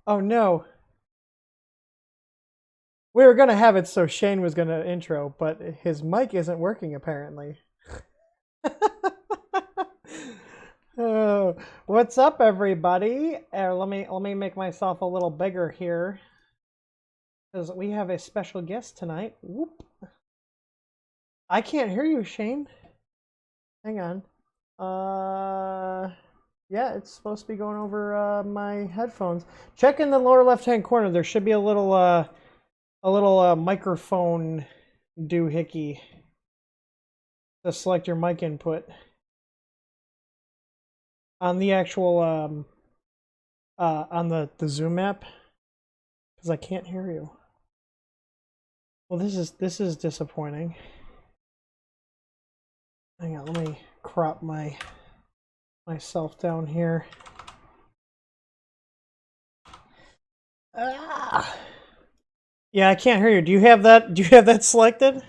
Oh no. We were gonna have it so Shane was gonna intro, but his mic isn't working apparently. Oh, what's up, everybody? Let me make myself a little bigger here, because we have a special guest tonight. Whoop! I can't hear you, Shane. Hang on. Yeah, it's supposed to be going over my headphones. Check in the lower left-hand corner. There should be a little microphone doohickey to select your mic input on the actual on the Zoom app, because I can't hear you. Well, this is disappointing. Hang on, let me crop myself down here. Ah. Yeah, I can't hear you. Do you have that? Do you have that selected?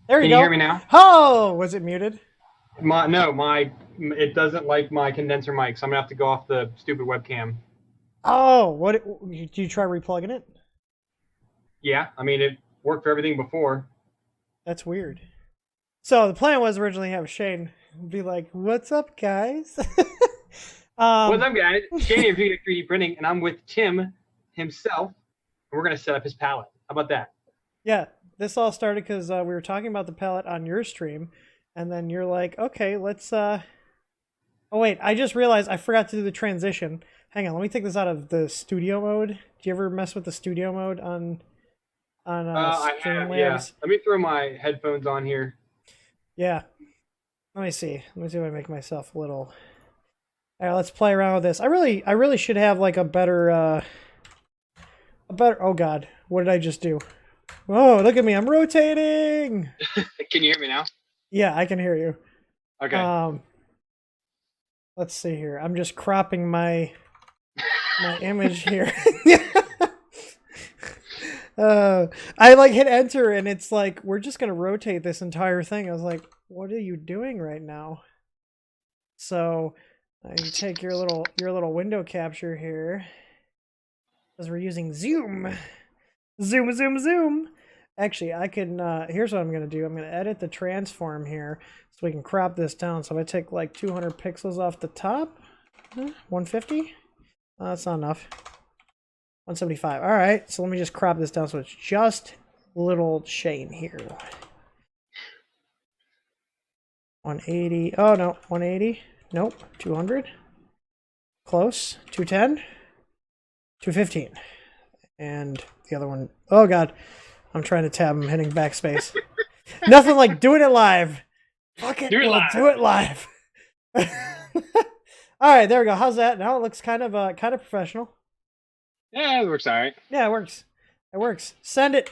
There you go. Can you hear me now? Oh, was it muted? It doesn't like my condenser mic, so I'm gonna have to go off the stupid webcam. Oh, what? Do you try replugging it? Yeah, I mean it worked for everything before. That's weird. So the plan was originally have Shane be like, "What's up, guys?" What's up, guys? Shane of 3D Printing, and I'm with Tim himself, and we're gonna set up his palette. How about that? Yeah, this all started because we were talking about the palette on your stream, and then you're like, "Okay, let's." Oh wait, I just realized I forgot to do the transition. Hang on, let me take this out of the studio mode. Do you ever mess with the studio mode on I have, Streamlabs? yeah. Let me throw my headphones on here. Yeah. Let me see. Let me see if I make myself a little. All right, let's play around with this. I really should have like a better. Oh God, what did I just do? Oh, look at me! I'm rotating. Can you hear me now? Yeah, I can hear you. Okay. Let's see here. I'm just cropping my image here. I like hit enter and it's like we're just gonna rotate this entire thing. I was like, what are you doing right now? So I take your little window capture here, because we're using zoom. Actually, I can here's what I'm gonna do. I'm gonna edit the transform here so we can crop this down. So I take like 200 pixels off the top. 150? That's not enough. 175. All right, so let me just crop this down so it's just little Shane here. 180. Oh no, 180. Nope. 200. Close. 210. 215. And the other one. Oh God, I'm trying to tab. I'm hitting backspace. Nothing like doing it live. Fuck it. We'll do it live. All right, there we go. How's that? Now it looks kind of professional. Yeah, it works all right. Yeah, it works. It works. Send it.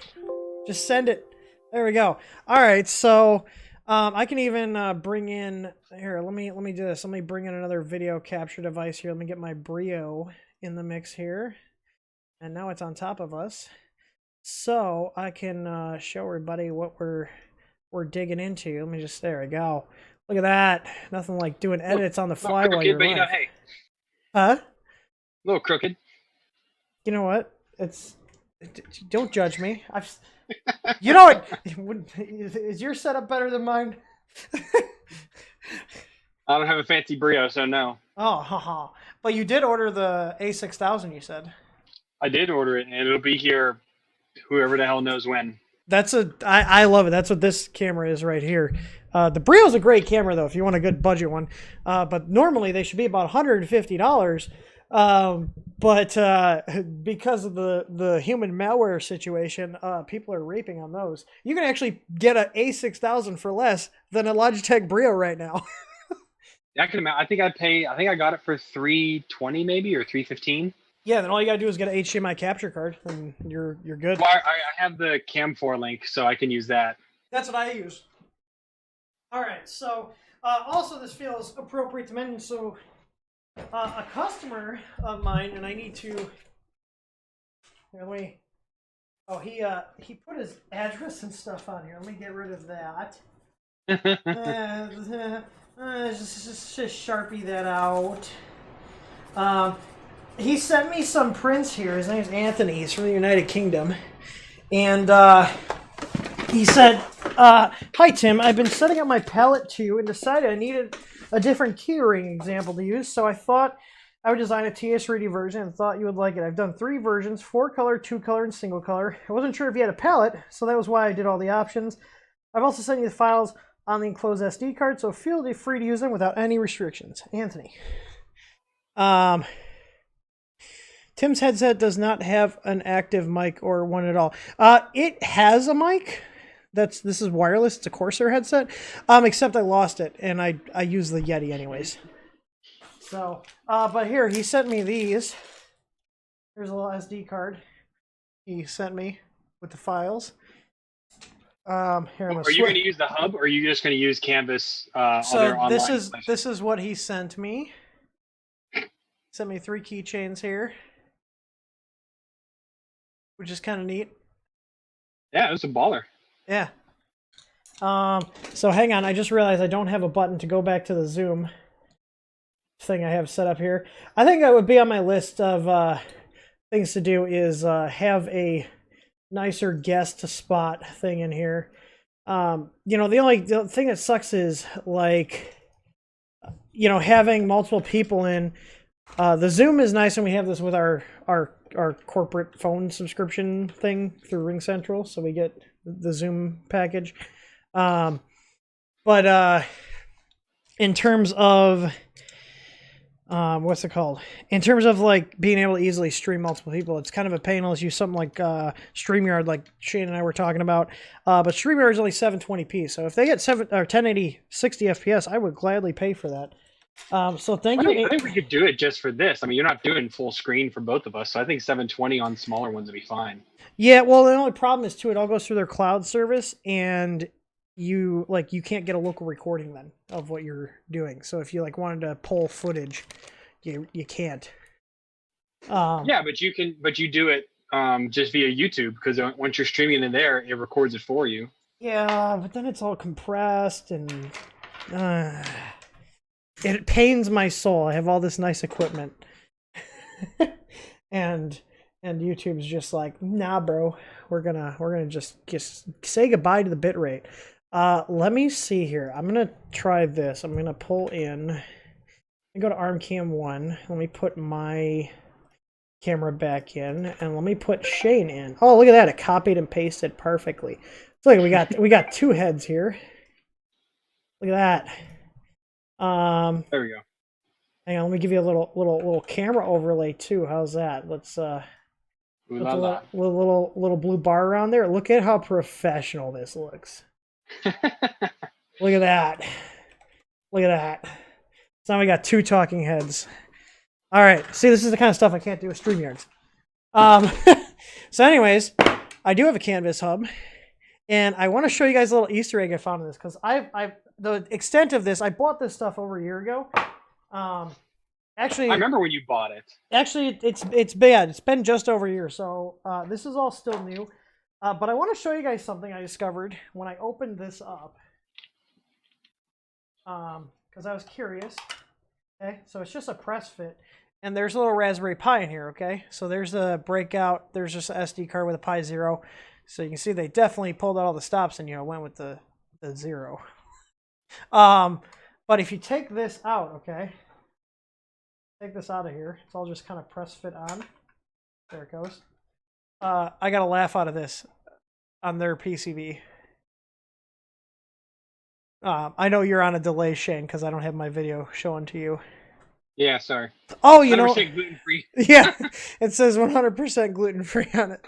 Just send it. There we go. All right, so I can even bring in here. Let me do this. Let me bring in another video capture device here. Let me get my Brio in the mix here, and now it's on top of us, so I can show everybody what we're digging into. Let me just there we go. Look at that. Nothing like doing edits on the fly while you're live. Hey. Huh? A little crooked. You know what? It's Don't judge me. You know what? Is your setup better than mine? I don't have a fancy Brio, so no. Oh, haha. But you did order the A6000, you said. I did order it, and it'll be here whoever the hell knows when. I love it. That's what this camera is right here. The Brio's a great camera though if you want a good budget one. But normally they should be about $150. But because of the human malware situation, people are raping on those. You can actually get an A6000 for less than a Logitech Brio right now. I can imagine. I think I got it for $320 maybe or $315. Yeah, then all you gotta do is get an HDMI capture card, and you're good. Well, I have the Cam4 link, so I can use that. That's what I use. All right, so also this feels appropriate to mention. So a customer of mine, and I need to. Here, let me. Oh, he put his address and stuff on here. Let me get rid of that. Just Sharpie that out. He sent me some prints here. His name's Anthony. He's from the United Kingdom. And he said, hi, Tim. I've been setting up my palette too and decided I needed a different keyring example to use. So I thought I would design a TS3D version and thought you would like it. I've done 3 versions, 4-color, 2-color, and single color. I wasn't sure if you had a palette, so that was why I did all the options. I've also sent you the files on the enclosed SD card, so feel free to use them without any restrictions. Anthony. Tim's headset does not have an active mic or one at all. It has a mic. This is wireless. It's a Corsair headset. Except I lost it, and I use the Yeti anyways. So, but here, he sent me these. Here's a little SD card he sent me with the files. Here, are you going to use the hub, or are you just going to use Canvas? So this is what he sent me. Sent me 3 keychains here, which is kind of neat. Yeah, it was a baller. Yeah. So hang on, I just realized I don't have a button to go back to the Zoom thing I have set up here. I think that would be on my list of things to do is have a nicer guest to spot thing in here. You know, the thing that sucks is like, you know, having multiple people in. The Zoom is nice, and we have this with our corporate phone subscription thing through Ring Central, so we get the Zoom package. But in terms of what's it called? In terms of like being able to easily stream multiple people, it's kind of a pain unless you use something like StreamYard, like Shane and I were talking about. But StreamYard is only 720p, so if they get 1080 60 FPS, I would gladly pay for that. So thank you. I think we could do it just for this. I mean, you're not doing full screen for both of us, so I think 720 on smaller ones would be fine. Yeah, well, the only problem is too, it all goes through their cloud service, and you can't get a local recording then of what you're doing. So if you like wanted to pull footage, you can't. Yeah, but you can. But you do it just via YouTube, because once you're streaming in there, it records it for you. Yeah, but then it's all compressed and. It pains my soul. I have all this nice equipment. and YouTube's just like, nah, bro. We're gonna just say goodbye to the bitrate. Let me see here. I'm gonna try this. I'm gonna pull in. I go to ArmCam 1. Let me put my camera back in, and let me put Shane in. Oh, look at that! It copied and pasted perfectly. So look, we got 2 heads here. Look at that. There we go. Hang on, let me give you a little camera overlay too. How's that? Let's little blue bar around there. Look at how professional this looks. Look at that. Look at that. So now we got 2 talking heads. All right. See, this is the kind of stuff I can't do with StreamYards. So anyways, I do have a Canvas hub, and I want to show you guys a little Easter egg I found in this, because the extent of this, I bought this stuff over a year ago. Actually, I remember when you bought it. Actually, it's bad. It's been just over a year, so this is all still new. But I want to show you guys something I discovered when I opened this up, because I was curious. Okay, so it's just a press fit, and there's a little Raspberry Pi in here, okay? So there's the breakout. There's just an SD card with a Pi 0. So you can see they definitely pulled out all the stops and, went with the 0. But if you take this out, okay? Take this out of here. It's all just kind of press fit on. There it goes. I got a laugh out of this on their PCB. I know you're on a delay, Shane, because I don't have my video showing to you. Yeah, sorry. Oh, you know, gluten-free. Yeah, it says 100% gluten-free on it.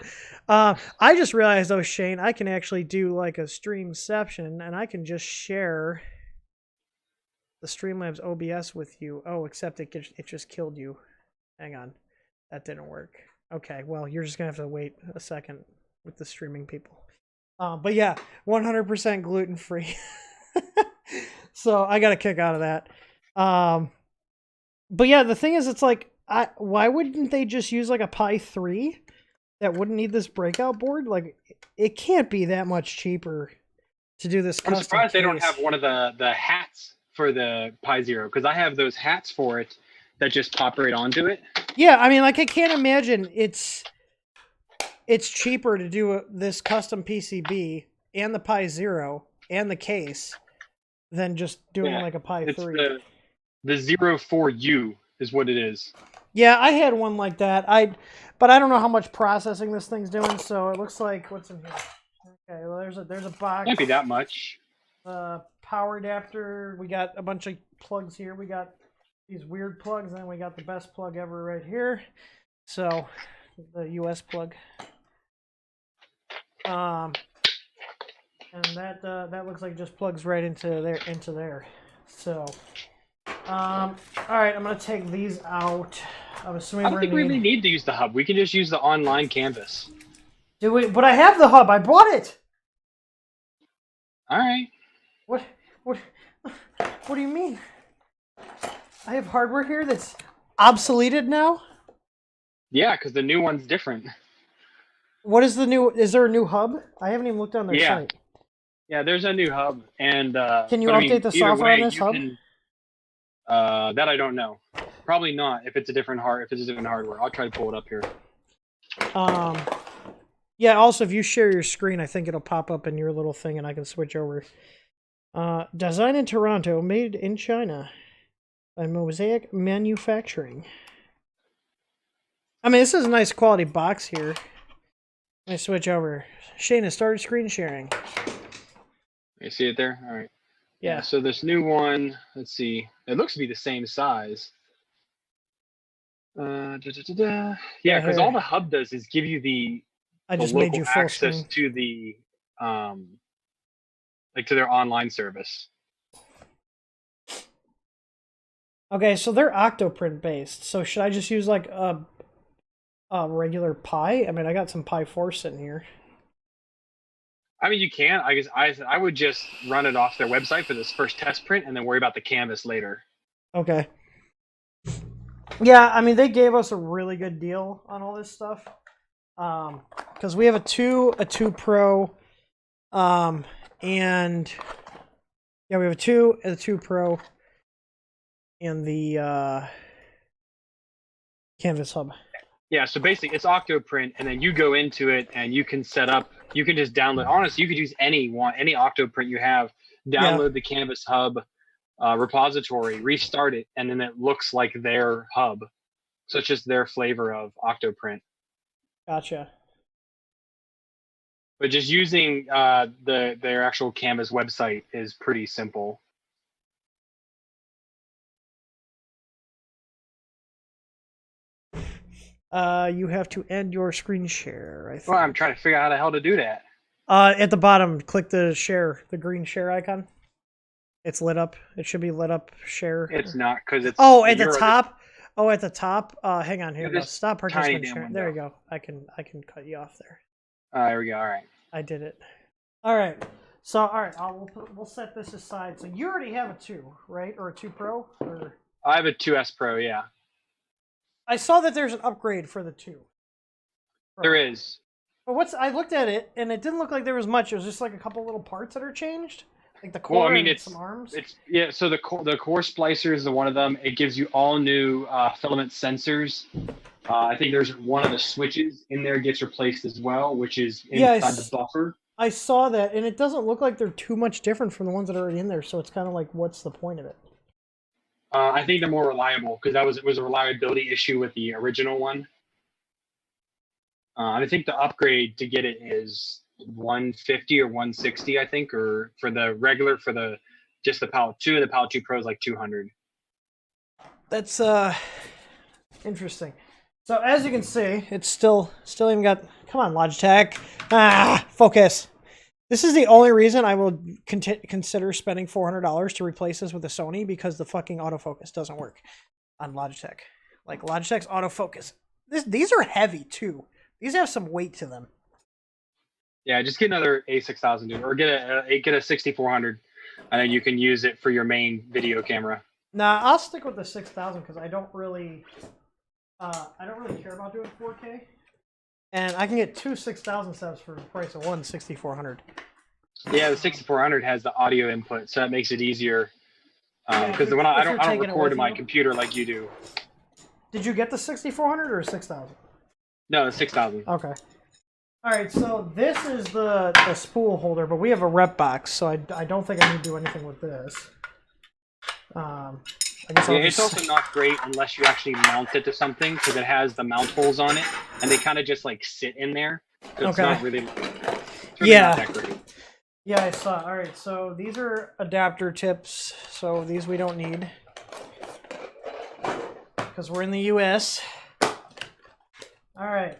I just realized, though, Shane, I can actually do like a streamception, and I can just share the Streamlabs OBS with you. Oh, except it just killed you. Hang on, that didn't work. Okay, well, you're just gonna have to wait a second with the streaming people. But yeah, 100% gluten-free. So I got a kick out of that. But yeah, the thing is, it's like, why wouldn't they just use like a Pi 3 that wouldn't need this breakout board? Like, it can't be that much cheaper to do this. I'm surprised they don't have one of the hats for the Pi 0, because I have those hats for it that just pop right onto it. Yeah, I mean, like, I can't imagine it's cheaper to do this custom PCB and the Pi 0 and the case than just doing like a Pi 3. The 04U is what it is. Yeah, I had one like that. But I don't know how much processing this thing's doing. So it looks like, what's in here? Okay, well, there's a box. Can't be that much. Power adapter. We got a bunch of plugs here. We got these weird plugs, and then we got the best plug ever right here. So the US plug. And that looks like it just plugs right into there. So. All right, I'm gonna take these out. I'm assuming I don't think we really need to use the hub. We can just use the online canvas. Do we? But I have the hub. I bought it. All right. What do you mean? I have hardware here that's obsoleted now? Yeah, because the new one's different. What is the new? Is there a new hub? I haven't even looked on their site. Yeah, there's a new hub, and can you update the software on this hub? That I don't know. Probably not. If it's a different hardware, I'll try to pull it up here. Yeah. Also, if you share your screen, I think it'll pop up in your little thing, and I can switch over. Designed in Toronto, made in China by Mosaic Manufacturing. I mean, this is a nice quality box here. Let me switch over. Shane has started screen sharing. You see it there? All right. Yeah. So this new one, let's see. It looks to be the same size. Yeah, because all the hub does is give you the made you full access screen to the like to their online service. Okay, so they're Octoprint based. So should I just use like a regular Pi? I mean, I got some Pi 4 sitting here. I mean, you can. I guess I would just run it off their website for this first test print and then worry about the canvas later. Okay. Yeah, I mean, they gave us a really good deal on all this stuff. Because we have a 2 Pro, and yeah, we have a 2 Pro, and the Canvas Hub. Yeah, so basically it's Octoprint, and then you go into it and you can set up. You can just download. Honestly, you could use any Octoprint you have. Download the Canvas Hub repository, restart it, and then it looks like their hub. So it's just their flavor of Octoprint. Gotcha. But just using their actual Canvas website is pretty simple. You have to end your screen share, I think. Well, I'm trying to figure out how the hell to do that. At the bottom, click the share, the green share icon. It's lit up. It should be lit up. Share. It's not, because it's. Oh, at the top. Oh, at the top. Hang on here. Stop participant share. There we you go. I can cut you off there. There we go. All right. I did it. All right. So all right, we'll set this aside. So you already have a 2, right, or a 2 Pro, or? I have a 2S Pro. Yeah. I saw that there's an upgrade for the 2. Pro. There is. But I looked at it, and it didn't look like there was much. It was just like a couple little parts that are changed. Like the core Well, I mean, and some arms? it's yeah. So the core splicer is the one of them. It gives you all new filament sensors. I think there's one of the switches in there gets replaced as well, which is Yeah, inside the buffer. I saw that, and it doesn't look like they're too much different from the ones that are already in there, so it's kind of like, what's the point of it? I think they're more reliable because it was a reliability issue with the original one. I think the upgrade to get it is 150 or 160, I think, or for the regular just the Palette 2, and the Palette 2 Pro is like 200. That's interesting. So as you can see, it's still even got. Come on, Logitech. Focus. This is the only reason I will consider spending $400 to replace this with a Sony, because the fucking autofocus doesn't work on Logitech. Like Logitech's autofocus. These are heavy too. These have some weight to them. Yeah, just get another A6000, dude, or get a 6400, and then you can use it for your main video camera. Nah, I'll stick with the 6000 because I don't really care about doing 4K, and I can get two 6000 subs for the price of one 6400. Yeah, the 6400 has the audio input, so that makes it easier. Because when I don't record to my computer like you do. Did you get the 6400 or 6000? No, the 6000. Okay. All right, so this is the spool holder, but we have a rep box, so I don't think I need to do anything with this. I guess it's also not great unless you actually mount it to something, because it has the mount holes on it, and they kind of just like sit in there. So it's not really, not that great. Yeah, I saw. All right, so these are adapter tips, so these we don't need because we're in the US. All right.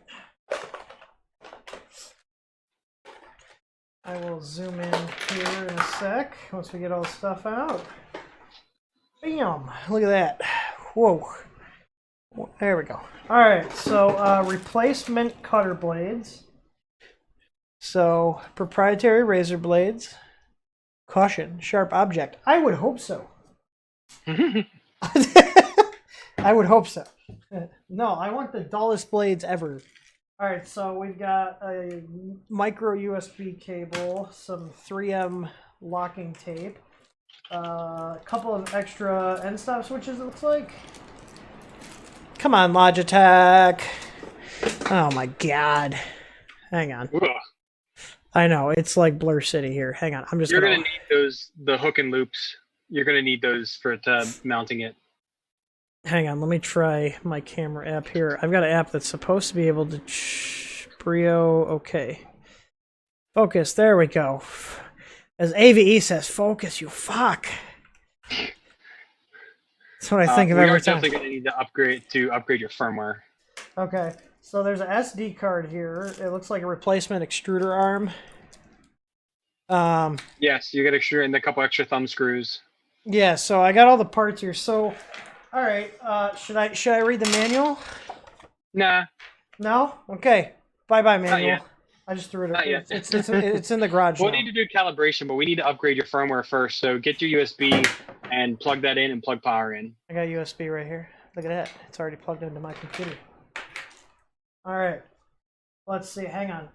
I will zoom in here in a sec once we get all the stuff out. Bam! Look at that. Whoa. There we go. All right, so replacement cutter blades. So proprietary razor blades. Caution, sharp object. I would hope so. I would hope so. No, I want the dullest blades ever. All right, so we've got a micro USB cable, some 3M locking tape, a couple of extra end stop switches, it looks like. Come on, Logitech. Oh my god. Hang on. Ugh. I know, it's like Blur City here. Hang on, I'm just You're gonna need the hook and loops. You're gonna need those for mounting it. Hang on, let me try my camera app here. I've got an app that's supposed to be able to... Brio, okay. Focus, there we go. As AVE says, focus, you fuck. That's what I think of every time. We're definitely going to need to upgrade your firmware. Okay, so there's an SD card here. It looks like a replacement extruder arm. Yes, you get extruder and a couple extra thumb screws. Yeah, so I got all the parts here. So... All right. Should I read the manual? Nah. No. Okay. Bye manual. Not yet. I just threw it. Not yet. It's in the garage. We'll need to do calibration, but we need to upgrade your firmware first. So get your USB and plug that in and plug power in. I got USB right here. Look at that. It's already plugged into my computer. All right. Let's see. Hang on.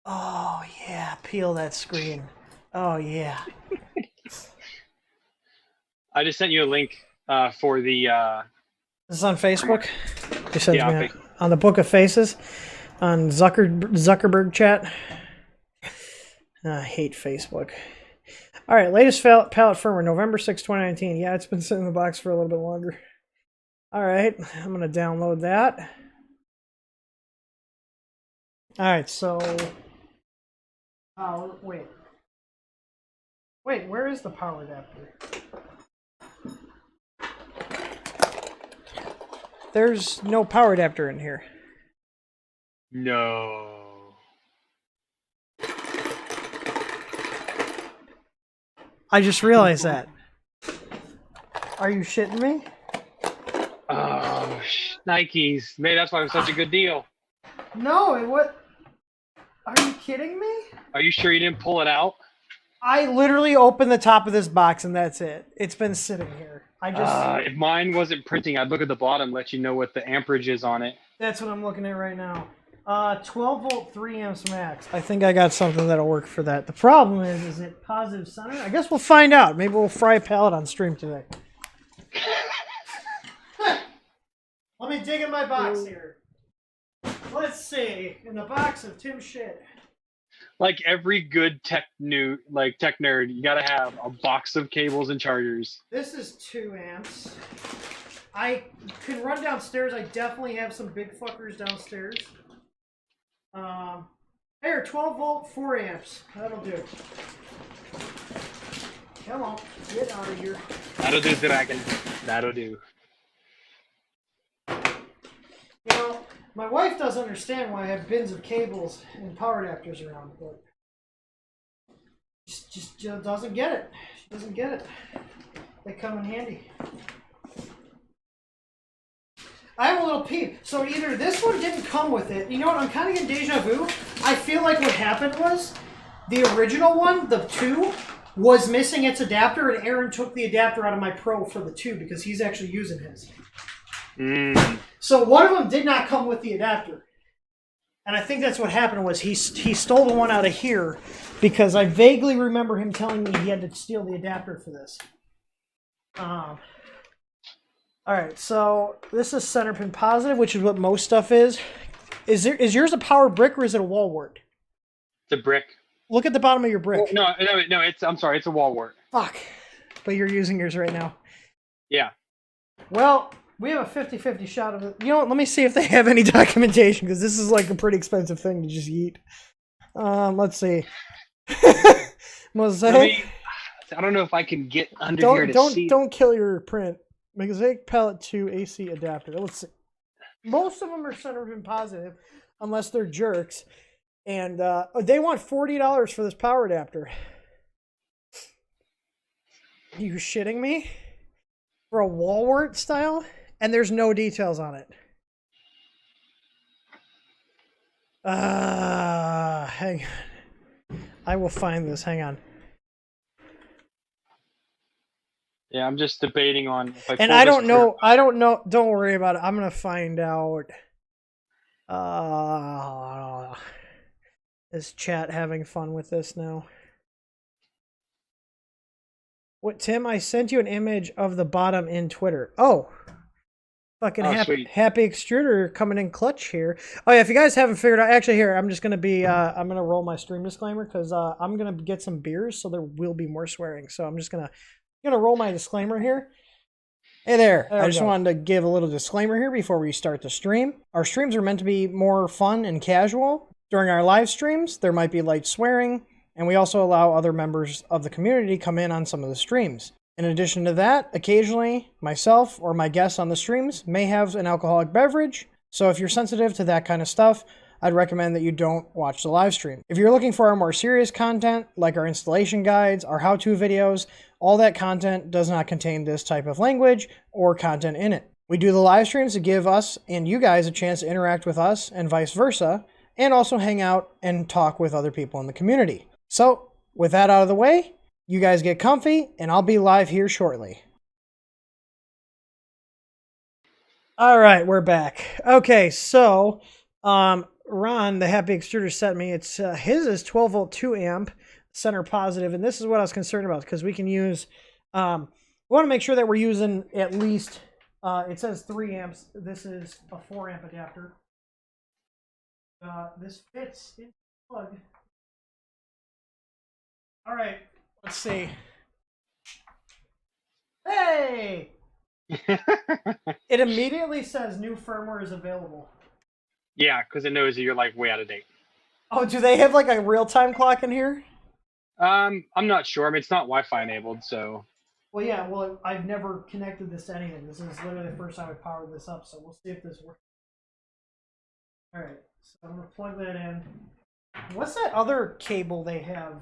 Oh yeah. Peel that screen. Oh yeah. I just sent you a link for the... This is on Facebook? Yeah, on the Book of Faces? On Zuckerberg chat? I hate Facebook. All right, latest palette firmware, November 6, 2019. Yeah, it's been sitting in the box for a little bit longer. All right, I'm going to download that. All right, so... Oh, wait. Wait, where is the power adapter? There's no power adapter in here. No. I just realized that. Are you shitting me? Oh, Nikes. Maybe that's why it was such a good deal. No, what? Are you kidding me? Are you sure you didn't pull it out? I literally opened the top of this box and that's it. It's been sitting here. If mine wasn't printing, I'd look at the bottom, let you know what the amperage is on it. That's what I'm looking at right now. 12 volt, 3 amps max. I think I got something that'll work for that. The problem is it positive center? I guess we'll find out. Maybe we'll fry a pallet on stream today. Let me dig in my box here. Let's see. In the box of Tim shit. Like every good tech nerd, you gotta have a box of cables and chargers. This is 2 amps. I can run downstairs. I definitely have some big fuckers downstairs. Here, 12 volt, 4 amps. That'll do. Come on, get out of here. That'll do, Dragon. That'll do. You know, my wife doesn't understand why I have bins of cables and power adapters around, but just doesn't get it. She doesn't get it. They come in handy. I have a little peep. So either this one didn't come with it. You know what? I'm kind of getting deja vu. I feel like what happened was the original one, the 2, was missing its adapter, and Aaron took the adapter out of my Pro for the 2 because he's actually using his. So one of them did not come with the adapter. And I think that's what happened was he stole the one out of here because I vaguely remember him telling me he had to steal the adapter for this. Alright, so this is center pin positive, which is what most stuff is. Is yours a power brick or is it a wall wart? It's a brick. Look at the bottom of your brick. No, I'm sorry, it's a wall wart. Fuck. But you're using yours right now. Yeah. Well, we have a 50-50 shot of it. You know what? Let me see if they have any documentation, because this is like a pretty expensive thing to just eat. Let's see. Mosaic. I don't know if I can get under here to see. Don't kill your print. Mosaic pallet 2 AC adapter. Let's see. Most of them are center pin positive, unless they're jerks. And they want $40 for this power adapter. Are you shitting me? For a wall wart style? And there's no details on it. Hang on. I will find this. Hang on. Yeah, I'm just debating on if I and I don't know. I don't know. Don't worry about it. I'm gonna find out. Is chat having fun with this now? What, Tim? I sent you an image of the bottom in Twitter. Oh, fucking happy extruder coming in clutch here. Oh yeah, if you guys haven't figured out, actually here I'm just gonna be. I'm gonna roll my stream disclaimer because I'm gonna get some beers, so there will be more swearing. So I'm just gonna roll my disclaimer here. Hey there, I just wanted to give a little disclaimer here before we start the stream. Our streams are meant to be more fun and casual. During our live streams, there might be light swearing, and we also allow other members of the community to come in on some of the streams. In addition to that, occasionally, myself or my guests on the streams may have an alcoholic beverage, so if you're sensitive to that kind of stuff, I'd recommend that you don't watch the live stream. If you're looking for our more serious content, like our installation guides, our how-to videos, all that content does not contain this type of language or content in it. We do the live streams to give us and you guys a chance to interact with us and vice versa, and also hang out and talk with other people in the community. So, with that out of the way, you guys get comfy, and I'll be live here shortly. Alright, we're back. Okay, so, Ron, the Happy Extruder, sent me. It's his is 12 volt 2 amp center positive, and this is what I was concerned about because we can use. We want to make sure that we're using at least. It says 3 amps. This is a 4 amp adapter. This fits in the plug. All right, let's see. Hey! It immediately says new firmware is available. Yeah, because it knows that you're like way out of date. Oh, do they have like a real-time clock in here? I'm not sure. I mean, it's not Wi-Fi enabled, so. Well, yeah. Well, I've never connected this to anything. This is literally the first time I powered this up, so we'll see if this works. All right, so I'm gonna plug that in. What's that other cable they have?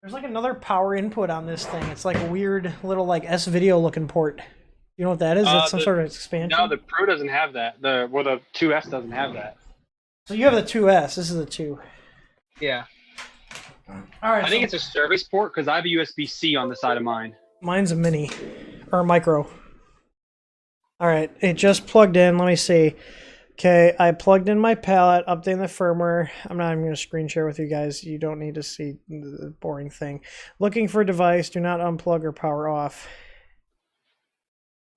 There's like another power input on this thing. It's like a weird little like S-video looking port. You know what that is? It's some sort of expansion. No, the Pro doesn't have that. The 2S doesn't have that. So you have the 2S. This is the 2. Yeah. All right. I think it's a service port because I have a USB-C on the side of mine. Mine's a mini or a micro. All right, it just plugged in. Let me see. Okay, I plugged in my palette, updating the firmware. I'm not even going to screen share with you guys. You don't need to see the boring thing. Looking for device. Do not unplug or power off.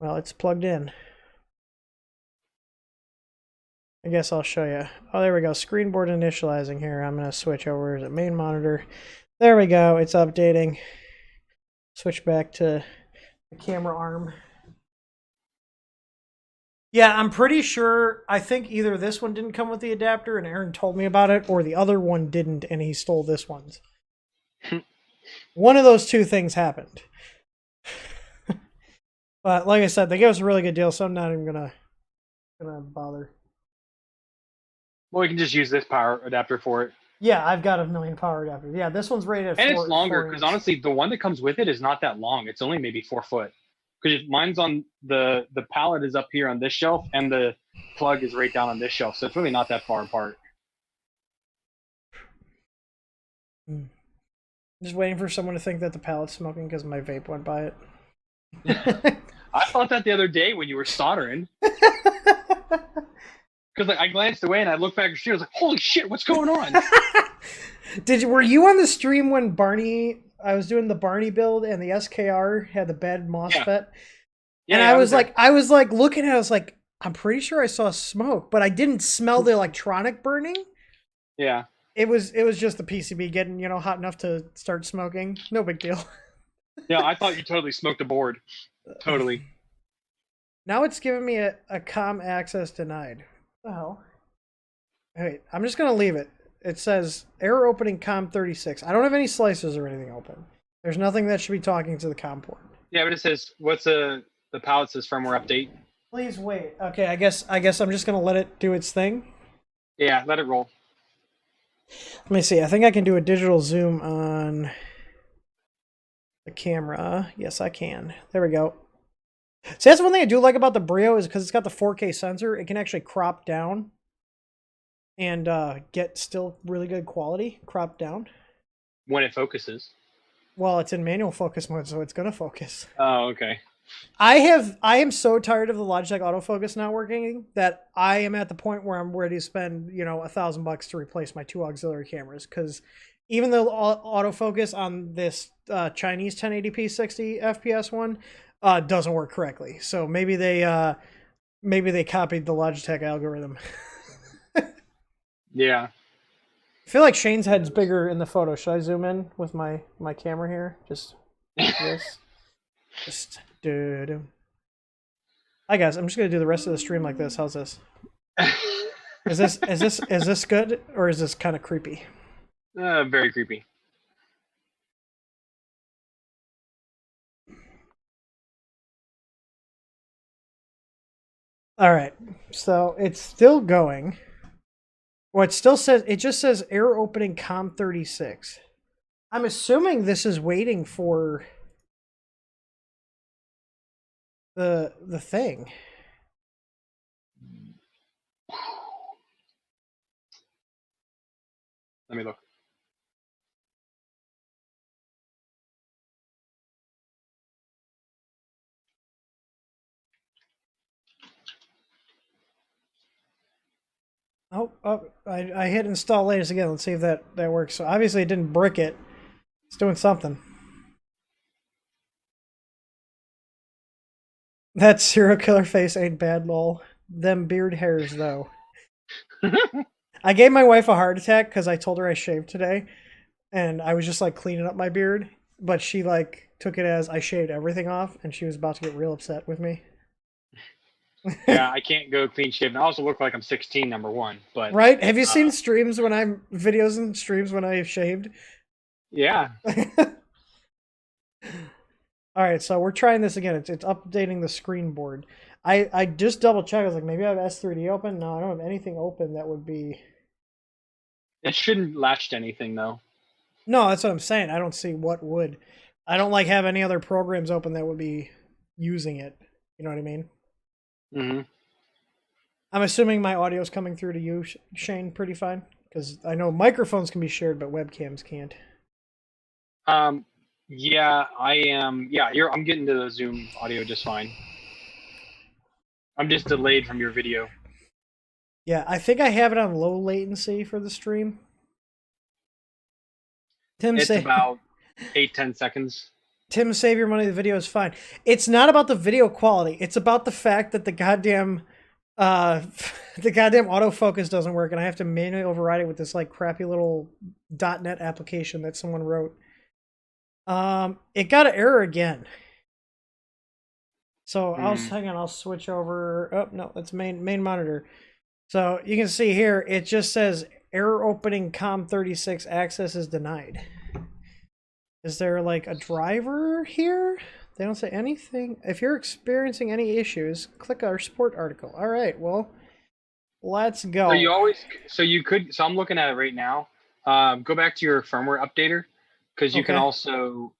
Well, it's plugged in. I guess I'll show you. Oh, there we go. Screenboard initializing here. I'm going to switch over to main monitor. There we go. It's updating. Switch back to the camera arm. Yeah, I'm pretty sure. I think either this one didn't come with the adapter and Aaron told me about it, or the other one didn't and he stole this one's. One of those two things happened. But like I said, they gave us a really good deal, so I'm not even gonna bother. Well, we can just use this power adapter for it. Yeah, I've got a million power adapters. Yeah, this one's rated at and it's longer because honestly, the one that comes with it is not that long. It's only maybe 4 foot. Because mine's on the pallet is up here on this shelf, and the plug is right down on this shelf, so it's really not that far apart. Just waiting for someone to think that the pallet's smoking because my vape went by it. I thought that the other day when you were soldering. Because like, I glanced away and I looked back at you. I was like, "Holy shit, what's going on?" Were you on the stream when I was doing the Barney build and the SKR had the bad MOSFET? Yeah, and I was like looking at it, I was like, I'm pretty sure I saw smoke, but I didn't smell the electronic burning. Yeah. It was just the PCB getting, hot enough to start smoking. No big deal. Yeah, I thought you totally smoked a board. Totally. Now it's giving me a COM access denied. What the hell? Wait, I'm just gonna leave it. It says error opening COM 36. I don't have any slices or anything open. There's nothing that should be talking to the COM port. Yeah, but it says the palette says firmware update. Please wait. Okay, I guess I'm just gonna let it do its thing. Yeah, let it roll. Let me see. I think I can do a digital zoom on the camera. Yes, I can. There we go. See, that's one thing I do like about the Brio is because it's got the 4K sensor. It can actually crop down and get still really good quality cropped down. When it focuses. Well, it's in manual focus mode, so it's gonna focus. Oh, okay. I am so tired of the Logitech autofocus not working that I am at the point where I'm ready to spend, $1,000 to replace my 2 auxiliary cameras, because even though autofocus on this Chinese 1080p 60 FPS one doesn't work correctly. So maybe they copied the Logitech algorithm. Yeah. I feel like Shane's head's bigger in the photo. Should I zoom in with my camera here? Just this. Just do. Hi guys, I'm just gonna do the rest of the stream like this. How's this? Is this good, or is this kind of creepy? Very creepy. All right, so it's still going. Well, it just says error opening COM 36. I'm assuming this is waiting for the thing. Let me look. Oh, I hit install latest again. Let's see if that works. So obviously it didn't brick it. It's doing something. That serial killer face ain't bad, lol. Them beard hairs, though. I gave my wife a heart attack because I told her I shaved today. And I was just like cleaning up my beard. But she like took it as I shaved everything off. And she was about to get real upset with me. Yeah, I can't go clean shaven. I also look like I'm 16, number one. But right? Have you seen streams when videos and streams when I shaved? Yeah. All right, so we're trying this again. It's updating the screen board. I just double checked. I was like, maybe I have S3D open. No, I don't have anything open that would be. It shouldn't latch to anything though. No, that's what I'm saying. I don't see what would. I don't like have any other programs open that would be using it. You know what I mean? Mm-hmm. I'm assuming my audio is coming through to you, Shane, pretty fine, because I know microphones can be shared, but webcams can't. Yeah, I am. Yeah, I'm getting to the Zoom audio just fine. I'm just delayed from your video. Yeah, I think I have it on low latency for the stream. It's about 8-10 seconds. Tim, save your money. The video is fine. It's not about the video quality. It's about the fact that the goddamn uh the goddamn autofocus doesn't work, and I have to manually override it with this like crappy little .NET application that someone wrote. It got an error again. So hang on. I'll switch over. Oh no, that's main monitor. So you can see here, it just says error opening COM36 access is denied. Is there like a driver here? They don't say anything. If you're experiencing any issues, click our support article. All right, well, let's go. So I'm looking at it right now. Go back to your firmware updater, because you can also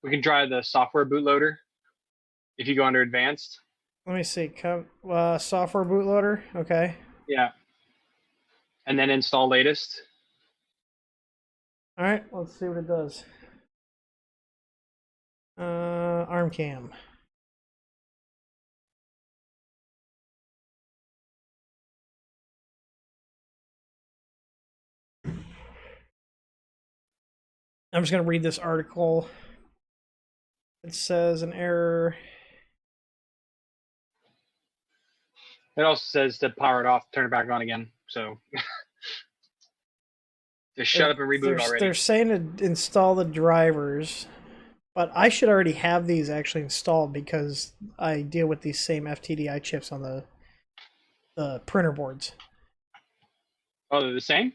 we can try the software bootloader if you go under advanced. Let me see. Software bootloader. Okay. Yeah. And then install latest. All right, let's see what it does. ArmCam. I'm just going to read this article. It says an error. It also says to power it off, turn it back on again. So just shut up and reboot already. They're saying to install the drivers, but I should already have these actually installed because I deal with these same FTDI chips on the printer boards. Oh, they're the same?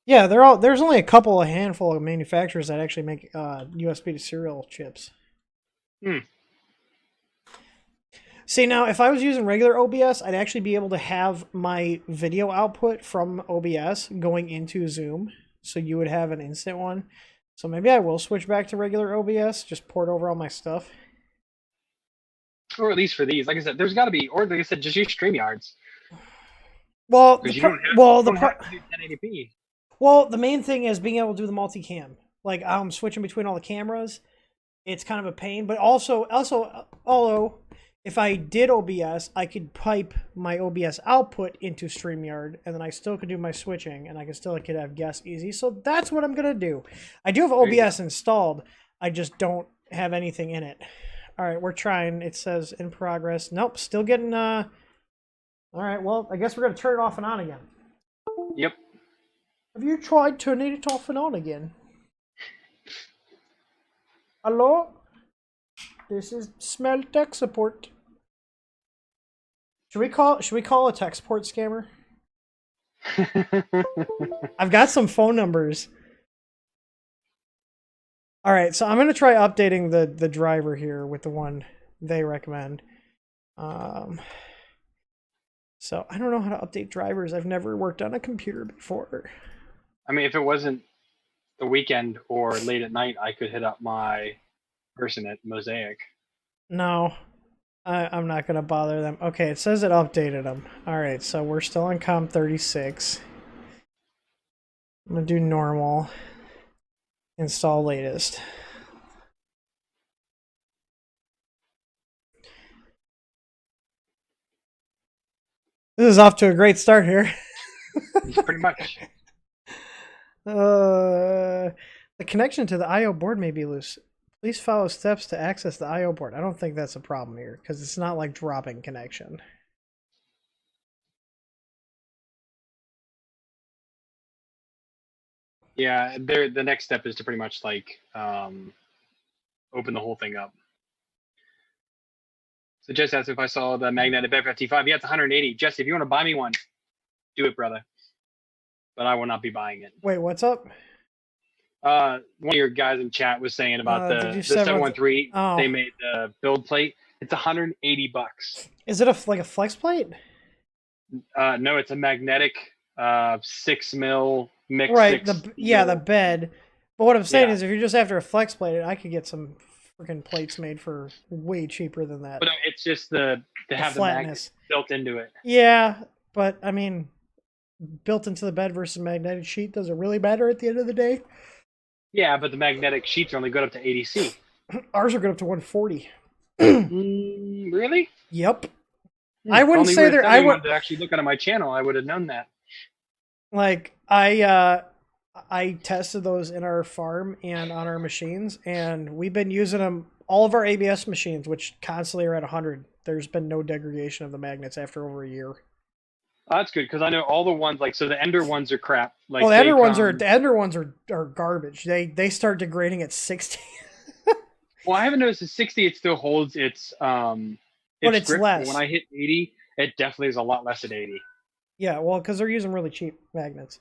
Yeah, there's only a handful of manufacturers that actually make USB to serial chips. See, now, if I was using regular OBS, I'd actually be able to have my video output from OBS going into Zoom, so you would have an instant one. So maybe I will switch back to regular OBS, just port over all my stuff. Or at least for these. Like I said, there's got to be, or like I said, just use StreamYards. Well, you don't have to do 1080p. Well, the main thing is being able to do the multicam. Like, I'm switching between all the cameras. It's kind of a pain, but also, although if I did OBS, I could pipe my OBS output into StreamYard, and then I still could do my switching, and I could have guests easy. So that's what I'm gonna do. I do have OBS installed. I just don't have anything in it. All right, we're trying. It says in progress. Nope, still getting. All right, well, I guess we're gonna turn it off and on again. Yep. Have you tried turning it off and on again? Hello? This is Smell Tech Support. Should we call a tech support scammer? I've got some phone numbers. All right, so I'm gonna try updating the driver here with the one they recommend. So I don't know how to update drivers. I've never worked on a computer before. I mean, if it wasn't the weekend or late at night, I could hit up my person at Mosaic. No, I'm not gonna bother them. Okay, it says it updated them. All right, so we're still on COM36. I'm gonna do normal. Install latest. This is off to a great start here. Pretty much. The connection to the I/O board may be loose. Please follow steps to access the I/O board. I don't think that's a problem here because it's not like dropping connection. Yeah, the next step is to pretty much like open the whole thing up. So Jess asked if I saw the magnetic FFT5. Yeah, it's 180. Jesse, if you want to buy me one, do it, brother. But I will not be buying it. Wait, what's up? One of your guys in chat was saying about the 713. They made the build plate. It's $180. Is it like a flex plate? No, it's a magnetic 6 mil mix. Right, the bed. But what I'm saying is, if you're just after a flex plate, I could get some freaking plates made for way cheaper than that. But it's just to have the magnet built into it. Yeah, but I mean, built into the bed versus magnetic sheet, does it really matter at the end of the day? Yeah, but the magnetic sheets are only good up to 80C. Ours are good up to 140. Really? Yep. I If wouldn't only say would there. have I told me would to actually look at my channel, I would have known that. like I tested those in our farm and on our machines, and we've been using them. All of our ABS machines, which constantly are at 100. There's been no degradation of the magnets after over a year. Oh, that's good because I know all the ones like so the Ender ones are crap. Like Oh, they the Ender ones are garbage. They start degrading at 60. Well, I haven't noticed at 60 it still holds But its it's grip. But when less. I hit 80, it definitely is a lot less at 80. Yeah, well, because they're using really cheap magnets.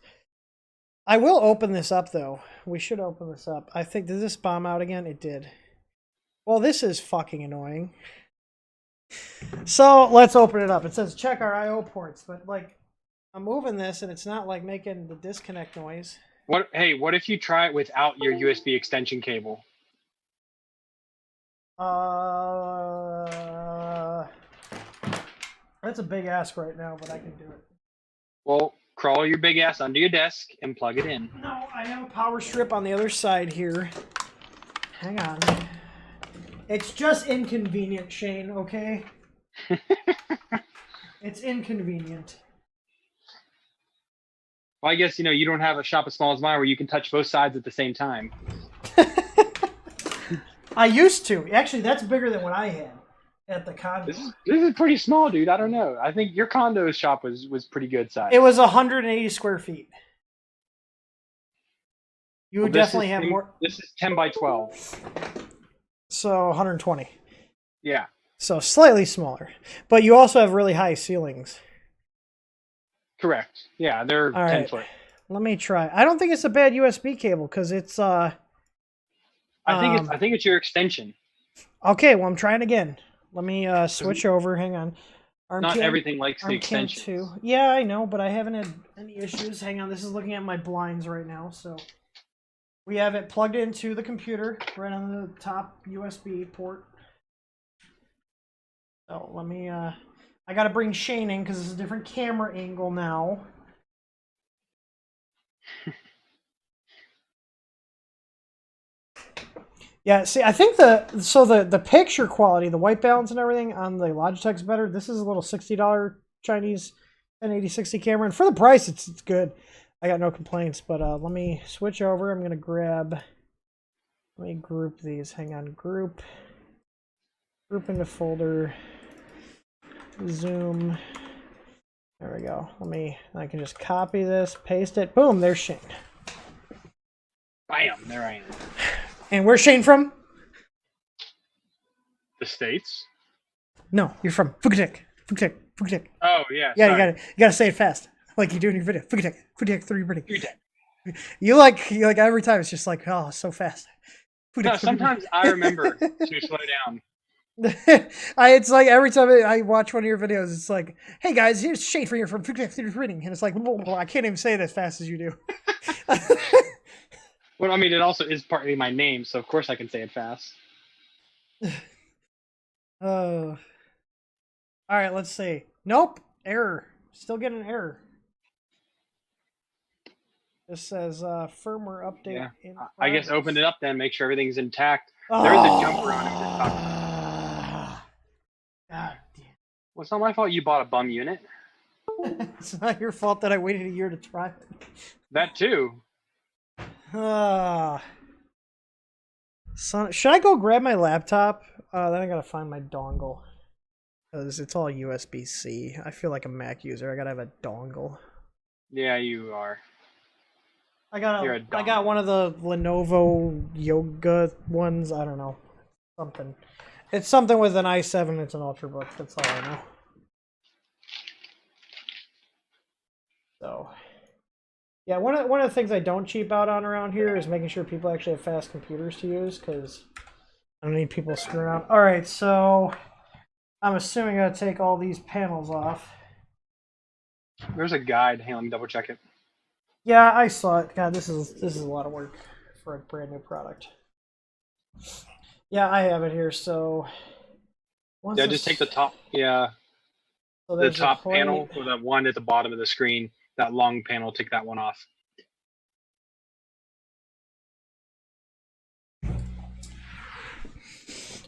I will open this up though. We should open this up. I think, did this bomb out again? It did. Well, this is fucking annoying. So let's open it up. It says check our I/O ports, but like I'm moving this and it's not like making the disconnect noise. What? Hey, what if you try it without your USB extension cable? That's a big ask right now, but I can do it. Well, crawl your big ass under your desk and plug it in. No, I have a power strip on the other side here. Hang on. It's just inconvenient, Shane, okay? It's inconvenient. Well, I guess you don't have a shop as small as mine where you can touch both sides at the same time. I used to. Actually, that's bigger than what I had at the condo. This is pretty small, dude. I don't know. I think your condo shop was pretty good size. It was 180 square feet. You would definitely have more. This is 10 by 12. So 120. Yeah. So slightly smaller. But you also have really high ceilings. Correct. Yeah, they're 10 foot. Let me try. I don't think it's a bad USB cable because it's I think it's your extension. Okay, well I'm trying again. Let me switch over. Hang on. Not everything likes the extension. Yeah, I know, but I haven't had any issues. Hang on, this is looking at my blinds right now. So we have it plugged into the computer right on the top USB port. So let me I gotta bring Shane in because it's a different camera angle now. Yeah, see, I think the picture quality, the white balance and everything on the Logitech's better. This is a little $60 Chinese 1080-60 camera, and for the price, it's good. I got no complaints. But let me switch over. I'm gonna grab. Let me group these. Hang on, group into folder. Zoom. There we go. I can just copy this, paste it. Boom, there's Shane. Bam, there I am. And where's Shane from? The States? No, you're from Fukutek. Oh, yeah. Yeah, sorry. you gotta say it fast, like you do in your video. Fukutek 3D printing. Fukutek. You like every time it's just like, oh, so fast. No, sometimes I remember to slow down. It's like every time I watch one of your videos, it's like, hey guys, here's Shane from Fukutek 3D printing, and it's like, I can't even say it as fast as you do. Well, I mean, it also is partly my name, so of course I can say it fast. Oh. All right, let's see. Nope, error. Still getting an error. This says firmware update. Yeah. I guess open it up then, make sure everything's intact. There is a jumper on it. God damn. Well, it's not my fault you bought a bum unit. It's not your fault that I waited a year to try it. That too. Son, should I go grab my laptop? Then I gotta find my dongle. Because it's all USB-C. I feel like a Mac user. I gotta have a dongle. Yeah, you are. I got one of the Lenovo Yoga ones. I don't know. Something. It's something with an i7. It's an Ultrabook. That's all I know. So, yeah, one of the things I don't cheap out on around here is making sure people actually have fast computers to use, because I don't need people screwing around. All right, so I'm assuming I gotta take all these panels off. There's a guide. Hang on, let me double check it. Yeah, I saw it. God, this is a lot of work for a brand new product. Yeah, I have it here. So yeah, just take the top. Yeah, so the top panel, or that one at the bottom of the screen. That long panel. Take that one off.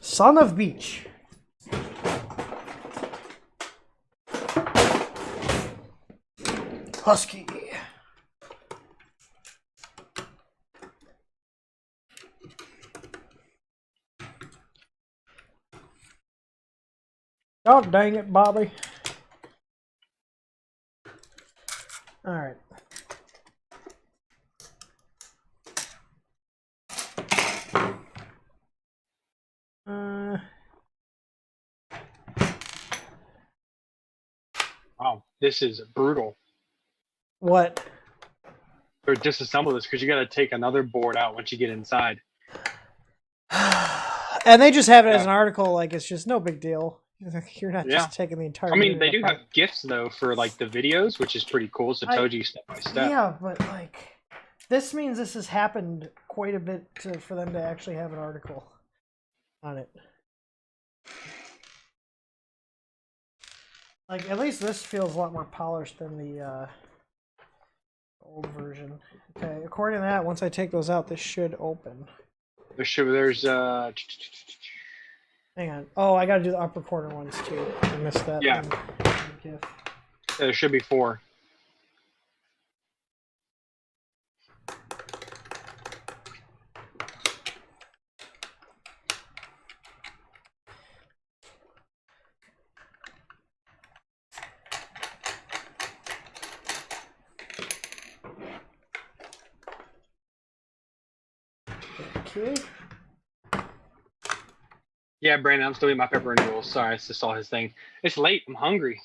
Son of Beach. Husky. Oh, dang it, Bobby. All right. Wow, this is brutal. What? Or disassemble this because you got to take another board out once you get inside. And they just have it as an article, like it's just no big deal. You're not just taking the entire. I mean, they do have gifts though for like the videos, which is pretty cool. So it tells you step by step. Yeah, but like, this means this has happened quite a bit for them to actually have an article on it. Like, at least this feels a lot more polished than the old version. Okay, according to that, once I take those out, this should open. There's Hang on. Oh, I gotta do the upper corner ones too. I missed that. Yeah. There should be 4. Okay. Yeah, Brandon, I'm still eating my pepperoni rolls. Sorry, I just saw his thing. It's late. I'm hungry.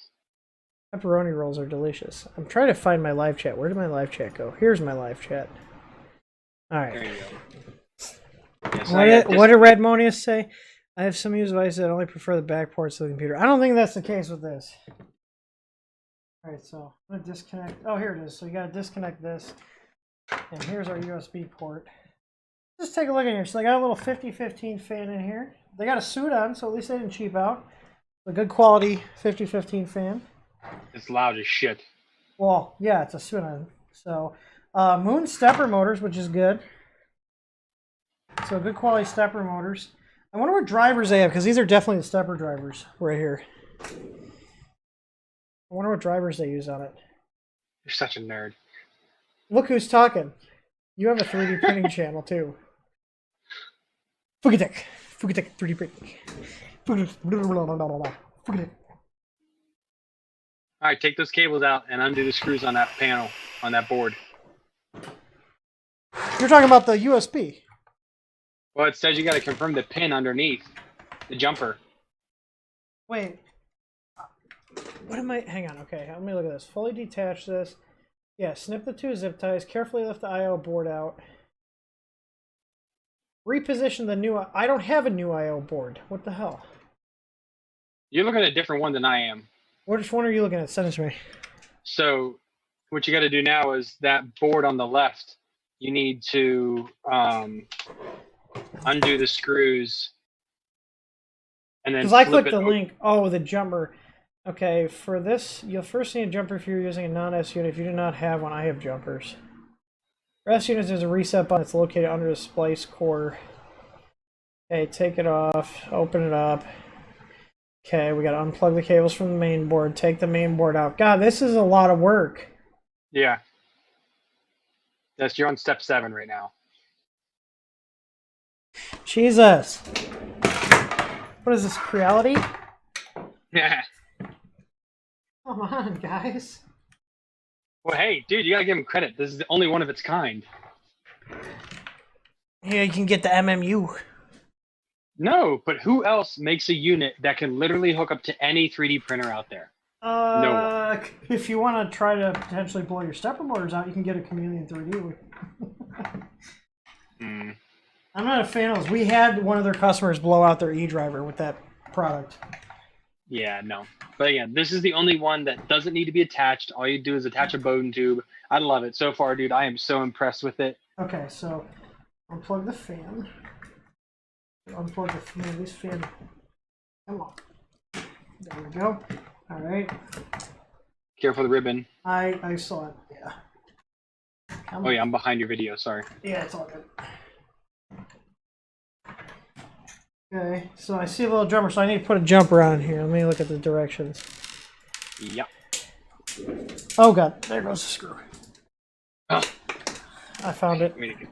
Pepperoni rolls are delicious. I'm trying to find my live chat. Where did my live chat go? Here's my live chat. All right. There you go. Yes, What did Redmonius say? I have some use devices that only prefer the back ports of the computer. I don't think that's the case with this. All right, so I'm gonna disconnect. Oh, here it is. So you gotta disconnect this, and here's our USB port. Just take a look in here. So they got a little 5015 fan in here. They got a suit on, so at least they didn't cheap out. A good quality 5015 fan. It's loud as shit. Well, yeah, it's a suit on. So Moon stepper motors, which is good. So good quality stepper motors. I wonder what drivers they have, because these are definitely the stepper drivers right here. I wonder what drivers they use on it. You're such a nerd. Look who's talking. You have a 3D printing channel too. Fugitek 3D printing. Fugitek. All right, take those cables out and undo the screws on that panel, on that board. You're talking about the USB. Well, it says you got to confirm the pin underneath the jumper. Wait. What am I? Hang on. Okay, let me look at this. Fully detach this. Yeah, snip the 2 zip ties. Carefully lift the I/O board out. Reposition the new. I don't have a new I/O board. What the hell? You're looking at a different one than I am. Which one are you looking at? Send it to me. So, what you got to do now is that board on the left. You need to undo the screws, and then. Because I clicked the link. Oh, the jumper. Okay, for this, you'll first need a jumper if you're using a non-S unit. If you do not have one, I have jumpers. For S units, there's a reset button. It's located under the splice core. Okay, take it off. Open it up. Okay, we gotta unplug the cables from the main board. Take the main board out. God, this is a lot of work. Yeah. You're on step 7 right now. Jesus. What is this, reality? Yeah. Come on, guys. Well, hey, dude, you gotta give him credit. This is the only one of its kind. Here, you can get the MMU. No, but who else makes a unit that can literally hook up to any 3D printer out there? No one. If you want to try to potentially blow your stepper motors out, you can get a Chameleon 3D. I'm not a fan of those. We had one of their customers blow out their E-driver with that product. Yeah, no. But again, this is the only one that doesn't need to be attached. All you do is attach a Bowden tube. I love it. So far, dude, I am so impressed with it. Okay, so unplug the fan. Unplug the fan. This fan. Come on. There we go. All right. Careful the ribbon. I saw it. Yeah. Oh yeah, I'm behind your video. Sorry. Yeah, it's all good. Okay, so I see a little jumper, so I need to put a jumper on here. Let me look at the directions. Yep. Oh god, there goes the screw. Oh, I found it. I mean,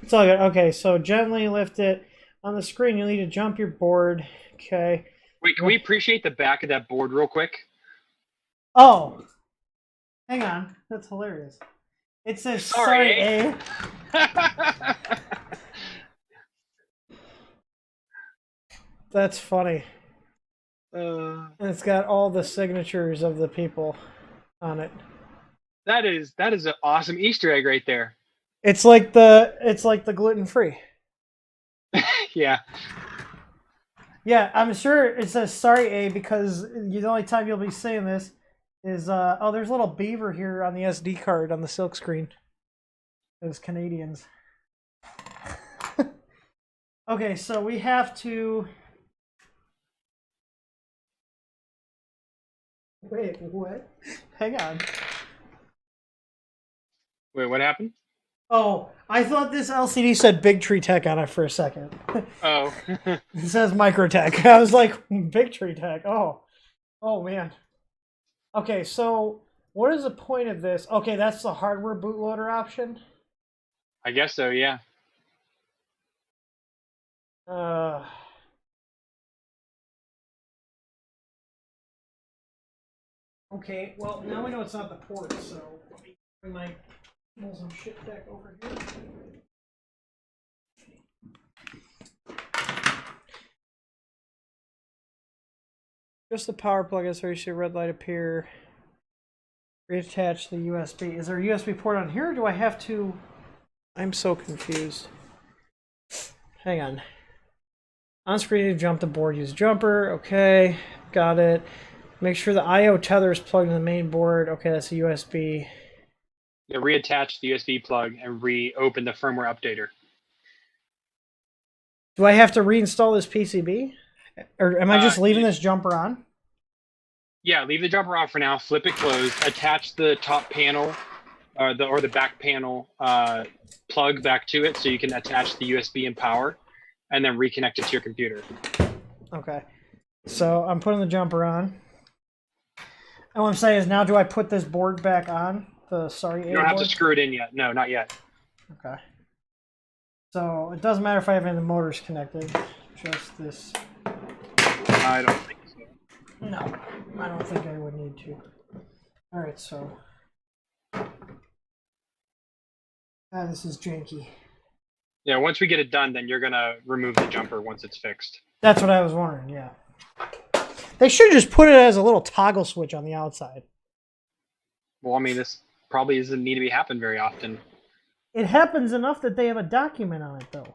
It's all good. Okay, so gently lift it. On the screen, you'll need to jump your board. Okay. wait, can we appreciate the back of that board real quick? Oh, hang on. That's hilarious. It says sorry, Sorry, A. That's funny. And it's got all the signatures of the people on it. that is an awesome Easter egg right there. It's like the gluten free. Yeah. Yeah, I'm sure it says sorry, A, because the only time you'll be saying this is oh, there's a little beaver here on the SD card on the silk screen. Those Canadians. Okay, so we have to. Wait, what? Hang on. Wait, what happened? Oh, I thought this LCD said Big Tree Tech on it for a second. Oh. It says Microtech. I was like, Big Tree Tech. Oh man. Okay, so what is the point of this? Okay, that's the hardware bootloader option. I guess so, yeah. Uh. Okay, well now we know it's not the port, so let me bring my tools and shit back over here. Just the power plug is where you see a red light appear. Reattach the USB. Is there a USB port on here, or do I have to? I'm so confused. Hang on. On screen, to jump the board, use jumper. Okay, got it. Make sure the I/O tether is plugged in the main board. Okay, that's a USB. Yeah, reattach the USB plug and reopen the firmware updater. Do I have to reinstall this PCB? Or am I just leaving this jumper on? Yeah, leave the jumper on for now. Flip it closed. Attach the top panel, or the back panel plug back to it, so you can attach the USB and power, and then reconnect it to your computer. Okay. So I'm putting the jumper on. And what I'm saying is, now do I put this board back on? The sorry, You don't have to screw it in yet. No, not yet. Okay. So it doesn't matter if I have any motors connected. Just this. I don't think so. No, I don't think I would need to. All right, so. This is janky. Yeah, once we get it done, then you're gonna remove the jumper once it's fixed. That's what I was wondering, yeah. They should just put it as a little toggle switch on the outside. Well, I mean, this probably doesn't need to be happen very often. It happens enough that they have a document on it, though.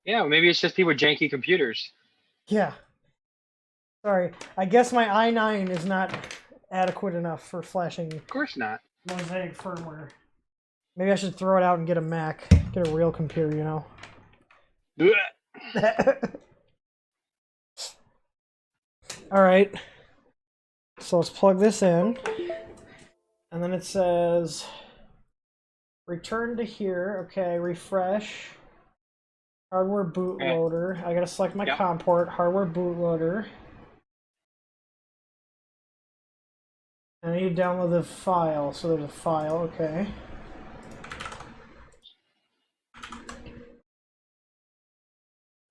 Yeah, well, maybe it's just people with janky computers. Yeah. Sorry, I guess my i9 is not adequate enough for flashing. Of course not. Mosaic firmware. Maybe I should throw it out and get a Mac. Get a real computer, you know? Alright. So let's plug this in. And then it says... Return to here. Okay, refresh. Hardware bootloader. I gotta select my COM port. Hardware bootloader. And I need to download the file. So there's a file, okay.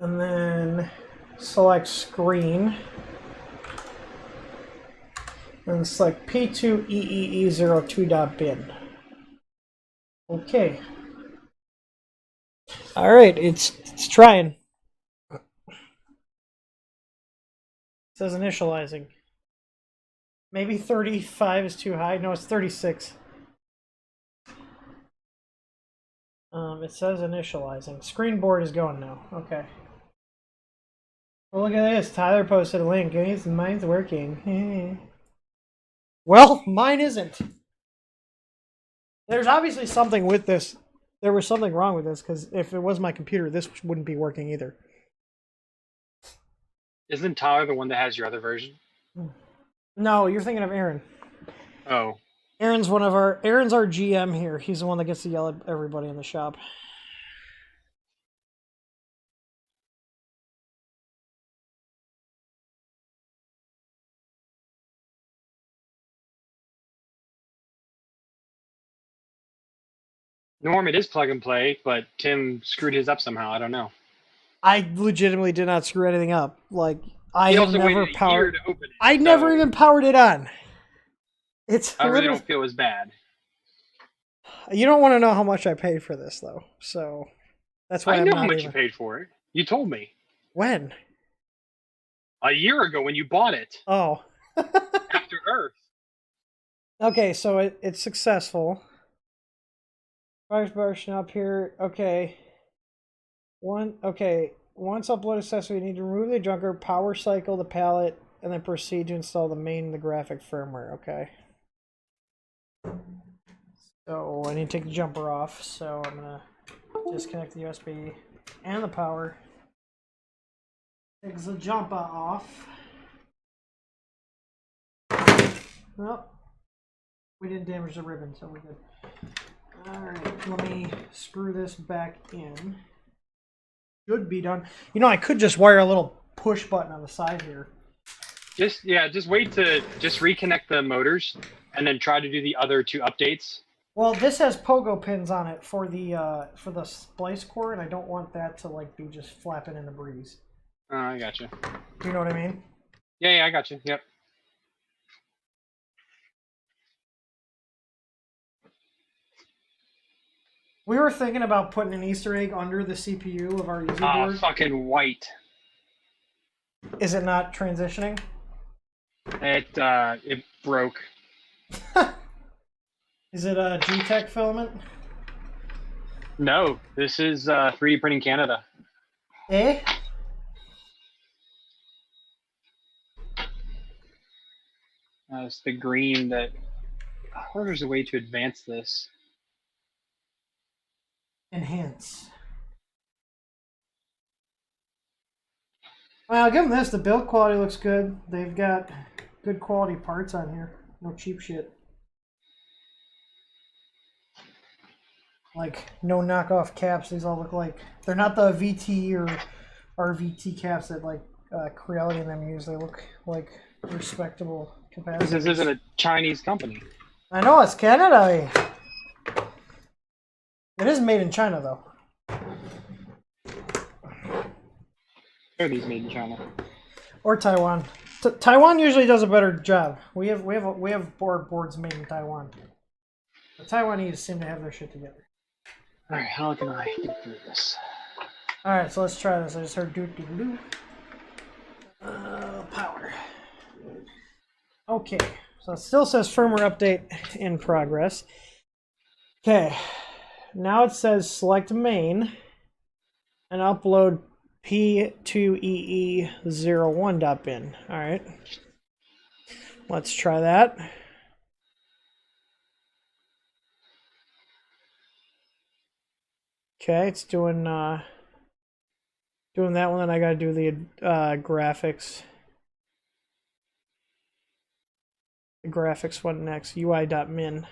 And then select screen. And select P2EEE02.bin. Okay. All right, it's trying. It says initializing. Maybe 35 is too high. No, it's 36. It says initializing. Screen board is going now. Okay. Well, look at this. Tyler posted a link. Mine's working. Well, mine isn't. There's obviously something with this. There was something wrong with this, because if it was my computer, this wouldn't be working either. Isn't Tyler the one that has your other version? No, you're thinking of Aaron. Oh. Aaron's our GM here. He's the one that gets to yell at everybody in the shop. Norm, it is plug and play, but Tim screwed his up somehow. I don't know. I legitimately did not screw anything up. Like I He have also never waited a year powered. to open it. I So never even powered it on. It's I really literally. don't feel as bad. You don't want to know how much I paid for this though, so that's why I I'm know how not much even. you paid for it. You told me When? a year ago when you bought it Oh. after Earth. Okay, so it's successful. Fire brushing up here. Okay. Okay. Once uploaded successfully, you need to remove the junker, power cycle the palette, and then proceed to install the main the graphic firmware. Okay. So I need to take the jumper off. So I'm gonna disconnect the USB and the power. Take the jumper off. Well, we didn't damage the ribbon, so we're good. Alright, let me screw this back in. Should be done. You know, I could just wire a little push button on the side here. Just wait to just reconnect the motors and then try to do the other 2 updates. Well, this has pogo pins on it for the splice core, and I don't want that to like be just flapping in the breeze. I gotcha. Do you know what I mean? Yeah, I gotcha. Yep. We were thinking about putting an Easter egg under the CPU of our easy board. Fucking white. Is it not transitioning? It broke. Is it a G-Tech filament? No, this is 3D Printing Canada. Eh? It's the green that. I wonder if there's a way to advance this. Enhance. Well, I'll give them this. The build quality looks good. They've got good quality parts on here. No cheap shit. Like, no knockoff caps. These all look like... They're not the VT or RVT caps that, like, Creality and them use. They look like respectable capacitors. This isn't a Chinese company. I know, it's Canada. It is made in China, though. Are these made in China? Or Taiwan. Taiwan usually does a better job. We have boards made in Taiwan. The Taiwanese seem to have their shit together. All right, how can I get through this? All right, so let's try this. I just heard doo doo doo. Power. Okay, so it still says firmware update in progress. Okay, now it says select main and upload p2ee01.bin. All right, let's try that. Okay, it's doing that one. Then I gotta do the graphics. The graphics one next. UI.min.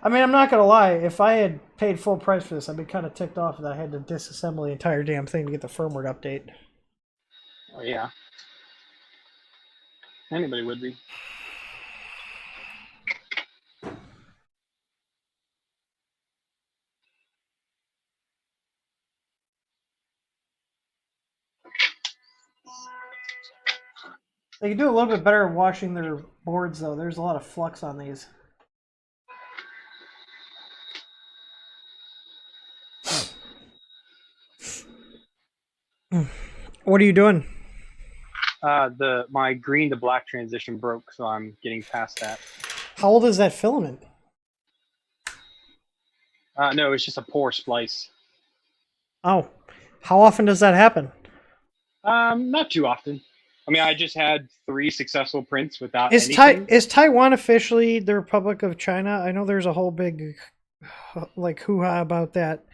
I mean, I'm not gonna lie. If I had paid full price for this, I'd be kind of ticked off that I had to disassemble the entire damn thing to get the firmware update. Oh yeah. Anybody would be. They could do a little bit better washing their boards, though. There's a lot of flux on these. What are you doing? My green to black transition broke, so I'm getting past that. How old is that filament? No, it's just a poor splice. Oh, how often does that happen? Not too often. I mean, I just had 3 successful prints without anything. Is Taiwan officially the Republic of China? I know there's a whole big like hoo-ha about that.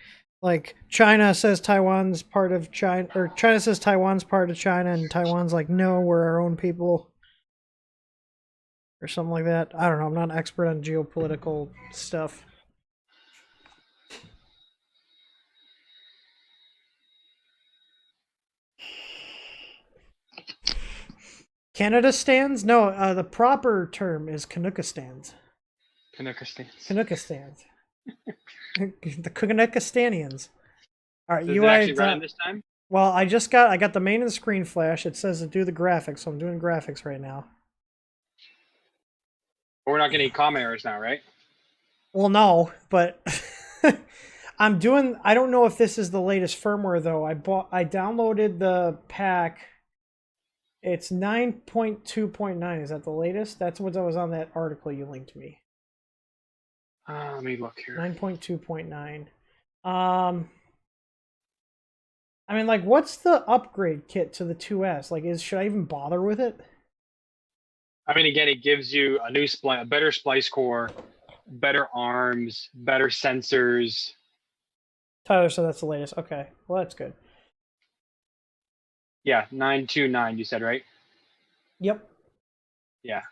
Like China says Taiwan's part of China, or China says Taiwan's part of China, and Taiwan's like, no, we're our own people, or something like that. I don't know. I'm not an expert on geopolitical stuff. Canada stands? No, the proper term is Canucka stands. Canucka stands. Canucka stands. The Canucka Stanians. All right, Does it UI actually run done. this time? Well, I got the main and screen flash. It says to do the graphics, so I'm doing graphics right now. But we're not getting comment errors now, right? Well, no, but I'm doing. I don't know if this is the latest firmware though. I downloaded the pack. It's 9.2.9. Is that the latest? That's what was on that article you linked me. Let me look here. 9.2.9. I mean, like, what's the upgrade kit to the 2S? Like, should I even bother with it? I mean, again, it gives you a better splice core, better arms, better sensors. Tyler said that's the latest. Okay, well, that's good. Yeah, 929. You said, right? Yep. Yeah.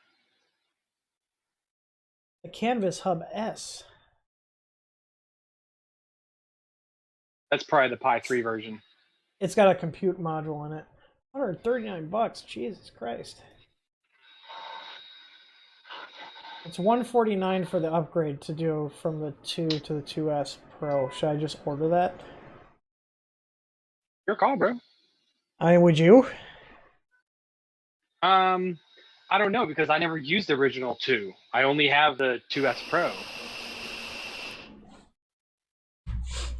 The Canvas Hub S. That's probably the Pi 3 version. It's got a compute module in it. $139. Jesus Christ. It's $149 for the upgrade to do from the 2 to the 2S Pro. Should I just order that? Your call, bro. Would you? I don't know because I never used the original 2. I only have the 2S Pro.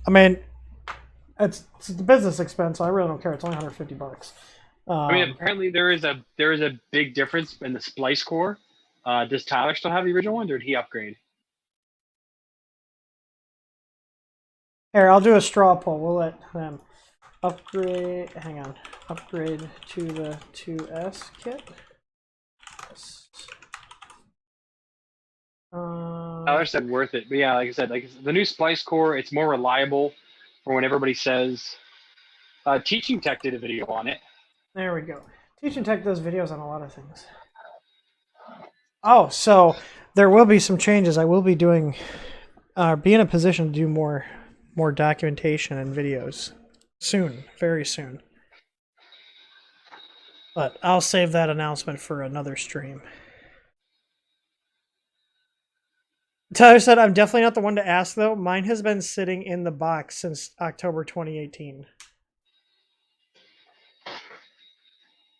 I mean, it's the business expense, so I really don't care. It's only $150. I mean, apparently there is a big difference in the splice core. Does Tyler still have the original one, or did he upgrade? Here, I'll do a straw poll. We'll let them upgrade. Hang on. Upgrade to the 2S kit. Tyler said worth it, but yeah, like I said, like the new splice core, it's more reliable for when everybody says. Teaching Tech did a video on it. There we go. Teaching Tech does videos on a lot of things. Oh, so there will be some changes. I will be doing, be in a position to do more documentation and videos soon, very soon. But I'll save that announcement for another stream. Tyler said, I'm definitely not the one to ask, though. Mine has been sitting in the box since October 2018.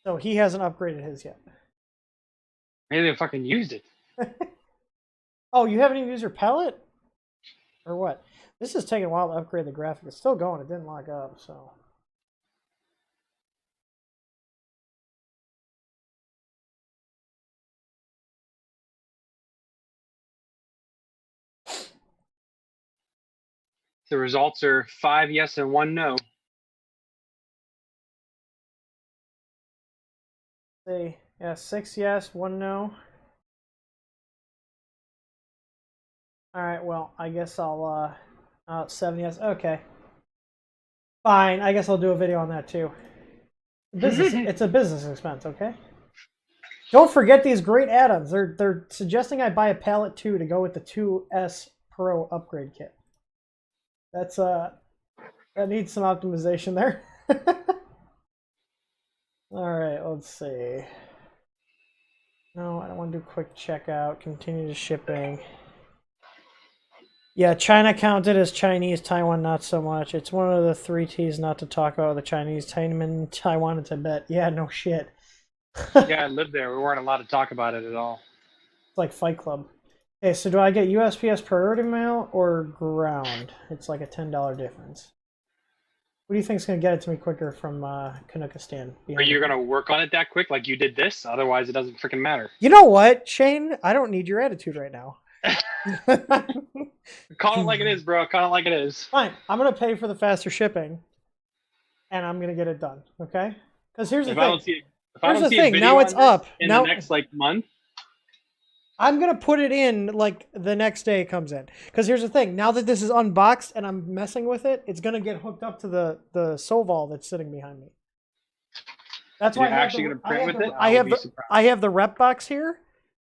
So he hasn't upgraded his yet. Maybe they fucking used it. Oh, you haven't even used your palette? Or what? This is taking a while to upgrade the graphic. It's still going. It didn't lock up, so... The results are 5 yes and 1 no. See, yeah, 6 yes, 1 no. Alright, well, I guess I'll, 7 yes, okay. Fine, I guess I'll do a video on that too. It's a business expense, okay? Don't forget these great add-ons. They're suggesting I buy a palette too to go with the 2S Pro upgrade kit. That's, that needs some optimization there. Alright, let's see. No, I don't want to do quick checkout. Continue to shipping. Yeah, China counted as Chinese, Taiwan not so much. It's one of the 3 T's not to talk about, the Chinese, Taiwan, and Tibet. Yeah, no shit. Yeah, I lived there. We weren't allowed to talk about it at all. It's like Fight Club. Okay, so do I get USPS priority mail or ground? It's like a $10 difference. What do you think is going to get it to me quicker from Kanukistan? Are you going to work on it that quick like you did this? Otherwise, it doesn't freaking matter. You know what, Shane? I don't need your attitude right now. Call it like it is, bro. Call it like it is. Fine. I'm going to pay for the faster shipping, and I'm going to get it done, okay? Because here's the thing. If I don't see a video now it's up. In now, the next, like, month, I'm going to put it in, like, the next day it comes in. Because here's the thing. Now that this is unboxed and I'm messing with it, it's going to get hooked up to the Soval that's sitting behind me. That's why you're actually going to print with it? I have the rep box here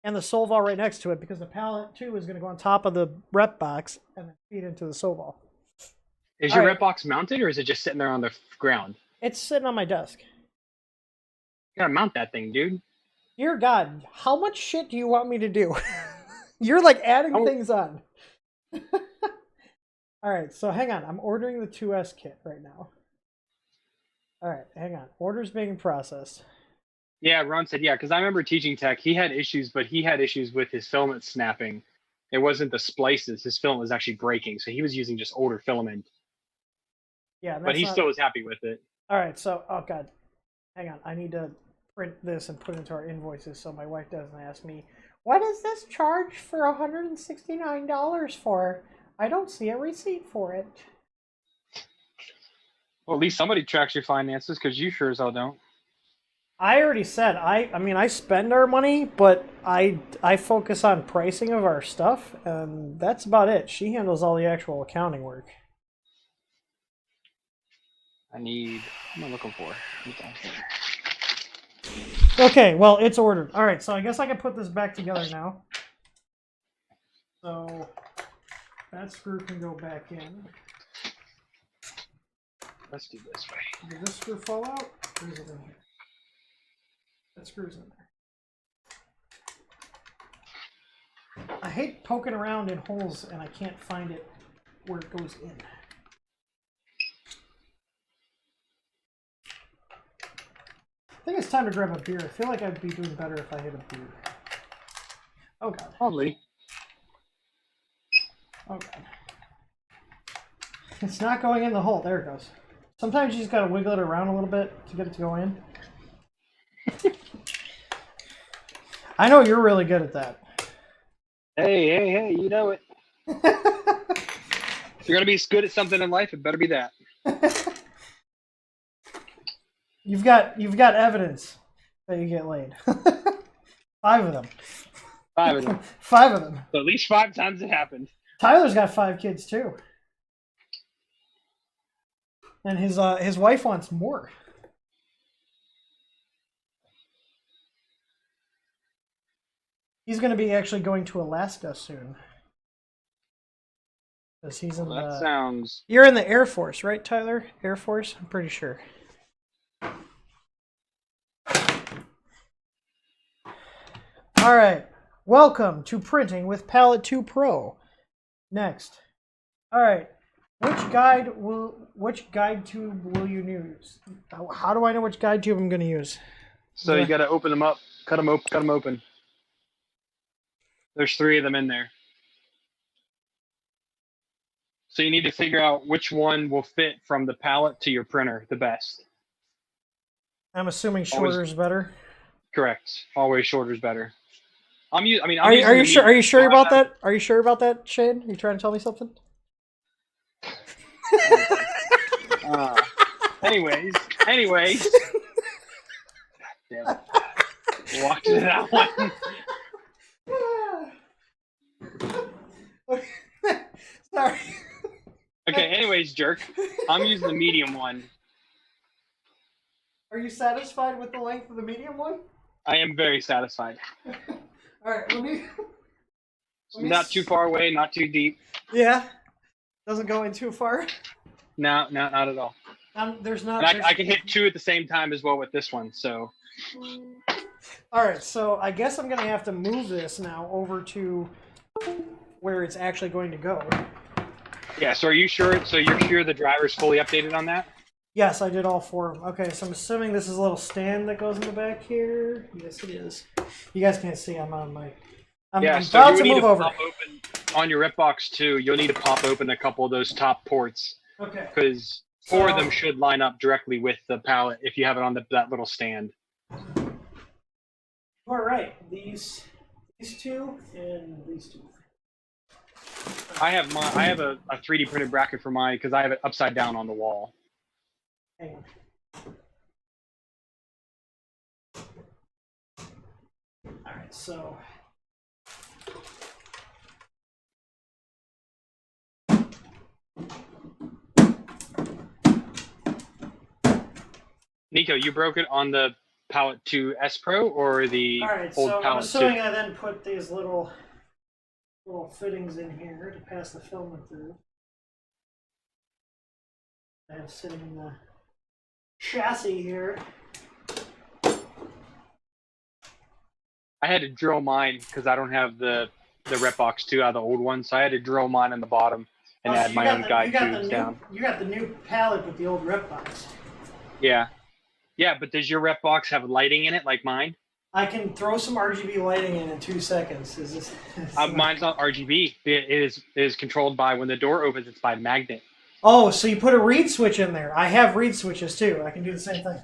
and the Soval right next to it because the palette, too, is going to go on top of the rep box and then feed into the Soval. Is your rep box mounted or is it just sitting there on the ground? It's sitting on my desk. You got to mount that thing, dude. Dear God, how much shit do you want me to do? You're like adding things on. All right, so hang on. I'm ordering the 2S kit right now. All right, hang on. Order's being processed. Yeah, Ron said, yeah, because I remember teaching tech. He had issues, but he had issues with his filament snapping. It wasn't the splices. His filament was actually breaking, so he was using just older filament. Yeah, But he still was happy with it. All right, so, oh God. Hang on. I need to print this and put it into our invoices so my wife doesn't ask me, what is this charge for $169 for? I don't see a receipt for it. Well, at least somebody tracks your finances, because you sure as hell don't. I already said I mean I spend our money, but I focus on pricing of our stuff, and that's about it. She handles all the actual accounting work. What am I looking for? Okay, well it's ordered. All right, so I guess I can put this back together now. So that screw can go back in. Let's do this way. Did this screw fall out? Or is it in here? That screw's in there. I hate poking around in holes and I can't find it where it goes in. I think it's time to grab a beer. I feel like I'd be doing better if I hit a beer. Oh God. Probably. Oh God. It's not going in the hole. There it goes. Sometimes you just gotta wiggle it around a little bit to get it to go in. I know you're really good at that. Hey, you know it. If you're gonna be good at something in life, it better be that. You've got evidence that you get laid. 5 of them. 5 of them. 5 of them. So at least 5 times it happened. Tyler's got 5 kids too. And his wife wants more. He's going to be actually going to Alaska soon. Because he's in that sounds... You're in the Air Force, right, Tyler? Air Force? I'm pretty sure. All right. Welcome to Printing with Palette 2 Pro. Next. All right. Which guide tube will you use? How do I know which guide tube I'm going to use? So you got to open them up, cut them open. There's 3 of them in there. So you need to figure out which one will fit from the palette to your printer the best. I'm assuming shorter is better. Correct. Always shorter is better. Are you sure? Are you sure about that? Are you sure about that, Shane? Are you trying to tell me something? Anyways. Damn it. Walked into that one. Sorry. Okay, anyways, jerk. I'm using the medium one. Are you satisfied with the length of the medium one? I am very satisfied. Alright, let me not too far away, not too deep. Yeah? Doesn't go in too far? No, not at all. There's not. And I can hit 2 at the same time as well with this one, so. Alright, so I guess I'm going to have to move this now over to where it's actually going to go. Yeah, so are you sure? So you're sure the driver's fully updated on that? Yes, I did all 4 of them. Okay, so I'm assuming this is a little stand that goes in the back here. Yes, it is. You guys can't see. I'm on my. I'm about to move over. Pop open, on your rip box too, you'll need to pop open a couple of those top ports. Okay. Because 4 of them should line up directly with the palette if you have it on that little stand. All right, these 2 and these 2. I have a 3D printed bracket for mine because I have it upside down on the wall. Hang on. All right, so. Nico, you broke it on the Palette 2 S Pro or the old Palette 2? I'm assuming I then put these little fittings in here to pass the filament through. I have sitting in the chassis here. I had to drill mine because I don't have the rep box 2 out of the old one, so I had to drill mine on the bottom and Oh, so add my own guide tubes down. you got the new pallet with the old rep box. Yeah, yeah, but does your rep box have lighting in it like mine? I can throw some RGB lighting in 2 seconds. Is this? Mine's not RGB. It is controlled by when the door opens. It's by magnet. Oh, so you put a reed switch in there. I have reed switches too. I can do the same thing.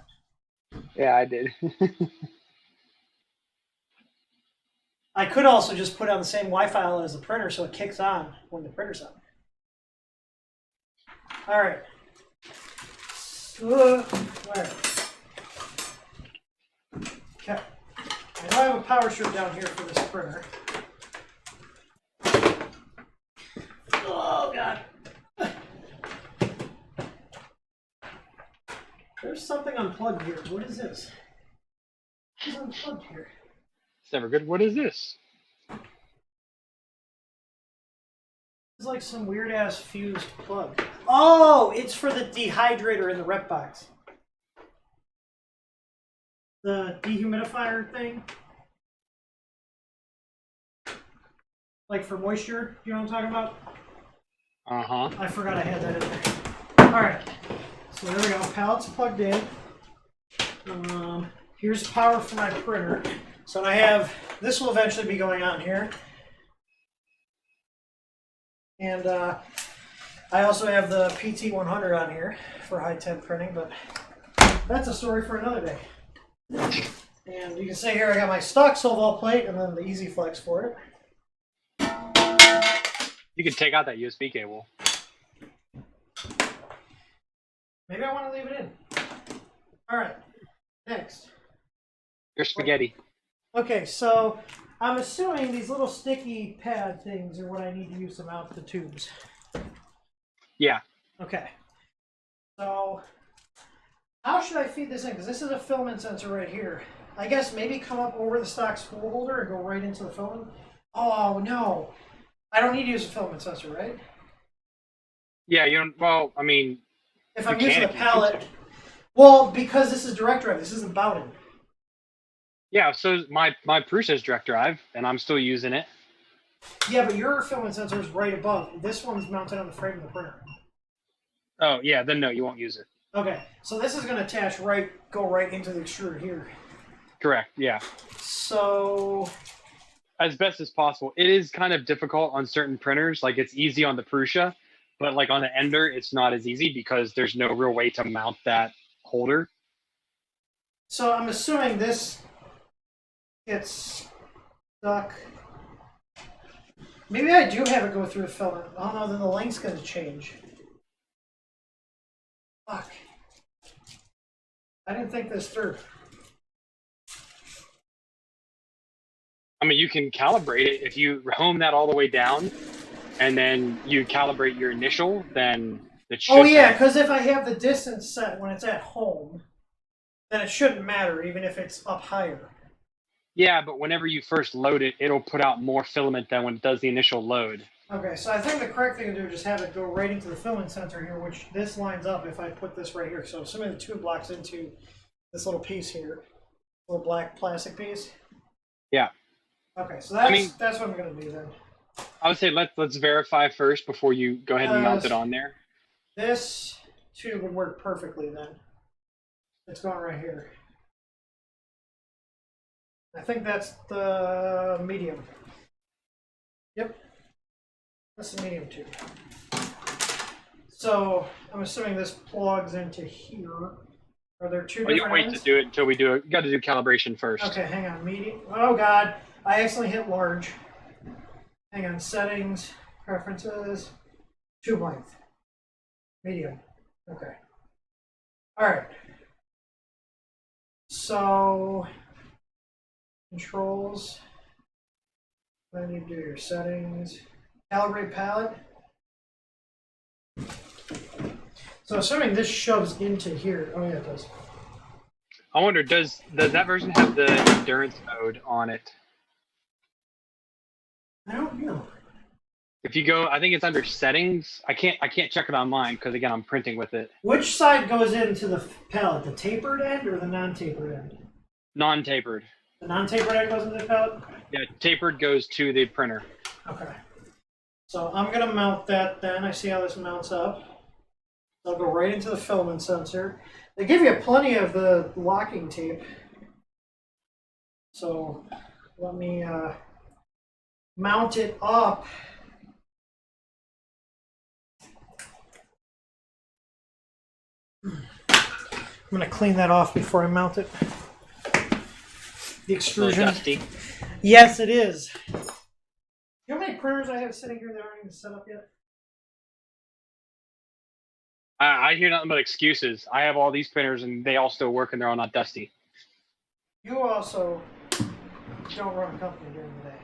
Yeah, I did. I could also just put on the same Wi-Fi as the printer so it kicks on when the printer's on. All right. All right. Okay. I know I have a power strip down here for this printer. Oh, God. There's something unplugged here. What is this? What's unplugged here? It's never good. What is this? It's like some weird ass fused plug. Oh, it's for the dehydrator in the rep box. The dehumidifier thing. Like for moisture, you know what I'm talking about? Uh-huh. I forgot I had that in there. Alright. So there we go. Pallet's plugged in. Here's power for my printer. So I have, this will eventually be going on here. And I also have the PT100 on here for high temp printing, but that's a story for another day. And you can see here I got my stock Solval plate and then the Easy Flex for it. You can take out that USB cable. Maybe I want to leave it in. All right, next. Your spaghetti. Okay, so I'm assuming these little sticky pad things are what I need to use to mount the tubes. Yeah. Okay. So how should I feed this in? Because this is a filament sensor right here. I guess maybe come up over the stock spool holder and go right into the filament. Oh, no. I don't need to use a filament sensor, right? Yeah, you don't, well, I mean, If I'm you using can a if you want pallet. to. Well, because this is direct drive. This isn't Bowden. Yeah, so my Prusa is direct drive, and I'm still using it. Yeah, but your filament sensor is right above. This one's mounted on the frame of the printer. Oh, yeah, then no, you won't use it. Okay, so this is going to attach go right into the extruder here. Correct, yeah. So As best as possible. It is kind of difficult on certain printers. Like, it's easy on the Prusa, but like on the Ender, it's not as easy because there's no real way to mount that holder. So I'm assuming this gets stuck. Maybe I do have it go through the filament. Oh no, then the length's going to change. Fuck. I didn't think this through. I mean, you can calibrate it. If you home that all the way down and then you calibrate your initial, then it should. Oh yeah, because if I have the distance set when it's at home, then it shouldn't matter even if it's up higher. Yeah, but whenever you first load it, it'll put out more filament than when it does the initial load. Okay, so I think the correct thing to do is just have it go right into the filament sensor here, which this lines up if I put this right here. So assuming the tube blocks into this little piece here, little black plastic piece. Yeah. Okay, so that's what I'm going to do then. I would say let's verify first before you go ahead and mount it on there. This tube would work perfectly then. It's going right here. I think that's the medium. Yep. That's the medium tube. So I'm assuming this plugs into here. Are there two different You wait ends? to do it until we do it. You got to do calibration first. Okay, hang on. Medium. Oh God, I accidentally hit large. Hang on. Settings, preferences, tube length, medium. Okay. All right. So controls. Then you do your settings. Calibrate palette. So assuming this shoves into here. Oh yeah, it does. I wonder, does that version have the endurance mode on it? I don't know. If you go, I think it's under settings. I can't check it on mine because again I'm printing with it. Which side goes into the palette? The tapered end or the non-tapered end? Non-tapered. The non-tapered end goes into the pallet? Yeah, tapered goes to the printer. Okay. So I'm going to mount that then. I see how this mounts up. I'll go right into the filament sensor. They give you plenty of the locking tape. So let me mount it up. I'm going to clean that off before I mount it. The extrusion. Dusty. Yes, it is. You know how many printers I have sitting here that aren't even set up yet? I hear nothing but excuses. I have all these printers and they all still work and they're all not dusty. You also don't run a company during the day.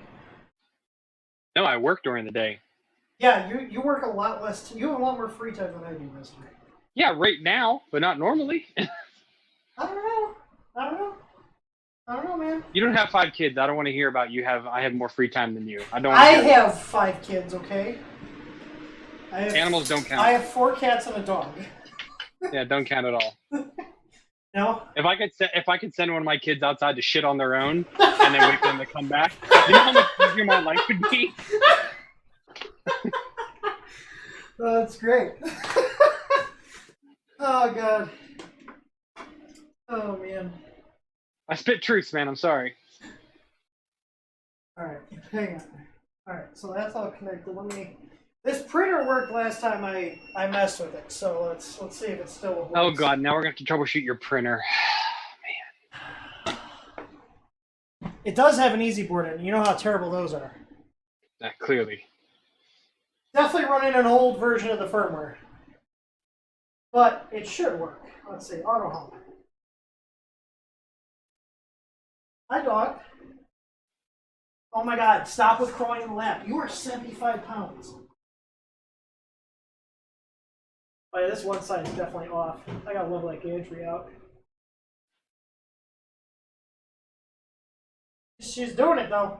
No, I work during the day. Yeah, you work a lot less. You have a lot more free time than I do, mister. Yeah, right now, but not normally. I don't know. I don't know, man. You don't have 5 kids. I don't want to hear about you have. I have more free time than you. I don't. I have 5 kids. Okay. Animals don't count. I have 4 cats and a dog. Yeah, don't count at all. No. If I could send one of my kids outside to shit on their own and then wait for them to come back, you know how much easier my life would be. Oh, that's great. Oh god. Oh man. I spit truths, man. I'm sorry. All right, hang on. All right, so that's all connected. Let me. This printer worked last time I messed with it, so let's see if it still works. Oh god, now we're gonna have to troubleshoot your printer. Man. It does have an easy board in it. You know how terrible those are. Clearly. Definitely running an old version of the firmware. But it should work. Let's see, auto home. Hi, dog. Oh my god, stop with crawling in the lap. You are 75 pounds. Oh yeah, this one side is definitely off. I gotta level that gantry out. She's doing it though.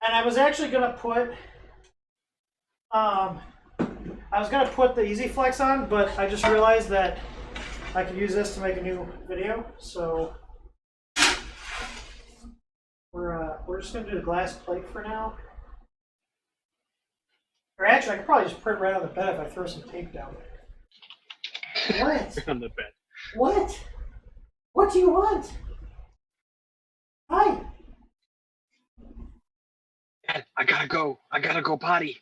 And I was actually gonna put the Easy Flex on, but I just realized that I could use this to make a new video, so we're just gonna do the glass plate for now. Or actually, I could probably just print right on the bed if I throw some tape down. What? On the bed. What? What do you want? Hi. Dad, I gotta go. I gotta go potty.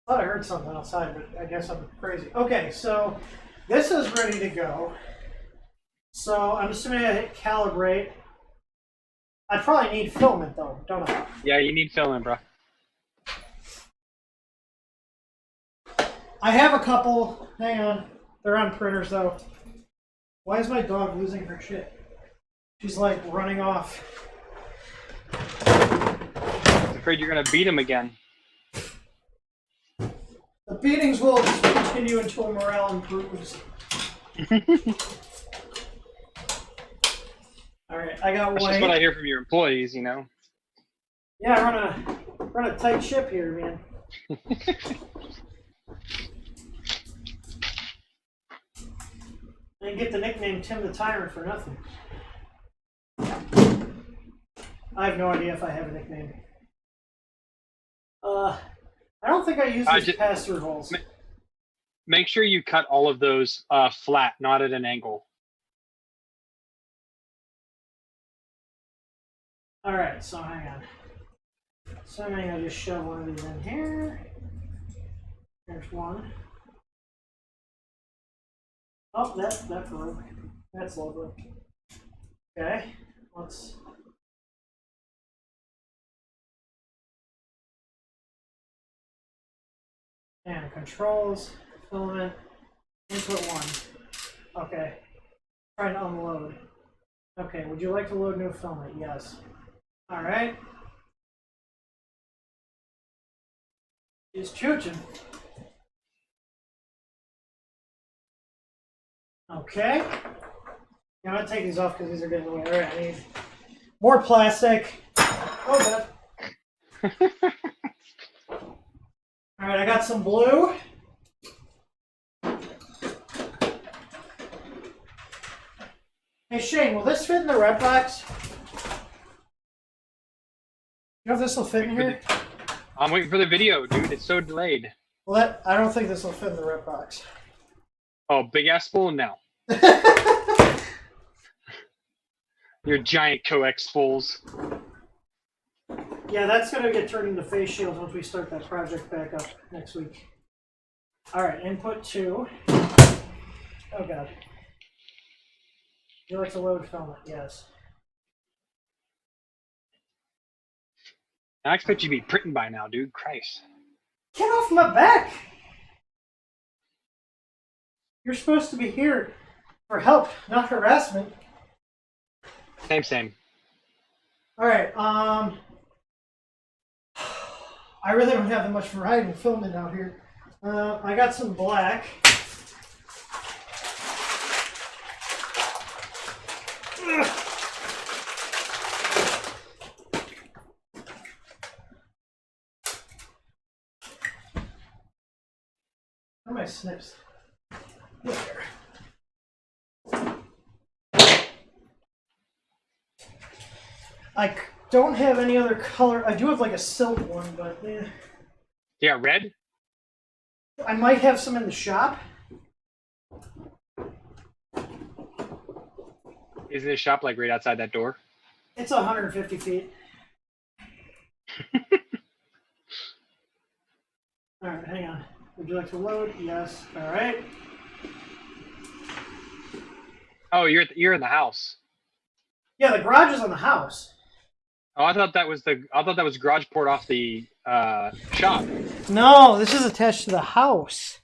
I thought I heard something outside, but I guess I'm crazy. Okay, so this is ready to go. So I'm assuming I hit calibrate. I probably need filament though, don't I? Yeah, you need filament, bro. I have a couple. Hang on. They're on printers though. Why is my dog losing her shit? She's like running off. I'm afraid you're gonna beat him again. The beatings will just continue until morale improves. Alright, I got That's white. just what I hear from your employees, you know. Yeah, run a tight ship here, man. I didn't get the nickname Tim the Tyrant for nothing. I have no idea if I have a nickname. I don't think I use these pass-through holes. Make sure you cut all of those flat, not at an angle. Alright, so hang on. So I'm going to just shove one of these in here. There's one. Oh, that broke. That's lovely. Okay, let's... And controls, filament, input 1. Okay, trying to unload. Okay, would you like to load new filament? Yes. Alright. He's chooching. Okay. Yeah, I'm gonna take these off because these are getting away. Alright, I need more plastic. Oh, God. All right, I got some blue. Hey Shane, will this fit in the red box? You know if this will fit in here? I'm waiting for the video, dude. It's so delayed. Well, I don't think this will fit in the red box. Oh, big ass spool now. Your giant coax spools. Yeah, that's gonna get turned into face shields once we start that project back up next week. All right, input 2. Oh god. You like to load filament? Yes. I expect you to be printing by now, dude. Christ. Get off my back! You're supposed to be here for help, not harassment. Same. All right. I really don't have that much variety of filament out here. I got some black. Where are my snips? There. I don't have any other color. I do have like a silk one, but Yeah, red? I might have some in the shop. Isn't the shop like right outside that door? It's 150 feet. All right, hang on. Would you like to load? Yes. All right. Oh, you're in the house. Yeah, the garage is on the house. Oh, I thought that was garage port off the shop. No, this is attached to the house.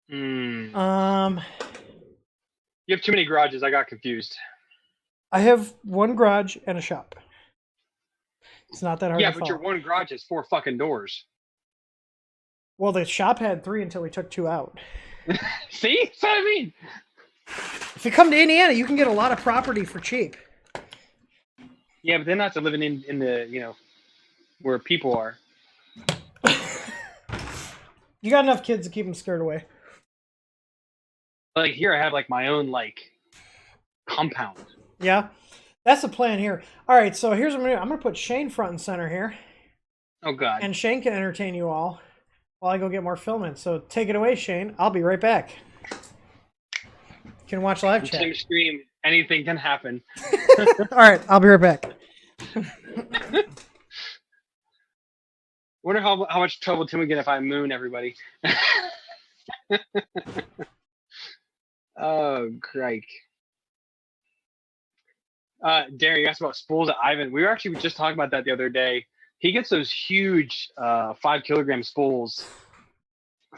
You have too many garages. I got confused. I have one garage and a shop. It's not that hard to follow. Yeah, but your one garage has 4 fucking doors. Well, the shop had 3 until we took 2 out. See? That's what I mean. If you come to Indiana, you can get a lot of property for cheap. Yeah, but they're not living in the, where people are. You got enough kids to keep them scared away. Like here, I have like my own like compound. Yeah, that's the plan here. All right, so here's what I'm gonna do. I'm gonna put Shane front and center here. Oh God. And Shane can entertain you all while I go get more filament. So take it away, Shane. I'll be right back. You can watch live chat. Tim stream. Anything can happen. All right, I'll be right back. Wonder how much trouble Tim would get if I moon everybody. Oh, crike. Darren, you asked about spools at Ivan. We were actually just talking about that the other day. He gets those huge 5-kilogram spools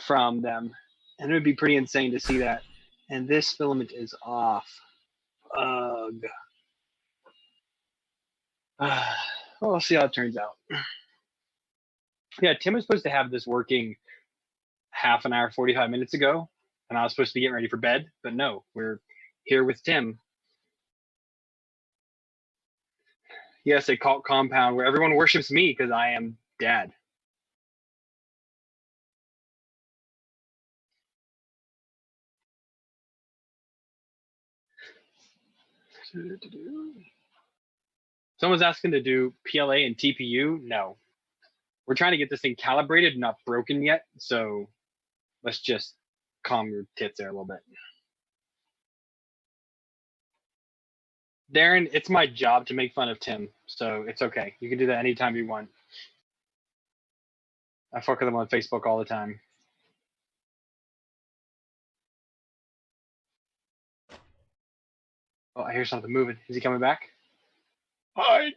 from them, and it would be pretty insane to see that. And this filament is off. Ugh. Well, we'll see how it turns out. Yeah, Tim was supposed to have this working half an hour, 45 minutes ago, and I was supposed to be getting ready for bed, but no, we're here with Tim. Yes, a cult compound where everyone worships me because I am dad. Someone's asking to do PLA and TPU. No, we're trying to get this thing calibrated, not broken yet. So let's just calm your tits there a little bit. Darren, it's my job to make fun of Tim, so it's okay. You can do that anytime you want. I fuck with him on Facebook all the time. Oh, I hear something moving. Is he coming back? Hide!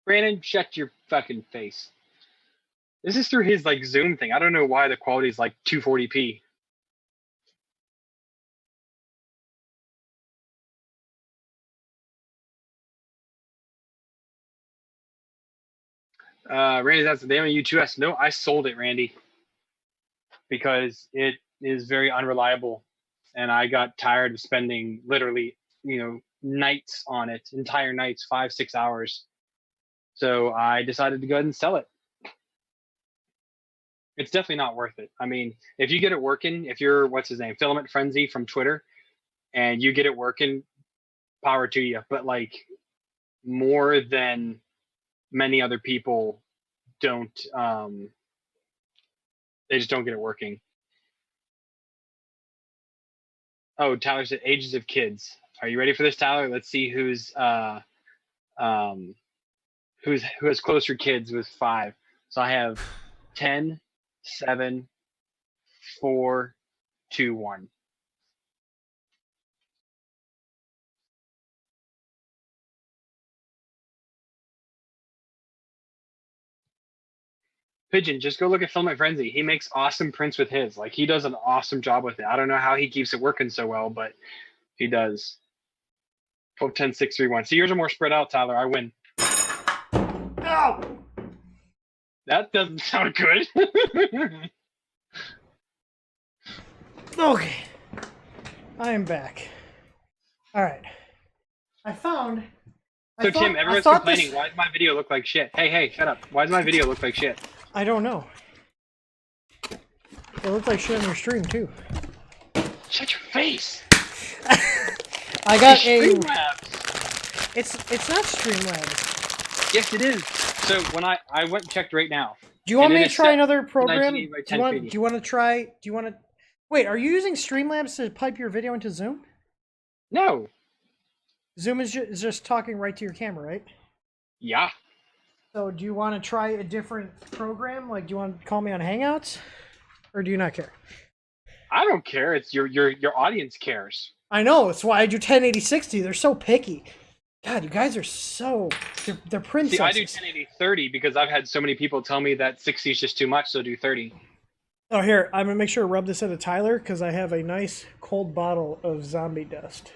Brandon, shut your fucking face. This is through his like Zoom thing. I don't know why the quality is like 240p. Randy's asking, they have a U2S. No, I sold it, Randy, because it is very unreliable. and I got tired of spending literally, nights on it, entire nights, 5-6 hours. So I decided to go ahead and sell it. It's definitely not worth it. I mean, if you get it working, if you're what's his name, Filament Frenzy from Twitter, and you get it working, power to you. But like more than many other people don't, they just don't get it working. Oh, Tyler said ages of kids. Are you ready for this, Tyler? Let's see who has closer kids with 5. So I have 10, 7, 4, 2, 1. Pigeon, just go look at Filament Frenzy. He makes awesome prints with his. Like, he does an awesome job with it. I don't know how he keeps it working so well, but he does. 12, 10, 6, 3, 1. So yours are more spread out, Tyler. I win. Ow! That doesn't sound good. Okay. I am back. All right. So Tim, everyone's complaining. Why does my video look like shit? Hey, shut up. Why does my video look like shit? I don't know. It looks like shit on your stream too. Shut your face. I got Streamlabs. It's not Streamlabs. Yes, it is. So when I went and checked right now. Do you want me to try another program? Do you want to try? Wait, are you using Streamlabs to pipe your video into Zoom? No. Zoom is just talking right to your camera, right? Yeah. So do you want to try a different program? Like, do you want to call me on Hangouts? Or do you not care? I don't care. It's your audience cares. I know. That's why I do 1080-60. They're so picky. God, you guys are so... They're princesses. See, I do 1080-30 because I've had so many people tell me that 60 is just too much, so do 30. Oh, here. I'm going to make sure to rub this into Tyler because I have a nice cold bottle of zombie dust.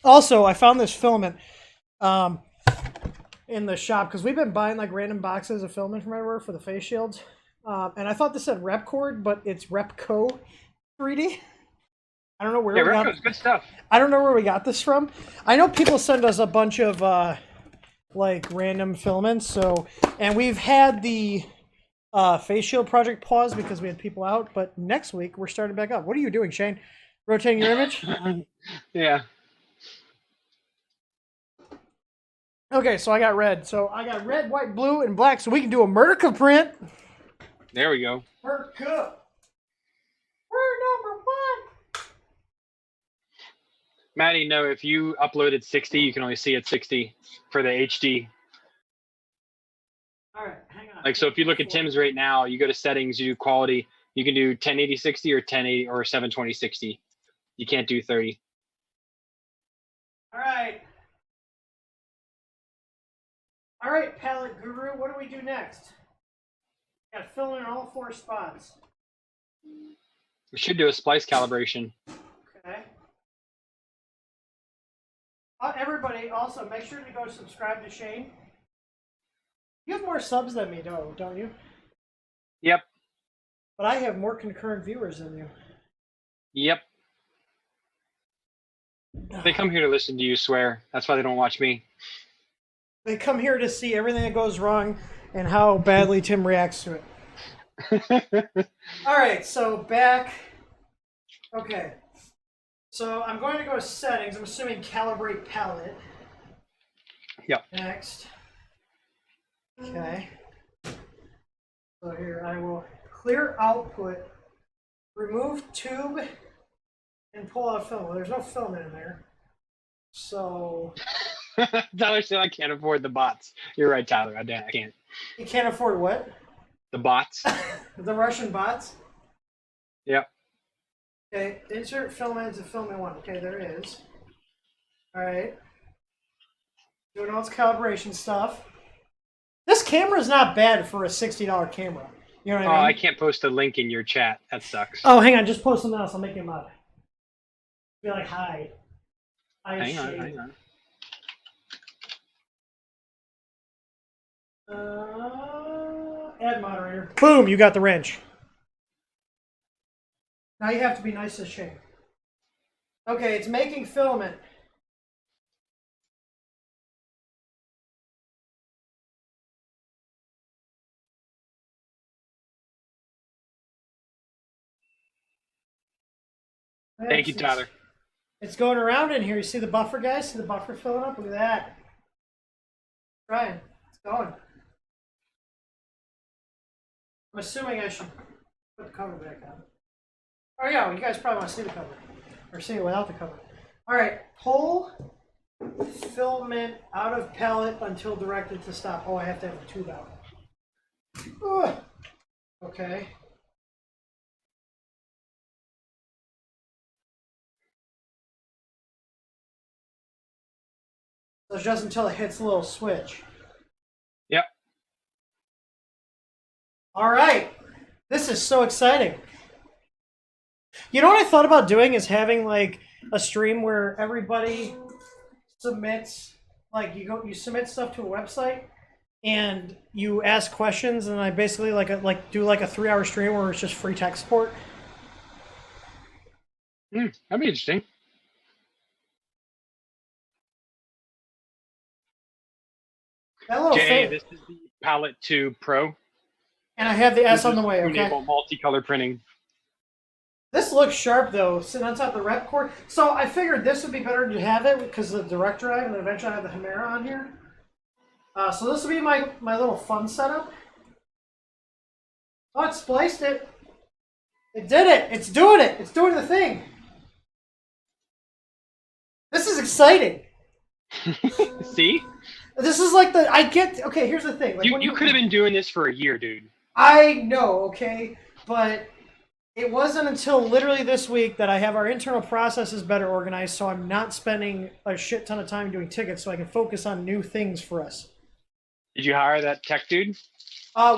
Also, I found this filament in the shop because we've been buying like random boxes of filament from everywhere for the face shields. And I thought this said Repcord, but it's Repco 3D. I don't know where we got good stuff. I don't know where we got this from. I know people send us a bunch of like random filaments. So, and we've had the face shield project pause because we had people out. But next week we're starting back up. What are you doing, Shane? Rotating your image? Yeah. Okay, so I got red. So I got red, white, blue, and black. So we can do a Murderca print. There we go. Murderca. We're number 1. Maddie, no, if you uploaded 60, you can only see it 60 for the HD. All right, hang on. Like, so if you look at Tim's right now, you go to settings, you do quality, you can do 1080-60 or 1080 or 720-60. You can't do 30. All right. All right, palette guru, what do we do next? Got fill in all 4 spots. We should do a splice calibration. Okay. Everybody, also make sure to go subscribe to Shane. You have more subs than me, though, don't you? Yep. But I have more concurrent viewers than you. Yep. They come here to listen to you swear. That's why they don't watch me. They come here to see everything that goes wrong and how badly Tim reacts to it. All right, so back. Okay. So I'm going to go to settings. I'm assuming calibrate palette. Yep. Next. Okay. So here I will clear output, remove tube, and pull out film. Well, there's no filament in there. So. Tyler said I can't afford the bots. You're right, Tyler. I can't. You can't afford what? The bots. The Russian bots? Yep. Okay, insert filament into filament 1. Okay, there is. Alright. Doing all its calibration stuff. This camera is not bad for a $60 camera. You know what I mean? Oh, I can't post a link in your chat. That sucks. Oh, hang on. Just post something else. I'll make him up. Be like, hi. Hang on. Add moderator. Boom, you got the wrench. Now you have to be nice to Shane. Okay, it's making filament. Thank you, Tyler. It's going around in here. You see the buffer, guys? See the buffer filling up? Look at that. Trying. It's going. I'm assuming I should put the cover back on. Oh yeah, you guys probably want to see the cover. Or see it without the cover. Alright, pull filament out of pellet until directed to stop. Oh, I have to have the tube out. Ugh. Okay. So it's just until it hits a little switch. Yep. Alright. This is so exciting. You know what I thought about doing is having like a stream where everybody submits, like you submit stuff to a website and you ask questions, and I basically do like a 3-hour stream where it's just free tech support. That'd be interesting. That little Jay, this is the Palette 2 Pro. And I have the S on the way, okay? Enable multicolor printing. This looks sharp though, sitting on top of the rep cord. So I figured this would be better to have it because of the direct drive, and then eventually I have the Hemera on here. So this will be my little fun setup. Oh, it spliced it. It did it. It's doing it. It's doing the thing. This is exciting. See? This is like okay, here's the thing. Like you could have been doing this for a year, dude. I know, okay? But it wasn't until literally this week that I have our internal processes better organized, so I'm not spending a shit ton of time doing tickets, so I can focus on new things for us. Did you hire that tech dude?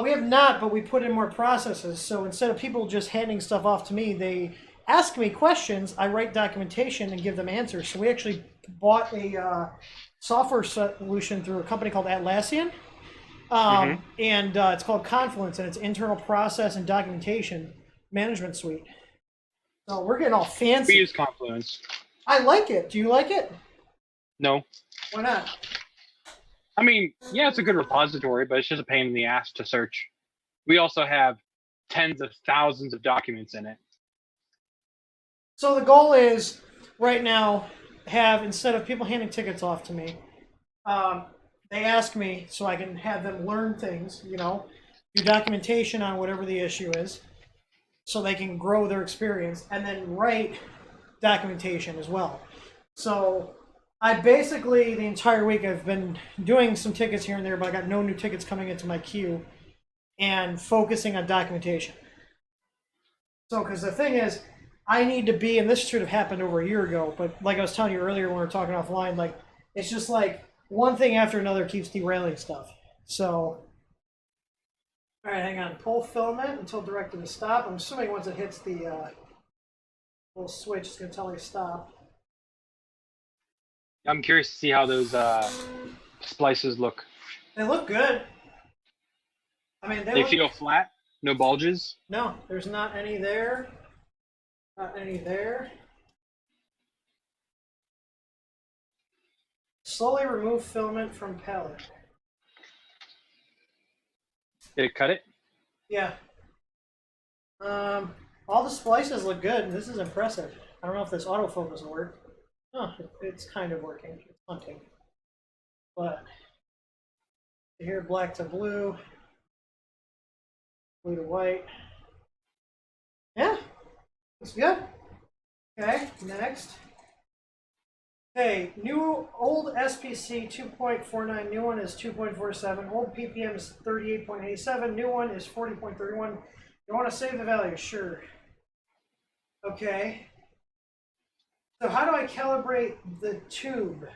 We have not, but we put in more processes. So instead of people just handing stuff off to me, they ask me questions, I write documentation and give them answers. So we actually bought a software solution through a company called Atlassian. And it's called Confluence, and it's internal process and documentation management suite. So we're getting all fancy. We use Confluence. I like it. Do you like it? No. Why not? I mean, yeah, it's a good repository, but it's just a pain in the ass to search. We also have tens of thousands of documents in it. So the goal is, right now, instead of people handing tickets off to me, they ask me so I can have them learn things, do documentation on whatever the issue is, so they can grow their experience, and then write documentation as well. So I basically, the entire week, I've been doing some tickets here and there, but I got no new tickets coming into my queue, and focusing on documentation. So, because the thing is, I need to be, and this should have happened over a year ago, but like I was telling you earlier when we were talking offline, like, it's just like one thing after another keeps derailing stuff. So, all right, hang on. Pull filament until directed to stop. I'm assuming once it hits the little switch, it's going to tell me to stop. I'm curious to see how those splices look. They look good. I mean, they feel flat? No bulges? No, there's not any there. Not any there. Slowly remove filament from palette. Did it cut it? Yeah. All the splices look good. This is impressive. I don't know if this autofocus will work. Oh, it's kind of working. It's hunting. But here, black to blue, blue to white. Yeah, looks good. Okay, next. Okay, old SPC 2.49, new one is 2.47. Old PPM is 38.87, new one is 40.31. You want to save the value? Sure. Okay. So how do I calibrate the tube?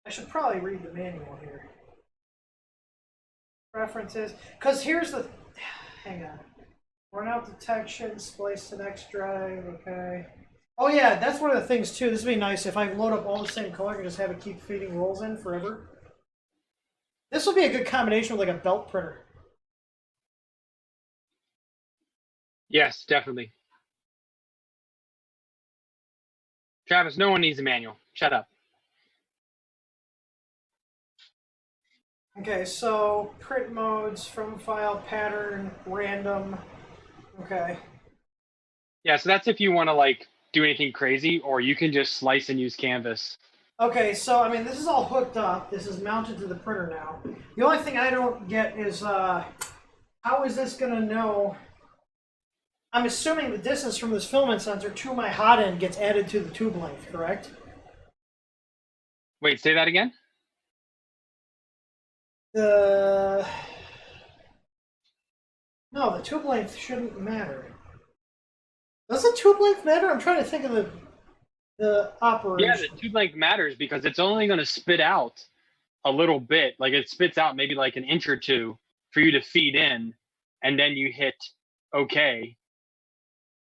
I should probably read the manual here. Preferences, because here's the, hang on. Run out detection, splice to next drive, okay. Oh yeah, that's one of the things too. This would be nice if I load up all the same color and just have it keep feeding rolls in forever. This would be a good combination with like a belt printer. Yes, definitely. Travis, no one needs a manual. Shut up. Okay, so print modes, from file, pattern, random. Okay. Yeah, so that's if you want to like do anything crazy, or you can just slice and use Canvas. Okay, so I mean, this is all hooked up. This is mounted to the printer now. The only thing I don't get is how is this gonna know? I'm assuming the distance from this filament sensor to my hot end gets added to the tube length, correct? Wait, say that again? The No, the tube length shouldn't matter. Does the tube length matter? I'm trying to think of the operation. Yeah, the tube length matters because it's only going to spit out a little bit. Like it spits out maybe like an inch or two for you to feed in, and then you hit OK.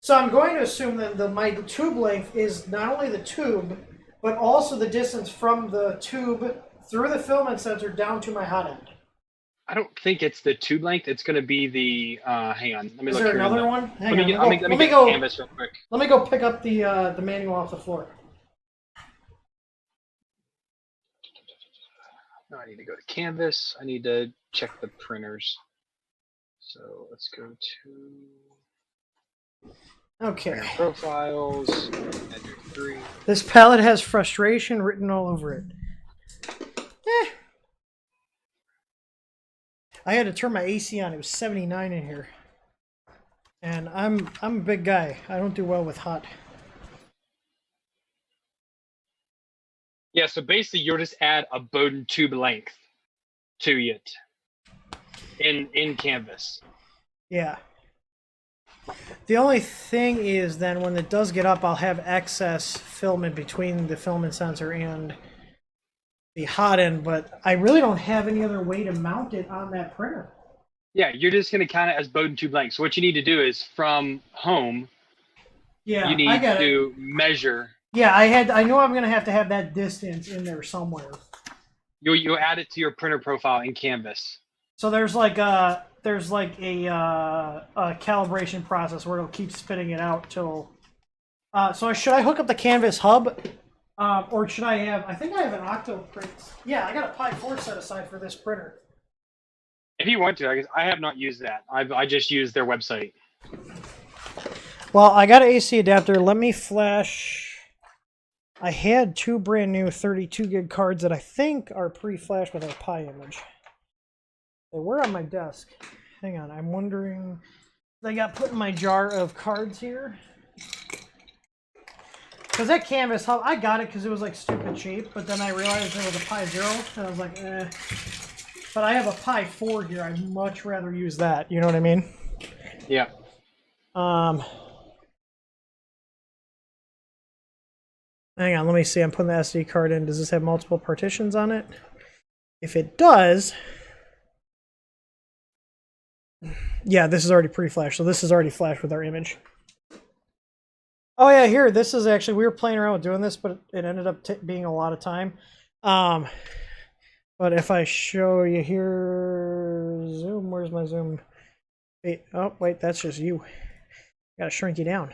So I'm going to assume that my tube length is not only the tube, but also the distance from the tube through the filament sensor down to my hot end. I don't think it's the tube length. It's going to be the. Hang on. Let me Is look there here. another one? Hang Let on. me Let me get go. Canvas real quick. Let me go pick up the manual off the floor. No, I need to go to Canvas. I need to check the printers. So let's go to Okay. profiles. Enter 3. This palette has frustration written all over it. I had to turn my AC on. It was 79 in here. And I'm a big guy. I don't do well with hot. Yeah, so basically you'll just add a Bowden tube length to it in Canvas. Yeah. The only thing is then when it does get up, I'll have excess filament between the filament sensor and the hot end, but I really don't have any other way to mount it on that printer. Yeah, you're just going to count it as Bowden tube length. So what you need to do is from home, Yeah, you need to measure. Yeah, I know I'm going to have that distance in there somewhere. You'll add it to your printer profile in Canvas. So there's like a calibration process where it'll keep spitting it out till. So should I hook up the Canvas hub, or should I have? I think I have an Octo print. Yeah, I got a Pi 4 set aside for this printer. If you want to, I guess I have not used that. I just used their website. Well, I got an AC adapter. Let me flash. I had 2 brand new 32 gig cards that I think are pre-flashed with a Pi image. They were on my desk. Hang on, I'm wondering. They got put in my jar of cards here. Because that Canvas hub, I got it because it was like stupid cheap, but then I realized there was a Pi 0, and I was like, eh. But I have a Pi 4 here. I'd much rather use that. You know what I mean? Yeah. Hang on, let me see. I'm putting the SD card in. Does this have multiple partitions on it? If it does, yeah, this is already pre-flashed. So this is already flashed with our image. Oh yeah, here. This is actually, we were playing around with doing this, but it ended up being a lot of time. But if I show you here, zoom. Where's my zoom? Oh wait, that's just you. Gotta shrink you down.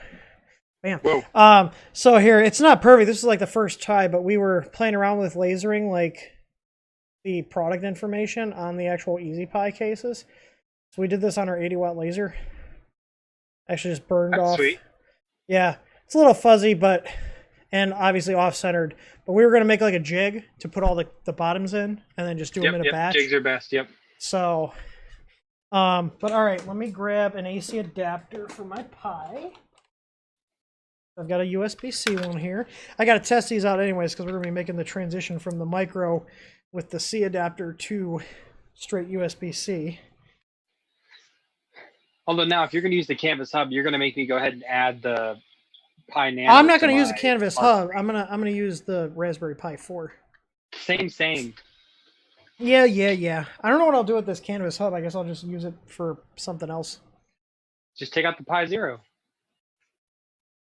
Bam. Whoa. So here, it's not perfect. This is like the first try, but we were playing around with lasering like the product information on the actual EasyPi cases. So we did this on our 80-watt laser. Actually just burned off. Sweet. Yeah, it's a little fuzzy, but, and obviously off-centered. But we were going to make like a jig to put all the bottoms in and then just do them in a batch. Jigs are best, yep. So, but all right, let me grab an AC adapter for my Pi. I've got a USB-C one here. I got to test these out anyways because we're going to be making the transition from the micro with the C adapter to straight USB-C. Although now, if you're going to use the Canvas hub, you're going to make me go ahead and add the Pi Nano. I'm not going to use the Canvas hub. I'm gonna use the Raspberry Pi 4. Same. Yeah. I don't know what I'll do with this Canvas hub. I guess I'll just use it for something else. Just take out the Pi 0.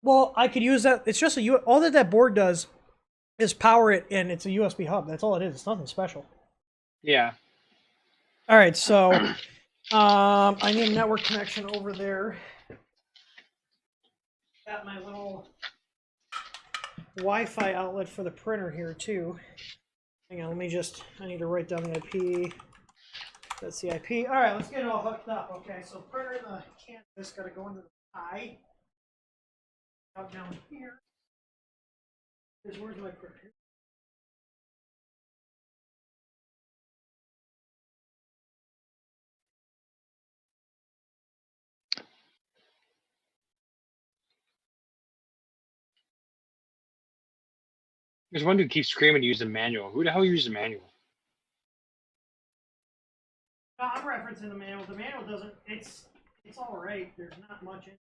Well, I could use that. It's just all that board does is power it, and it's a USB hub. That's all it is. It's nothing special. Yeah. All right, so I need a network connection over there. got my little Wi-Fi outlet for the printer here too. Hang on, I need to write down the IP. That's the IP. All right, let's get it all hooked up. Okay, so printer and the canvas got to go into the eye. Out down here. Where's my printer? There's one dude keeps screaming to use the manual. Who the hell uses the manual? I'm referencing the manual. The manual doesn't. It's all right. There's not much in.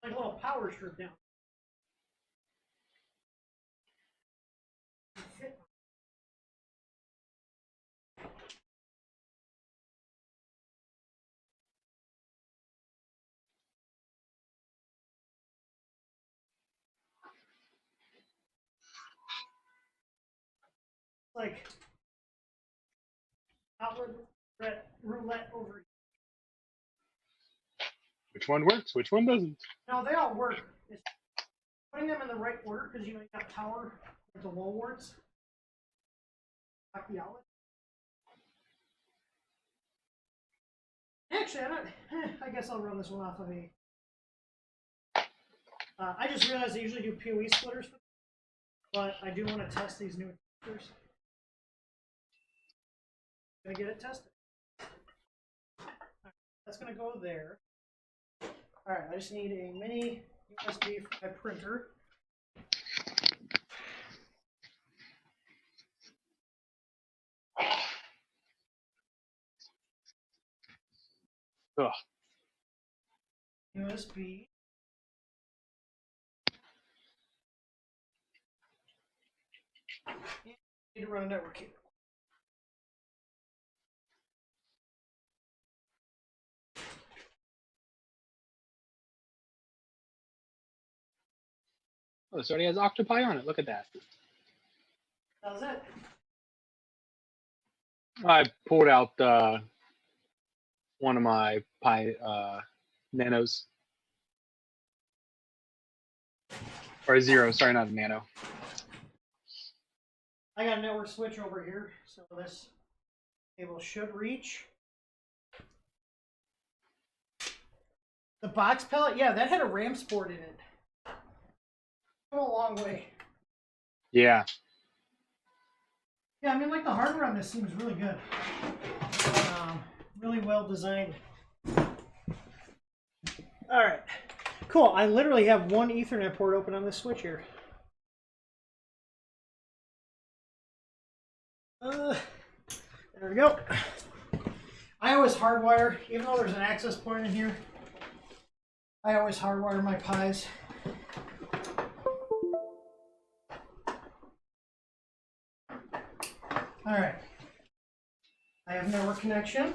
Like a little power strip down. Like outward roulette over here. Which one works? Which one doesn't? No, they all work. It's putting them in the right order because you got power at the low wards. Lock the outlet. Actually, I guess I'll run this one off of a. I just realized I usually do PoE splitters, but I do want to test these new splitters. Gonna get it tested. Right, that's gonna go there. All right, I just need a mini USB for my printer. Ugh. USB. Need to run a network cable. Oh, this already has Octopi on it. Look at that. How's it? I pulled out one of my Pi Nanos. Or a Zero, sorry, not a Nano. I got a network switch over here, so this cable should reach. The box pellet, yeah, that had a RAM port in it. Come a long way. Yeah. Yeah, I mean, like the hardware on this seems really good. Really well designed. All right, cool. I literally have one Ethernet port open on this switch here. There we go. I always hardwire, even though there's an access point in here, I always hardwire my Pis. All right. I have network connection.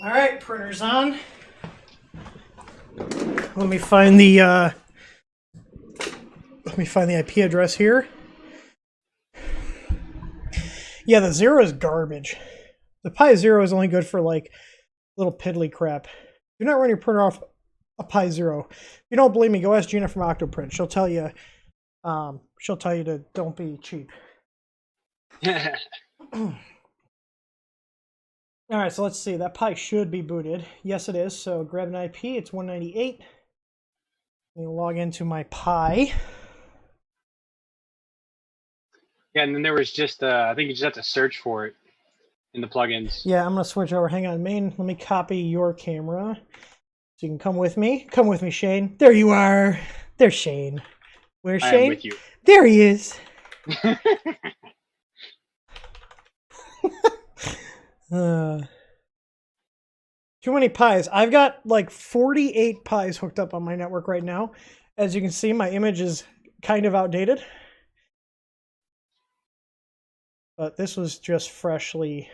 All right, printer's on. Let me find the IP address here. Yeah, the Zero is garbage. The Pi Zero is only good for like little piddly crap. Do not run your printer off a Pi Zero. If you don't believe me, go ask Gina from Octoprint. She'll tell you to don't be cheap. All right, so let's see. That Pi should be booted. Yes, it is. So grab an IP. It's 198. Let me log into my Pi. Yeah, and then there was just, I think you just have to search for it in the plugins. Yeah, I'm going to switch over. Hang on, main. Let me copy your camera so you can come with me. Come with me, Shane. There you are. There's Shane. Where's Shane? I am with you. There he is. Too many Pis. I've got like 48 Pis hooked up on my network right now. As you can see, my image is kind of outdated. But this was just freshly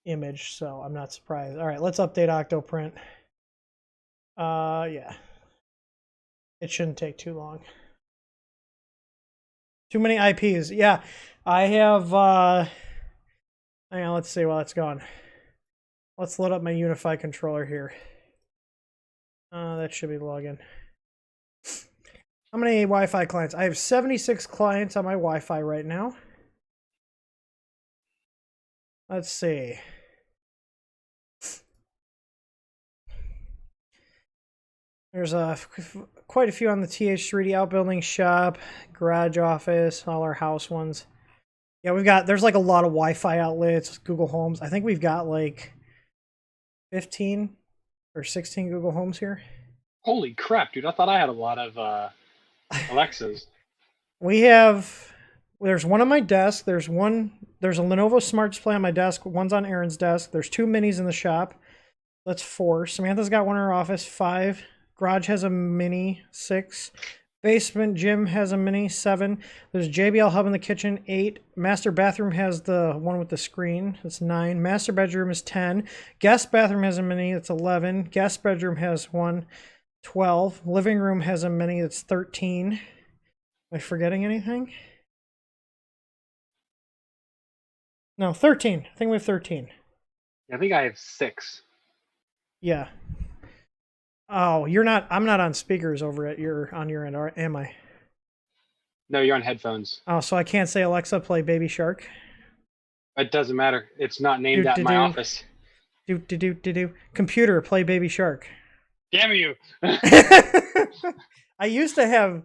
imaged, so I'm not surprised. All right, let's update Octoprint. Yeah. It shouldn't take too long. Too many IPs. Yeah, I have. Hang on, let's see while it's gone. Let's load up my Unify controller here. That should be the login. How many Wi-Fi clients? I have 76 clients on my Wi-Fi right now. Let's see. There's quite a few on the TH3D outbuilding shop, garage office, all our house ones. Yeah, there's like a lot of Wi-Fi outlets, Google Homes. I think we've got like 15 or 16 Google Homes here. Holy crap, dude. I thought I had a lot of Alexas. There's one on my desk. There's a Lenovo Smart Display on my desk. One's on Aaron's desk. There's 2 minis in the shop. That's 4. Samantha's got one in her office. 5. Garage has a mini. 6. Basement gym has a mini. 7. There's JBL hub in the kitchen. 8. Master bathroom has the one with the screen. That's 9. Master bedroom is 10. Guest bathroom has a mini. That's 11. Guest bedroom has one. 12. Living room has a mini. That's 13. Am I forgetting anything? No, 13. I think we have 13. I think I have 6. Yeah. Oh, you're not. I'm not on speakers over at on your end, am I? No, you're on headphones. Oh, so I can't say Alexa, play Baby Shark. It doesn't matter. It's not named at my office. Computer, play Baby Shark. Damn you! I used to have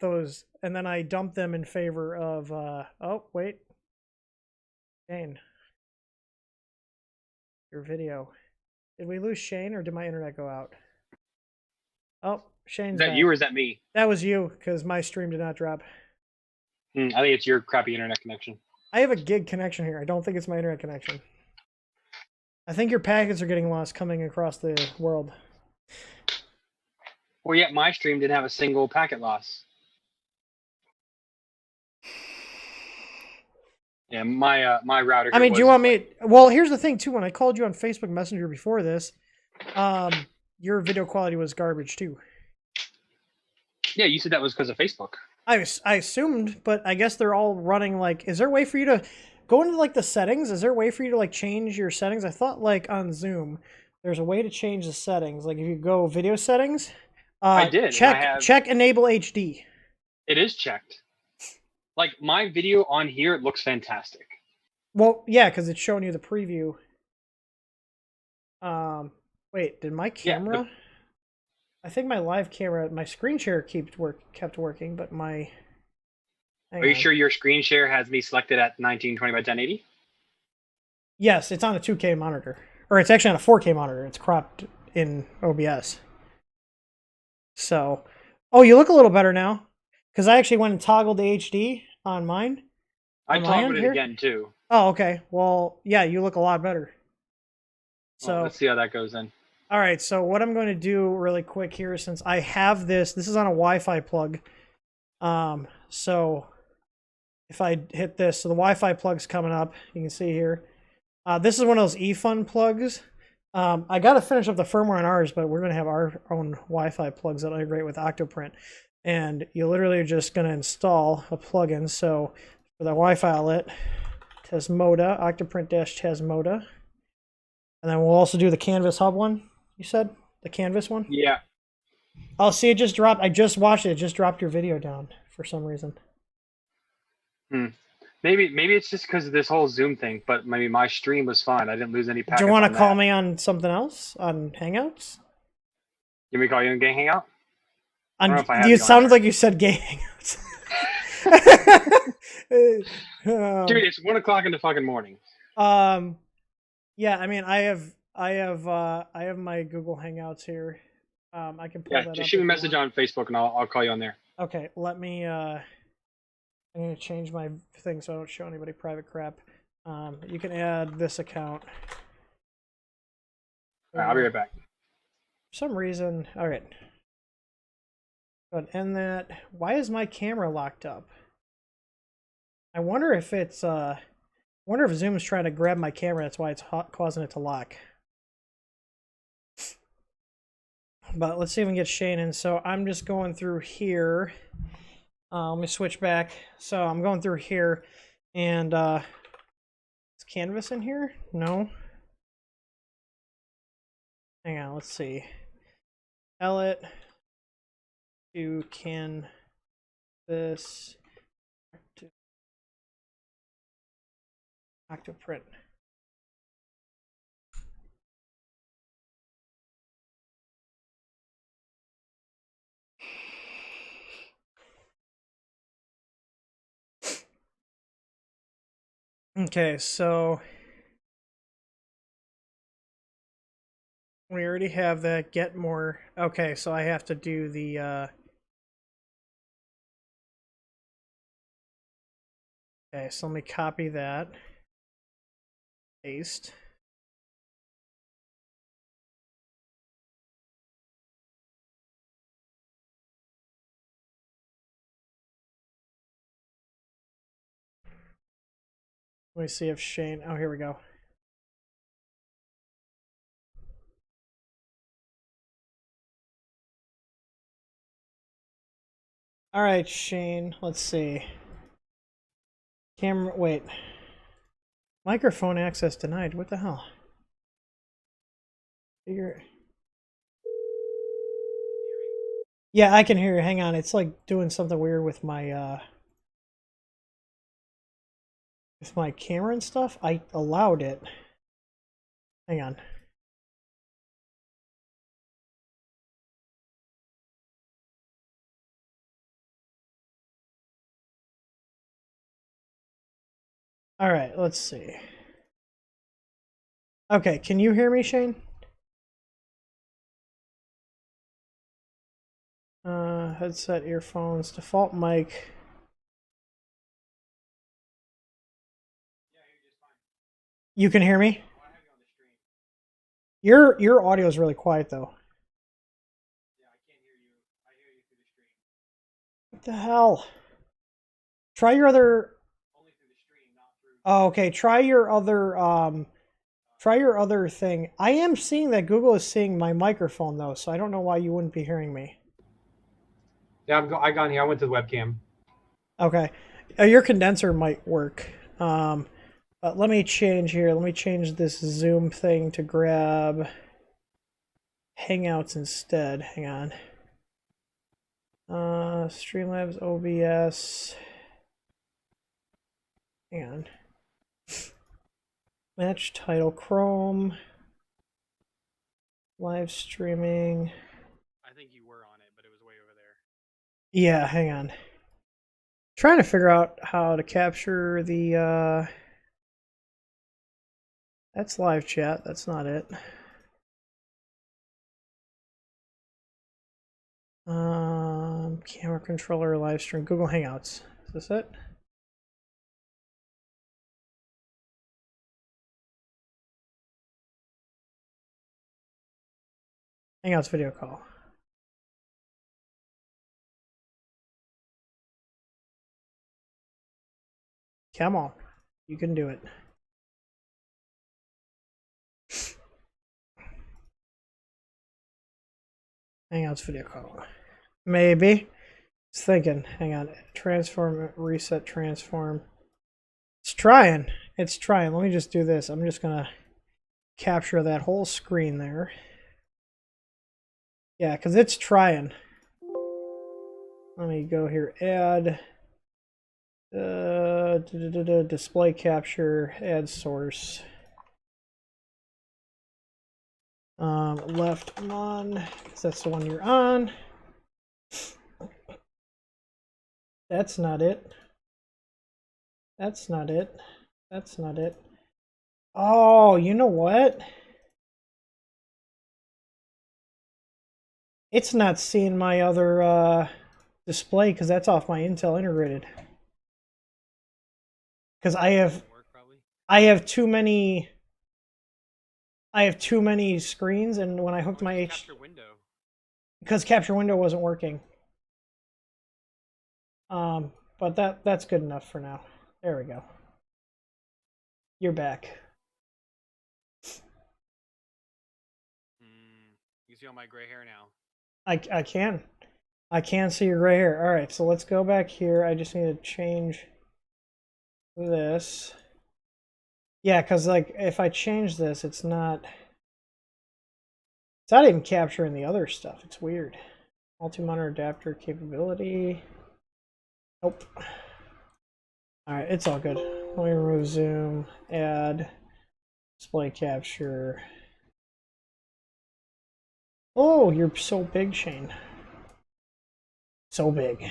those, and then I dumped them in favor of. Oh wait, Shane, your video. Did we lose Shane, or did my internet go out? Oh, Shane's Is that back. you or is that me? That was you, because my stream did not drop. I think it's your crappy internet connection. I have a gig connection here. I don't think it's my internet connection. I think your packets are getting lost coming across the world. Well, yet my stream didn't have a single packet loss. Yeah, my router. I mean, do you want me? Well, here's the thing too. When I called you on Facebook Messenger before this, your video quality was garbage too. Yeah, you said that was because of Facebook. I assumed, but I guess they're all running like. Is there a way for you to go into like the settings? Is there a way for you to like change your settings? I thought like on Zoom, there's a way to change the settings. Like if you go video settings, I did. Check enable HD. It is checked. Like my video on here, it looks fantastic. Well, yeah, because it's showing you the preview. Wait, did my camera? Yeah, I think my live camera, my screen share kept working, but my. Are you sure your screen share has me selected at 1920 by 1080? Yes, it's on a 2K monitor, or it's actually on a 4K monitor. It's cropped in OBS. So, oh, you look a little better now, because I actually went and toggled the HD on mine. I toggled it again too. Oh, okay. Well, yeah, you look a lot better. So well, let's see how that goes then. All right, so what I'm going to do really quick here, since I have this is on a Wi-Fi plug. So if I hit this, so the Wi-Fi plug's coming up. You can see here. This is one of those eFun plugs. I got to finish up the firmware on ours, but we're going to have our own Wi-Fi plugs that integrate with Octoprint. And you literally are just going to install a plugin. So for the Wi-Fi outlet, Tesmoda, Octoprint-Tesmoda. And then we'll also do the Canvas Hub one, you said? The Canvas one? Yeah. Oh, see, it just dropped. I just watched it. It just dropped your video down for some reason. Maybe it's just because of this whole Zoom thing, but maybe my stream was fine. I didn't lose any packets. Do you want to call me on something else? On Hangouts? You want me to call you on Gay Hangout? You sounded like you said Gay Hangouts. Dude, it's 1 o'clock in the fucking morning. Yeah, I mean, I have my Google Hangouts here. I can pull that up. Just shoot me a message on Facebook and I'll call you on there. Okay, let me. I'm gonna change my thing so I don't show anybody private crap. You can add this account. All right, I'll be right back. For some reason, all right. Go ahead and end that. Why is my camera locked up? I wonder if it's wonder if Zoom's trying to grab my camera. That's why it's causing it to lock. But let's see if we can get Shane in. So I'm just going through here. Let me switch back. So I'm going through here, and is canvas in here? No. Hang on, let's see. Pellet to canvas to Octoprint. Okay, so we already have that. Get more. Okay, so I have to do the okay, so let me copy that. Paste. Let me see if Shane. Oh, here we go. All right, Shane. Let's see. Camera. Wait. Microphone access denied. What the hell? Figure. Yeah, I can hear you. Hang on. It's like doing something weird with my camera and stuff. I allowed it. Hang on. All right, let's see. Okay, can you hear me, Shane? Headset, earphones, default mic. You can hear me? Your audio is really quiet though. What the hell? Try your other. Oh, okay. Try your other thing. I am seeing that Google is seeing my microphone though, so I don't know why you wouldn't be hearing me. Yeah, I got in here. I went to the webcam. Okay. Your condenser might work. But let me change here. Let me change this Zoom thing to grab Hangouts instead. Hang on. Streamlabs, OBS. Hang on. Match title Chrome. Live streaming. I think you were on it, but it was way over there. Yeah, hang on. Trying to figure out how to capture the that's live chat, that's not it. Camera controller, live stream, Google Hangouts. Is this it? Hangouts video call. Come on. You can do it. Hangouts video call. Maybe. It's thinking. Hang on. Transform, reset, transform. It's trying. It's trying. Let me just do this. I'm just gonna capture that whole screen there. Yeah, because it's trying. Let me go here. Add. Display capture. Add source. Left on, because that's the one you're on. That's not it. That's not it. That's not it. Oh, you know what? It's not seeing my other display because that's off my Intel integrated. Because I have too many screens, and when I hooked my Capture window. because capture window wasn't working. But that's good enough for now. There we go. You're back. You see all my gray hair now. I can. I can see your gray hair. All right, so let's go back here. I just need to change this. Yeah, because like if I change this, it's not even capturing the other stuff. It's weird. Multi-monitor adapter capability. Nope. All right, it's all good. Let me remove zoom, add display capture. Oh, you're so big, Shane. So big.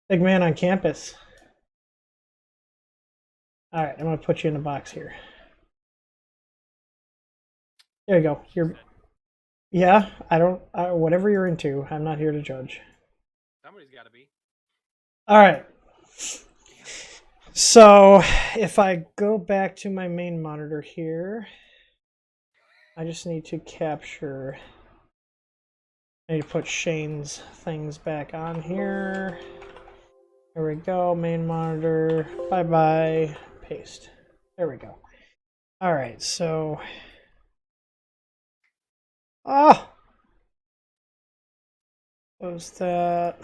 Big man on campus. All right, I'm gonna put you in a box here. There you go. You're. Yeah, I don't. Whatever you're into, I'm not here to judge. Somebody's got to be. All right. So if I go back to my main monitor here, I just need to capture. I need to put Shane's things back on here. There we go. Main monitor. Bye bye. Paste. There we go. All right. So. Ah. Close that.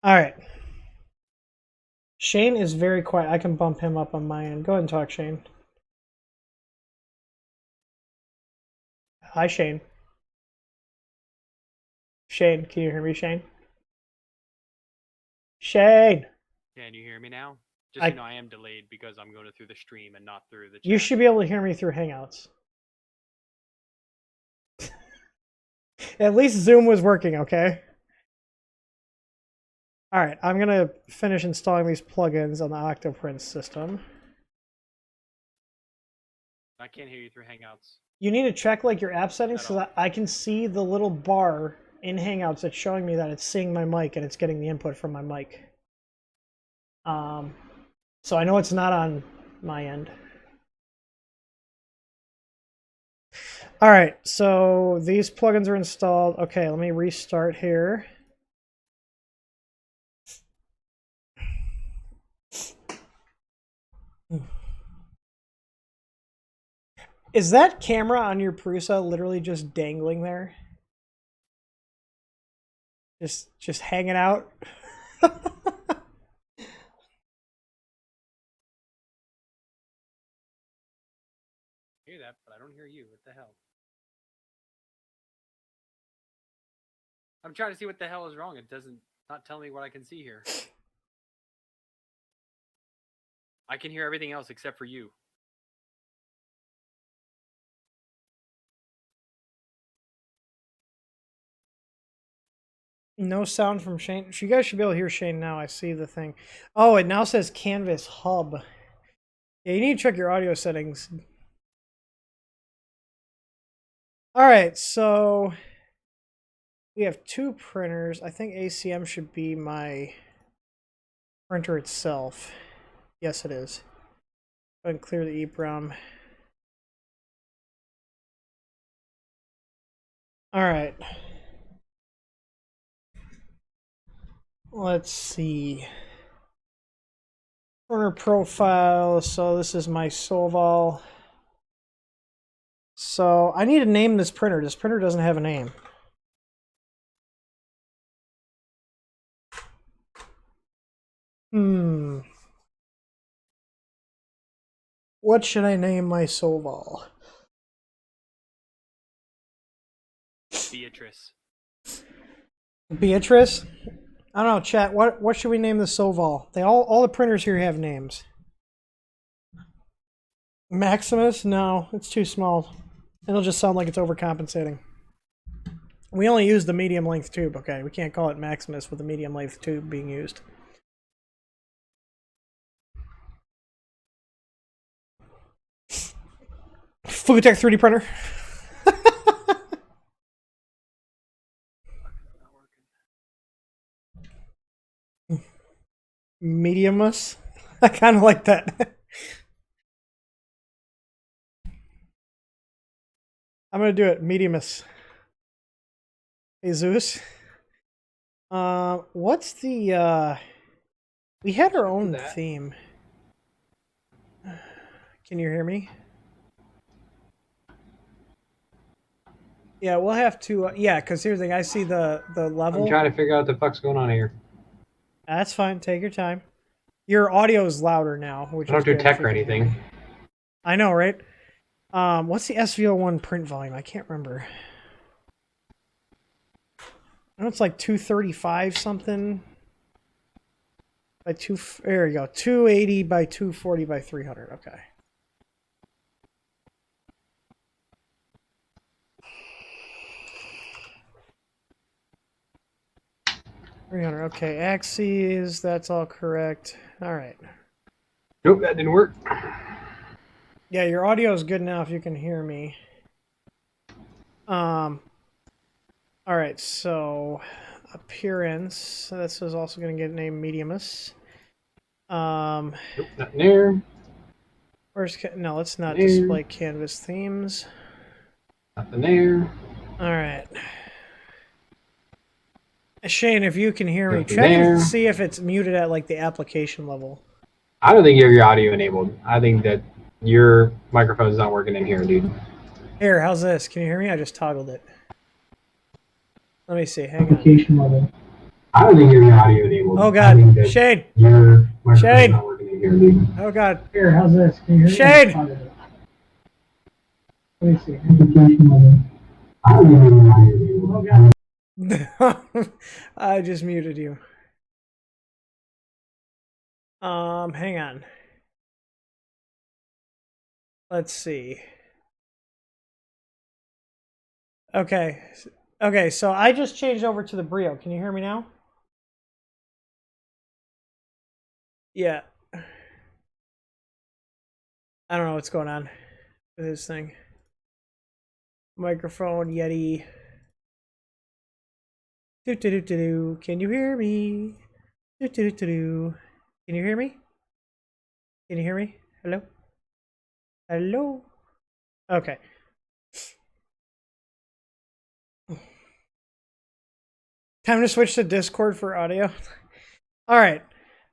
All right. Shane is very quiet. I can bump him up on my end. Go ahead and talk, Shane. Hi, Shane. Shane, can you hear me, Shane? Shane! Can you hear me now? Just so you know, I am delayed because I'm going through the stream and not through the chat. You should be able to hear me through Hangouts. At least Zoom was working, okay? Alright, I'm going to finish installing these plugins on the Octoprint system. I can't hear you through Hangouts. You need to check like your app settings so that I can see the little bar in Hangouts that's showing me that it's seeing my mic and it's getting the input from my mic. So I know it's not on my end. All right, so these plugins are installed. Okay, let me restart here. Is that camera on your Prusa literally just dangling there? Just hanging out? I hear that, but I don't hear you. What the hell? I'm trying to see what the hell is wrong. It doesn't not tell me what I can see here. I can hear everything else except for you. No sound from Shane. You guys should be able to hear Shane now. I see the thing. Oh, it now says Canvas Hub. Yeah, you need to check your audio settings. All right, so we have two printers. I think ACM should be my printer itself. Yes, it is. Go ahead and clear the EEPROM. All right. Let's see. Printer profile. So this is my Solval. So I need to name this printer. This printer doesn't have a name. What should I name my Solval? Beatrice. Beatrice? I don't know, chat. What should we name the Solval? They all the printers here have names. Maximus? No, it's too small. It'll just sound like it's overcompensating. We only use the medium length tube, okay? We can't call it Maximus with the medium length tube being used. Fugitech 3D printer. Mediumus? I kind of like that. I'm going to do it. Mediumus. Jesus. What's the, we had our own theme. Can you hear me? Yeah, we'll have to. Yeah, because here's the thing. I see the level. I'm trying to figure out what the fuck's going on here. That's fine. Take your time. Your audio is louder now, which I don't is do good. tech or anything. I know, right? What's the SVO1 print volume? I can't remember. I know it's like 235 something. By there you go. 280 by 240 by 300. Okay. Okay, axes, that's all correct. All right. Nope, that didn't work. Yeah, your audio is good now if you can hear me. All right, so appearance. This is also going to get named mediumus. Nope, nothing there. No, let's not display canvas themes. Nothing there. All right. Shane, if you can hear me, check and see if it's muted at like the application level. I don't think you have your audio enabled. I think that your microphone's not working in here, dude. Here, how's this? Can you hear me? I just toggled it. Let me see. Hang on. Level. I don't think you have your audio enabled. Oh God, Shane. Your microphone's Shane. not working in here, dude. Oh God. Here, how's this? Can you hear Shane. me? Let me see. Application level. I don't think you have your audio enabled. Oh God. I just muted you. Hang on. Let's see. Okay. Okay, so I just changed over to the Brio. Can you hear me now? Yeah. I don't know what's going on with this thing. Microphone, Yeti. Do. Can you hear me? Do. Can you hear me? Can you hear me? Hello? Hello? Okay. Time to switch to Discord for audio. All right.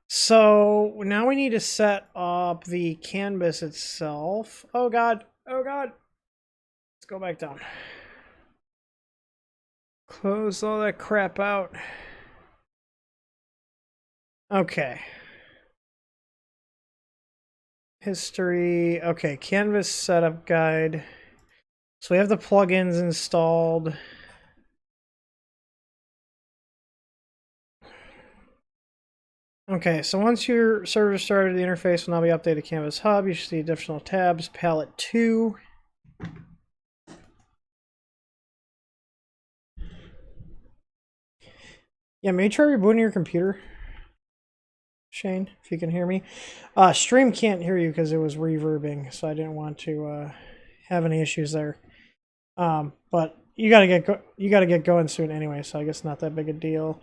So now we need to set up the canvas itself. Oh God. Oh God. Let's go back down. Close all that crap out. Okay. History. Okay, canvas setup guide. So we have the plugins installed. Okay, so once your server started, the interface will now be updated to Canvas Hub. You should see additional tabs. Palette 2. Yeah, make sure you're rebooting your computer. Shane, if you can hear me. Stream can't hear you because it was reverbing, so I didn't want to have any issues there. But you gotta get going soon anyway, so I guess not that big a deal.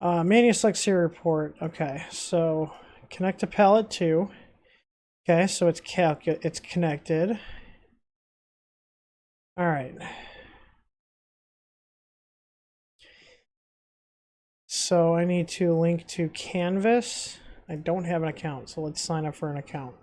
Mania select serial report. Okay, so connect to palette 2. Okay, so it's connected. All right. So I need to link to Canvas. I don't have an account, so let's sign up for an account.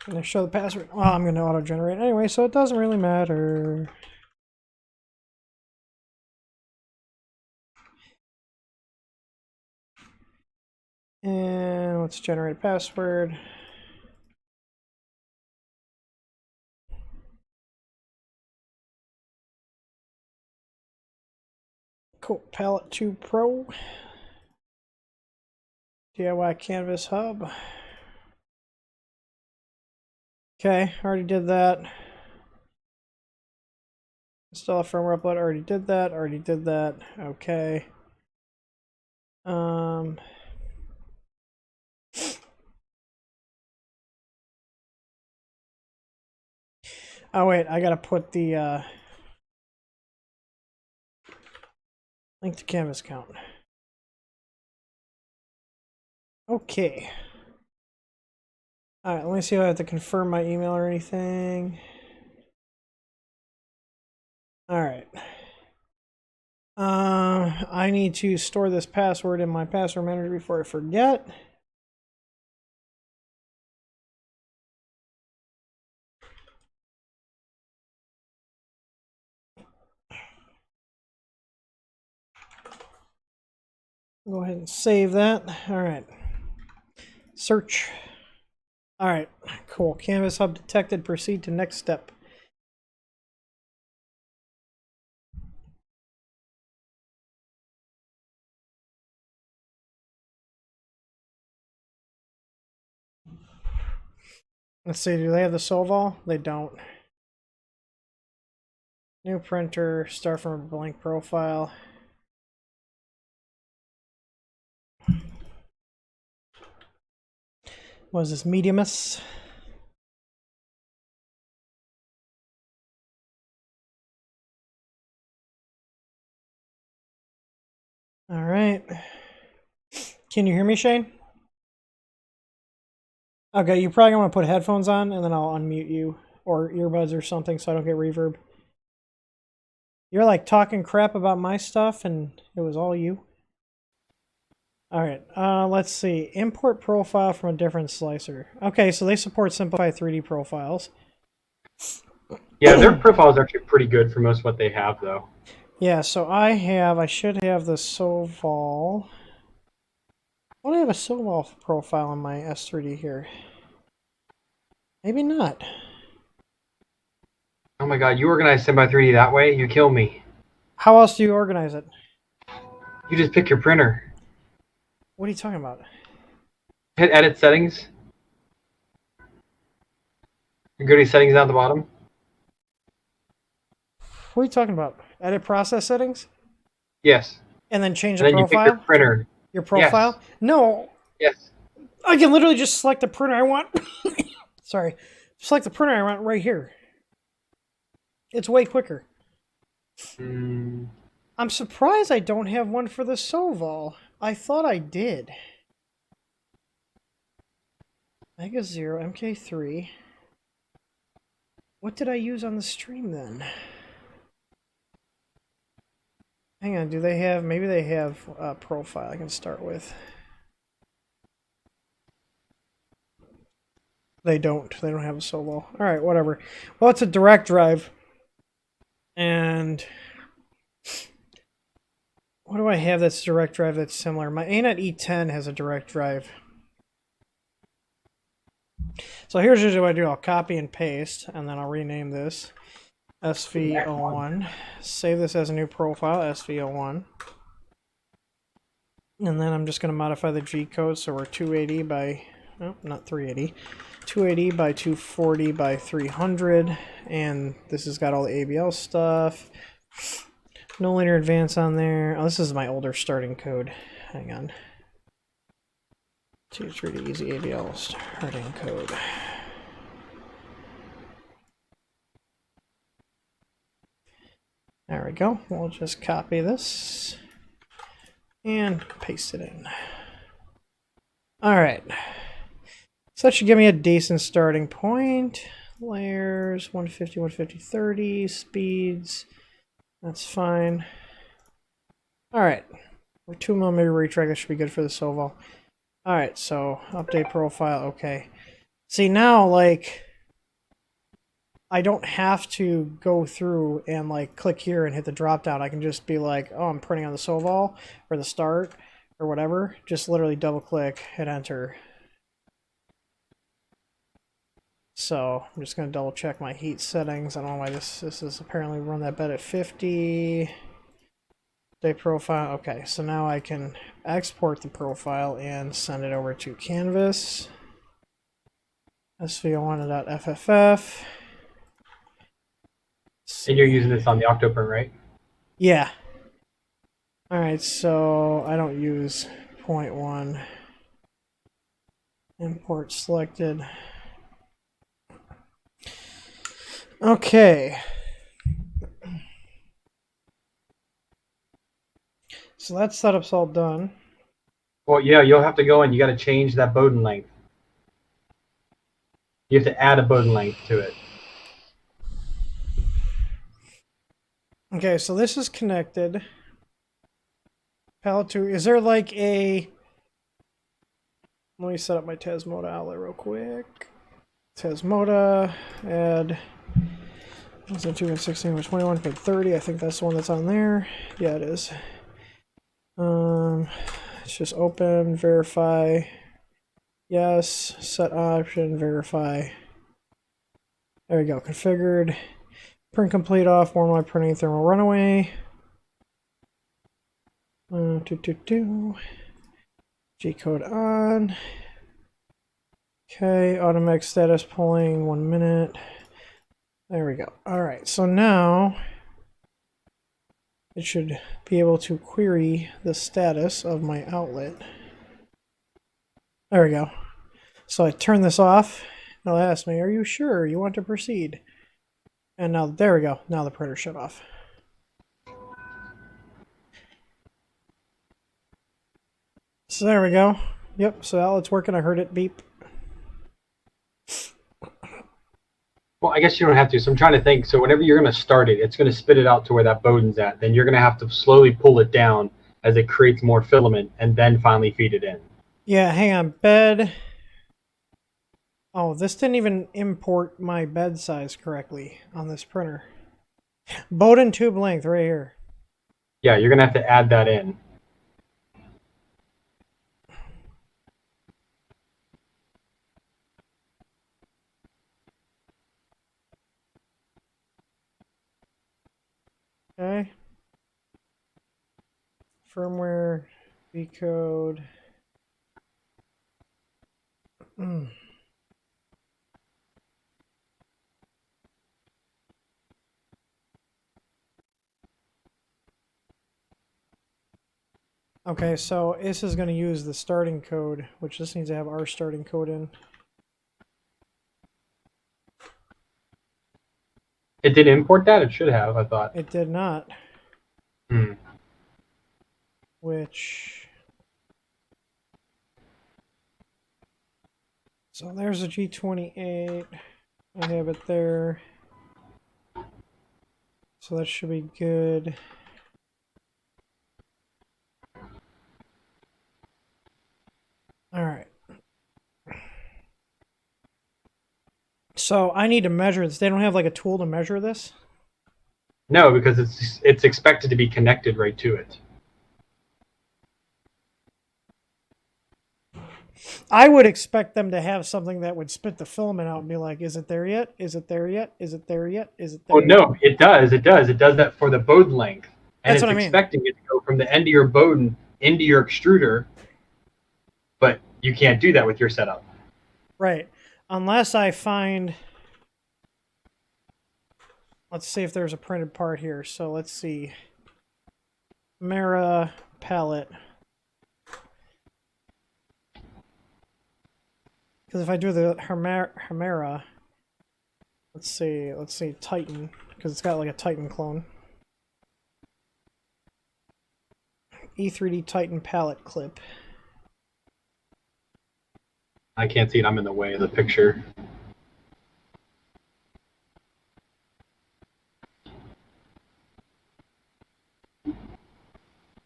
I'm going to show the password. Well, I'm going to auto-generate anyway, so it doesn't really matter. And let's generate a password. Cool. Palette 2 Pro. DIY Canvas Hub. Okay, already did that. Install a firmware upload. Already did that. Already did that. Okay. Oh wait, I gotta put the link to Canvas account. Okay. All right, let me see if I have to confirm my email or anything. All right. I need to store this password in my password manager before I forget. Go ahead and save that. All right. Search. All right. Cool. Canvas hub detected. Proceed to next step. Let's see. Do they have the Solval? They don't. New printer. Start from a blank profile. What is this? Mediumus? All right. Can you hear me, Shane? Okay, you probably want to put headphones on, and then I'll unmute you, or earbuds or something, so I don't get reverb. You're like talking crap about my stuff, and it was all you. All right, let's see. Import profile from a different slicer. Okay, so they support simplified 3D profiles. Yeah, their profile is actually pretty good for most of what they have, though. Yeah, so I should have the Soval. I don't have a Soval profile on my S3D here. Maybe not. Oh my god, you organize Sim by 3D that way? You kill me. How else do you organize it? You just pick your printer. What are you talking about? Hit edit settings. And go to settings down at the bottom. What are you talking about? Edit process settings? Yes. And then change And the then you pick your profile? printer. Your profile? Yes. No, Yes. I can literally just select the printer I want. Sorry. Select the printer I want right here. It's way quicker. I'm surprised I don't have one for the Soval. I thought I did. Mega 0, MK3. What did I use on the stream then? Hang on, do they have... Maybe they have a profile I can start with. They don't. They don't have a solo. Alright, whatever. Well, it's a direct drive. And... what do I have that's direct drive that's similar? My ANET E10 has a direct drive. So here's usually what I do. I'll copy and paste, and then I'll rename this SV01. Save this as a new profile, SV01. And then I'm just going to modify the G code, so we're 280 by, oh, not 380, 280 by 240 by 300, and this has got all the ABL stuff. No linear advance on there. Oh, this is my older starting code. Hang on. 2-3D easy ABL starting code. There we go. We'll just copy this and paste it in. All right. So that should give me a decent starting point. Layers, 150, 150, 30, speeds. That's fine. All right. With 2mm retract, that should be good for the Soval. All right, so update profile. Okay. See, now, like, I don't have to go through and like click here and hit the drop down. I can just be like, oh, I'm printing on the Soval or the start or whatever. Just literally double click, hit enter. So I'm just going to double check my heat settings. I don't know why this is apparently run that bed at 50. Day profile. Okay, so now I can export the profile and send it over to Canvas. SV01.fff. And you're using this on the Octoprint, right? Yeah. Alright, so I don't use 0.1. Import selected. Okay. So that setup's all done. Well, yeah, you'll have to go and you got to change that Bowden length. You have to add a Bowden length to it. Okay, so this is connected. Palette 2. Is there like a... Let me set up my Tasmota outlet real quick. Tasmota, add... 2 and 16 or 21 for 30. I think that's the one that's on there. Yeah, it is. Let's just open, verify. Yes, set option, verify. There we go, configured. Print complete off, warm light printing thermal runaway. G-code on. Okay, automatic status pulling 1 minute. There we go. All right, so now it should be able to query the status of my outlet. There we go. So I turn this off. It'll ask me, are you sure you want to proceed? And now, there we go. Now the printer shut off. So there we go. Yep, so outlet's working. I heard it beep. Well, I guess you don't have to. So I'm trying to think. So whenever you're going to start it, it's going to spit it out to where that Bowden's at. Then you're going to have to slowly pull it down as it creates more filament and then finally feed it in. Yeah, hang on. Bed. Oh, this didn't even import my bed size correctly on this printer. Bowden tube length right here. Yeah, you're going to have to add that in. Okay. Firmware, V-code. Okay, so this is going to use the starting code, which this needs to have our starting code in. It did import that? It should have, I thought. It did not. Hmm. Which... So there's a G28. I have it there. So that should be good. All right. So I need to measure this. They don't have like a tool to measure this? No, because it's expected to be connected right to it. I would expect them to have something that would spit the filament out and be like, is it there yet? Is it there yet? Is it there yet? Is it there Oh, yet? no, it does. It does. It does that for the Bowden length. And That's it's what I mean. expecting it to go from the end of your Bowden into your extruder, but you can't do that with your setup. Right. Unless I find... Let's see if there's a printed part here. So let's see. Mara palette. Because if I do the Hemera, let's see, Titan, because it's got like a Titan clone. E3D Titan palette clip. I can't see it. I'm in the way of the picture.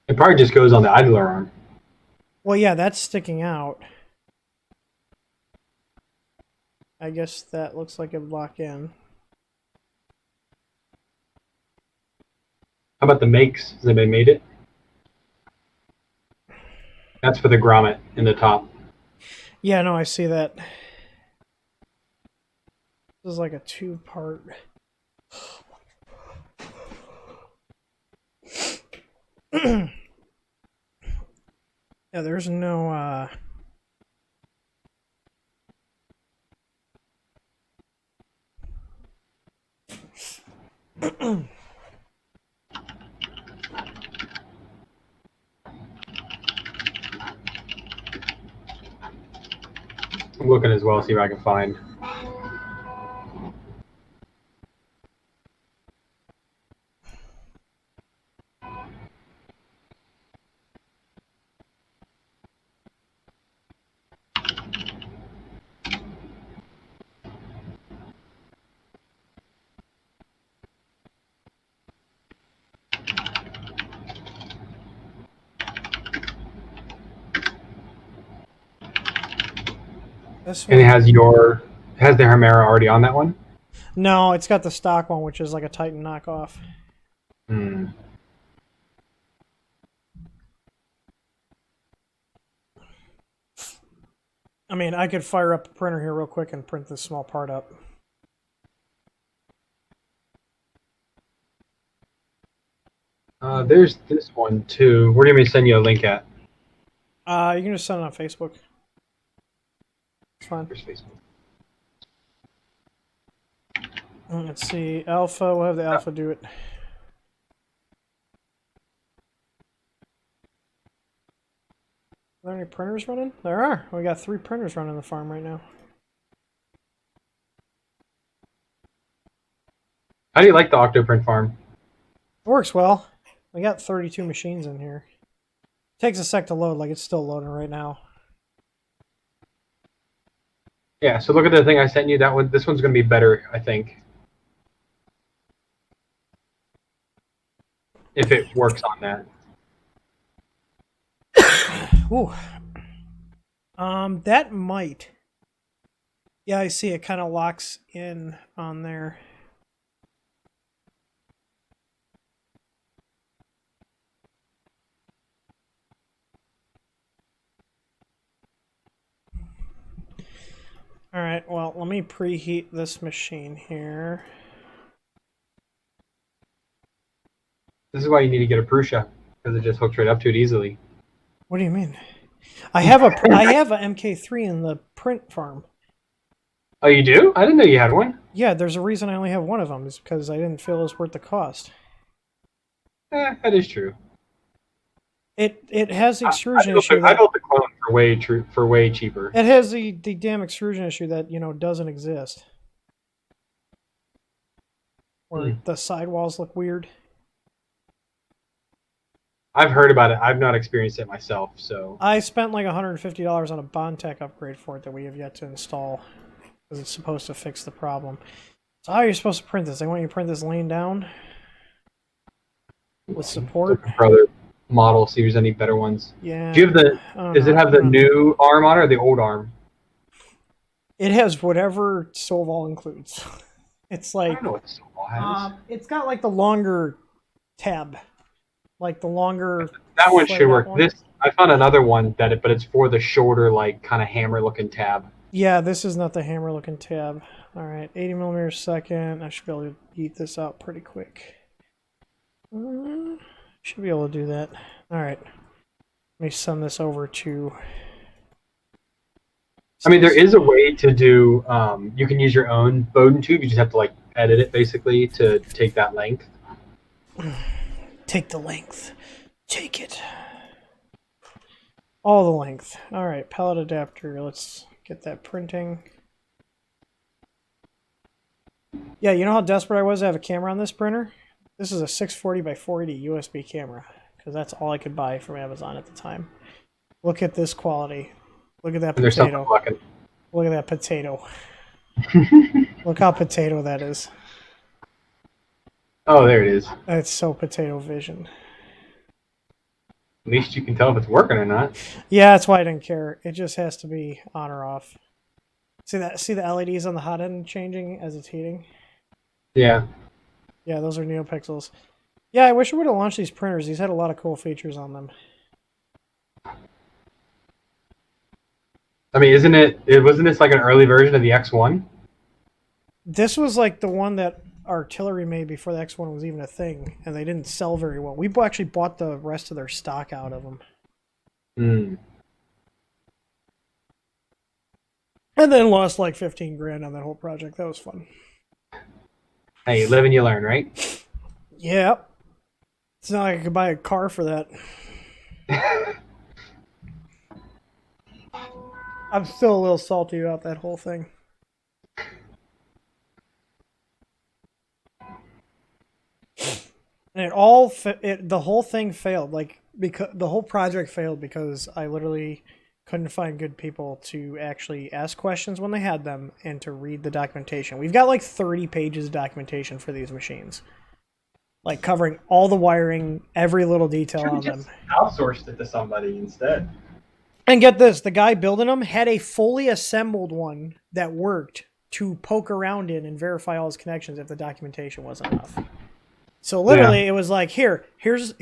It probably just goes on the idler arm. Well, yeah, that's sticking out. I guess that looks like it would lock in. How about the makes? Has anybody made it? That's for the grommet in the top. Yeah, no, I see that. This is like a two-part. Yeah, there's no I'm looking as well, see if I can find. This And one. it has the Hermera already on that one? No, it's got the stock one, which is like a Titan knockoff. Hmm. I mean, I could fire up a printer here real quick and print this small part up. There's this one too. Where do you want me to send you a link at? You can just send it on Facebook. It's fine. Where's Facebook? Let's see. Alpha. We'll have the alpha do it. Are there any printers running? There are. We got 3 printers running the farm right now. How do you like the Octoprint farm? It works well. We got 32 machines in here. Takes a sec to load, like it's still loading right now. Yeah, so look at the thing I sent you. That one, this one's going to be better, I think. If it works on that. Ooh. That might. Yeah, I see it kind of locks in on there. All right, well, let me preheat this machine here. This is why you need to get a Prusa, because it just hooks right up to it easily. What do you mean? I have a MK3 in the print farm. Oh, you do? I didn't know you had one. Yeah, there's a reason I only have one of them. Is because I didn't feel it was worth the cost. That is true. It has the extrusion issue. I built the clone for way cheaper. It has the damn extrusion issue that doesn't exist. Where the sidewalls look weird. I've heard about it. I've not experienced it myself, so. I spent like $150 on a Bondtech upgrade for it that we have yet to install. Because it's supposed to fix the problem. So how are you supposed to print this? They want you to print this laying down? With support? Looking for other models, see if there's any better ones. Yeah. Do you have does it have the new arm on it or the old arm? It has whatever Stovall includes. It's like. I don't know what Stovall has. It's got like the longer tab. Like the longer. That one should work. One. This I found another one but it's for the shorter, like kind of hammer looking tab. Yeah, this is not the hammer looking tab. All right, 80 millimeters a second. I should be able to eat this out pretty quick. Should be able to do that. All right, let me send this over to. I mean, there is a way to do. You can use your own Bowden tube. You just have to like edit it basically to take that length. Take the length. Take it. All the length. All right, pallet adapter. Let's get that printing. Yeah, you know how desperate I was to have a camera on this printer? This is a 640 by 480 USB camera because that's all I could buy from Amazon at the time. Look at this quality. Look at that potato. Look at that potato. Look how potato that is. Oh, there it is. It's so potato vision. At least you can tell if it's working or not. Yeah, that's why I didn't care. It just has to be on or off. See that? See the LEDs on the hot end changing as it's heating? Yeah. Yeah, those are NeoPixels. Yeah, I wish we would have launched these printers. These had a lot of cool features on them. I mean, wasn't this like an early version of the X1? This was like the one that Artillery made before the X1 was even a thing, and they didn't sell very well. We actually bought the rest of their stock out of them. Hmm. And then lost like 15 grand on that whole project. That was fun. Hey, you live and you learn, right? Yeah. It's not like I could buy a car for that. I'm still a little salty about that whole thing. And the whole thing failed. Like, because the whole project failed because I literally couldn't find good people to actually ask questions when they had them and to read the documentation. We've got like 30 pages of documentation for these machines. Like covering all the wiring, every little detail on them. Outsourced it to somebody instead. And get this, the guy building them had a fully assembled one that worked to poke around in and verify all his connections if the documentation wasn't enough. So literally, It was like, here's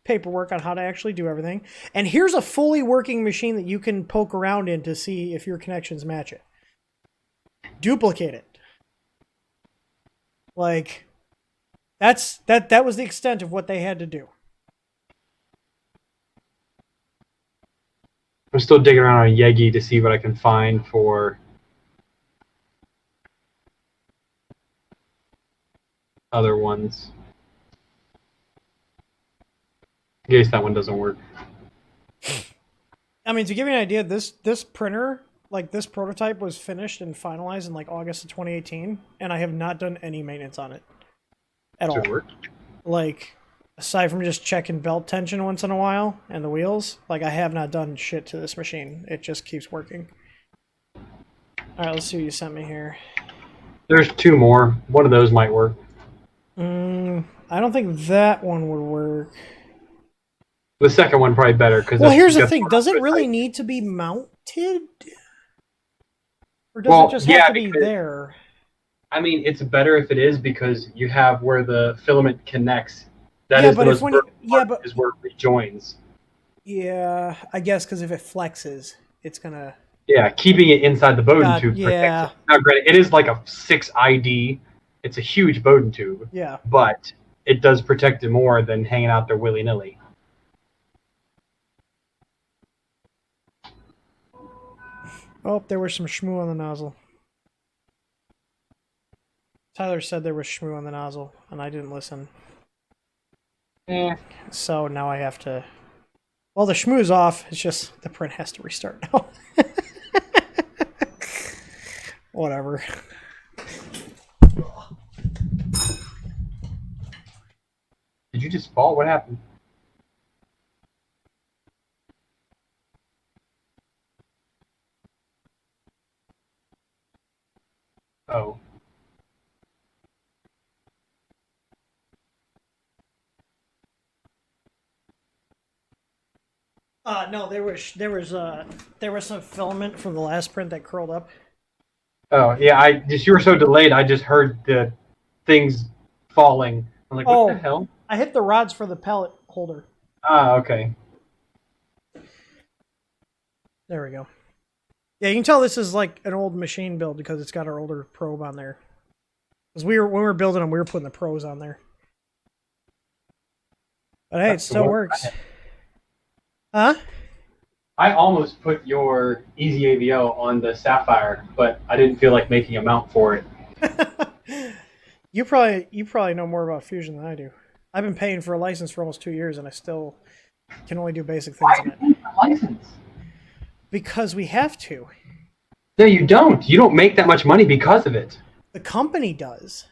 paperwork on how to actually do everything, and here's a fully working machine that you can poke around in to see if your connections match it. Duplicate it. Like, that was the extent of what they had to do. I'm still digging around on Yegi to see what I can find for other ones. In case that one doesn't work. I mean, to give you an idea, this printer, like this prototype, was finished and finalized in like August of 2018, and I have not done any maintenance on it at all. Does it work? Like, aside from just checking belt tension once in a while and the wheels, like I have not done shit to this machine. It just keeps working. All right, let's see what you sent me here. There's 2 more. One of those might work. I don't think that one would work. The second one probably better because. Well, here's the thing: does it really need to be mounted, or does it just have to be there? I mean, it's better if it is because you have where the filament connects. That Yeah, is but the if most when you- vertical yeah, part but- is where it rejoins. Yeah, I guess because if it flexes, it's gonna. Yeah, keeping it inside the Bowden God, tube yeah. protects it. Now, granted, it is like a 6 ID. It's a huge Bowden tube, Yeah. but it does protect it more than hanging out there willy-nilly. Oh, there was some shmoo on the nozzle. Tyler said there was shmoo on the nozzle, and I didn't listen. So now I have to. Well, the shmoo's off. It's just the print has to restart now. Whatever. Did you just fall? What happened? Oh. No, there was some filament from the last print that curled up. Oh, yeah, you were so delayed, I just heard the things falling. I'm like, what the hell? I hit the rods for the pellet holder. Ah, okay. There we go. Yeah, you can tell this is like an old machine build because it's got our older probe on there. Because when we were building them, we were putting the pros on there. But hey, it still works. Huh? I almost put your Easy AVO on the Sapphire, but I didn't feel like making a mount for it. You probably know more about Fusion than I do. I've been paying for a license for almost 2 years, and I still can only do basic things in it. Why do you need a license? Because we have to. No, you don't. You don't make that much money because of it. The company does.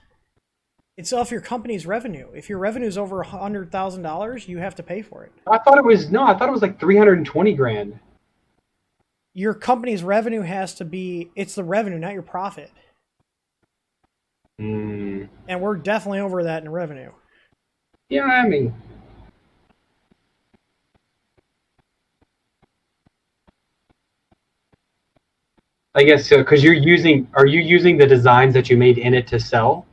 It's off your company's revenue. If your revenue is over $100,000, you have to pay for it. I thought it was like 320 grand. Your company's revenue has to be, it's the revenue, not your profit. Mm. And we're definitely over that in revenue. Yeah, I mean, I guess so, because are you using the designs that you made in it to sell?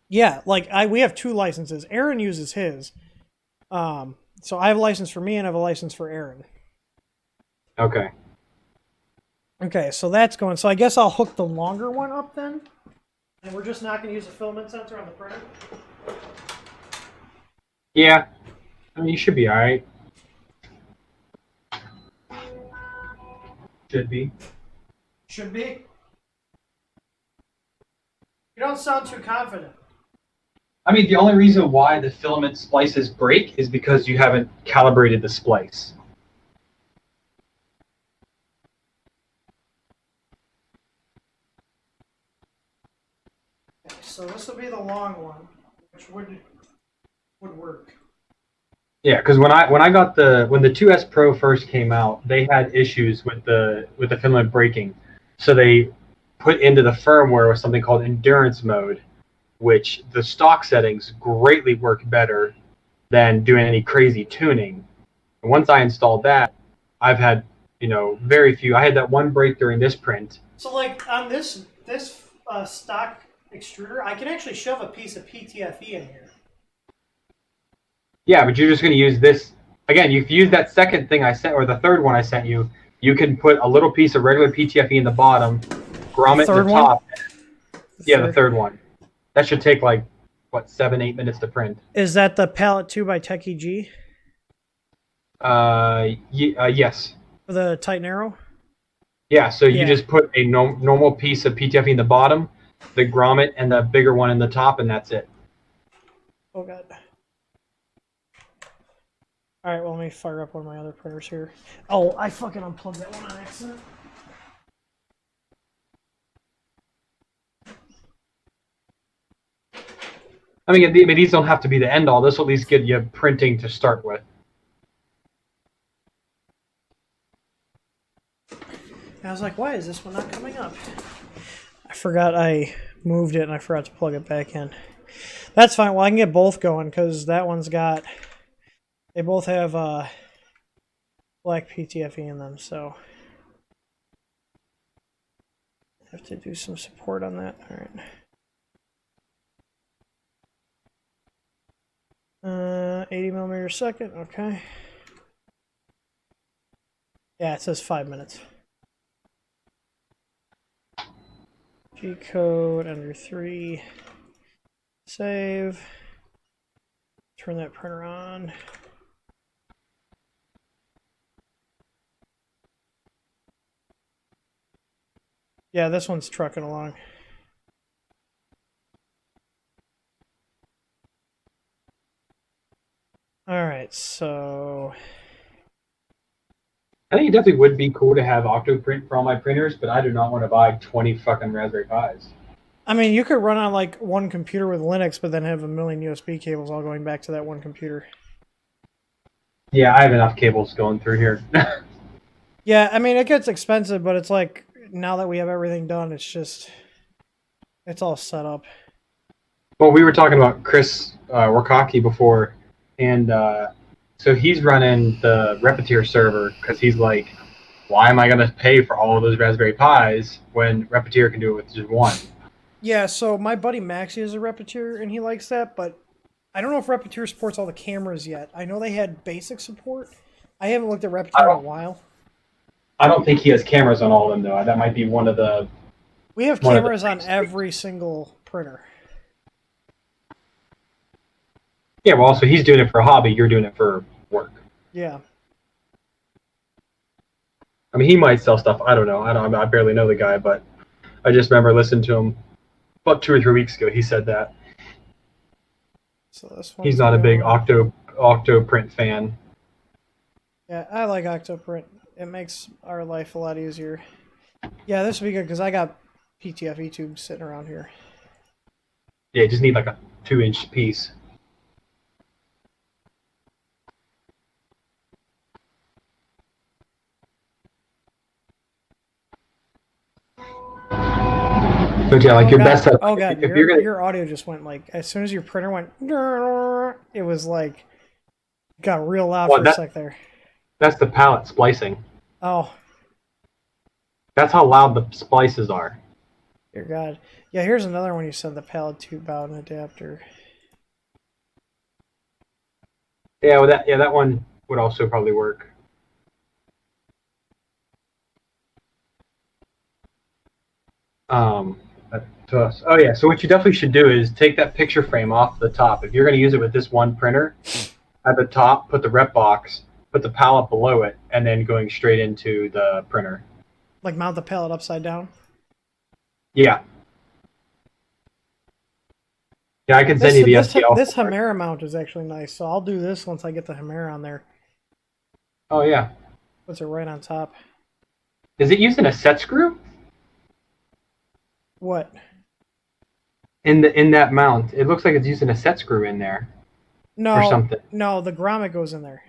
Yeah, like we have 2 licenses. Aaron uses his. So I have a license for me and I have a license for Aaron. Okay. Okay, so that's going. So I guess I'll hook the longer one up then. And we're just not going to use a filament sensor on the printer. Yeah. I mean, you should be all right. Should be. Should be. You don't sound too confident. I mean, the only reason why the filament splices break is because you haven't calibrated the splice. Okay, so this will be the long one, which would work. Yeah, because when the 2S Pro first came out, they had issues with the filament breaking, so they put into the firmware was something called endurance mode, which the stock settings greatly work better than doing any crazy tuning. And once I installed that, I've had, very few. I had that one break during this print. So like on this stock extruder, I can actually shove a piece of PTFE in here. Yeah, but you're just going to use this. Again, if you use that second thing I sent, or the third one I sent you, you can put a little piece of regular PTFE in the bottom, grommet in the top. The third one. That should take like, 7-8 minutes to print. Is that the palette 2 by Techie G? Yes. For the Titan Arrow? Yeah, so you just put a normal piece of PTFE in the bottom, the grommet, and the bigger one in the top, and that's it. Oh, God. All right, well, let me fire up one of my other printers here. Oh, I fucking unplugged that one on accident. I mean, these don't have to be the end all. This will at least get you printing to start with. I was like, why is this one not coming up? I forgot I moved it and I forgot to plug it back in. That's fine. Well, I can get both going because that one's got... They both have black PTFE in them, so... I have to do some support on that. All right. 80 millimeters a second, okay. Yeah, it says 5 minutes. G code under 3. Save. Turn that printer on. Yeah, this one's trucking along. Alright, so... I think it definitely would be cool to have Octoprint for all my printers, but I do not want to buy 20 fucking Raspberry Pis. I mean, you could run on like one computer with Linux, but then have a million USB cables all going back to that one computer. Yeah, I have enough cables going through here. Yeah, I mean, it gets expensive, but it's like, now that we have everything done, it's all set up. Well, we were talking about Chris Wakaki before, and so he's running the Repetier server because he's like, why am I going to pay for all of those Raspberry Pis when Repetier can do it with just one? Yeah, so my buddy Maxie is a Repetier, and he likes that, but I don't know if Repetier supports all the cameras yet. I know they had basic support. I haven't looked at Repetier in a while. I don't think he has cameras on all of them, though. That might be one of the... We have cameras on every single printer. Yeah, well, also he's doing it for a hobby. You're doing it for work. Yeah. I mean, he might sell stuff. I don't know. I barely know the guy, but I just remember listening to him about 2 or 3 weeks ago. He said that. So this he's not a big Octoprint fan. Yeah, I like Octoprint. It makes our life a lot easier. Yeah, this would be good because I got PTFE tubes sitting around here. Yeah, you just need like a 2-inch piece. But yeah, like your best. Oh god, your audio just went like as soon as your printer went. It was like got real loud for a sec there. That's the palette splicing. Oh. That's how loud the splices are. Dear God. Yeah, here's another one you said, the palette tube out and adapter. Yeah, well, that one would also probably work. To us. Oh yeah, so what you definitely should do is take that picture frame off the top. If you're going to use it with this one printer, at the top, put the rep box, put the palette below it, and then going straight into the printer. Like mount the palette upside down? Yeah. Yeah, I can send you the STL. This Hemera mount is actually nice, so I'll do this once I get the Hemera on there. Oh yeah. Puts it right on top. Is it using a set screw? What? In that mount, it looks like it's using a set screw in there. No, or something. No, the grommet goes in there.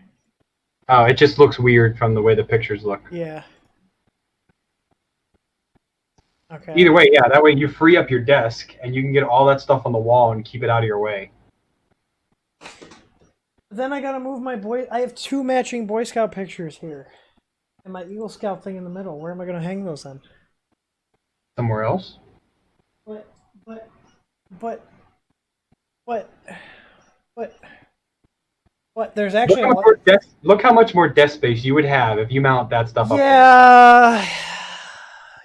Oh, it just looks weird from the way the pictures look. Yeah. Okay. Either way, yeah, that way you free up your desk and you can get all that stuff on the wall and keep it out of your way. Then I gotta move my I have 2 matching Boy Scout pictures here. And my Eagle Scout thing in the middle. Where am I going to hang those on? Somewhere else? But, but, what? There's actually a lot. Look how much more desk space you would have if you mount that stuff up there. Yeah,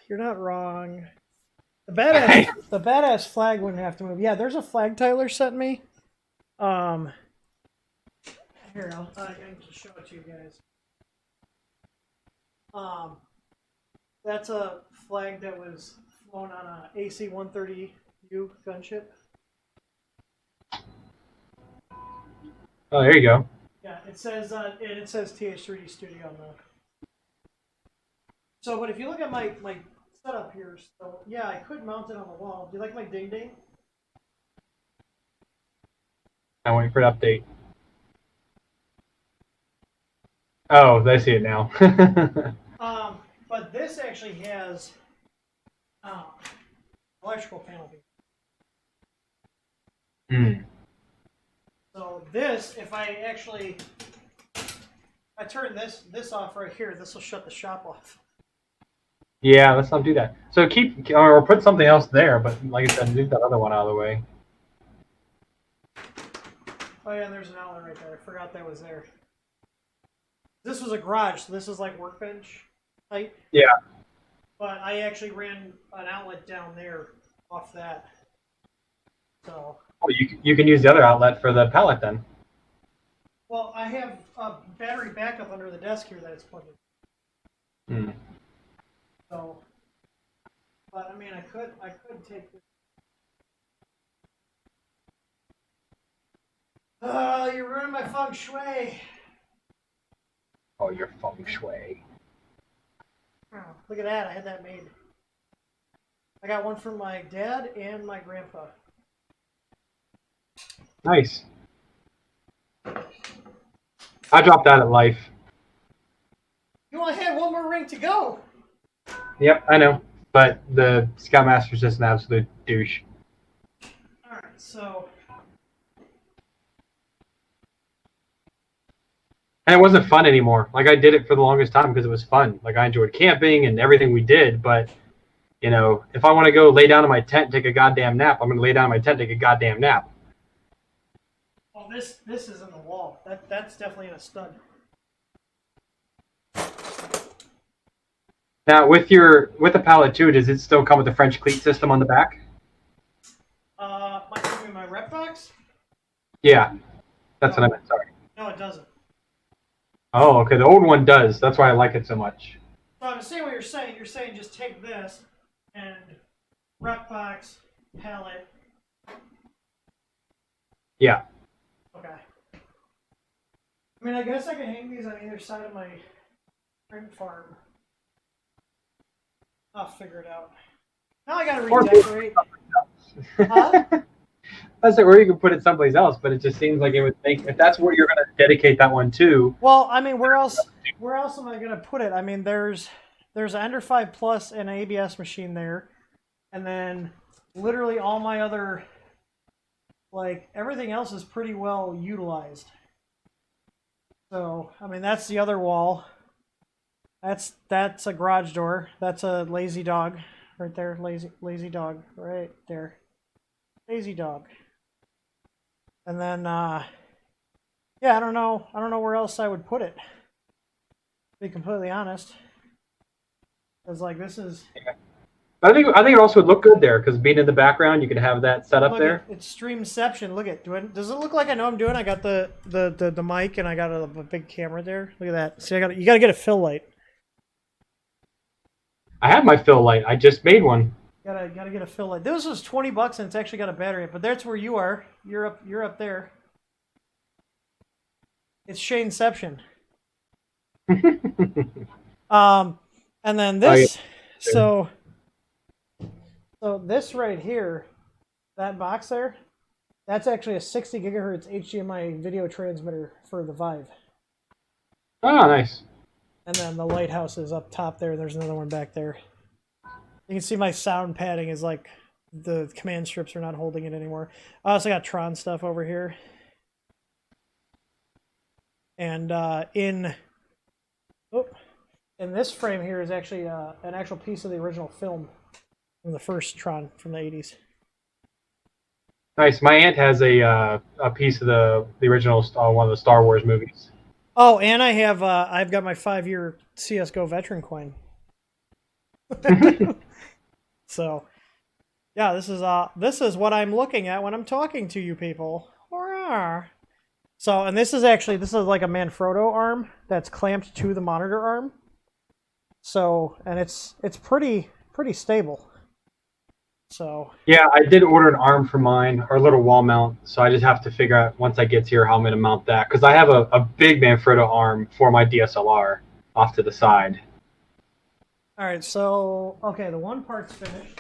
you're not wrong. The badass flag wouldn't have to move. Yeah, there's a flag Tyler sent me. Here, I can just show it to you guys. That's a flag that was flown on a AC-130U gunship. Oh, there you go. Yeah, it says TH3D Studio on the. So, but if you look at my setup here, so yeah, I could mount it on the wall. Do you like my ding ding? I'm waiting for an update. Oh, I see it now. But this actually has electrical panel. Hmm. So this, if I turn this off right here, this will shut the shop off. Yeah, let's not do that. So keep or put something else there, but like I said, leave that other one out of the way. Oh yeah, there's an outlet right there. I forgot that was there. This was a garage, so this is like workbench height. Yeah. But I actually ran an outlet down there off that. So. Oh, you can use the other outlet for the pallet then. Well, I have a battery backup under the desk here that it's plugged in. Hmm. So, but I mean, I could take this. Oh, you're ruining my feng shui. Oh, your feng shui. Oh, look at that! I had that made. I got one from my dad and my grandpa. Nice. I dropped out at life. You only had one more ring to go. Yep, I know. But the Scoutmaster's just an absolute douche. Alright, so. And it wasn't fun anymore. Like, I did it for the longest time because it was fun. Like, I enjoyed camping and everything we did. But, you know, if I want to go lay down in my tent and take a goddamn nap, I'm going to lay down in my tent and take a goddamn nap. Oh, this is in the wall. That's definitely in a stud. Now, with the pallet too, does it still come with the French cleat system on the back? My rep box? Yeah, that's what I meant. Sorry. No, it doesn't. Oh, okay. The old one does. That's why I like it so much. So I'm seeing what you're saying. You're saying just take this and rep box, pallet. Yeah. Okay. I mean, I guess I can hang these on either side of my print farm. I'll figure it out. Now I gotta redecorate. Huh? I said, or you could put it someplace else, but it just seems like it would make, if that's where you're going to dedicate that one to. Well, I mean, where else am I gonna put it? I mean, there's an Ender 5 Plus and an ABS machine there, and then literally all my other, like, everything else is pretty well utilized. So, I mean, that's the other wall. That's a garage door. That's a lazy dog right there. Lazy dog right there. Lazy dog. And then yeah, I don't know where else I would put it. To be completely honest. Cuz like this is I think it also would look good there because being in the background, you could have that set up there. It's Streamception. Look at does it look like I know I'm doing? I got the mic and I got a big camera there. Look at that. See, you got to get a fill light. I have my fill light. I just made one. Gotta get a fill light. This was $20 and it's actually got a battery. But that's where you are. You're up there. It's Shaneception. And then this. Oh, yeah. So this right here, that box there, that's actually a 60 gigahertz HDMI video transmitter for the Vive. Oh, nice. And then the lighthouse is up top there. There's another one back there. You can see my sound padding is like the command strips are not holding it anymore. I also got Tron stuff over here. And in And this frame here is actually an actual piece of the original film from the first Tron from the 80s. Nice. My aunt has a piece of the original one of the Star Wars movies. Oh, and I have I've got my 5-year CS:GO veteran coin. So, yeah, this is what I'm looking at when I'm talking to you people. So, and this is like a Manfrotto arm that's clamped to the monitor arm. So, and it's pretty stable. So yeah, I did order an arm for mine, or a little wall mount. So I just have to figure out once I get here how I'm going to mount that, because I have a big Manfrotto arm for my DSLR off to the side. all right, so okay, the one part's finished.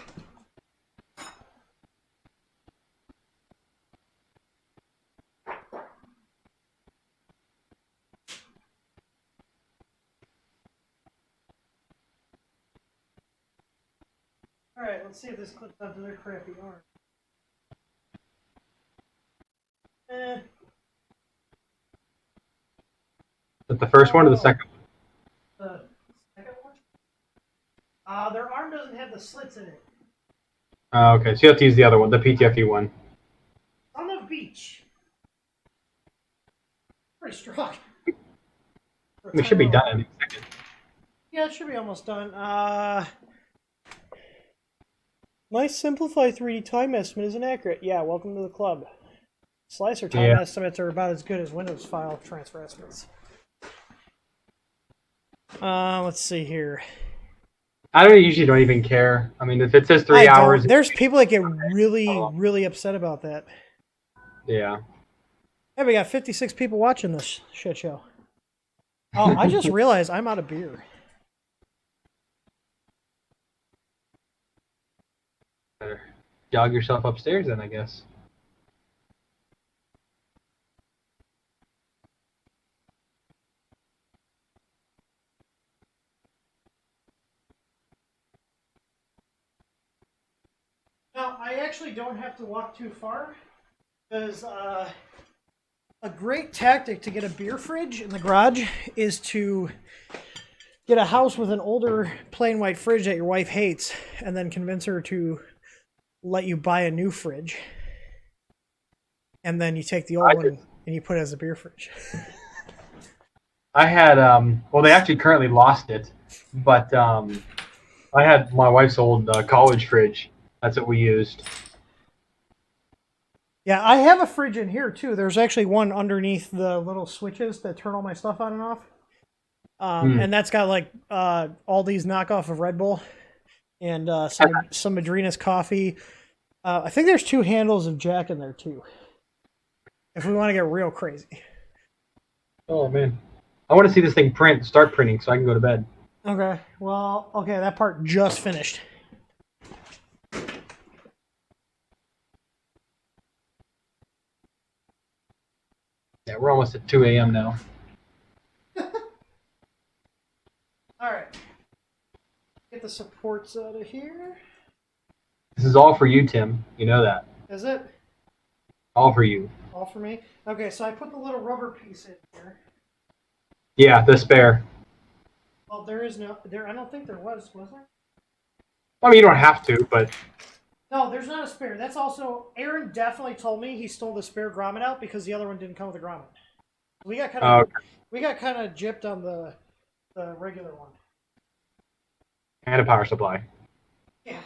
All right, let's see if this clips onto their crappy arm. Is it the first one or the second one? The second one? Their arm doesn't have the slits in it. Okay, so you have to use the other one, the PTFE one. On the beach. Pretty strong. We should be done in a second. Yeah, it should be almost done. My Simplify 3D time estimate is inaccurate. Yeah, welcome to the club. Slicer time estimates are about as good as Windows file transfer estimates. Let's see here. I usually don't even care. I mean, if it says 3 hours... There's people that get really upset about that. Yeah. Hey, we got 56 people watching this shit show. Oh, I just realized I'm out of beer. Better jog yourself upstairs then, I guess. Now, I actually don't have to walk too far, because a great tactic to get a beer fridge in the garage is to get a house with an older plain white fridge that your wife hates, and then convince her to let you buy a new fridge. And then you take the old one and you put it as a beer fridge. I had, well, they actually currently lost it, but I had my wife's old college fridge. That's what we used. Yeah, I have a fridge in here too. There's actually one underneath the little switches that turn all my stuff on and off. And that's got like all these knockoff of Red Bull and some Madrina's coffee. I think there's 2 handles of Jack in there too, if we want to get real crazy. Oh, man. I want to see this thing start printing so I can go to bed. Okay, well, okay, that part just finished. Yeah, we're almost at 2 a.m. now. All right. Get the supports out of here. This is all for you, Tim. You know that. Is it? All for you. All for me? Okay, so I put the little rubber piece in here. Yeah, the spare. Well, there is no... I don't think there was there? I mean, you don't have to, but... No, there's not a spare. That's also... Aaron definitely told me he stole the spare grommet out because the other one didn't come with a grommet. We got kind of... We got kind of gypped on the regular one. And a power supply. Yeah.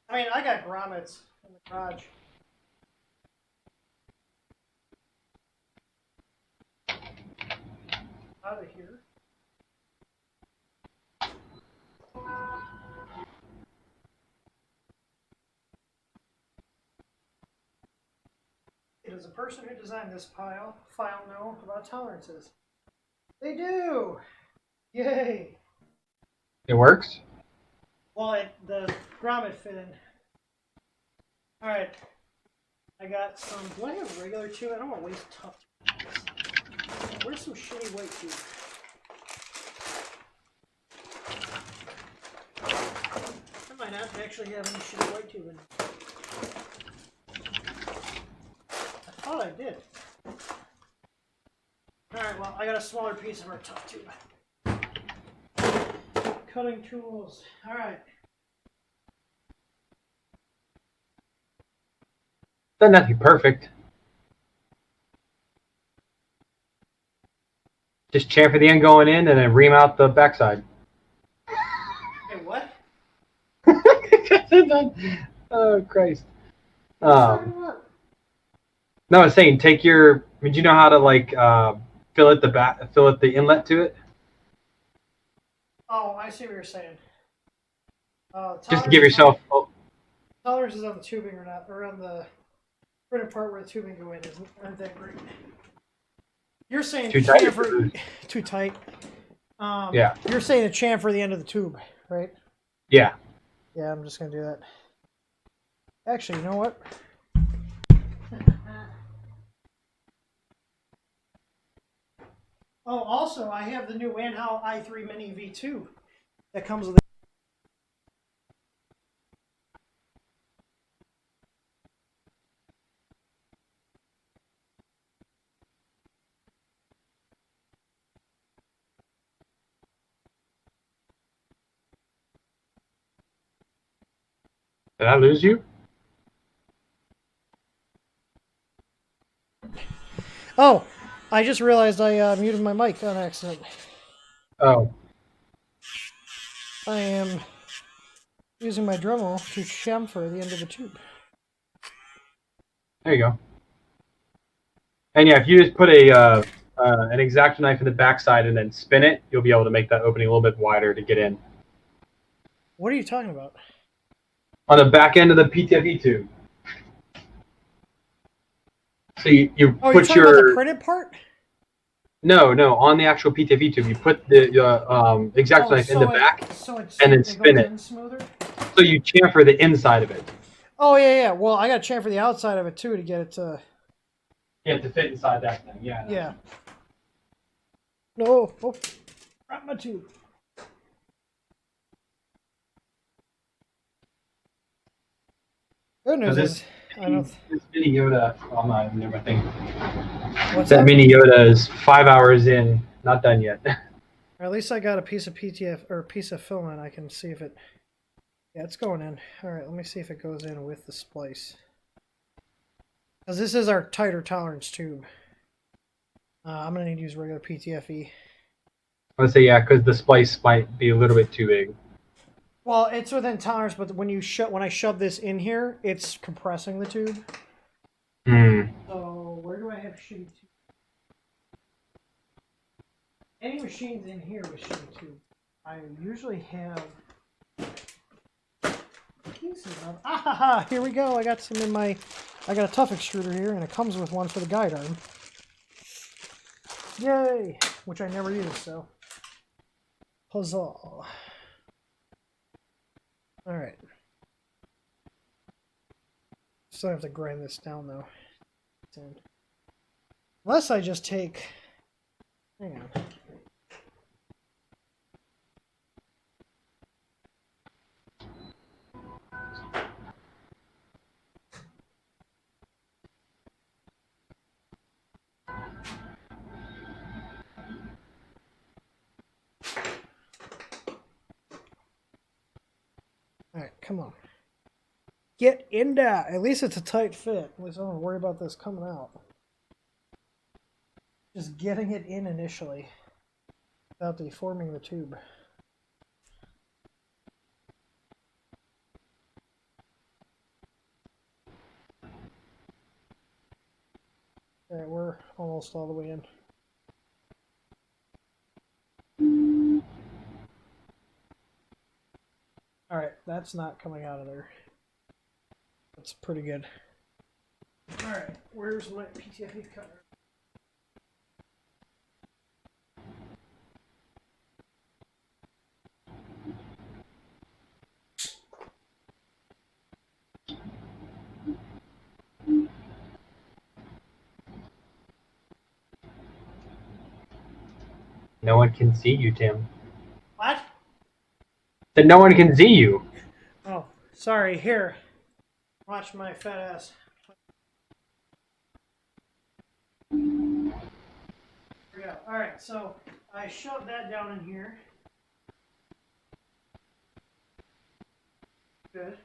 I mean, I got grommets in the garage. Out of here. Does the person who designed this file know about tolerances? They do! Yay! It works? Well, the grommet fit in. Alright. I got some... Do I have regular tube? I don't want to waste tough tube. Where's some shitty white tube? I might not actually have any shitty white tube in it. I thought I did. Alright, well, I got a smaller piece of our tough tube. cutting tools. All right. Doesn't have to be perfect. Just chamfer the end going in and then ream out the backside. Hey, what? Oh, Christ. What are you talking about? No, I was saying, take your. I mean, do you know how to like fill it the inlet to it? Oh, I see what you're saying. Just to give yourself. Tolerances on the tubing are not, or on the printed part where the tubing go in aren't that great. You're saying Too tight? chamfer too tight. Yeah. You're saying to chamfer the end of the tube, right? Yeah. Yeah, I'm just gonna do that. Actually, you know what? Oh, also, I have the new Wanhao i3 Mini V2 that comes with. Did I lose you? Oh, I just realized I muted my mic on accident. Oh. I am using my Dremel to chamfer the end of the tube. There you go. And yeah, if you just put an X-Acto knife in the backside and then spin it, you'll be able to make that opening a little bit wider to get in. What are you talking about? On the back end of the PTFE tube. So you Oh, you're put talking about the printed part? No, on the actual PTFE tube, you put the X-Acto knife in the back and then spin it. Smoother? So you chamfer the inside of it. Oh, yeah. Well, I got to chamfer the outside of it, too, to get it to... Yeah, to fit inside that thing, yeah. Yeah. No. Oh, drop my tube. Good news is... This mini Yoda... Oh, I'm not even near my thing. What's that up? mini Yoda is 5 hours in, not done yet. Or at least I got a piece of PTF, or a piece of filament. I can see if it... Yeah, it's going in. Alright, let me see if it goes in with the splice. Because this is our tighter tolerance tube. I'm going to need to use regular PTFE. I would say, yeah, because the splice might be a little bit too big. Well, it's within tolerance, but when I shove this in here, it's compressing the tube. So, where do I have shitty tubes? Any machines in here with shitty tubes? I usually have pieces of... Ah, here we go. I got some in my... I got a tough extruder here, and it comes with one for the guide arm. Yay! Which I never use, so... Huzzah. Alright. Still have to grind this down, though. Unless I just take... Hang on. Alright, come on. Get in there. At least it's a tight fit. At least I don't have to worry about this coming out. Just getting it in initially without deforming the tube. Alright, we're almost all the way in. Alright, that's not coming out of there. That's pretty good. Alright, where's my PTFE cutter? No one can see you, Tim. What? That no one can see you. Oh, sorry. Here. Watch my fat ass. Here we go. Alright, so I shoved that down in here. Good.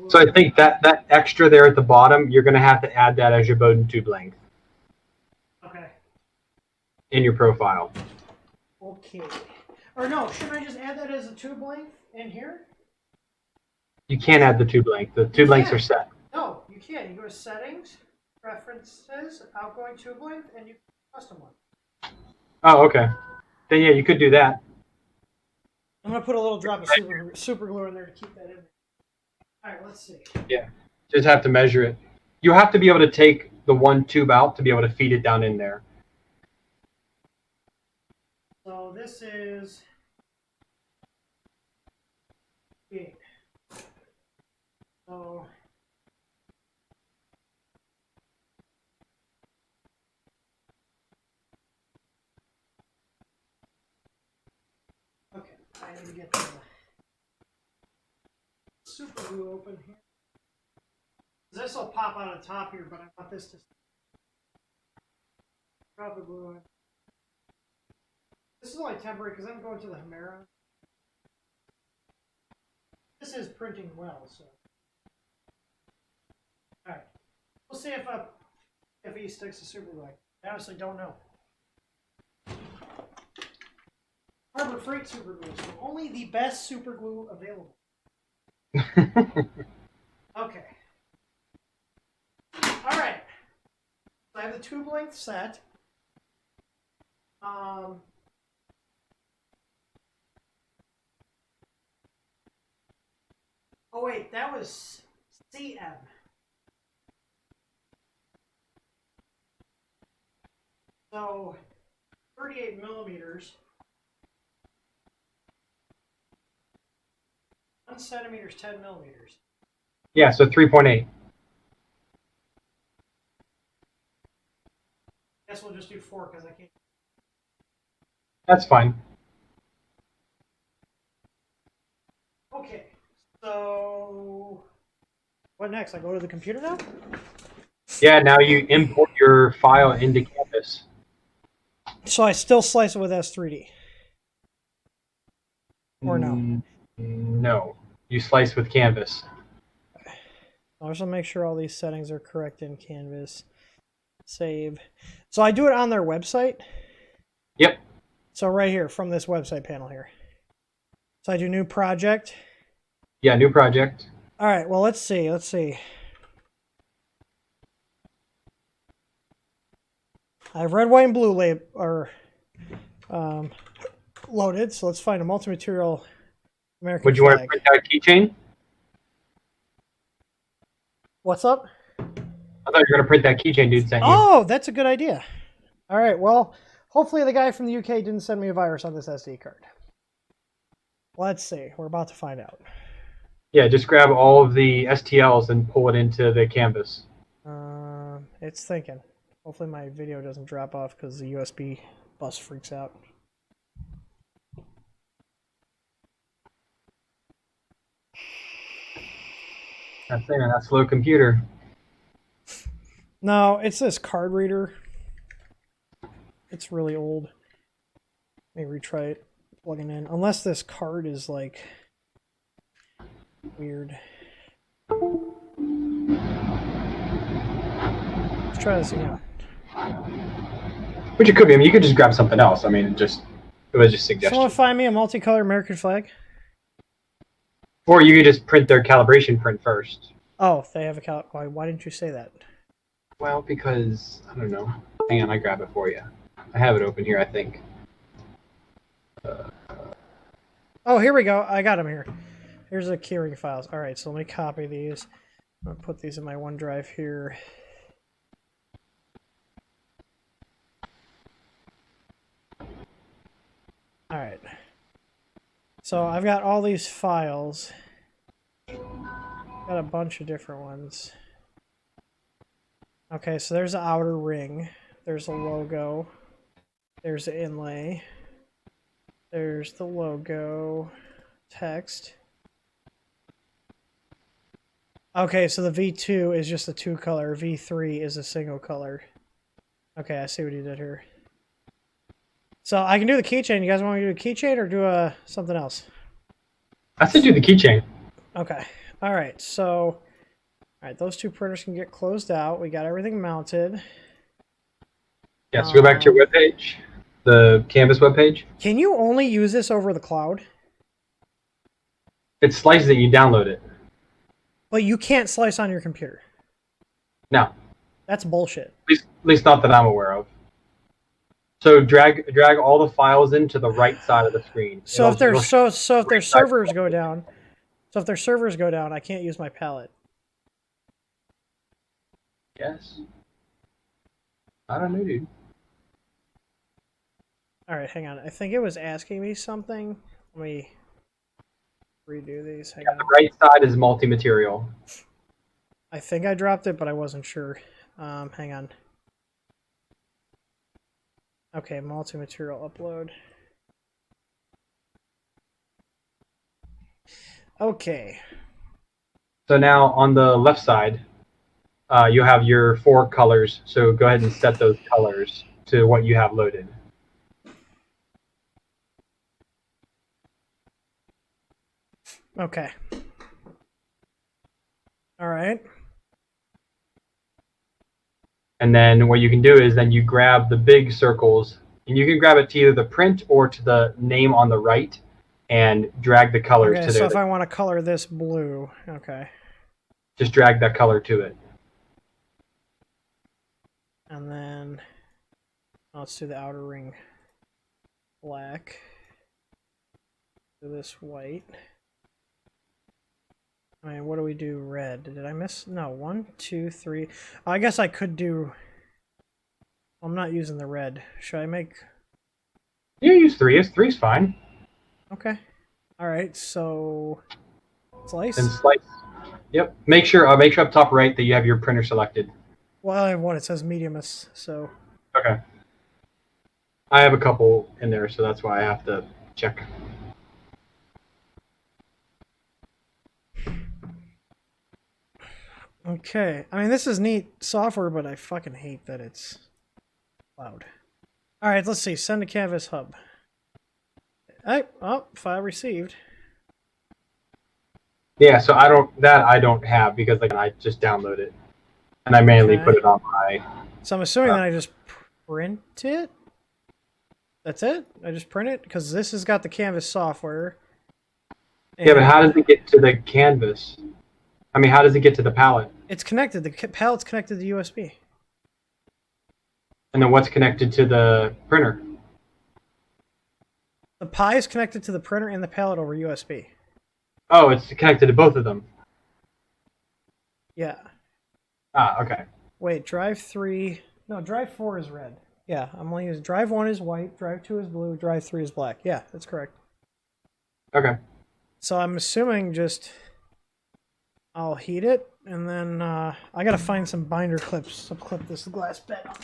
So I think that extra there at the bottom, you're going to have to add that as your Bowden tube length Okay. in your profile. Okay. Or no, shouldn't I just add that as a tube length in here? You can't add the tube length. The tube lengths are set. No, you can't. You go to settings, preferences, outgoing tube length, and you custom one. Oh, okay. Then yeah, you could do that. I'm gonna put a little drop of super glue in there to keep that in. All right, let's see. Yeah, just have to measure it. You have to be able to take the one tube out to be able to feed it down in there. So this is 8. So okay, I need to get the super glue open here. This will pop out on top here, but I want this to drop the glue in. This is only temporary because I'm going to the Hemera. This is printing well, so. All right, we'll see if he sticks to super glue. I honestly don't know. Harbor Freight super glue, so only the best super glue available. Okay. All right. So I have the tube length set. Oh wait, that was CM. So 38 millimeters. 1 centimeter is 10 millimeters. Yeah, so 3.8. Guess we'll just do 4 because I can't. That's fine. Okay, so what next? I go to the computer now? Yeah, now you import your file into Canvas. So I still slice it with S3D? Or no? No. You slice with Canvas. I'll just make sure all these settings are correct in Canvas. Save. So I do it on their website? Yep. So right here from this website panel here. So I do new project. Yeah, new project. All right, well, let's see. I have red, white, and blue loaded. So let's find a multi-material American Would you want to flag. print out a keychain? What's up? I thought you were going to print that keychain dude sent you. Oh, that's a good idea. All right, well, hopefully the guy from the UK didn't send me a virus on this SD card. Let's see. We're about to find out. Yeah, just grab all of the STLs and pull it into the Canvas. It's thinking. Hopefully my video doesn't drop off because the USB bus freaks out. That's there, that slow computer. No, it's this card reader. It's really old. Let me retry it. Plugging in. Unless this card is like weird. Let's try this again. Which it could be. I mean, you could just grab something else. I mean, it was just suggestion. Someone find me a multicolor American flag? Or you could just print their calibration print first. Oh, they have a why didn't you say that? Well, because, I don't know. Hang on, I grab it for you. I have it open here, I think. Oh, here we go. I got them here. Here's the keyring files. All right, so let me copy these. I'm going to put these in my OneDrive here. All right. So I've got all these files. Got a bunch of different ones. Okay, so there's the outer ring. There's a logo. There's the inlay. There's the logo. Text. Okay, so the V2 is just a 2-color. V3 is a single color. Okay, I see what you did here. So I can do the keychain. You guys want me to do a keychain or do something else? I said do the keychain. Okay. All right. So, all right, those two printers can get closed out. We got everything mounted. Yeah, so go back to your webpage, the Canvas webpage. Can you only use this over the cloud? It slices it, you download it. But you can't slice on your computer. No. That's bullshit. At least not that I'm aware of. So drag all the files into the right side of the screen. So if their right servers go down, I can't use my palette. Yes. I don't know, dude. All right, hang on. I think it was asking me something. Let me redo these. Hang on. The right side is multi-material. I think I dropped it, but I wasn't sure. Hang on. Okay, multi-material upload. Okay. So now on the left side, you have your 4 colors. So go ahead and set those colors to what you have loaded. Okay. All right. And then what you can do is then you grab the big circles, and you can grab it to either the print or to the name on the right, and drag the colors Okay, to so there. if I want to color this blue, okay. Just drag that color to it. And then let's do the outer ring black. Do this white. I mean, what do we do? Red. Did I miss? No, 1, 2, 3. I guess I could do. I'm not using the red. Should I make? You use 3. 3's fine. Okay. All right. So slice. And slice. Yep. Make sure up top right that you have your printer selected. Well, I have one. It says mediumus. So. Okay. I have a couple in there, so that's why I have to check. Okay. I mean, this is neat software, but I fucking hate that it's loud. All right, let's see. Send to Canvas Hub. Oh, file received. Yeah, so I don't have because like I just download it, and I manually put it on my. So I'm assuming that I just print it. That's it. I just print it because this has got the Canvas software. Yeah, but how does it get to the canvas? I mean, how does it get to the palette? It's connected. The palette's connected to USB. And then what's connected to the printer? The Pi is connected to the printer and the palette over USB. Oh, it's connected to both of them. Yeah. Ah, okay. Wait, drive 3. No, drive 4 is red. Yeah, I'm only using drive 1 is white, drive 2 is blue, drive 3 is black. Yeah, that's correct. Okay. So I'm assuming just I'll heat it, and then I gotta find some binder clips to clip this glass bed on.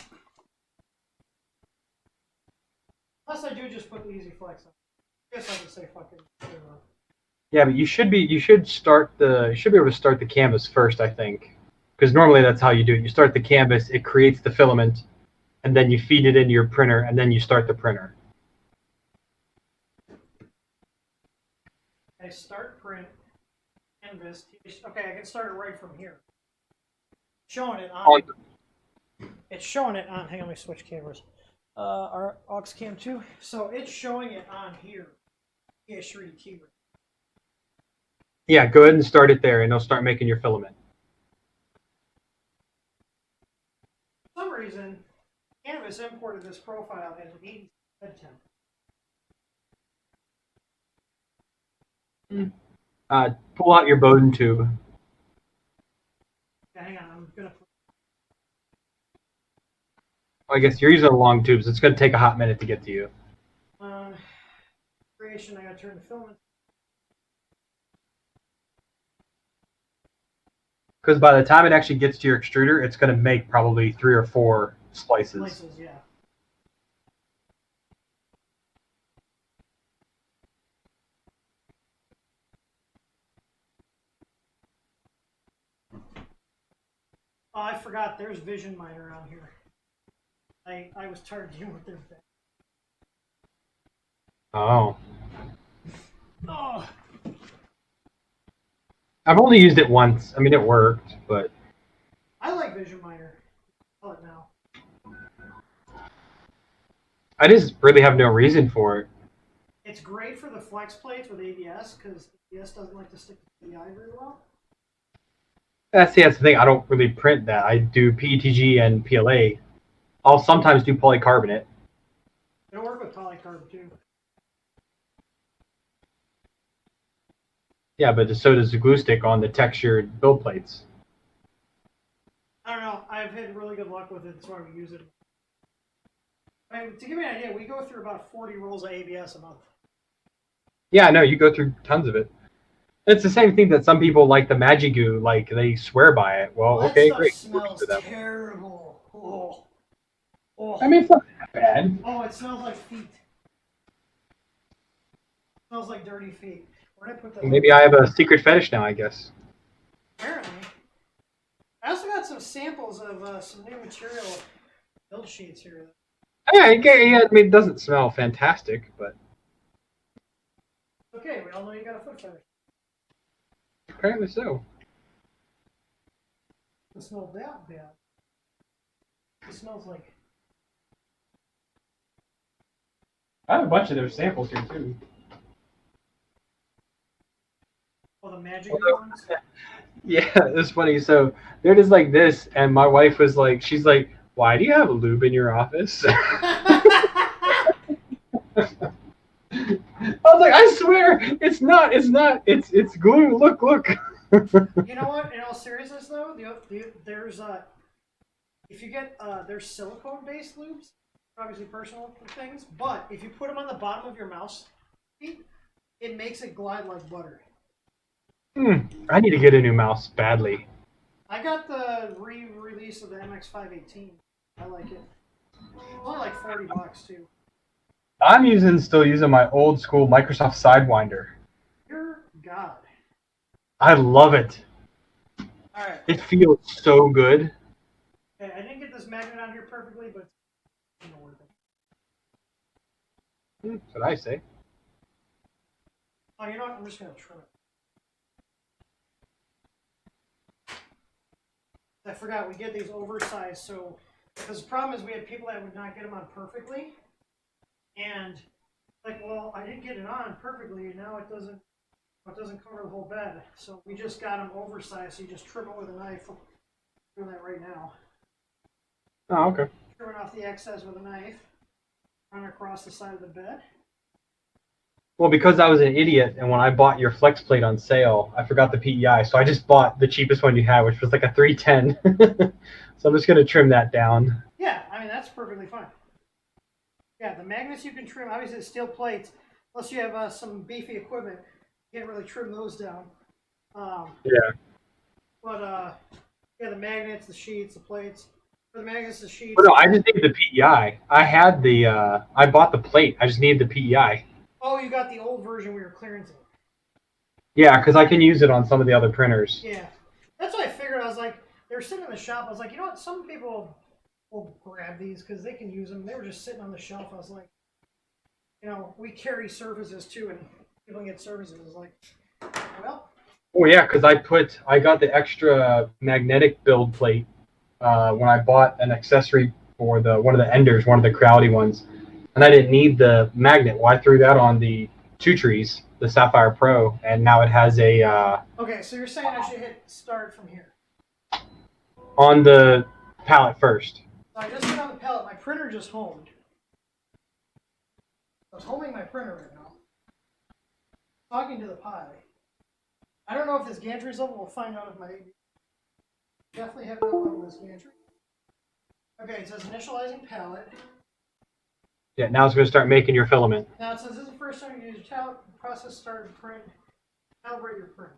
Unless I do just put the Easy Flex on. I guess I can say fucking. Yeah, but you should be able to start the canvas first, I think, because normally that's how you do it. You start the canvas, it creates the filament, and then you feed it into your printer, and then you start the printer. I start print canvas. Okay, I can start it right from here. Showing it on. It's showing it on. Hang on, let me switch cameras. Our aux cam 2. So it's showing it on here. Yeah, sure, key. Yeah, go ahead and start it there, and it'll start making your filament. For some reason, Canvas imported this profile as an 80 bed temp. Pull out your Bowden tube. Okay, hang on, I'm gonna. I guess you're using long tubes. It's going to take a hot minute to get to you. Creation, I gotta turn the filament. Because by the time it actually gets to your extruder, it's going to make probably 3 or 4 slices. Slices, yeah. Oh, I forgot. There's Vision Mine around here. I was tired dealing with their thing. Oh. Oh. I've only used it once. I mean, it worked, but I like Vision Miner. I'll it now. I just really have no reason for it. It's great for the flex plates with ABS because ABS doesn't like to stick to the eye very well. That's the thing. I don't really print that. I do PETG and PLA. I'll sometimes do polycarbonate. It'll work with polycarb too. Yeah, but so does the glue stick on the textured build plates. I don't know. I've had really good luck with it. That's why we use it. I mean, to give you an idea, we go through about 40 rolls of ABS a month. Yeah, I know. You go through tons of it. It's the same thing that some people like the Magic Goo, like they swear by it. Well, That okay, stuff great. smells terrible. Oh. Oh. I mean, it's not that bad. Oh, it smells like feet. It smells like dirty feet. Where'd I put that? Maybe I have a secret fetish now, I guess. Apparently. I also got some samples of some new material build sheets here. Yeah, I mean, it doesn't smell fantastic, but Okay, we all know you got a foot fetish. apparently so. It smells that bad. It smells like. I have a bunch of those samples here, too. Oh, the magic ones? Yeah, it's funny. So they're just like this, and my wife was like, she's like, "Why do you have a lube in your office?" I was like, "I swear, it's not. It's not. It's glue. Look, look." You know what? In all seriousness, though, there's if you get there's silicone-based lubes, obviously personal things, but if you put them on the bottom of your mouse feet, it makes it glide like butter. I need to get a new mouse badly. I got the re-release of the MX518. I like it. It's only like $40 too. I'm still using my old school Microsoft Sidewinder. Dear God. I love it. All right. It feels so good. Okay, I didn't get this magnet on here perfectly, but it's worth it. That's what I say. Oh, you know what? I'm just gonna trim it. I forgot we get these oversized, so because the problem is we had people that would not get them on perfectly, and like, well, I didn't get it on perfectly, and now it doesn't cover the whole bed. So we just got them oversized. So you just trim it with a knife. I'm doing that right now. Oh, okay. Trimming off the excess with a knife, run across the side of the bed. Well, because I was an idiot, and when I bought your flex plate on sale, I forgot the PEI, so I just bought the cheapest one you had, which was like a 310. So I'm just gonna trim that down. Yeah, I mean that's perfectly fine. Yeah, the magnets you can trim. Obviously, the steel plates, unless you have some beefy equipment, you can't really trim those down. Yeah. But yeah, the magnets, the sheets, the plates. For the magnets, the sheets. But no, I just needed the PEI. I had the, I bought the plate. I just needed the PEI. Oh, you got the old version we were clearancing. Yeah, because I can use it on some of the other printers. Yeah, that's what I figured. I was like, they were sitting in the shop. I was like, you know what? Some people will grab these because they can use them. They were just sitting on the shelf. I was like, you know, we carry services too, and people get services. I was like, well. Oh yeah, because I got the extra magnetic build plate when I bought an accessory for one of the Enders, one of the Creality ones, and I didn't need the magnet. Well, I threw that on the Two Trees, the Sapphire Pro, and now it has a. Okay, so you're saying I should hit start from here? On the palette first. So I just hit on the palette. My printer just homed. I was homing my printer right now. Talking to the Pi. I don't know if this gantry's level. We'll find out if my. Definitely have no level this gantry. Okay, it says initializing palette. Yeah, now it's going to start making your filament. Now it says this is the first time you use your process started print. Calibrate your print.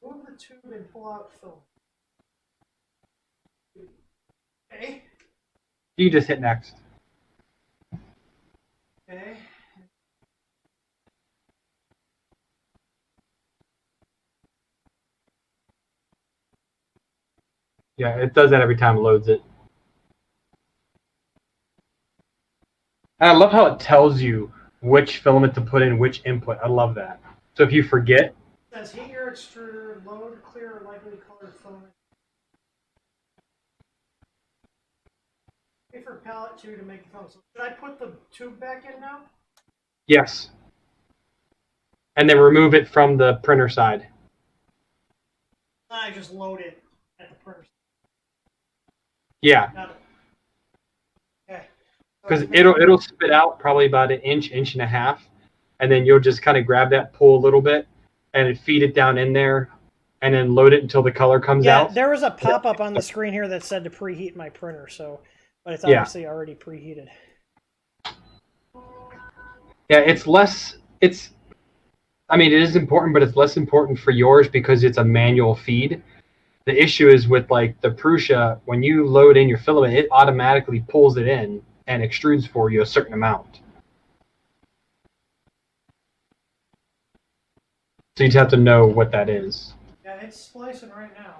Move the tube and pull out film. Okay. You just hit next. Okay. Yeah, it does that every time it loads it. And I love how it tells you which filament to put in, which input. I love that. So if you forget, It says heat your extruder, load clear or lightly colored filament. Wait for palette 2 to make the film. So should I put the tube back in now? yes. And then remove it from the printer side. Then I just load it at the printer. Yeah. Got it. Okay. Because it'll spit out probably about an inch, inch and a half, and then you'll just kind of grab that, pull a little bit, and feed it down in there, and then load it until the color comes Yeah, out. there was a pop-up on the screen here that said to preheat my printer, so but it's obviously already preheated. Yeah, it's less. I mean, it is important, but it's less important for yours because it's a manual feed. The issue is with like the Prusa, when you load in your filament, it automatically pulls it in and extrudes for you a certain amount. So you just have to know what that is. Yeah, it's splicing right now.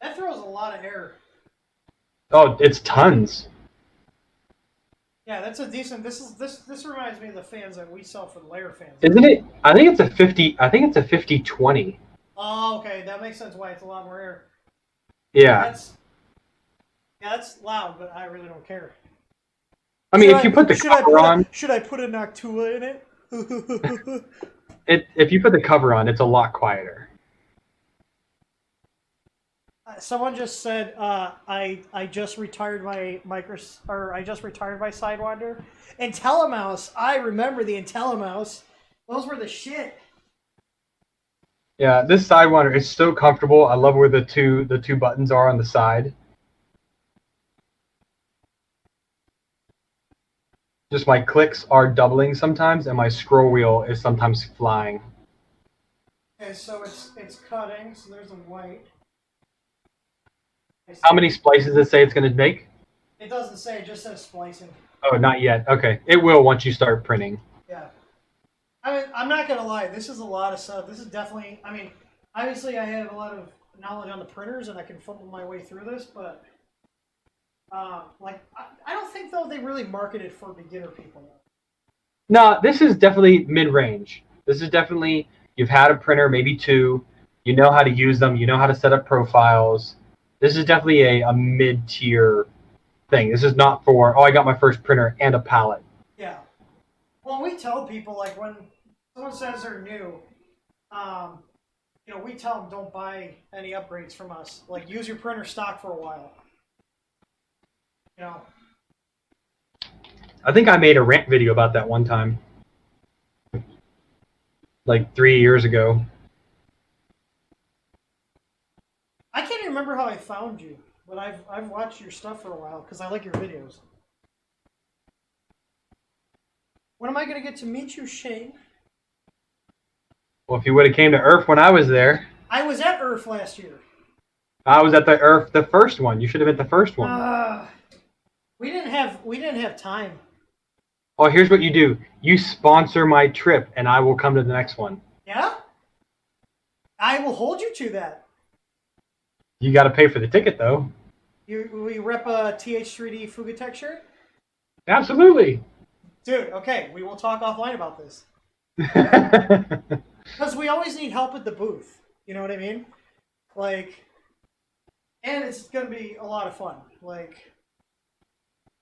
That throws a lot of air. Oh, it's tons. Yeah, that's a decent. This reminds me of the fans that we sell for the layer fans. Isn't it? I think it's a 50. I think it's a 50-20. Oh, okay, that makes sense why it's a lot more air. Yeah. That's loud, but I really don't care. I mean, if you put the cover on, should I put a Noctua in it? if you put the cover on, it's a lot quieter. Someone just said I just retired my I just retired my Sidewinder. IntelliMouse, I remember the IntelliMouse. Those were the shit. Yeah, this Sidewinder is so comfortable. I love where the two buttons are on the side. Just my clicks are doubling sometimes, and my scroll wheel is sometimes flying. Okay, so it's cutting. So there's a white. How many splices does it say it's going to make? It doesn't say. It just says splicing. Oh, not yet. Okay, it will once you start printing. Yeah. I mean, I'm not gonna lie. This is a lot of stuff. This is definitely. I mean, obviously, I have a lot of knowledge on the printers, and I can fumble my way through this. But, like, I don't think though they really marketed for beginner people. No, this is definitely mid-range. This is definitely you've had a printer, maybe two. You know how to use them. You know how to set up profiles. This is definitely a mid-tier thing. This is not for, oh, I got my first printer and a palette. Yeah. Well, we tell people, like, when someone says they're new, you know, we tell them don't buy any upgrades from us. Like, use your printer stock for a while. You know. I think I made a rant video about that one time. Like 3 years ago. I can't even remember how I found you, but I've watched your stuff for a while because I like your videos. When am I going to get to meet you, Shane? Well, if you would have came to Earth when I was there. I was at Earth last year. I was at the first one. You should have been the first one. We didn't have time. Well, here's what you do. You sponsor my trip, and I will come to the next one. Yeah? I will hold you to that. You got to pay for the ticket, though. We rep a TH3D Fugatech shirt? Absolutely. Dude, okay, we will talk offline about this. Because we always need help at the booth. You know what I mean? Like, and it's going to be a lot of fun. Like,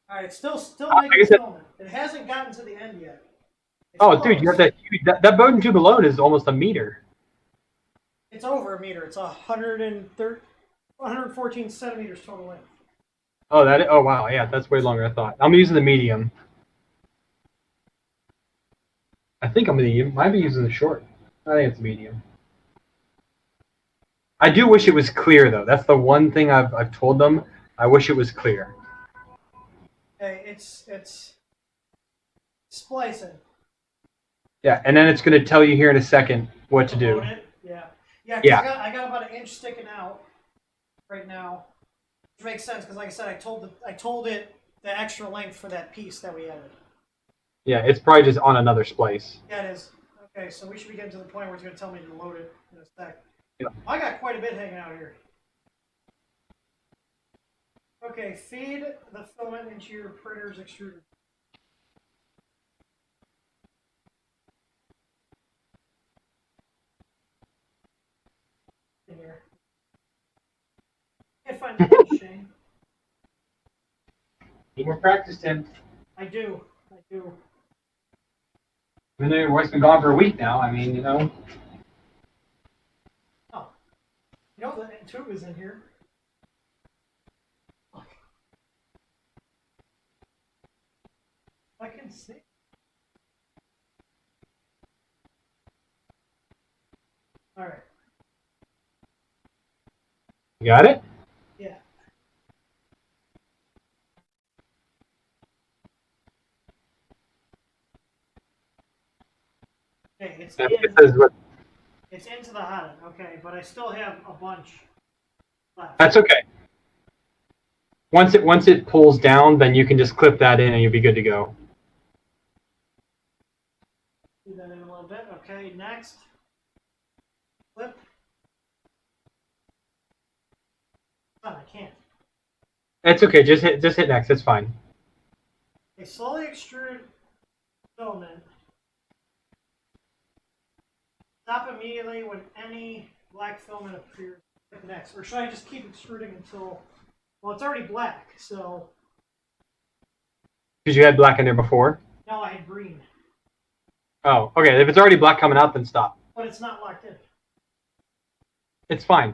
all right, still making filament. It hasn't gotten to the end yet. It's oh, close. dude, you have that bone tube alone is almost a meter. It's over a meter. It's 114 centimeters total length. Oh, oh wow, yeah, that's way longer than I thought. I'm using the medium. I think I'm gonna might be using the short. I think it's medium. I do wish it was clear though. That's the one thing I've told them. I wish it was clear. Hey, it's splicing. Yeah, and then it's gonna tell you here in a second what to do. Yeah. Yeah. Yeah. I got about an inch sticking out right now, which makes sense because, like I said, I told it the extra length for that piece that we added. Yeah, it's probably just on another splice. Yeah, it is. Okay, so we should be getting to the point where it's going to tell me to load it in a sec. Yeah. I got quite a bit hanging out here. Okay, feed the filament into your printer's extruder. In here. Can't find the Shane. Need more practice, Tim. I do. Even though your wife's been gone for a week now, I mean, you know. Oh. You know the tube is in here. Look. I can see. Alright. You got it? Yeah. Okay, it's into the hot end, okay, but I still have a bunch left. That's okay. Once it pulls down, then you can just clip that in and you'll be good to go. Do that in a little bit. Okay, next. Flip. Oh, I can't. It's okay. Just hit next. It's fine. A slowly extrude filament. Stop immediately when any black filament appears. Hit next. Or should I just keep extruding until... Well, it's already black, so... Because you had black in there before? No, I had green. Oh, okay. If it's already black coming out, then stop. But it's not locked in. It's fine.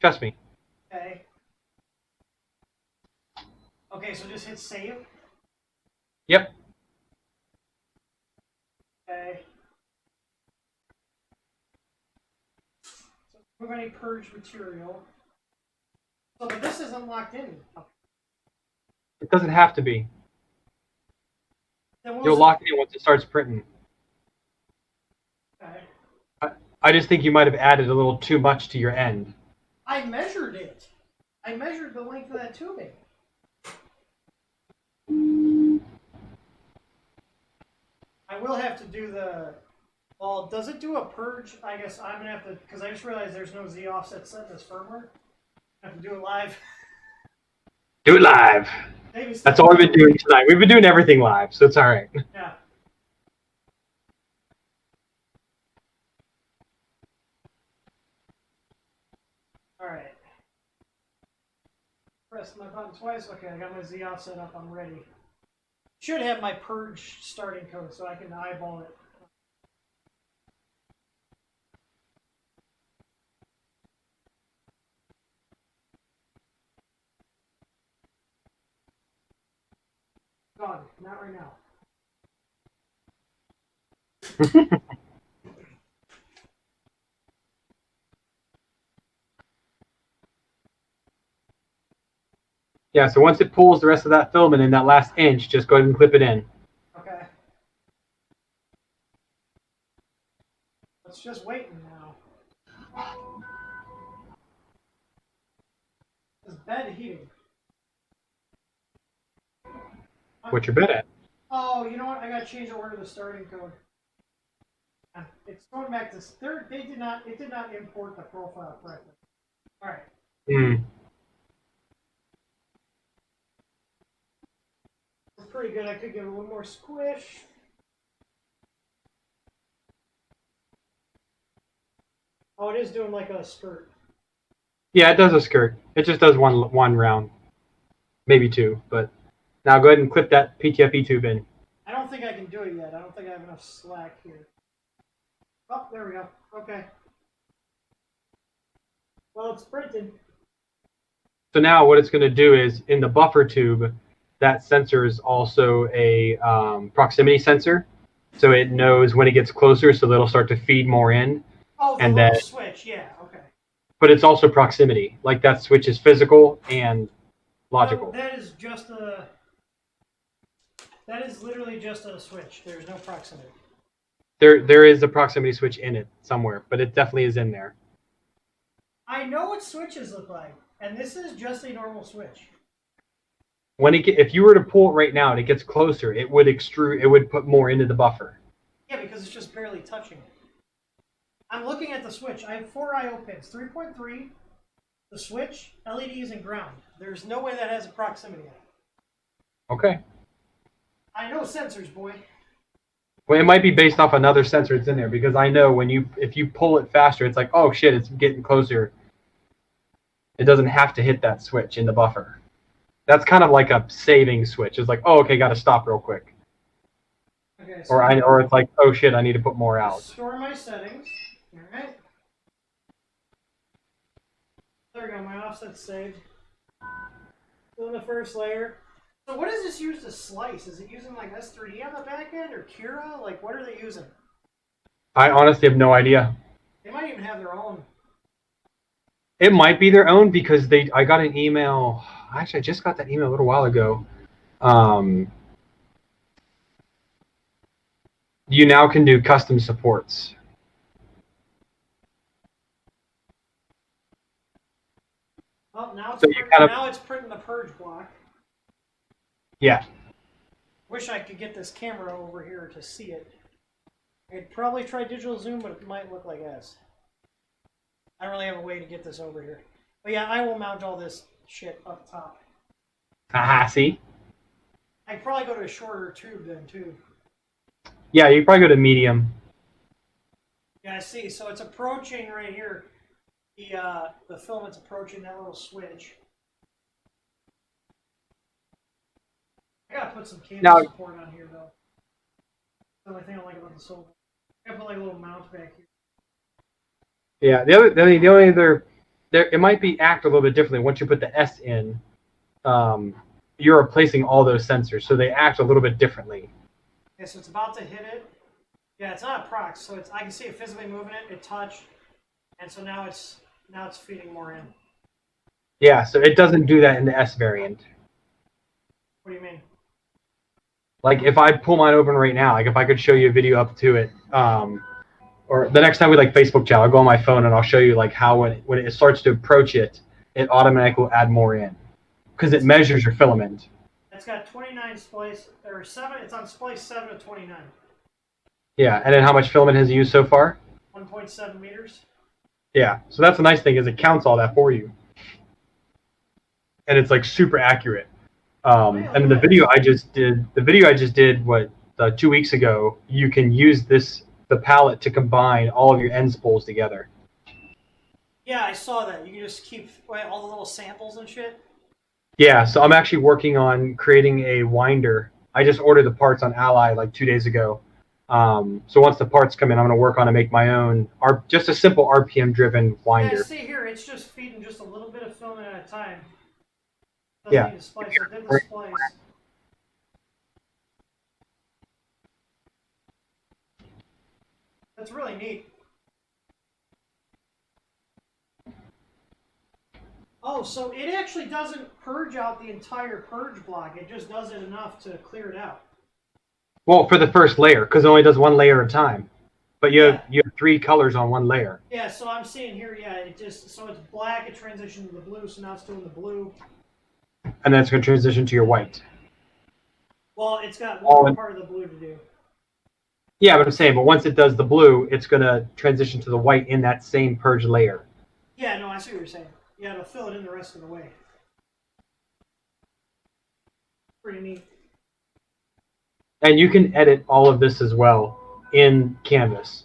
Trust me. Okay. Okay, so just hit save. Yep. Okay. So we're going to purge material. So, but this isn't locked in. It doesn't have to be. Then You'll lock it in once it starts printing. Okay. I just think you might have added a little too much to your end. I measured it. I measured the length of that tubing. I will have to do the... Well, does it do a purge? I guess I'm going to have to... Because I just realized there's no Z offset set in this firmware. I have to do it live. Do it live. That's all we've been doing tonight. We've been doing everything live, so it's all right. Yeah. All right. Press my button twice. Okay, I got my Z offset up. I'm ready. Should have my purge starting code so I can eyeball it. Gone. Not right now. Yeah, so once it pulls the rest of that filament in that last inch, just go ahead and clip it in. Okay. It's just waiting now. It's bed heating. What's your bed at? Oh, you know what? I gotta change the order of the starting code. It's going back to third. It did not import the profile correctly. All right. Hmm. It's pretty good. I could give it a little more squish. Oh, it is doing like a skirt. Yeah, it does a skirt. It just does one round, maybe two. But now go ahead and clip that PTFE tube in. I don't think I can do it yet. I don't think I have enough slack here. Oh, there we go. Okay. Well, it's printed. So now what it's going to do is in the buffer tube, that sensor is also a proximity sensor. So it knows when it gets closer, so that'll start to feed more in. Oh, the and little then, switch. Yeah. Okay. but it's also proximity. Like that switch is physical and logical. No, that is just a. That is literally just a switch. There's no proximity. There is a proximity switch in it somewhere, but it definitely is in there. I know what switches look like, and this is just a normal switch. If you were to pull it right now and it gets closer, it would extrude. It would put more into the buffer. Yeah, because it's just barely touching it. I'm looking at the switch. I have 4 I/O pins: 3.3, The switch, LEDs, and ground. There's no way that has a proximity on it. Okay. I know sensors, boy. Well, it might be based off another sensor that's in there because I know if you pull it faster, it's like, oh shit, it's getting closer. It doesn't have to hit that switch in the buffer. That's kind of like a saving switch. It's like, oh, okay, got to stop real quick. Okay, so Or it's like, oh shit, I need to put more out. Store my settings. All right. There we go. My offset's saved. Fill in the first layer. So what is this used to slice? Is it using like S3D on the back end or Cura? Like what are they using? I honestly have no idea. They might even have their own. It might be their own because I got an email. Actually, I just got that email a little while ago. You now can do custom supports. Well, now it's, So you kind of, now it's printing the purge block. yeah. Wish I could get this camera over here to see it. I'd probably try digital zoom, but it might look like S. I don't really have a way to get this over here. But yeah, I will mount all this shit up top. Haha, see? I'd probably go to a shorter tube then, too. Yeah, you probably go to medium. Yeah, I see. So it's approaching right here. The filament's approaching that little switch. I gotta put some cable support on here, though. That's the only thing I like about the Soul. I gotta put like a little mount back here. Yeah, the only other, it might be act a little bit differently. Once you put the S in, you're replacing all those sensors, so they act a little bit differently. Okay, so it's about to hit it. Yeah, it's not a prox, so I can see it physically moving it. It touched, and so now it's feeding more in. Yeah, so it doesn't do that in the S variant. What do you mean? Like if I pull mine open right now, like if I could show you a video up to it, or the next time we like Facebook chat, I'll go on my phone and I'll show you like how when it starts to approach it, it automatically will add more in because it measures your filament. It's got 29 splice or 7. It's on splice 7 to 29. Yeah, and then how much filament has it used so far? 1.7 meters. Yeah, so that's the nice thing is it counts all that for you, and it's like super accurate. And the video I just did, what 2 weeks ago, you can use the palette to combine all of your end spools together. Yeah, I saw that. You can just keep all the little samples and shit. Yeah, so I'm actually working on creating a winder. I just ordered the parts on Ally like 2 days ago. So once the parts come in, I'm going to work on to make my own, just a simple RPM-driven winder. Yeah, see here, it's just feeding just a little bit of filament at a time. Doesn't Yeah. need to splice. It did the splice. That's really neat. Oh, so it actually doesn't purge out the entire purge block. It just does it enough to clear it out. Well, for the first layer, because it only does one layer at a time. But you have 3 colors on one layer. Yeah, so I'm seeing here, so it's black, it transitioned to the blue, so now it's doing the blue. And then it's going to transition to your white. Well, it's got one more part of the blue to do. Yeah, but I'm saying, but once it does the blue, it's going to transition to the white in that same purge layer. Yeah, no, I see what you're saying. Yeah, it'll fill it in the rest of the way. Pretty neat. And you can edit all of this as well in Canvas.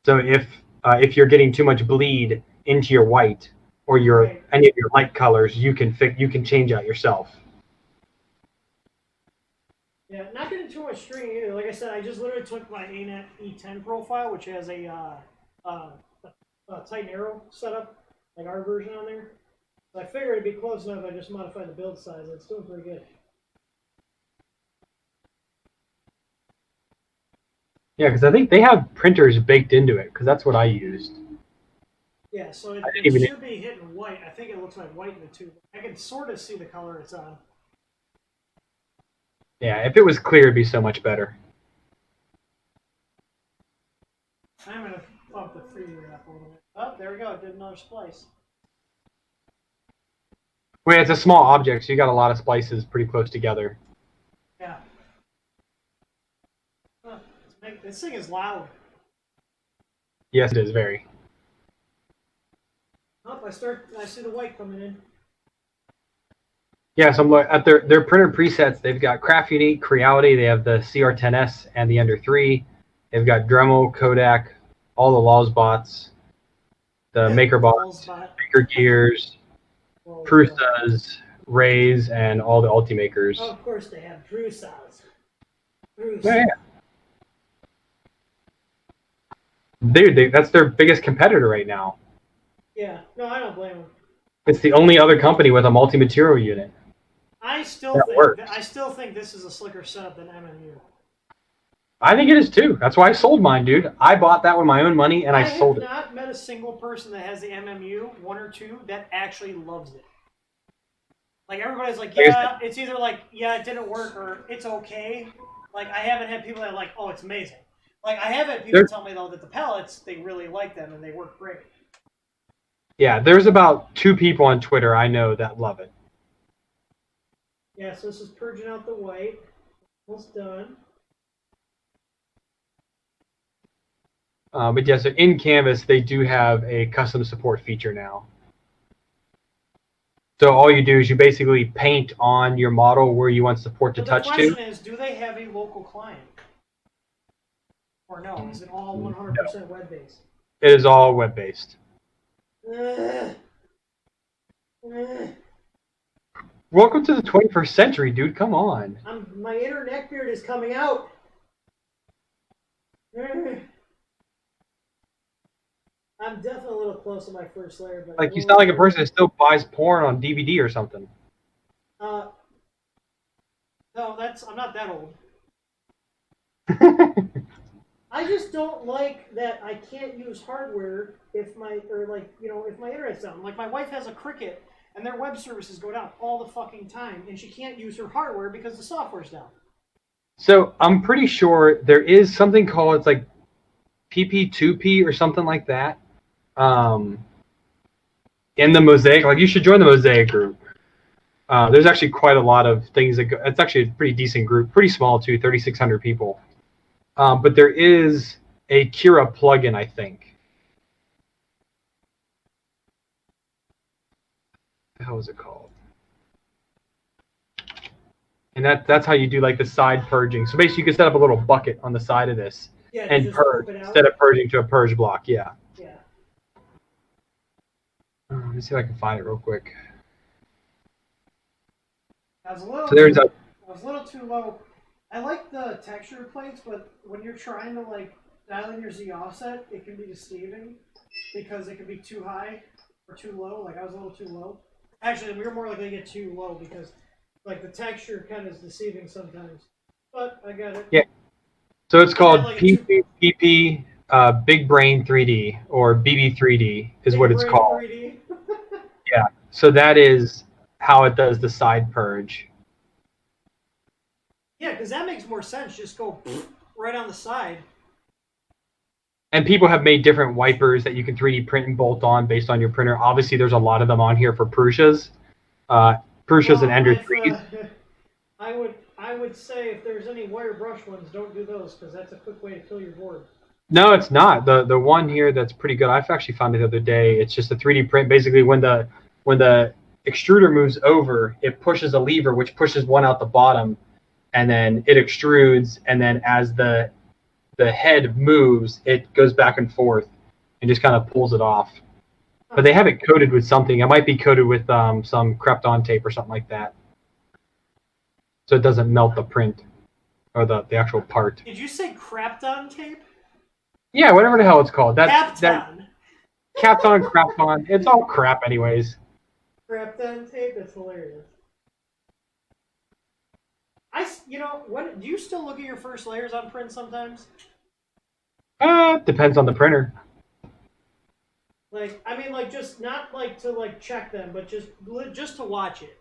So if you're getting too much bleed into your white or any of your light colors, you can change out yourself. Yeah, not getting too much string either. Like I said, I just literally took my ANET E10 profile, which has a tight and arrow setup, like our version on there. So I figured it'd be close enough. I just modified the build size. It's doing pretty good. Yeah, because I think they have printers baked into it, because that's what I used. Yeah, so it should be hitting white. I think it looks like white in the tube. I can sort of see the color it's on. Yeah, if it was clear, it'd be so much better. I'm going to bump the freezer up a little bit. Oh, there we go. It did another splice. Well, it's a small object, so you got a lot of splices pretty close together. Yeah. This thing is loud. Yes, it is very. Oh, Oh, I see the white coming in. Yeah, so I'm at their printer presets. They've got Craft Unique, Creality. They have the CR10S and the Ender 3. They've got Dremel, Kodak, all the Laws bots, the Maker bots, Maker Gears, Prusas, Rays, and all the Ultimakers. Oh, of course they have Prusas. Yeah. Dude, that's their biggest competitor right now. Yeah, no, I don't blame them. It's the only other company with a multi-material unit. I still think this is a slicker setup than MMU. I think it is too. That's why I sold mine, dude. I bought that with my own money and I sold it. I have not met a single person that has the MMU, one or two, that actually loves it. Like, everybody's like, yeah, it's either like, yeah, it didn't work, or it's okay. Like, I haven't had people that are like, oh, it's amazing. Like, I have had people tell me, though, that the pellets, they really like them and they work great. Yeah, there's about 2 people on Twitter I know that love it. Yeah, so this is purging out the white. Almost done. But yeah, so in Canvas, they do have a custom support feature now. So all you do is you basically paint on your model where you want support to touch to. The question is, do they have a local client? Or no? Is it all 100% web-based? It is all web-based. Welcome to the 21st century, dude. Come on. My inner neckbeard is coming out. I'm definitely a little close to my first layer, but like you sound like a person that still buys porn on DVD or something. No, I'm not that old. I just don't like that I can't use hardware if my internet's down. Like, my wife has a Cricket and their web services go down all the fucking time, and she can't use her hardware because the software's down. So I'm pretty sure there is something called, it's like PP2P or something like that. In the Mosaic, like, you should join the Mosaic group. There's actually quite a lot of things that go. It's actually a pretty decent group, pretty small too, 3,600 people. But there is a Kira plugin, I think. How is it called? And that's how you do, like, the side purging. So basically, you can set up a little bucket on the side of this and purge instead of purging to a purge block. Yeah. Yeah. Let me see if I can find it real quick. I was a little too low. I like the texture plates, but when you're trying to, like, dial in your Z offset, it can be deceiving because it can be too high or too low. Like, I was a little too low. Actually, we were more likely to get too low because, like, the texture kind of is deceiving sometimes. But I got it. Yeah. So it's called PP Big Brain 3D, or BB3D is what it's called. 3D. Yeah. So that is how it does the side purge. Yeah, because that makes more sense. Just go right on the side. And people have made different wipers that you can 3D print and bolt on based on your printer. Obviously, there's a lot of them on here for Prusa's. Prusa's and Ender 3s. I would say if there's any wire brush ones, don't do those because that's a quick way to kill your board. No, it's not. The one here that's pretty good. I've actually found it the other day. It's just a 3D print. Basically, when the extruder moves over, it pushes a lever which pushes one out the bottom, and then it extrudes. And then as the head moves, it goes back and forth and just kind of pulls it off. But they have it coated with something. It might be coated with some Krypton tape or something like that, so it doesn't melt the print or the actual part. Did you say Krypton tape? Yeah, whatever the hell it's called. Kapton. Kapton, Krapton. It's all crap anyways. Krypton tape? That's hilarious. What? Do you still look at your first layers on print sometimes? Depends on the printer. Like, I mean, like, just not like to like check them, but just to watch it.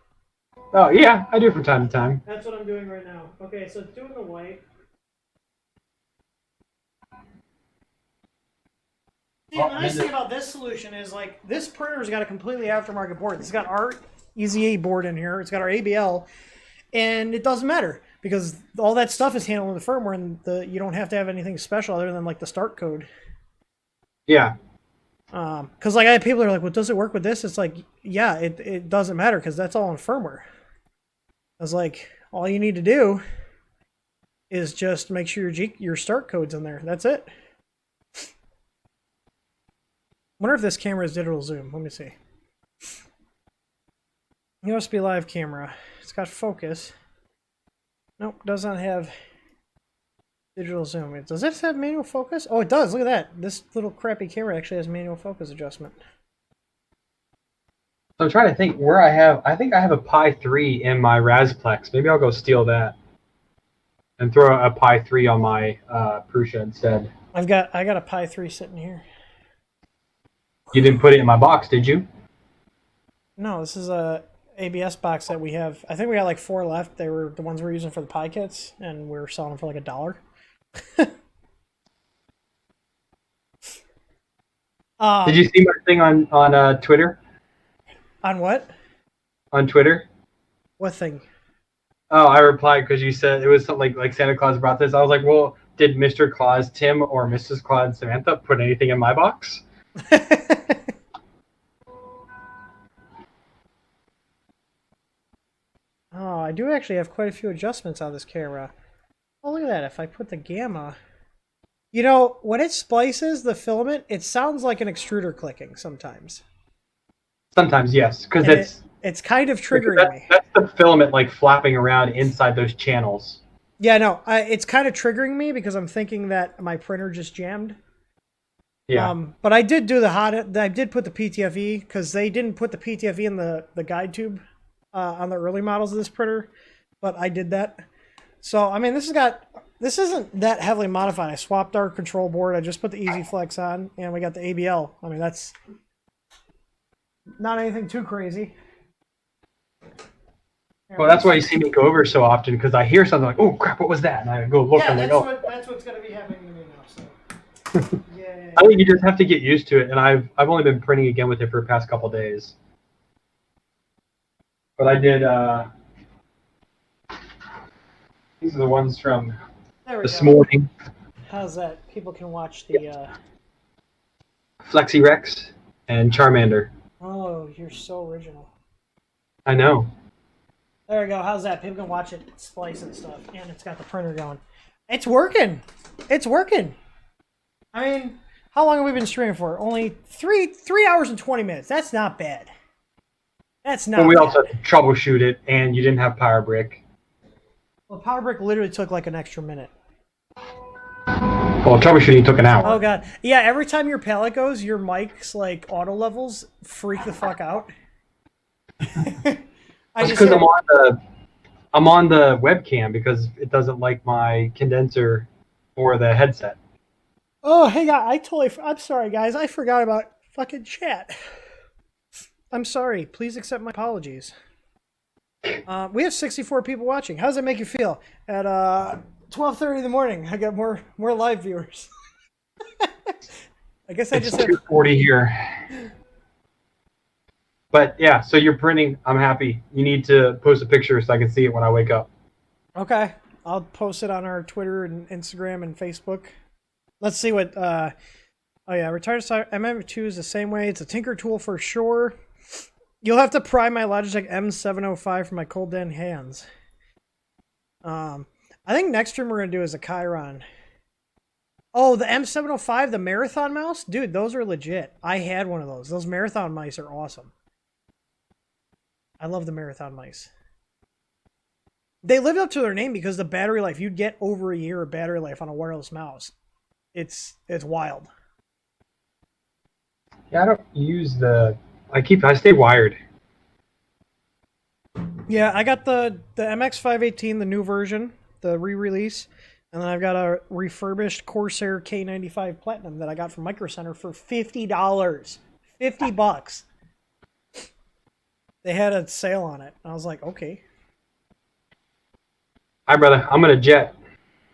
Oh yeah, I do from time to time. That's what I'm doing right now. Okay, so it's doing the white. See, the nice thing about this solution is, like, this printer's got a completely aftermarket board. It's got our EZA board in here. It's got our ABL, and it doesn't matter because all that stuff is handled in the firmware, and you don't have to have anything special other than, like, the start code. Yeah. Because like I have people that are like, well, does it work with this? It's like, yeah, it doesn't matter because that's all in firmware. I was like, all you need to do is just make sure your start code's in there. That's it. Wonder if this camera is digital zoom. Let me see. USB live camera. It's got focus. Nope, does not have digital zoom. Does this have manual focus? Oh, it does. Look at that. This little crappy camera actually has manual focus adjustment. So I'm trying to think where I think I have a Pi 3 in my Rasplex. Maybe I'll go steal that and throw a Pi 3 on my Prusa instead. I got a Pi 3 sitting here. You didn't put it in my box, did you? No, this is a ABS box that we have. I think we got like 4 left. They were the ones we're using for the Pi kits, and we were selling them for like $1. Did you see my thing on Twitter? On what? On Twitter? What thing? Oh, I replied because you said it was something like Santa Claus brought this. I was like, well, did Mr. Claus Tim or Mrs. Claus Samantha put anything in my box? Oh, I do actually have quite a few adjustments on this camera. Oh, look at that. If I put the gamma... You know, when it splices the filament, it sounds like an extruder clicking sometimes. Sometimes, yes, because it's kind of triggering me. That's the filament like flapping around inside those channels. Yeah, no, it's kind of triggering me because I'm thinking that my printer just jammed. Yeah. But I did do I did put the PTFE because they didn't put the PTFE in the guide tube on the early models of this printer, but I did that. So I mean, this isn't that heavily modified. I swapped our control board. I just put the Easy Flex on, and we got the ABL. I mean, that's not anything too crazy. Well, that's why you see me go over so often, because I hear something like, "Oh crap, what was that?" And I go look. Yeah, and I'm like, "Oh." that's what's going to be happening to me now. So. Yeah. I think you just have to get used to it, and I've only been printing again with it for the past couple days. But I did. These are the ones from this morning. How's that? People can watch the. Flexi Rex and Charmander. Oh, you're so original. I know. There we go. How's that? People can watch it splice and stuff, and it's got the printer going. It's working. It's working. I mean, how long have we been streaming for? Only 3 hours and 20 minutes. That's not bad. That's not. Well, we bad. also had to troubleshoot it, and you didn't have Power Brick. Well, Power Brick literally took like an extra minute. Well, troubleshooting took an hour. Oh god, yeah. Every time your pallet goes, your mic's like auto levels freak the fuck out. That's because I'm on the webcam because it doesn't like my condenser or the headset. Oh, hey guys, I'm sorry guys, I forgot about fucking chat. I'm sorry. Please accept my apologies. We have 64 people watching. How does that make you feel? At 12:30 in the morning, I got more live viewers. I guess I just had 240 here. But yeah, so you're printing. I'm happy. You need to post a picture so I can see it when I wake up. Okay, I'll post it on our Twitter and Instagram and Facebook. Let's see what. Oh yeah, retired MM2 is the same way. It's a tinker tool for sure. You'll have to pry my Logitech M705 from my cold dead hands. I think next stream we're gonna do is a Chiron. Oh, the M705, the Marathon mouse? Dude, those are legit. I had one of those. Those Marathon mice are awesome. I love the Marathon mice. They lived up to their name because the battery life, you'd get over a year of battery life on a wireless mouse. It's wild. Yeah, I don't use the... I stay wired. Yeah, I got the MX518, the new version, the re-release. And then I've got a refurbished Corsair K95 Platinum that I got from Micro Center for $50. $50. They had a sale on it. I was like, okay. Hi, brother. I'm going to jet.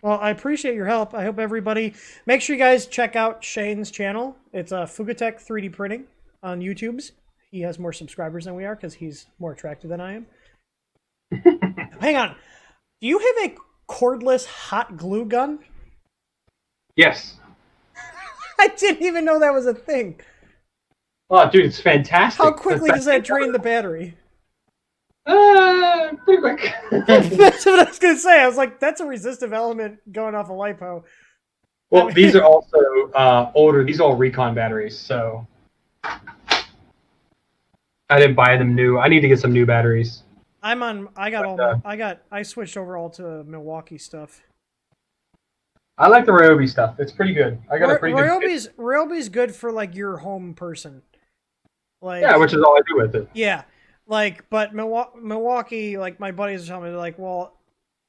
Well, I appreciate your help. I hope everybody... Make sure you guys check out Shane's channel. It's Fugatech 3D Printing on YouTube's. He has more subscribers than we are because he's more attractive than I am. Hang on. Do you have a cordless hot glue gun? Yes. I didn't even know that was a thing. Oh, dude, it's fantastic. How quickly does that drain the battery? Pretty quick. That's what I was gonna say. I was like, that's a resistive element going off a lipo. Well, I mean, these are also older. These are all Recon batteries, so I didn't buy them new. I need to get some new batteries. I switched over all to Milwaukee stuff. I like the Ryobi stuff. It's pretty good. I got a pretty good. Ryobi's good for like your home person. Like, Yeah, which is all I do with it. yeah, like, but Milwaukee, like my buddies are telling me, they're like, well,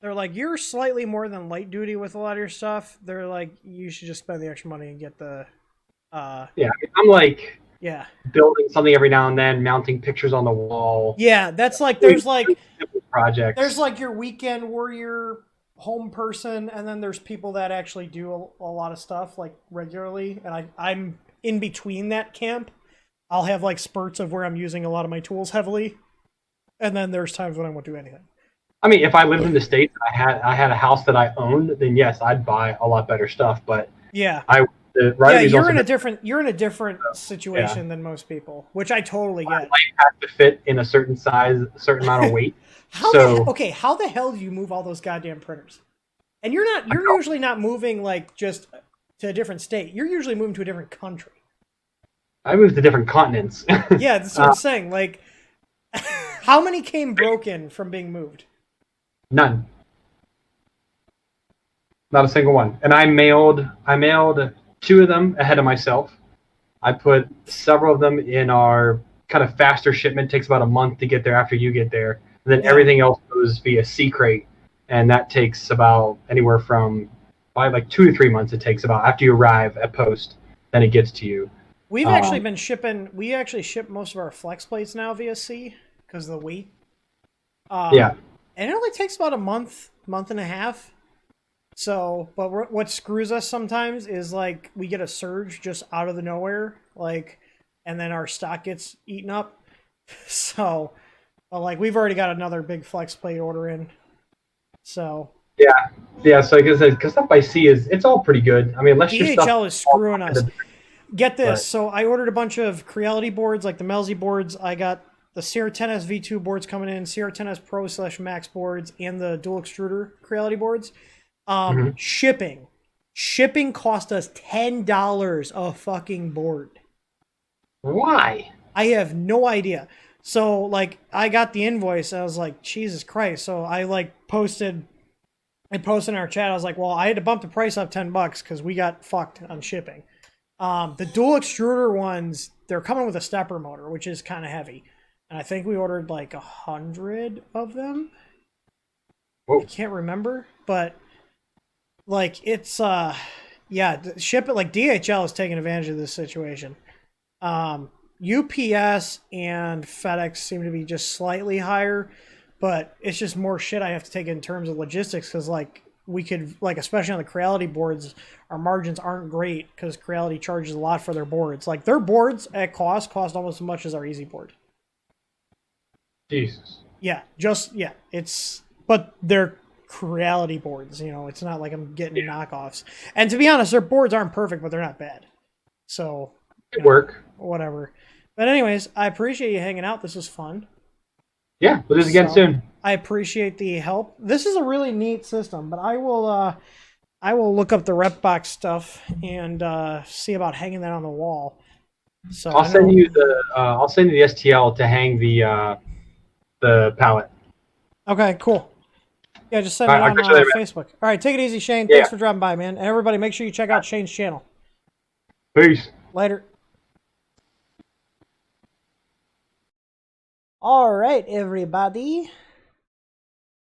they're like, you're slightly more than light duty with a lot of your stuff. They're like, you should just spend the extra money and get the, Yeah, I'm like, yeah, building something every now and then, mounting pictures on the wall. yeah. That's like there's like projects. there's like your weekend warrior home person, and then there's people that actually do a lot of stuff like regularly, and I'm in between that camp. I'll have like spurts of where I'm using a lot of my tools heavily, and then there's times when I won't do anything. I mean, if I lived in the States and I had a house that I owned, then yes, I'd buy a lot better stuff. But yeah, you're in a different situation than most people, which I totally get. Life has to fit in a certain size, a certain amount of weight. How the hell do you move all those goddamn printers? And you're usually not moving like just to a different state. You're usually moving to a different country. I moved to different continents. Yeah, that's what I'm saying. Like, how many came broken from being moved? None. Not a single one. And I mailed 2 of them ahead of myself. I put several of them in our kind of faster shipment. It takes about a month to get there after you get there. And then everything else goes via sea crate. And that takes about anywhere from like 2 to 3 months it takes about after you arrive at post, then it gets to you. We've actually been shipping. We actually ship most of our flex plates now via sea because of the weight. Yeah, and it only takes about a month and a half. So, but what screws us sometimes is like we get a surge just out of the nowhere, like, and then our stock gets eaten up. So, but like we've already got another big flex plate order in. So. Yeah. So like I said, because stuff by sea it's all pretty good. I mean, unless your stuff DHL is screwing us. Get this. But, so I ordered a bunch of Creality boards, like the Melzi boards. I got the CR10S V2 boards coming in, CR10S Pro / Max boards, and the dual extruder Creality boards. Shipping cost us $10 a fucking board. why? I have no idea. So like I got the invoice. I was like, Jesus Christ. So I like posted in our chat. I was like, well, I had to bump the price up $10 because we got fucked on shipping. The dual extruder ones, they're coming with a stepper motor, which is kind of heavy. And I think we ordered like 100 of them. Whoa. I can't remember, but like it's ship it like DHL is taking advantage of this situation. UPS and FedEx seem to be just slightly higher, but it's just more shit I have to take in terms of logistics because like we could like especially on the Creality boards, our margins aren't great because Creality charges a lot for their boards. Like their boards at cost almost as much as our Easy board. Jesus. Yeah, but they're Creality boards, you know, it's not like I'm getting knockoffs. And to be honest, their boards aren't perfect, but they're not bad. So Good work. Whatever. But anyways, I appreciate you hanging out. This was fun. Yeah, we'll do this again soon. I appreciate the help. This is a really neat system, but I will look up the rep box stuff and see about hanging that on the wall. So I'll send you the STL to hang the pallet. Okay, cool. Yeah, just send it on Facebook. All right, take it easy, Shane. Thanks for dropping by, man. And everybody, make sure you check out Shane's channel. Peace. Later. All right, everybody.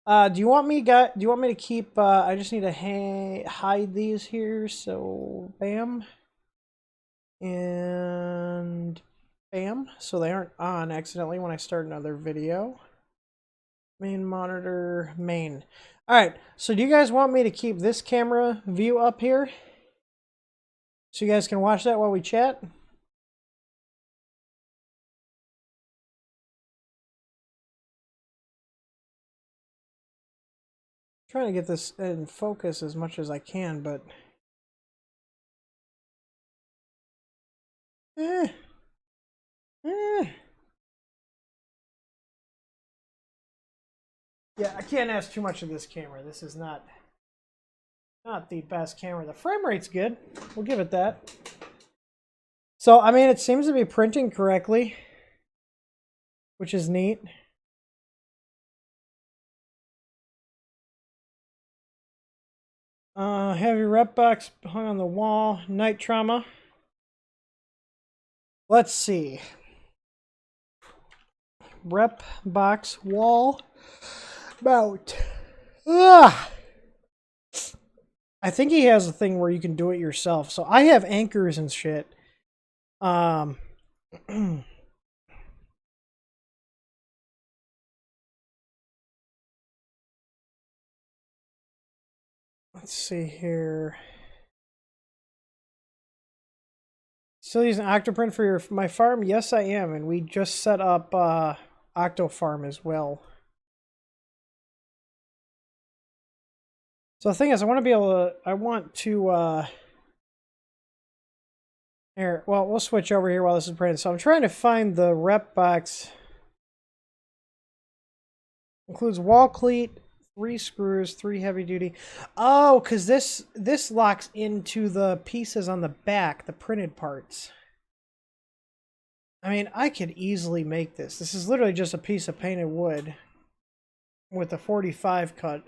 Do you want me to keep? I just need to hide these here. So, bam, and bam, so they aren't on accidentally when I start another video. Main monitor, main. All right. So, do you guys want me to keep this camera view up here, so you guys can watch that while we chat? Trying to get this in focus as much as I can, but Yeah, I can't ask too much of this camera. This is not the best camera. The frame rate's good. We'll give it that. So, I mean, it seems to be printing correctly, which is neat. Heavy rep box hung on the wall. Night trauma. Let's see. Rep box wall mount. Ugh. I think he has a thing where you can do it yourself. So I have anchors and shit. Let's see here. Still using Octoprint for my farm? Yes, I am, and we just set up Octofarm as well. So the thing is, I want to be able to. Here, well, we'll switch over here while this is printing. So I'm trying to find the rep box. Includes wall cleat, 3 screws, 3 heavy duty. Oh, because this locks into the pieces on the back, the printed parts. I mean, I could easily make this. This is literally just a piece of painted wood with a 45 cut.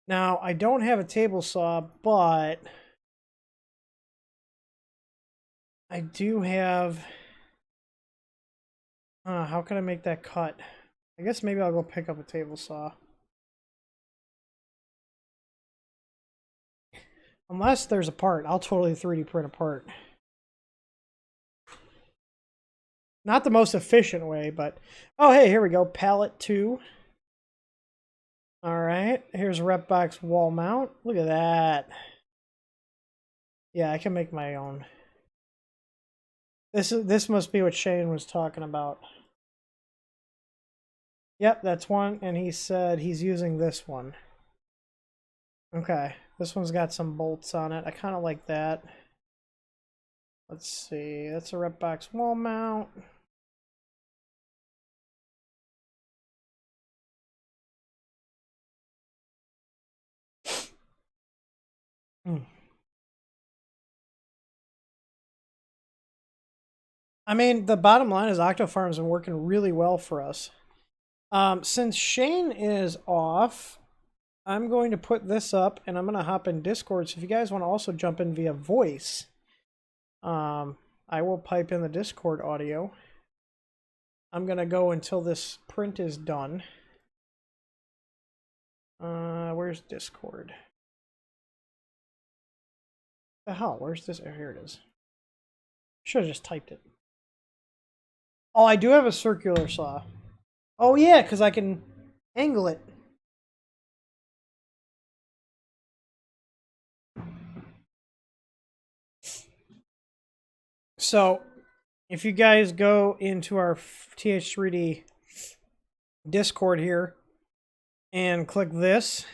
Now, I don't have a table saw, but I do have... how can I make that cut? I guess maybe I'll go pick up a table saw. Unless there's a part, I'll totally 3D print a part. Not the most efficient way, but... Oh, hey, here we go. Pallet 2. Alright, here's rep box wall mount. Look at that. Yeah, I can make my own. This must be what Shane was talking about. Yep, that's one, and he said he's using this one. Okay, this one's got some bolts on it. I kind of like that. Let's see, that's a rep box wall mount. I mean, the bottom line is Octofarm's been working really well for us. Since Shane is off, I'm going to put this up and I'm going to hop in Discord. So if you guys want to also jump in via voice, I will pipe in the Discord audio. I'm going to go until this print is done. Where's Discord? The hell? Where's this? Oh, here it is. Should have just typed it. Oh, I do have a circular saw. Oh yeah, because I can angle it. So, if you guys go into our TH3D Discord here and click this,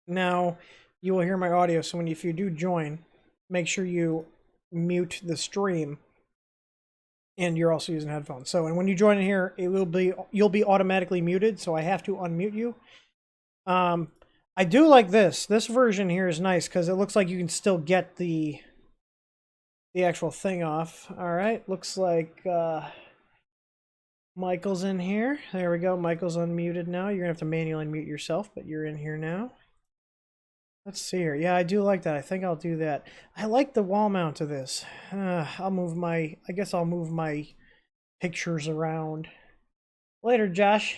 now you will hear my audio. So if you do join, make sure you mute the stream. And you're also using headphones. So, and when you join in here, you'll be automatically muted. So I have to unmute you. I do like this. This version here is nice because it looks like you can still get the actual thing off. All right, looks like Michael's in here. There we go. Michael's unmuted now. You're gonna have to manually unmute yourself, but you're in here now. Let's see here. Yeah, I do like that. I think I'll do that. I like the wall mount of this. I'll move my... I guess I'll move my pictures around. Later, Josh.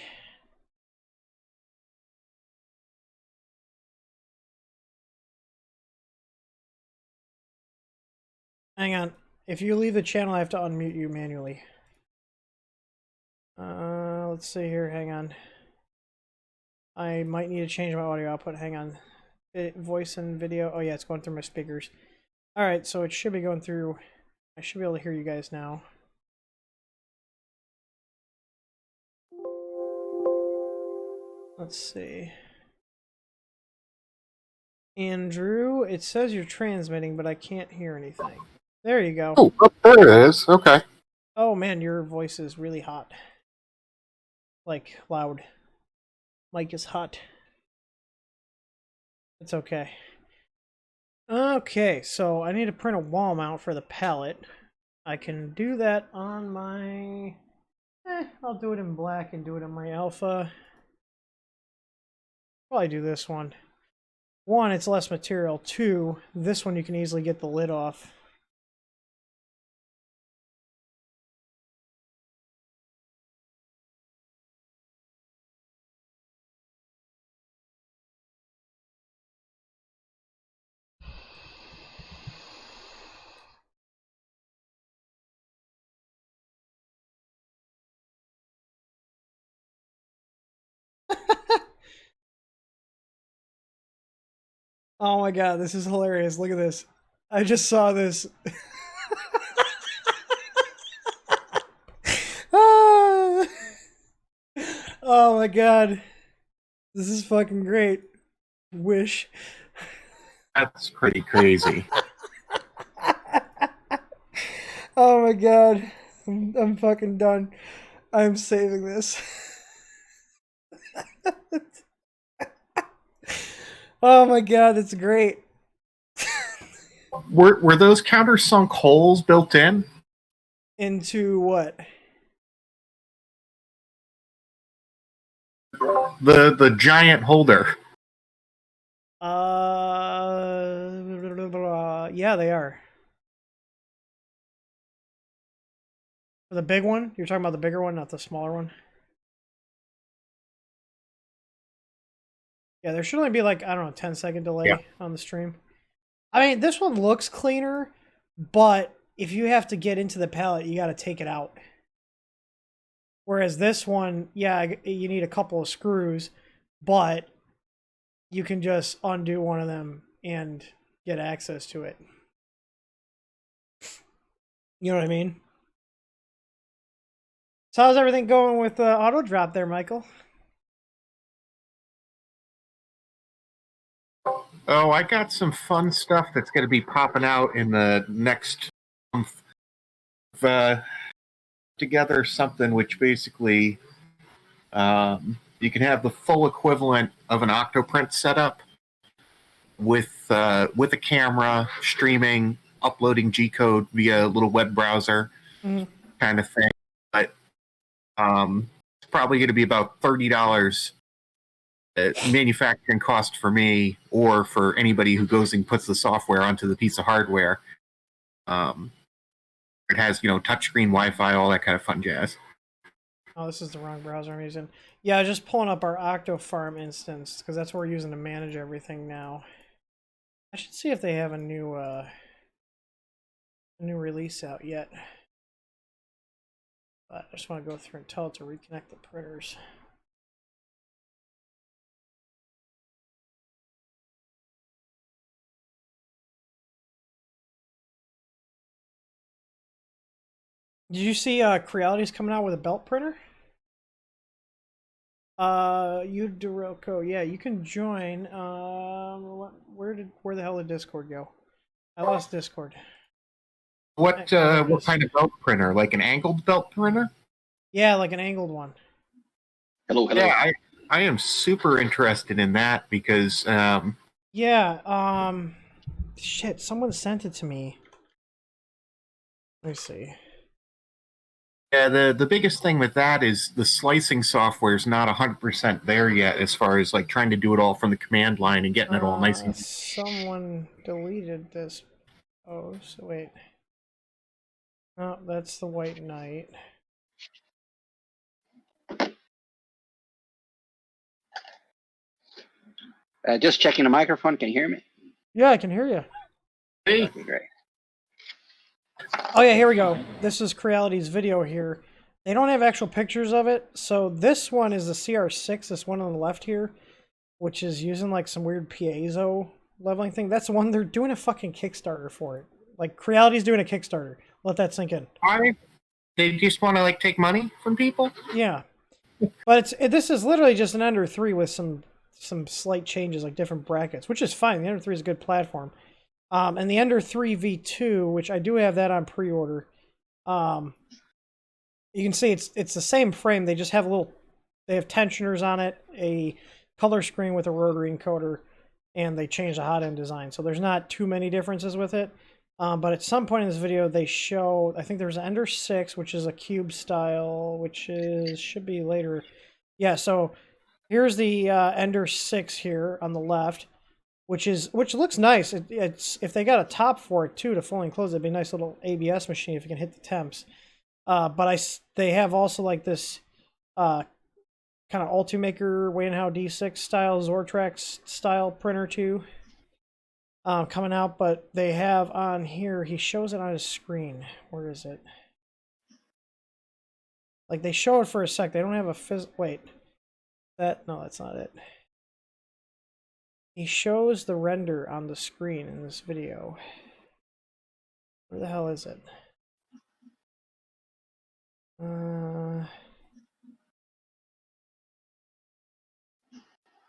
Hang on. If you leave the channel, I have to unmute you manually. Let's see here. Hang on. I might need to change my audio output. Hang on. Voice and video. Oh yeah, it's going through my speakers. All right, so it should be going through. I should be able to hear you guys now. Let's see. Andrew, it says you're transmitting, but I can't hear anything. There you go. Oh, there it is. Okay. Oh man, your voice is really hot. Like loud. Mic is hot. It's okay. Okay, so I need to print a wall mount for the pallet. I can do that on my... I'll do it in black and do it on my alpha. Probably do this one. One, it's less material. Two, this one you can easily get the lid off. Oh my god, this is hilarious. Look at this. I just saw this. Ah. Oh my god. This is fucking great. Wish. That's pretty crazy. Oh my god. I'm fucking done. I'm saving this. Oh my god, that's great. Were those countersunk holes built in? Into what? The giant holder. Yeah, they are. The big one? You're talking about the bigger one, not the smaller one? Yeah, there should only be like, I don't know, 10-second delay on the stream. I mean, this one looks cleaner, but if you have to get into the pallet, you got to take it out. Whereas this one, yeah, you need a couple of screws, but you can just undo one of them and get access to it. You know what I mean? So how's everything going with auto drop there, Michael? Oh, I got some fun stuff that's going to be popping out in the next month. Together something which basically you can have the full equivalent of an Octoprint setup with a camera, streaming, uploading G-code via a little web browser kind of thing. But it's probably going to be about $30 manufacturing cost for me or for anybody who goes and puts the software onto the piece of hardware. It has, touchscreen, Wi-Fi, all that kind of fun jazz. Oh, this is the wrong browser I'm using. Yeah, I was just pulling up our Octofarm instance because that's what we're using to manage everything now. I should see if they have a new release out yet. But I just want to go through and tell it to reconnect the printers. Did you see Creality's coming out with a belt printer? Udoroko, yeah, you can join. Where the hell did Discord go? I lost Discord. What kind of belt printer? Like an angled belt printer? Yeah, like an angled one. Hello. Yeah, I am super interested in that because shit, someone sent it to me. Let me see. Yeah, the biggest thing with that is the slicing software is not 100% there yet as far as like trying to do it all from the command line and getting it all nice and... Someone deleted this post. Wait. Oh, that's the White Knight. Just checking the microphone. Can you hear me? Yeah, I can hear you. Hey. Okay, great. Oh yeah, here we go. This is Creality's video here. They don't have actual pictures of it. So this one is the CR6, this one on the left here, which is using like some weird piezo leveling thing. That's the one they're doing a fucking Kickstarter for it. Like Creality's doing a Kickstarter. Let that sink in. Why? They just want to like take money from people? Yeah. But this is literally just an Ender 3 with some slight changes, like different brackets, which is fine. The Ender 3 is a good platform. And the Ender 3 V2, which I do have that on pre-order. You can see it's the same frame. They just have a little they have tensioners on it, a color screen with a rotary encoder, and they changed the hot end design. So there's not too many differences with it. But at some point in this video, they show, I think there's Ender 6, which is a cube style, which is should be later. Yeah, so here's the Ender 6 here on the left, which looks nice. It's if they got a top for it too to fully enclose, it'd be a nice little ABS machine if you can hit the temps. But they have also like this kind of Ultimaker Wanhao D6 style Zortrax style printer too. Coming out, but they have on here, he shows it on his screen. Where is it? Like, they show it for a sec. They don't have a wait. No, that's not it. He shows the render on the screen in this video. Where the hell is it?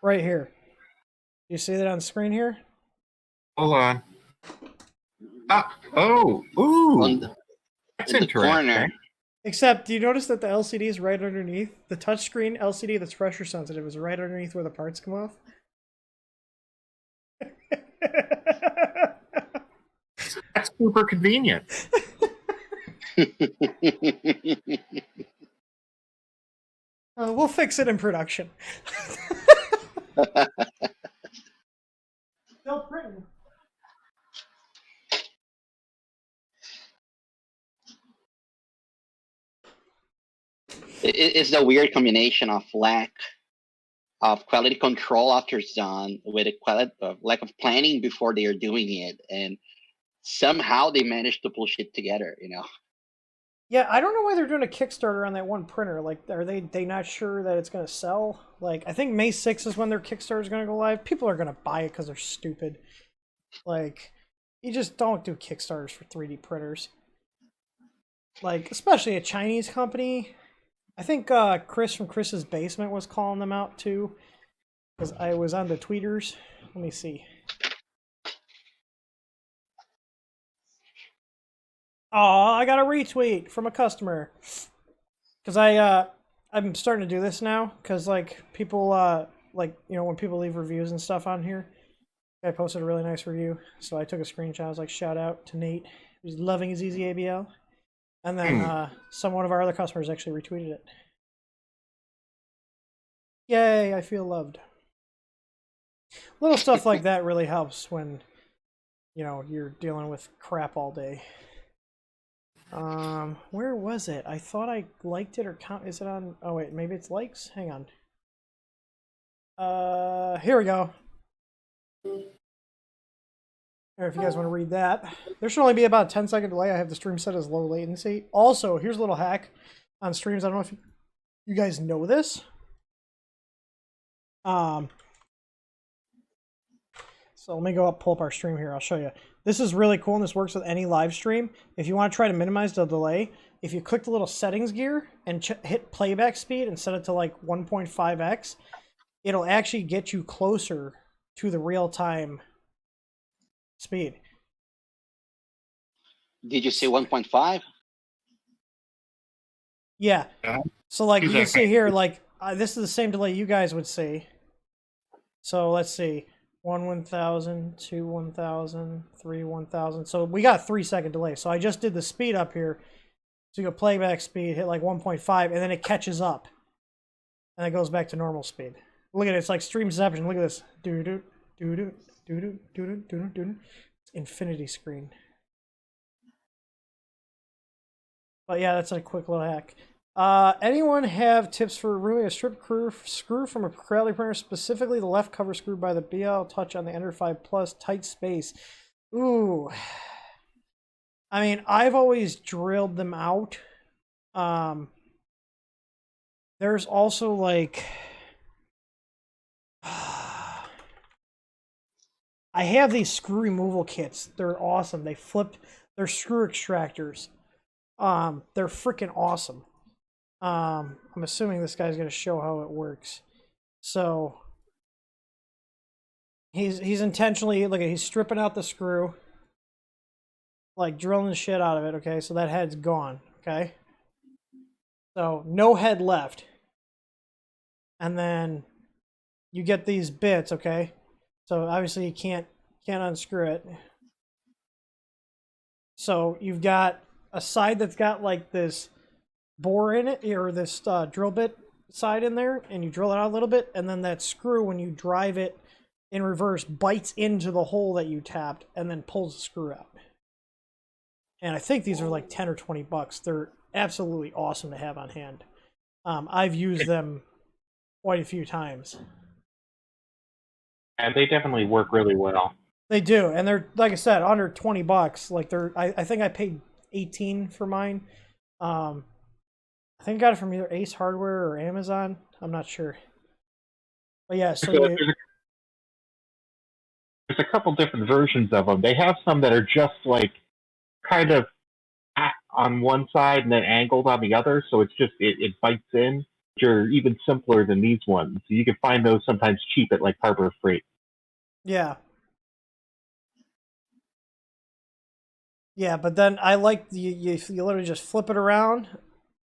Right here. You see that on screen here? Hold on. Ooh. That's in the interesting. corner. Except, do you notice that the LCD is right underneath? The touchscreen LCD that's pressure sensitive is right underneath where the parts come off. That's super convenient. We'll fix it in production. Still printing. It's the weird combination of lack of quality control after it's done with a lack of planning before they are doing it, and somehow they managed to pull shit together. Yeah, I don't know why they're doing a Kickstarter on that one printer. Like, are they not sure that it's going to sell? Like, I think May 6th is when their Kickstarter is going to go live. People are going to buy it because they're stupid. Like, you just don't do Kickstarters for 3D printers. Like, especially a Chinese company. I think Chris from Chris's Basement was calling them out too, because I was on the tweeters. Let me see. Oh, I got a retweet from a customer. Because I'm starting to do this now, because like people when people leave reviews and stuff on here, I posted a really nice review, so I took a screenshot. I was like, shout out to Nate, who's loving his easy ABL. And then one of our other customers actually retweeted it. Yay, I feel loved. Little stuff like that really helps when, you're dealing with crap all day. Where was it? I thought I liked it or is it on? Oh wait, maybe it's likes? Hang on. Here we go. Or if you guys want to read that. There should only be about a 10-second delay. I have the stream set as low latency. Also, here's a little hack on streams. I don't know if you guys know this. So let me go up, pull up our stream here. I'll show you. This is really cool, and this works with any live stream. If you want to try to minimize the delay, if you click the little settings gear and hit playback speed and set it to like 1.5x, it'll actually get you closer to the real-time speed. Did you say 1.5? Yeah. So like you can see here, like this is the same delay you guys would see. So let's see, 1,000, 2, 1,000, 3, 1,000. So we got a 3-second delay. So I just did the speed up here. So you go playback speed, hit like 1.5, and then it catches up, and it goes back to normal speed. Look at it. It's like streamception. Look at this. Do do do do do do do do do. It's infinity screen. But yeah, that's a quick little hack. Anyone have tips for removing a strip screw from a Crowley printer, specifically the left cover screw by the BL Touch on the Ender 5 Plus tight space? Ooh. I mean, I've always drilled them out. There's also like... I have these screw removal kits. They're awesome. They're screw extractors. They're freaking awesome. I'm assuming this guy's gonna show how it works. So he's intentionally he's stripping out the screw, like drilling the shit out of it. Okay, so that head's gone. Okay, so no head left. and then you get these bits, okay? So obviously you can't unscrew it. So you've got a side that's got like this bore in it, or this drill bit side in there, and you drill it out a little bit, and then that screw, when you drive it in reverse, bites into the hole that you tapped and then pulls the screw out. And I think these are like 10 or 20 bucks. They're absolutely awesome to have on hand. I've used them quite a few times. And they definitely work really well. They do, and they're, like I said, under 20 bucks. Like I think I paid 18 for mine. I think I got it from either Ace Hardware or Amazon. I'm not sure. But yeah, so there's a couple different versions of them. They have some that are just like kind of on one side and then angled on the other, so it's just it bites in. Which are even simpler than these ones. So you can find those sometimes cheap at like Harbor Freight. Yeah. Yeah, but then I like you literally just flip it around,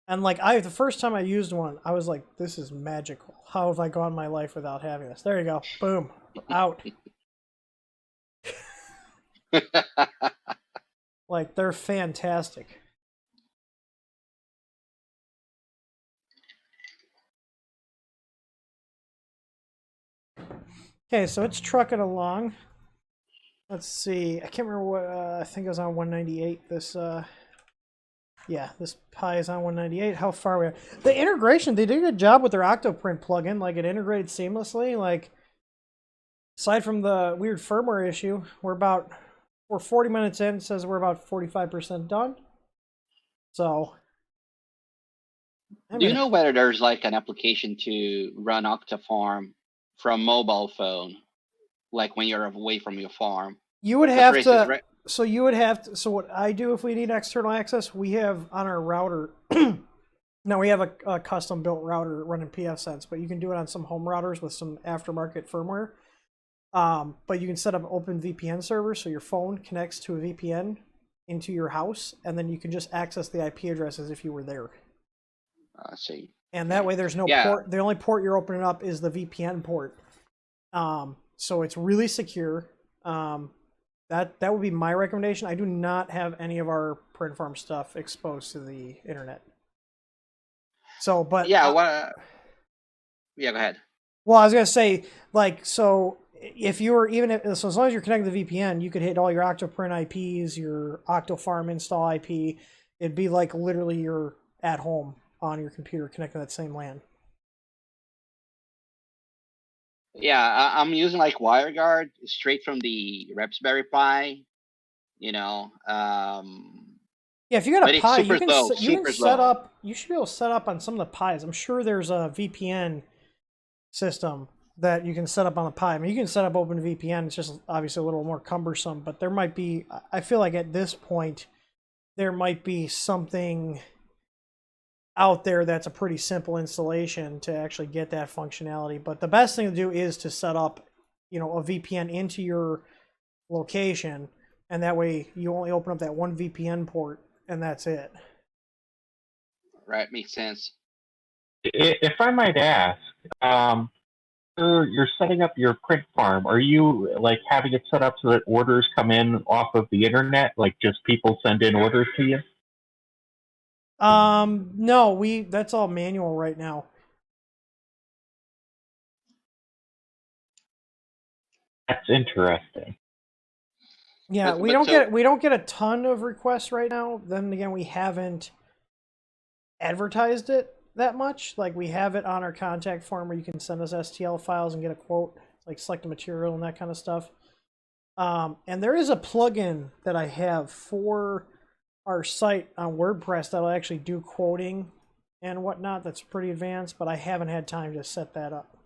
and like the first time I used one, I was like, this is magical. How have I gone my life without having this? There you go. Boom. Out. Like, they're fantastic. Okay, so it's trucking along. Let's see. I can't remember what, I think it was on 198. This, yeah, this Pi is on 198. How far are we? The integration, they did a good job with their Octoprint plugin. Like, it integrated seamlessly. Like, aside from the weird firmware issue, we're 40 minutes in. It says we're about 45% done. So, Do you know whether there's like an application to run Octafarm from mobile phone, like when you're away from your farm? You would have to. So you would have to. So what I do if we need external access, we have on our router. Now we have a custom built router running pfSense, but you can do it on some home routers with some aftermarket firmware. But you can set up open VPN servers, so your phone connects to a VPN into your house, and then you can just access the IP addresses if you were there. I see. And that way there's no port. The only port you're opening up is the VPN port. So it's really secure. That would be my recommendation. I do not have any of our print farm stuff exposed to the internet. So, but yeah, yeah, go ahead. Well, I was gonna say, like, so if you were so as long as you're connected to the VPN, you could hit all your Octoprint IPs, your Octofarm install IP. It'd be like literally you're at home on your computer connected to that same LAN. Yeah, I'm using like WireGuard straight from the Raspberry Pi. You know. Yeah, if you got a Pi, you can set low. up. You should be able to set up on some of the Pis. I'm sure there's a VPN system that you can set up on the Pi. I mean, you can set up OpenVPN. It's just obviously a little more cumbersome, but there might be. I feel like at this point, there might be something out there that's a pretty simple installation to actually get that functionality. But the best thing to do is to set up, a VPN into your location, and that way you only open up that one VPN port, and that's it. Right, makes sense. If I might ask, you're setting up your print farm. Are you like having it set up so that orders come in off of the internet, like just people send in orders to you? No, that's all manual right now. That's interesting. Yeah, we don't get a ton of requests right now. Then again, we haven't advertised it that much. Like, we have it on our contact form where you can send us STL files and get a quote, like select a material and that kind of stuff. And there is a plugin that I have for our site on WordPress that'll actually do quoting and whatnot. That's pretty advanced, but I haven't had time to set that up.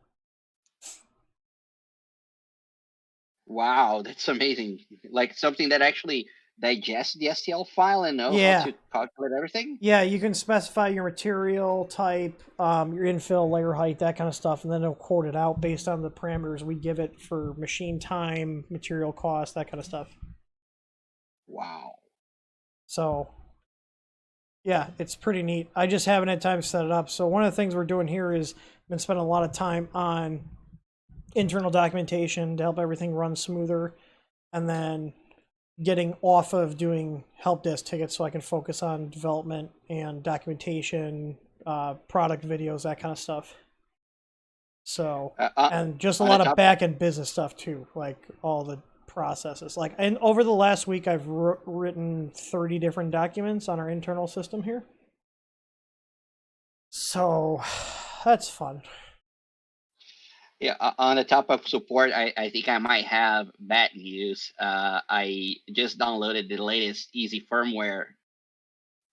Wow, that's amazing. Like something that actually digests the STL file and know how to calculate everything? Yeah, you can specify your material type, your infill, layer height, that kind of stuff, and then it'll quote it out based on the parameters we give it for machine time, material cost, that kind of stuff. Wow. So, yeah, it's pretty neat. I just haven't had time to set it up. So one of the things we're doing here is Been spending a lot of time on internal documentation to help everything run smoother, and then getting off of doing help desk tickets so I can focus on development and documentation, product videos, that kind of stuff. So, and just a on the lot of top- back end business stuff too, like all the processes. Like, and over the last week, I've written 30 different documents on our internal system here. So, that's fun. Yeah, on the top of support, I think I might have bad news. I just downloaded the latest easy firmware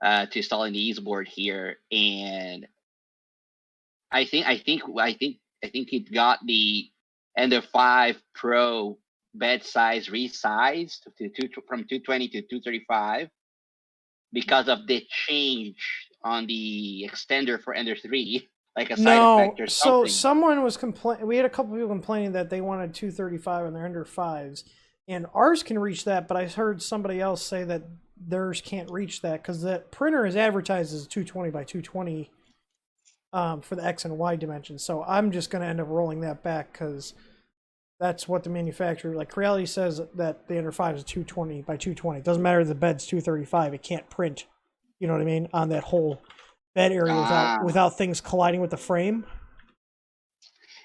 to install in the easeboard here, and I think it got the Ender 5 Pro bed size resized from 220 to 235 because of the change on the extender for Ender 3, like a side effect or So something. someone was complaining. We had a couple people complaining that they wanted 235 on their Ender 5s, and ours can reach that. But I heard somebody else say that theirs can't reach that because the printer is advertised as 220 by 220 for the X and Y dimensions. So I'm just going to end up rolling that back because that's what the manufacturer, like Creality, says that the Ender 5 is 220 by 220. It doesn't matter if the bed's 235. It can't print, you know what I mean, on that whole bed area without things colliding with the frame.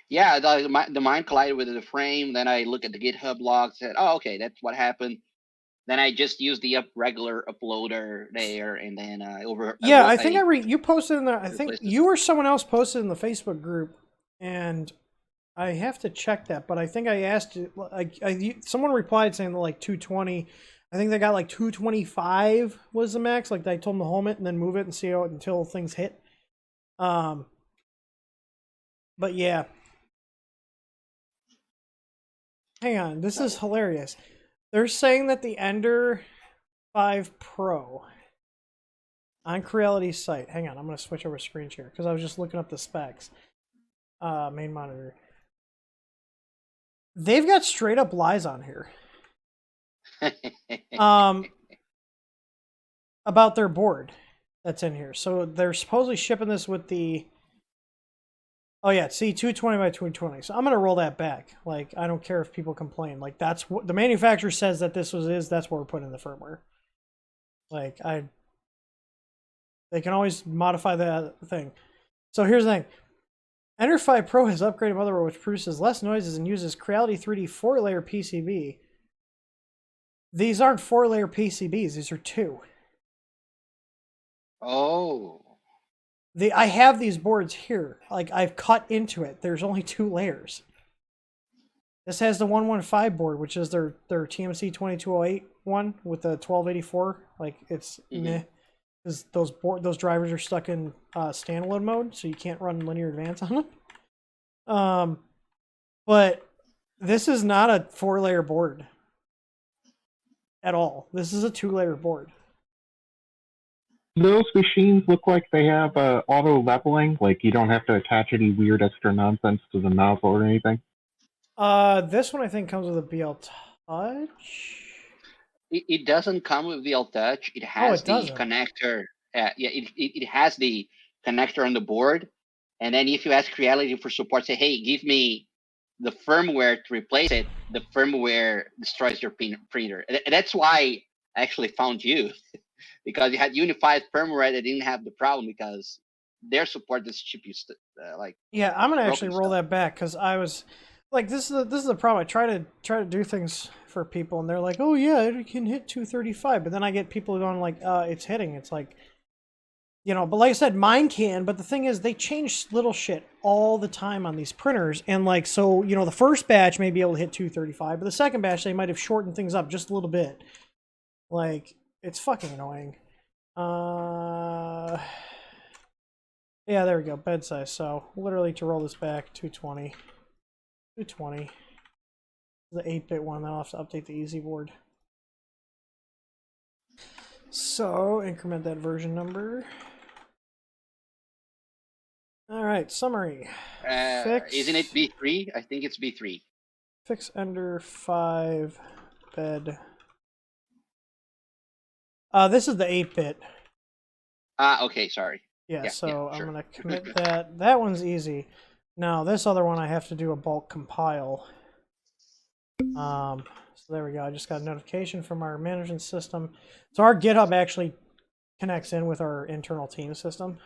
Yeah, the mine collided with the frame. Then I look at the GitHub logs. Said, "Oh, okay, that's what happened." Then I just used the regular uploader there, and then I think you posted in the. I think replaced it. you or someone else posted in the Facebook group, and I have to check that. But I think I asked you. Someone replied saying that like 220. I think they got like 225 was the max. Like I told them to home it and then move it and see how until things hit. But yeah. Hang on, this is hilarious. They're saying that the Ender 5 Pro on Creality's site. Hang on, I'm going to switch over screen share because I was just looking up the specs. Main monitor. They've got straight up lies on here. About their board that's in here. So they're supposedly shipping this with the. Oh yeah, see, 220 by 220. So I'm gonna roll that back. Like, I don't care if people complain. Like, that's what the manufacturer says that this is. That's what we're putting in the firmware. Like, they can always modify that thing. So here's the thing. Ender 5 Pro has upgraded motherboard which produces less noises and uses Creality 3D 4-layer PCB. These aren't 4-layer PCBs. These are 2. Oh. I have these boards here. Like, I've cut into it. There's only 2 layers. This has the 115 board, which is their TMC 2208 one with the 1284. Like, it's meh. Because those drivers are stuck in standalone mode, so you can't run linear advance on them. But this is not a 4-layer board at all. This is a 2-layer board. Those machines look like they have auto leveling, like you don't have to attach any weird extra nonsense to the nozzle or anything. This one I think comes with a BL Touch. It doesn't come with VL Touch. It has the connector. It has the connector on the board. And then if you ask Creality for support, say, hey, give me the firmware to replace it, the firmware destroys your printer. And that's why I actually found you. Because you had unified firmware that didn't have the problem because their support just ship you Yeah, I'm gonna actually roll that back because I was like, this is the problem. I try to do things for people and they're like, oh yeah, it can hit 235, but then I get people going like, it's hitting. It's like, you know, but like I said, mine can. But the thing is, they change little shit all the time on these printers, and like, so you know, the first batch may be able to hit 235, but the second batch they might have shortened things up just a little bit. Like, it's fucking annoying. Yeah, there we go. Bed size. So literally to roll this back, 220. 220. The 8-bit one. Then I'll have to update the easy board. So increment that version number. All right. Summary. Isn't it B3? I think it's B3. Fix Ender 5 bed. This is the 8-bit. Okay, sorry. Yeah, so I'm going to commit that. That one's easy. Now this other one I have to do a bulk compile. So there we go. I just got a notification from our management system. So our GitHub actually connects in with our internal team system.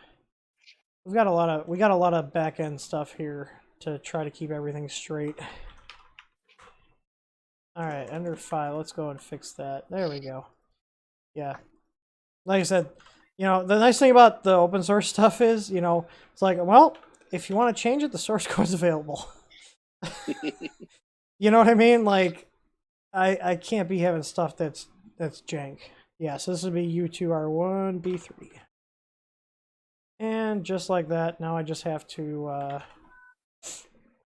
We got a lot of back end stuff here to try to keep everything straight. All right, under file. Let's go and fix that. There we go. Yeah, like I said, you know, the nice thing about the open source stuff is, you know, it's like, well, if you want to change it, the source code's available. You know what I mean? Like, I can't be having stuff that's jank. Yeah, so this would be U2R1 B3. And just like that, now I just have to, I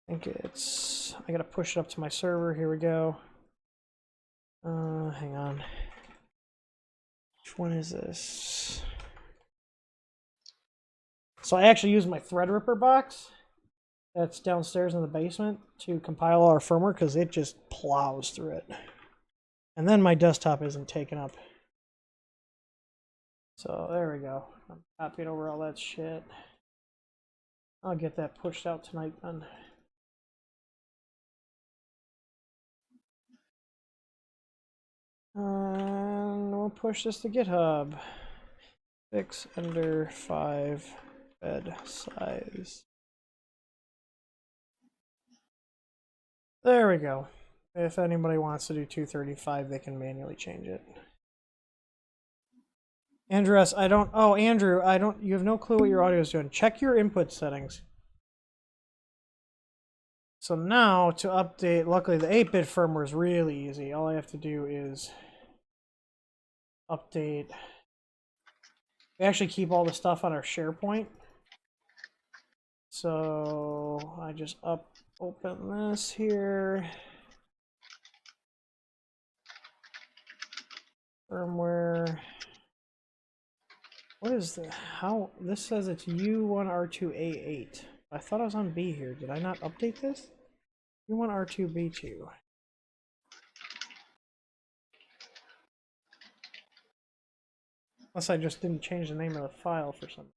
think it's, I gotta push it up to my server. Here we go. Hang on. Which one is this? So I actually use my Threadripper box that's downstairs in the basement to compile our firmware because it just plows through it. And then my desktop isn't taken up. So there we go. I'm copying over all that shit. I'll get that pushed out tonight then. And we'll push this to GitHub. Fix under 5 bed size. There we go. If anybody wants to do 235, they can manually change it. Andrew S., I don't, oh, Andrew, you have no clue what your audio is doing. Check your input settings. So now to update, luckily the 8-bit firmware is really easy. All I have to do is update. We actually keep all the stuff on our SharePoint. So I just open this here. Firmware. What is the, how, this says it's U1R2A8. I thought I was on B here. Did I not update this? U1R2B2. Unless I just didn't change the name of the file for some.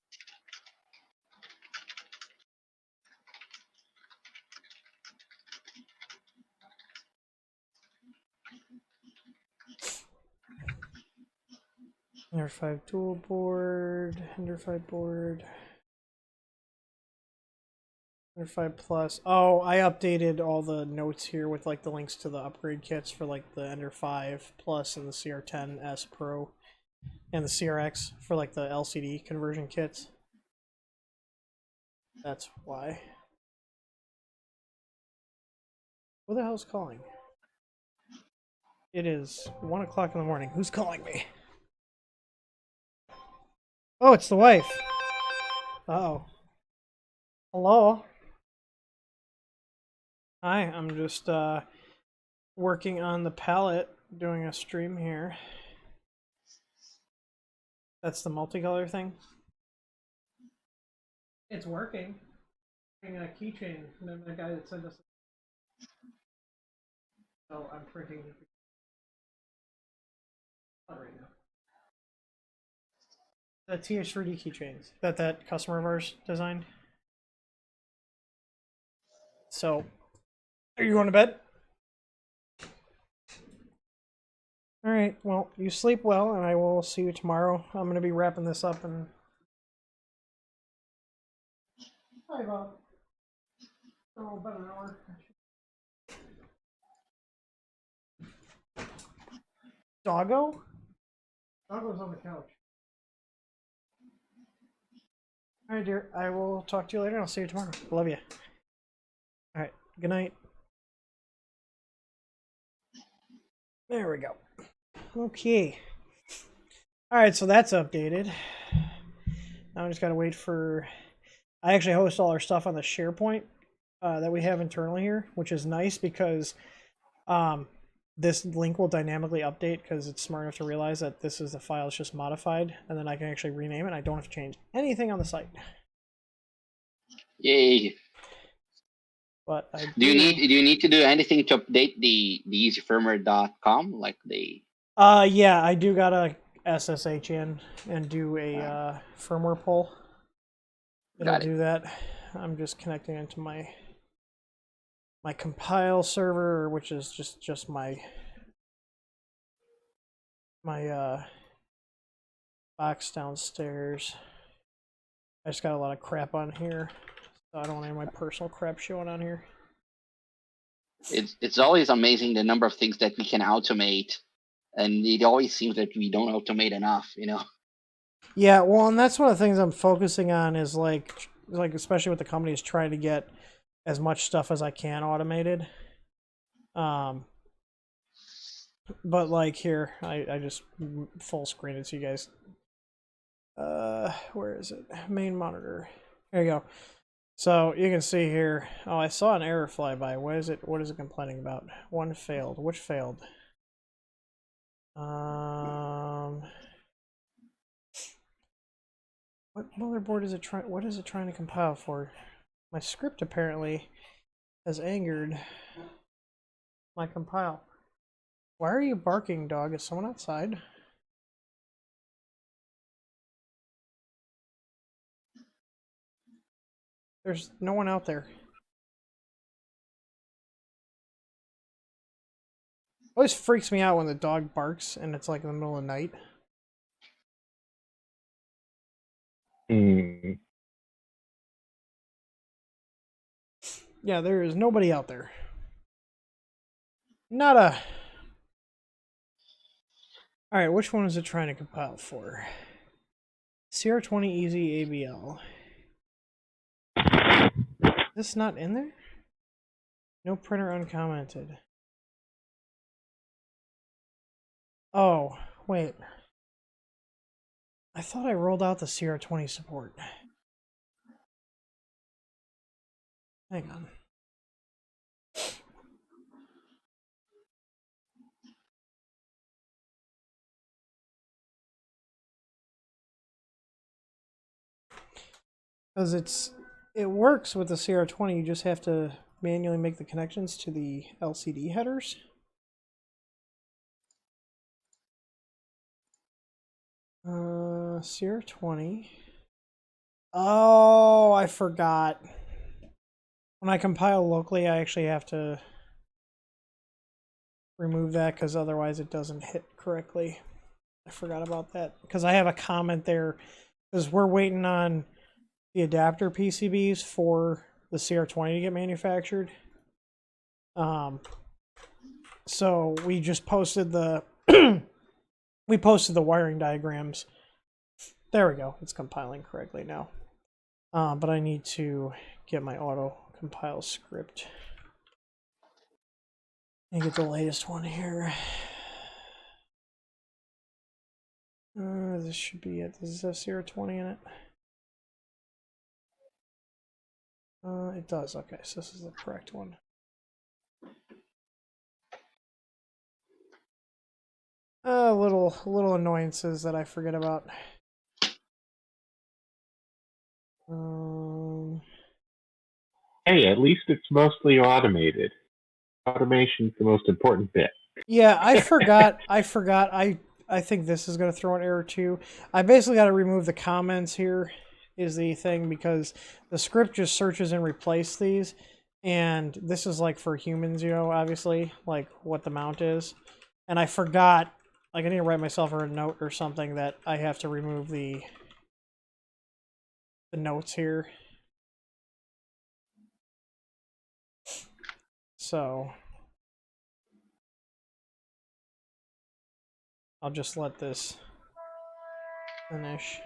Ender 5 tool board, Ender 5 board, Ender 5 plus. Oh, I updated all the notes here with like the links to the upgrade kits for like the Ender 5 plus and the CR10S Pro and the CRX for like the LCD conversion kits. That's why. Who the hell's calling? It is 1 o'clock in the morning. Who's calling me? Oh, it's the wife. Uh-oh. Hello? Hi, I'm just working on the palette, doing a stream here. That's the multicolor thing? It's working. I'm a keychain. The guy that sent us. So I'm printing right now. The TH3D keychains that customer of ours designed. So, are you going to bed? All right. Well, you sleep well, and I will see you tomorrow. I'm going to be wrapping this up and. Hi, Bob. Oh, about an hour. Doggo? Doggo's on the couch. All right, dear. I will talk to you later. I'll see you tomorrow. Love you. All right. Good night. There we go. Okay. All right, so that's updated. Now I just got to wait for... I actually host all our stuff on the SharePoint that we have internally here, which is nice because this link will dynamically update because it's smart enough to realize that this is the file that's just modified, and then I can actually rename it. I don't have to change anything on the site. Yay! But I do you need to do anything to update the easyfirmware.com like the? Yeah, I do gotta SSH in and do a firmware pull. It'll do that. I'm just connecting into my compile server, which is just my box downstairs. I just got a lot of crap on here, so I don't want any of my personal crap showing on here. It's always amazing the number of things that we can automate, and it always seems that we don't automate enough. Yeah, well, and that's one of the things I'm focusing on is like especially with the companies trying to get as much stuff as I can automated. But like here, I just full screen it so you guys. Where is it? Main monitor. There you go. So you can see here. Oh, I saw an error flyby. What is it? What is it complaining about? One failed. Which failed? What motherboard is it trying? What is it trying to compile for? My script apparently has angered my compile. Why are you barking, dog? Is someone outside? There's no one out there. Always freaks me out when the dog barks and it's like in the middle of the night. Yeah, there is nobody out there. Not a. Alright, which one is it trying to compile for? CR20 Easy ABL. Is this not in there? No printer uncommented. Oh, wait. I thought I rolled out the CR20 support. Hang on. Because it works with the CR20, you just have to manually make the connections to the LCD headers. CR20. Oh, I forgot. When I compile locally, I actually have to remove that because otherwise it doesn't hit correctly. I forgot about that because I have a comment there because we're waiting on the adapter PCBs for the CR20 to get manufactured. So we just posted the we posted the wiring diagrams. There we go. It's compiling correctly now. But I need to get my auto compile script and get the latest one here. This should be it. Does this have CR20 in it? It does. Okay, so this is the correct one. Little annoyances that I forget about. Hey, at least it's mostly automated. Automation's the most important bit. Yeah, I forgot. I think this is going to throw an error too. I basically got to remove the comments here is the thing because the script just searches and replaces these. And this is like for humans, you know, obviously, like what the mount is. And I forgot, like I need to write myself a note or something that I have to remove the notes here. So I'll just let this finish.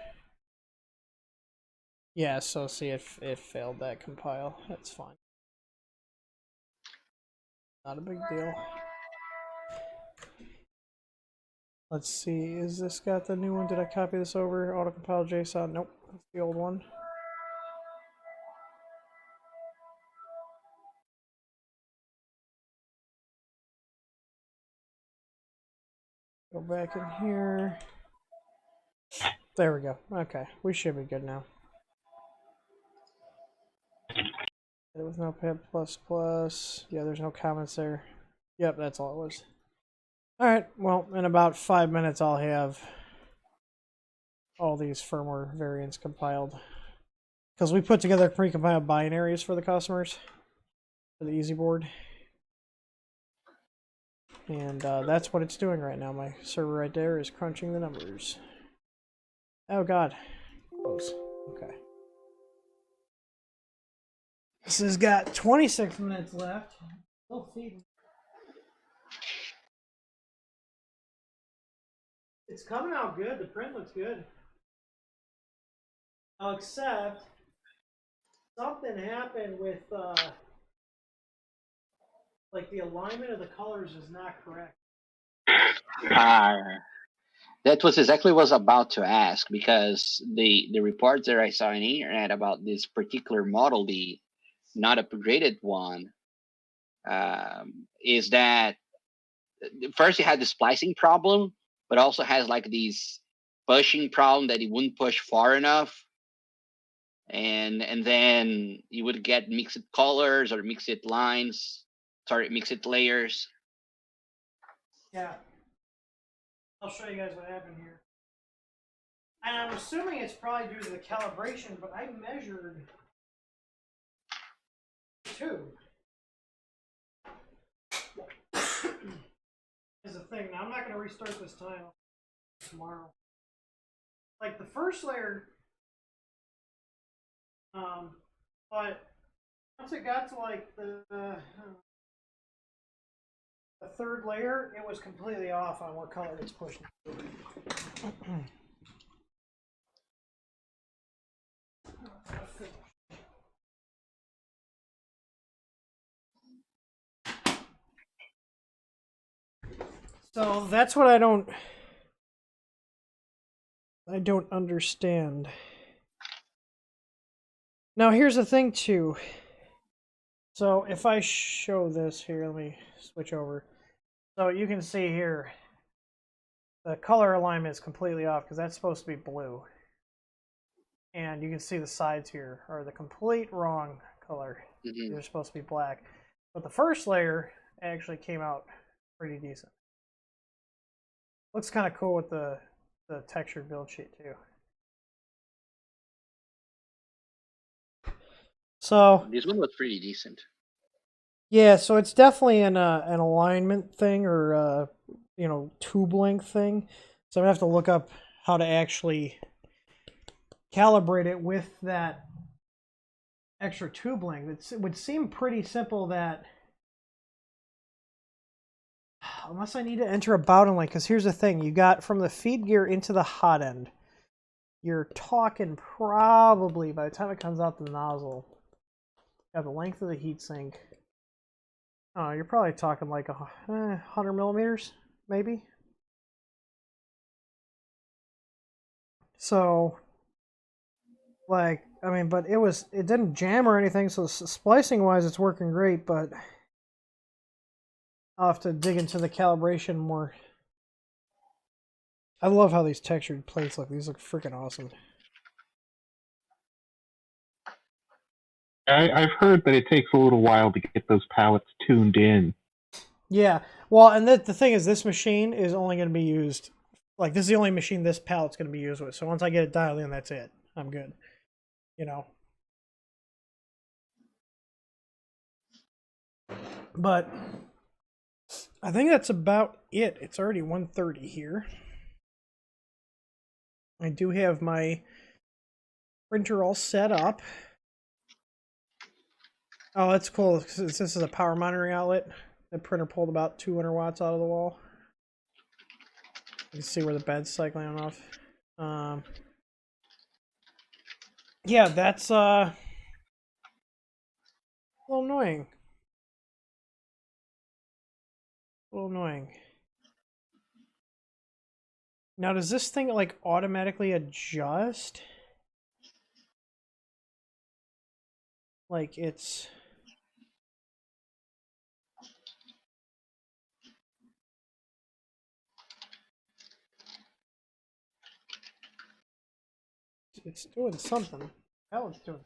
Yeah, so see it failed that compile. That's fine. Not a big deal. Let's see, is this got the new one? Did I copy this over? Autocompile JSON? Nope, that's the old one. Go back in here. There we go. Okay, we should be good now. It was no pip plus plus. Yeah, there's no comments there. Yep, that's all it was. Alright, well, in about 5 minutes I'll have all these firmware variants compiled. because we put together precompiled binaries for the customers for the easy board. And that's what it's doing right now. My server right there is crunching the numbers. Oh god. Close. Okay. This has got 26 minutes left. Still feeding. It's coming out good. The print looks good. Except something happened with like the alignment of the colors is not correct. That was exactly what I was about to ask, because the reports that I saw on the internet about this particular model, the not upgraded one, is that first it had the splicing problem, but also has like these pushing problem that it wouldn't push far enough, and then you would get mixed colors or mixed lines, mixed layers. Yeah. I'll show you guys what happened here. And I'm assuming it's probably due to the calibration, but I measured 2. Is the thing. Now I'm not going to restart this time tomorrow. Like the first layer, but once it got to like the third layer, it was completely off on what color it's pushing. So that's what I don't understand. Now here's the thing too. So if I show this here, let me switch over. So you can see here, the color alignment is completely off because that's supposed to be blue. And you can see the sides here are the complete wrong color. Mm-hmm. They're supposed to be black. But the first layer actually came out pretty decent. Looks kind of cool with the textured build sheet too. So This one was pretty decent. yeah, so it's definitely an alignment thing or you know, tube length thing. So I'm gonna have to look up how to actually calibrate it with that extra tube length. It would seem pretty simple that, unless I need to enter a bowden length, because here's the thing, you got from the feed gear into the hot end, you're talking probably, by the time it comes out the nozzle, the length of the heatsink, you're probably talking like 100 millimeters, maybe. So, like, I mean, but it didn't jam or anything, so splicing wise it's working great, but I'll have to dig into the calibration more. I love how these textured plates look. These look freaking awesome. I've heard that it takes a little while to get those pallets tuned in. Yeah, well, and the thing is, this machine is only going to be used, like, this is the only machine this pallet's going to be used with. So once I get it dialed in, that's it. I'm good. You know. But I think that's about it. It's already 1:30 here. I do have my printer all set up. Oh, that's cool. Since this is a power monitoring outlet, the printer pulled about 200 watts out of the wall. You can see where the bed's cycling on off. Yeah, that's a little annoying. A little annoying. Now, does this thing like automatically adjust? Like it's doing something. That one's doing.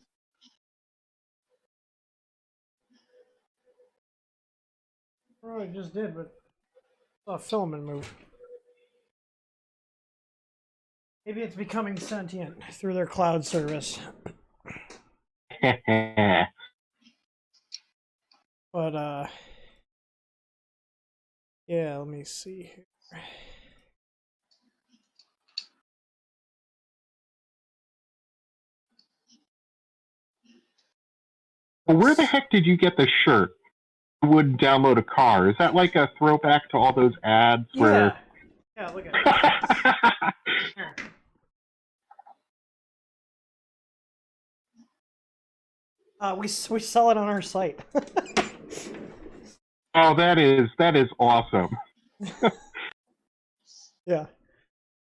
Oh, it just did, but I saw a filament move. Maybe it's becoming sentient through their cloud service. But yeah, let me see here. Well, where the heck did you get the shirt? You would download a car. Is that like a throwback to all those ads where? Yeah, look at it. Here. We sell it on our site. Oh, that is awesome. Yeah,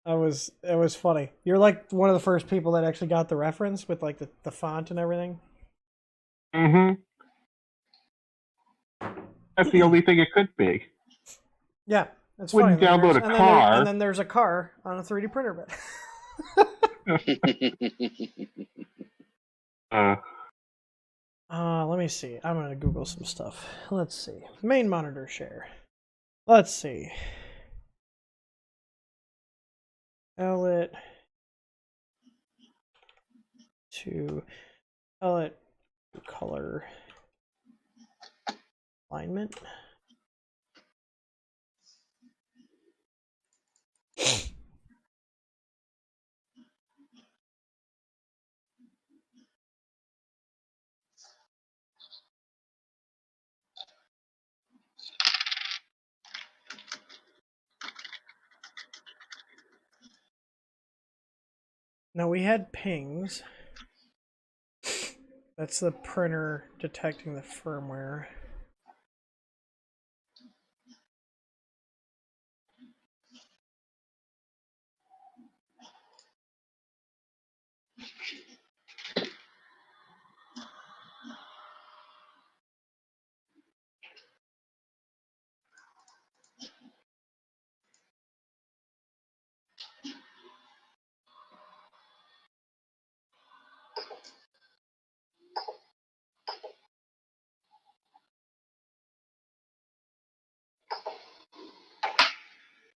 it was funny. You're like one of the first people that actually got the reference with like the font and everything. Mm-hmm. That's the only thing it could be. Yeah, it's Wouldn't funny. download a car. And then there's a car on a 3D printer bit. Let me see. I'm gonna Google some stuff. Let's see. Main monitor share. Let's see. Outlet to color alignment. Now we had pings. That's the printer detecting the firmware.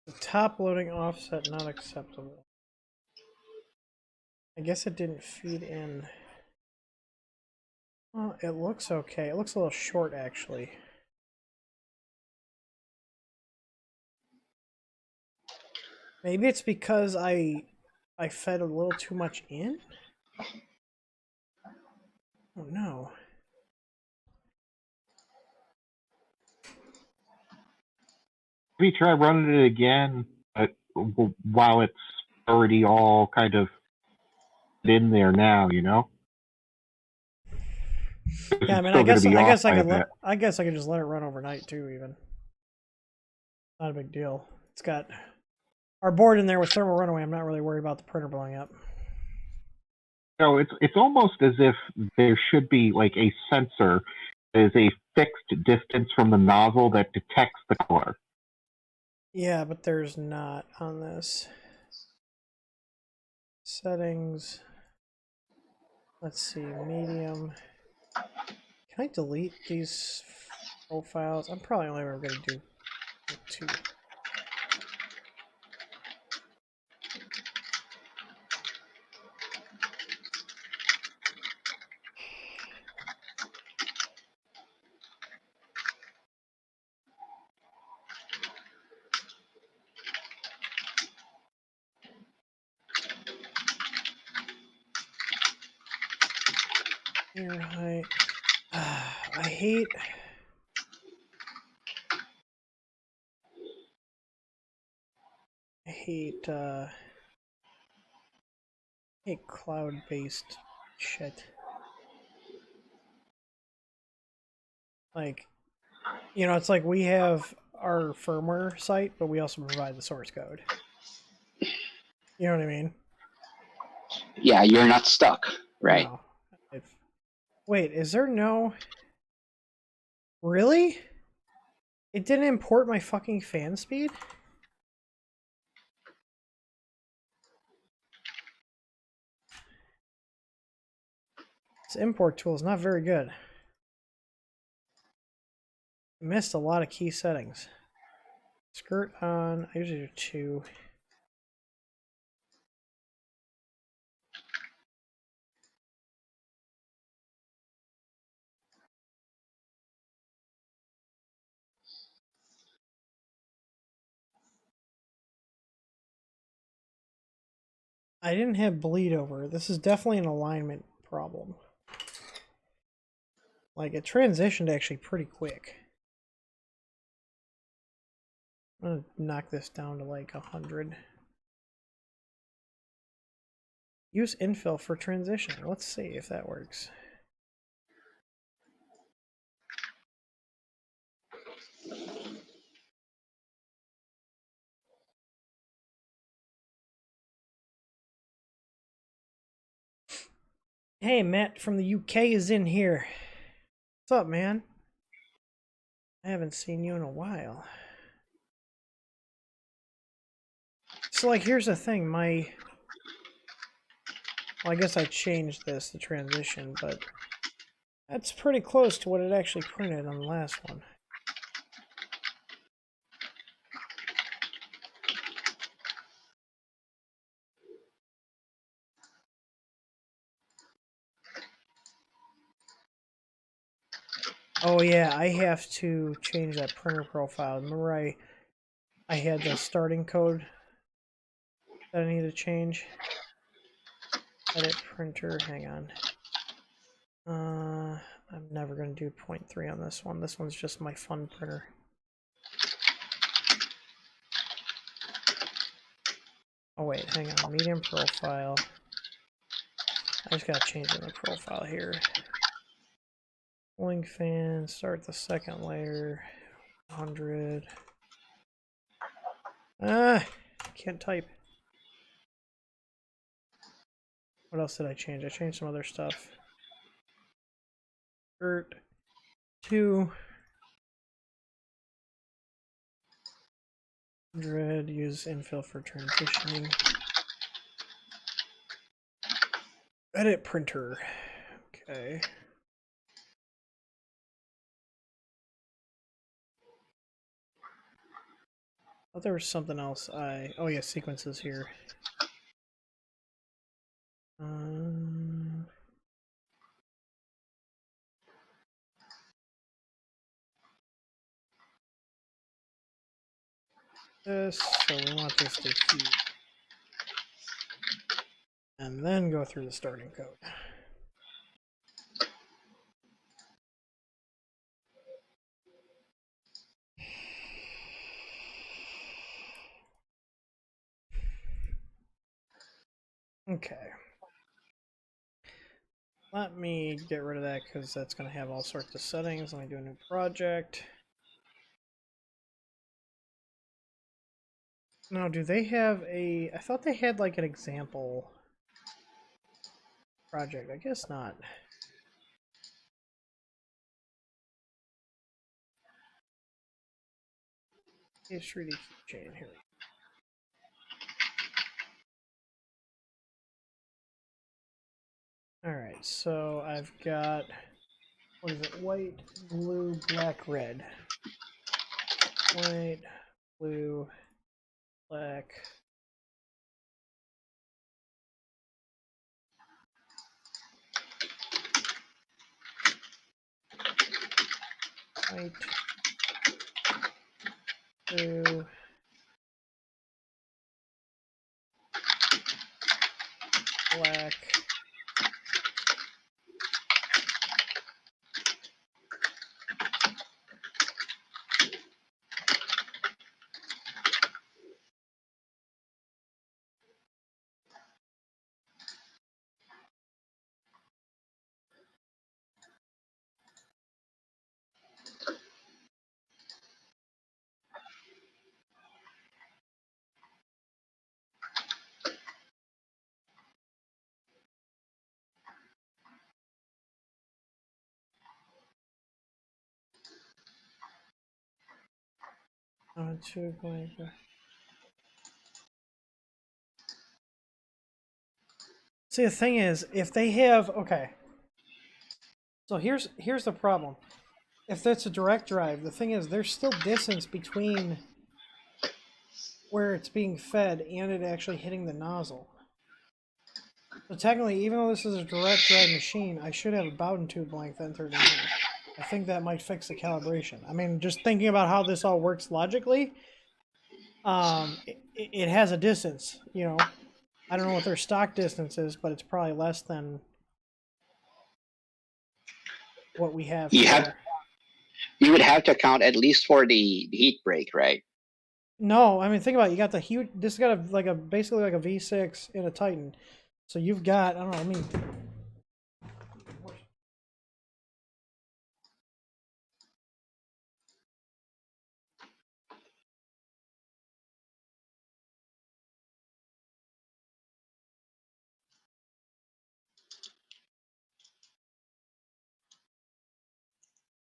The top loading offset not acceptable. I guess it didn't feed in. Oh, it looks okay. It looks a little short actually. Maybe it's because I fed a little too much in? Oh no. Maybe try running it again, but while it's already all kind of in there now, you know. Yeah, I mean, I guess I could just let it run overnight too. Even not a big deal. It's got our board in there with thermal runaway. I'm not really worried about the printer blowing up. So it's almost as if there should be like a sensor that is a fixed distance from the nozzle that detects the color. Yeah, but there's not on this. Settings. Let's see, medium. Can I delete these profiles? I'm probably only ever going to do 2. Air height. I hate hate cloud-based shit. Like, you know, it's like we have our firmware site, but we also provide the source code. You know what I mean? Yeah, you're not stuck, right? No. Wait, is there no... Really? It didn't import my fucking fan speed? This import tool is not very good. I missed a lot of key settings. Skirt on, I usually do 2. I didn't have bleed over. This is definitely an alignment problem. Like, it transitioned actually pretty quick. I'm gonna knock this down to like 100. Use infill for transitioning. Let's see if that works. Hey, Matt from the UK is in here. What's up, man? I haven't seen you in a while. So, like, here's the thing. Well, I guess I changed this, the transition, but that's pretty close to what it actually printed on the last one. Oh yeah, I have to change that printer profile. Remember I had the starting code that I need to change? Edit printer, hang on. I'm never going to do 0.3 on this one. This one's just my fun printer. Oh wait, hang on, medium profile. I just got to change the profile here. Cooling fan, start the second layer, 100. Can't type. What else did I change? I changed some other stuff. Dirt 2. 100, use infill for transitioning. Edit printer. Okay. I thought there was something else oh yeah, sequences here. This, so we want this to heat. And then go through the starting code. Okay. Let me get rid of that because that's going to have all sorts of settings. Let me do a new project. Now, do they have a... I thought they had like an example project. I guess not. History to keychain here. Alright, so I've got, what is it, white, blue, black, red. White, blue, black. White, blue, black. Two blank. See, the thing is, if they have, okay. So here's the problem. If that's a direct drive, the thing is, there's still distance between where it's being fed and it actually hitting the nozzle. So technically, even though this is a direct drive machine, I should have a Bowden tube length entered in here. I think that might fix the calibration. I mean, just thinking about how this all works logically, it has a distance, you know. I don't know what their stock distance is, but it's probably less than what we have You here. have you would have to account at least for the heat break, right? No, I mean think about it. You got the huge. This has got basically like a V6 in a Titan. So you've got, I don't know. I mean,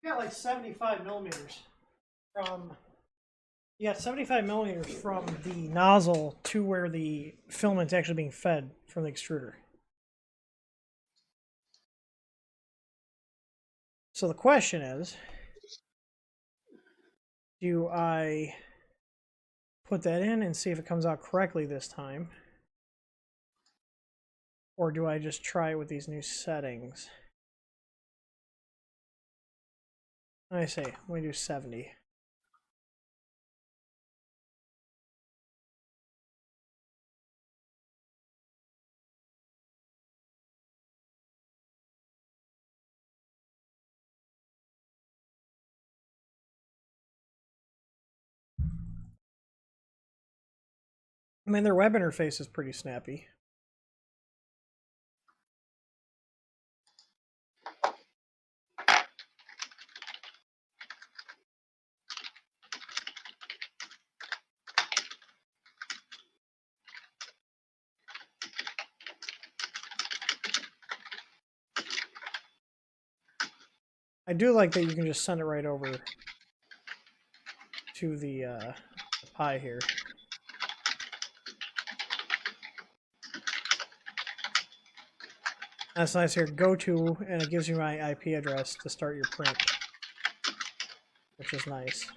you got like 75 millimeters from. You got 75 millimeters from the nozzle to where the filament's actually being fed from the extruder. So the question is, do I put that in and see if it comes out correctly this time? Or do I just try it with these new settings? Let me see. Let me do 70. I mean, their web interface is pretty snappy. I do like that you can just send it right over to the Pi here. That's nice here. Go to, and it gives you my IP address to start your print, which is nice.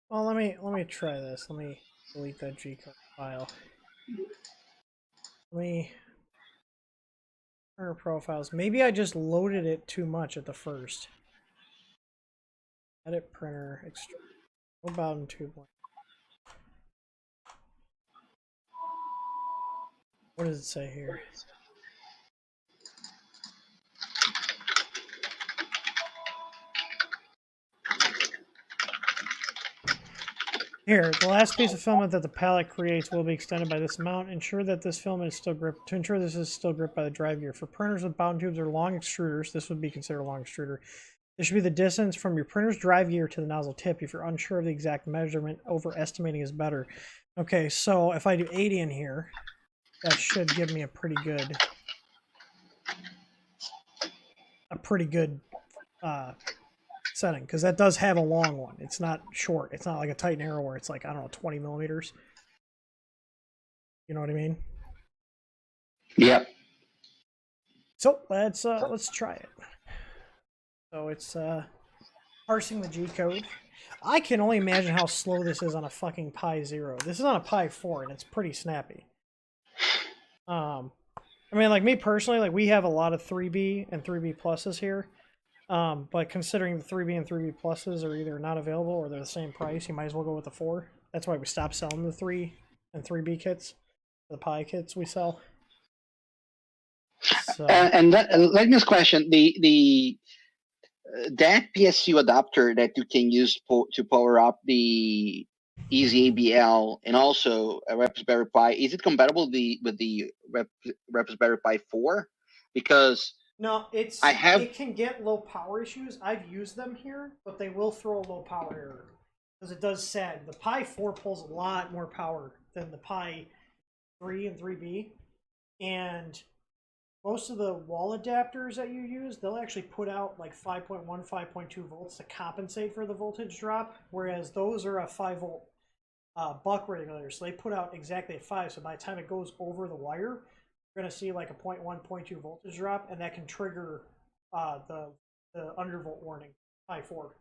Well, let me try this. Let me delete that G-code file. Let me printer profiles. Maybe I just loaded it too much at the first. Edit printer extract. What about in 2. What does it say here? Here, the last piece of filament that the pallet creates will be extended by this amount. Ensure that this filament is still gripped. To ensure this is still gripped by the drive gear. For printers with bound tubes or long extruders, this would be considered a long extruder. This should be the distance from your printer's drive gear to the nozzle tip. If you're unsure of the exact measurement, overestimating is better. Okay, so if I do 80 in here, that should give me a pretty good setting, because that does have a long one. It's not short. It's not like a Titan Arrow where it's like, I don't know, 20 millimeters. You know what I mean? Yep. So let's try it. So it's parsing the G code. I can only imagine how slow this is on a fucking Pi 0. This is on a Pi 4 and it's pretty snappy. I mean, like me personally, like we have a lot of 3B and 3B pluses here. But considering the 3B and 3B pluses are either not available or they're the same price, you might as well go with the 4. That's why we stopped selling the 3 and 3B kits, the Pi kits we sell. So, And let me ask a question: that PSU adapter that you can use to power up the Easy ABL and also a Raspberry Pi, is it compatible with the Raspberry Pi 4? Because no, it can get low power issues. I've used them here, but they will throw a low power error because it does sag. The Pi 4 pulls a lot more power than the Pi 3 and 3B, and most of the wall adapters that you use, they'll actually put out like 5.1, 5.2 volts to compensate for the voltage drop, whereas those are a 5 volt buck regulator, so they put out exactly at 5. So by the time it goes over the wire, you're going to see like a 0.1, 0.2 voltage drop, and that can trigger the undervolt warning, high 4.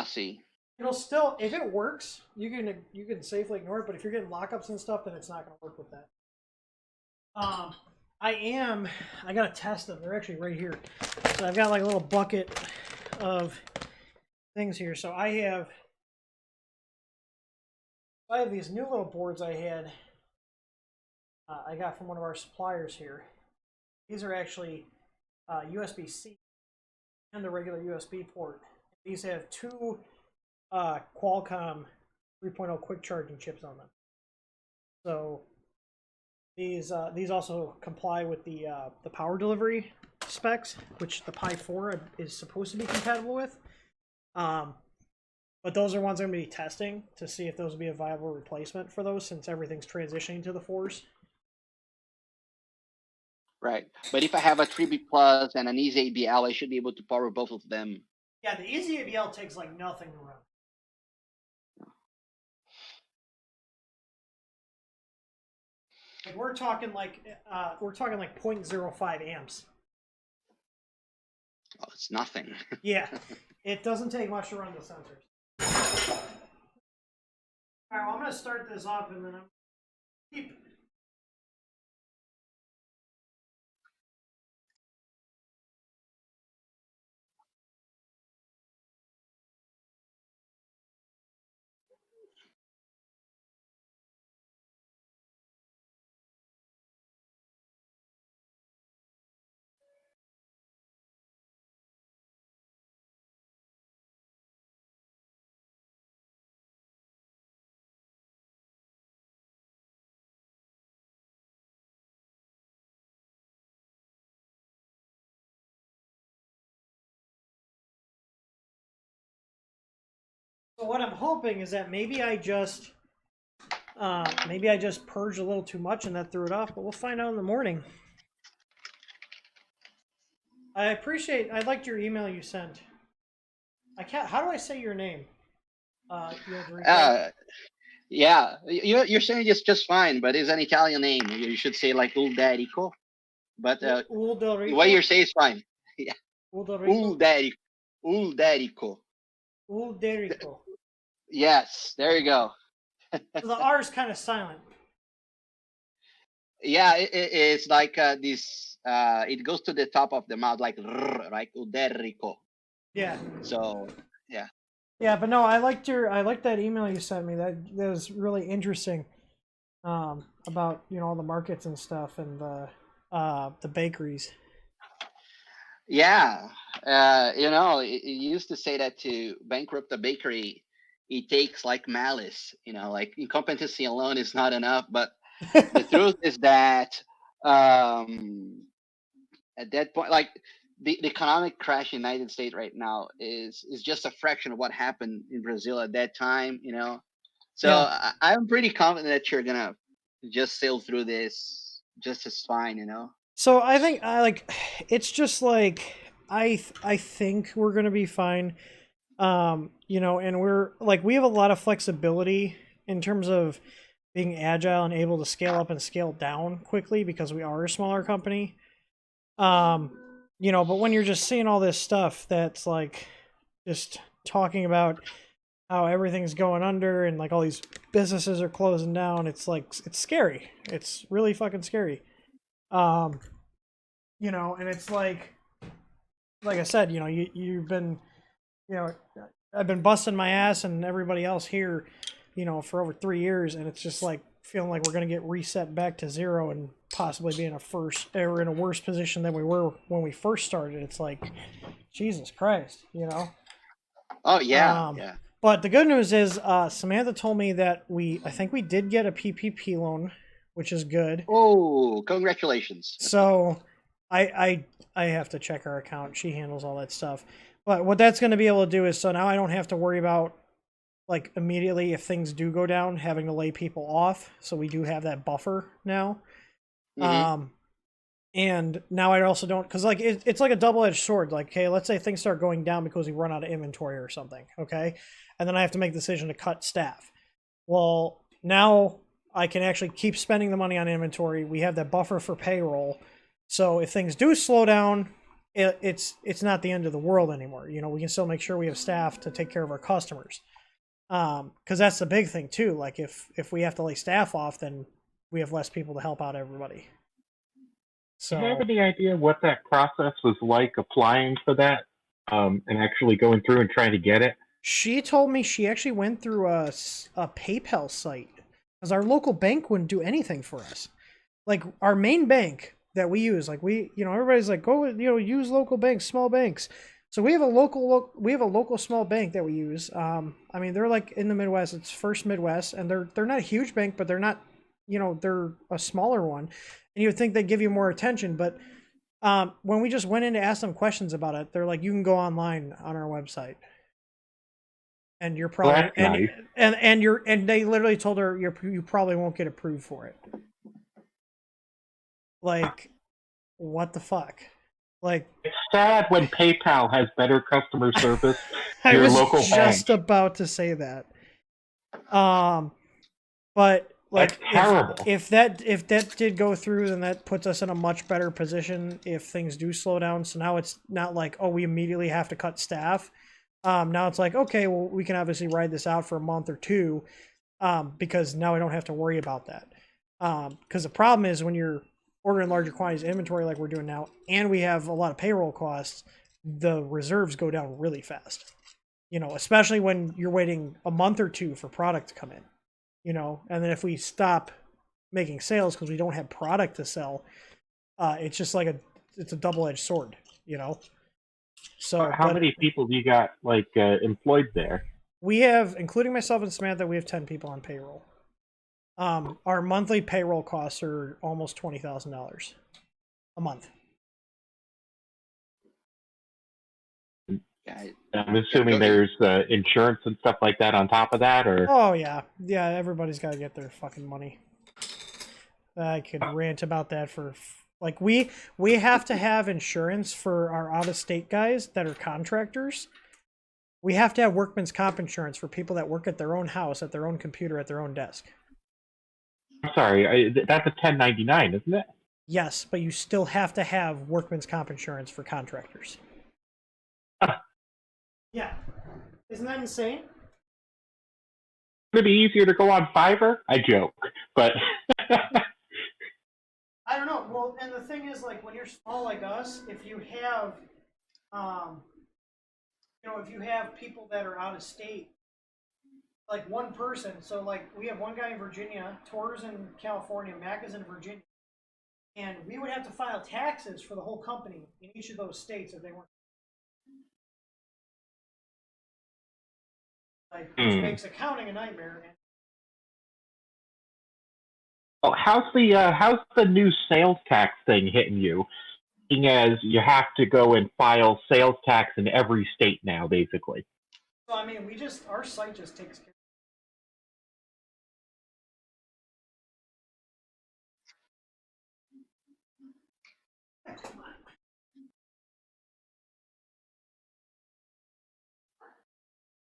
See. It'll still, if it works, you can safely ignore it. But if you're getting lockups and stuff, then it's not going to work with that. I gotta test them. They're actually right here. So I've got like a little bucket of things here. So I have these new little boards I got from one of our suppliers here. These are actually USB-C and the regular USB port. These have two Qualcomm 3.0 quick charging chips on them. So these also comply with the power delivery specs, which the Pi 4 is supposed to be compatible with. But those are ones I'm going to be testing to see if those will be a viable replacement for those, since everything's transitioning to the 4s. Right. But if I have a 3B Plus and an Easy ABL, I should be able to power both of them. Yeah, the Easy ABL takes like nothing to run. Like we're talking like 0.05 amps. Oh, it's nothing. Yeah, it doesn't take much to run the sensors. All right, well, I'm going to start this up and then I'm keep. So what I'm hoping is that maybe I just purged a little too much and that threw it off, but we'll find out in the morning. I liked your email you sent. How do I say your name? Yeah, you're saying it's just fine, but it's an Italian name. You should say like Ulderico. But what you're saying is fine. Yeah. Ulderico. Ulderico. Yes, there you go. So the R is kind of silent. Yeah, it's like this. It goes to the top of the mouth, like right, Ulderico. Yeah. So yeah. Yeah, but no, I liked that email you sent me. That was really interesting. About all the markets and stuff and the bakeries. Yeah, it used to say that to bankrupt a bakery, it takes like malice. Like incompetency alone is not enough. But the truth is that at that point, like the economic crash in the United States right now is just a fraction of what happened in Brazil at that time. So yeah. I'm pretty confident that you're gonna just sail through this just as fine. So I think it's just like I think we're gonna be fine. And we're like we have a lot of flexibility in terms of being agile and able to scale up and scale down quickly because we are a smaller company. But when you're just seeing all this stuff that's like just talking about how everything's going under and like all these businesses are closing down, it's like it's scary. It's really fucking scary. And it's like I said, you've been, I've been busting my ass and everybody else here, for over 3 years, and it's just like feeling like we're gonna get reset back to zero and possibly be in a worse position than we were when we first started. It's like, Jesus Christ, Oh yeah, yeah. But the good news is, Samantha told me that I think we did get a PPP loan, which is good. Oh, congratulations. So I have to check our account. She handles all that stuff. But what that's going to be able to do is, so now I don't have to worry about like immediately if things do go down, having to lay people off. So we do have that buffer now. Mhm. And now I also don't, because like it's like a double-edged sword. Like, okay, let's say things start going down because we run out of inventory or something, okay, and then I have to make the decision to cut staff. Well, now I can actually keep spending the money on inventory. We have that buffer for payroll, so if things do slow down, it's not the end of the world anymore. You know, we can still make sure we have staff to take care of our customers. Because that's the big thing too. Like if we have to lay staff off, then we have less people to help out everybody. Do you have So any idea what that process was like applying for that and actually going through and trying to get it? she told me she actually went through a PayPal site because our local bank wouldn't do anything for us. Like our main bank that we use, like everybody's like, go, use local banks, small banks. So we have a local small bank that we use. I mean, they're like in the Midwest. It's First Midwest, and they're not a huge bank, but they're not, they're a smaller one. And you would think they'd give you more attention, but when we just went in to ask them questions about it, they're like, you can go online on our website, and you're Well, probably that's nice. and they literally told her you probably won't get approved for it. Like, what the fuck? Like, It's sad when PayPal has better customer service I than your was local just bank. about to say that. But like, That's terrible. if that did go through, then that puts us in a much better position if things do slow down. So now it's not like, oh, we immediately have to cut staff. Now it's like, okay, well, we can obviously ride this out for a month or two, because now we don't have to worry about that. Because the problem is when you're ordering larger quantities of inventory like we're doing now, and we have a lot of payroll costs, the reserves go down really fast. Especially when you're waiting a month or two for product to come in. And then if we stop making sales because we don't have product to sell, it's just like it's a double-edged sword. So, How many people do you got employed there? we have, including myself and Samantha, we have 10 people on payroll. Our monthly payroll costs are almost $20,000 a month. Yeah, I'm assuming there's insurance and stuff like that on top of that, or Oh yeah, everybody's got to get their fucking money. I could rant about that for like we have to have insurance for our out-of-state guys that are contractors. We have to have workman's comp insurance for people that work at their own house, at their own computer, at their own desk. I'm sorry, that's a 1099, isn't it? Yes, but you still have to have workman's comp insurance for contractors. Yeah. Isn't that insane? Would it be easier to go on Fiverr? I joke, but I don't know. Well, and the thing is, like, when you're small like us, if you have, if you have people that are out of state, like one person, so like we have one guy in Virginia, Tor's in California, Mac is in Virginia, and we would have to file taxes for the whole company in each of those states if they weren't. Like, which makes accounting a nightmare. well, how's the new sales tax thing hitting you? Seeing as you have to go and file sales tax in every state now, basically. So I mean, our site just takes care.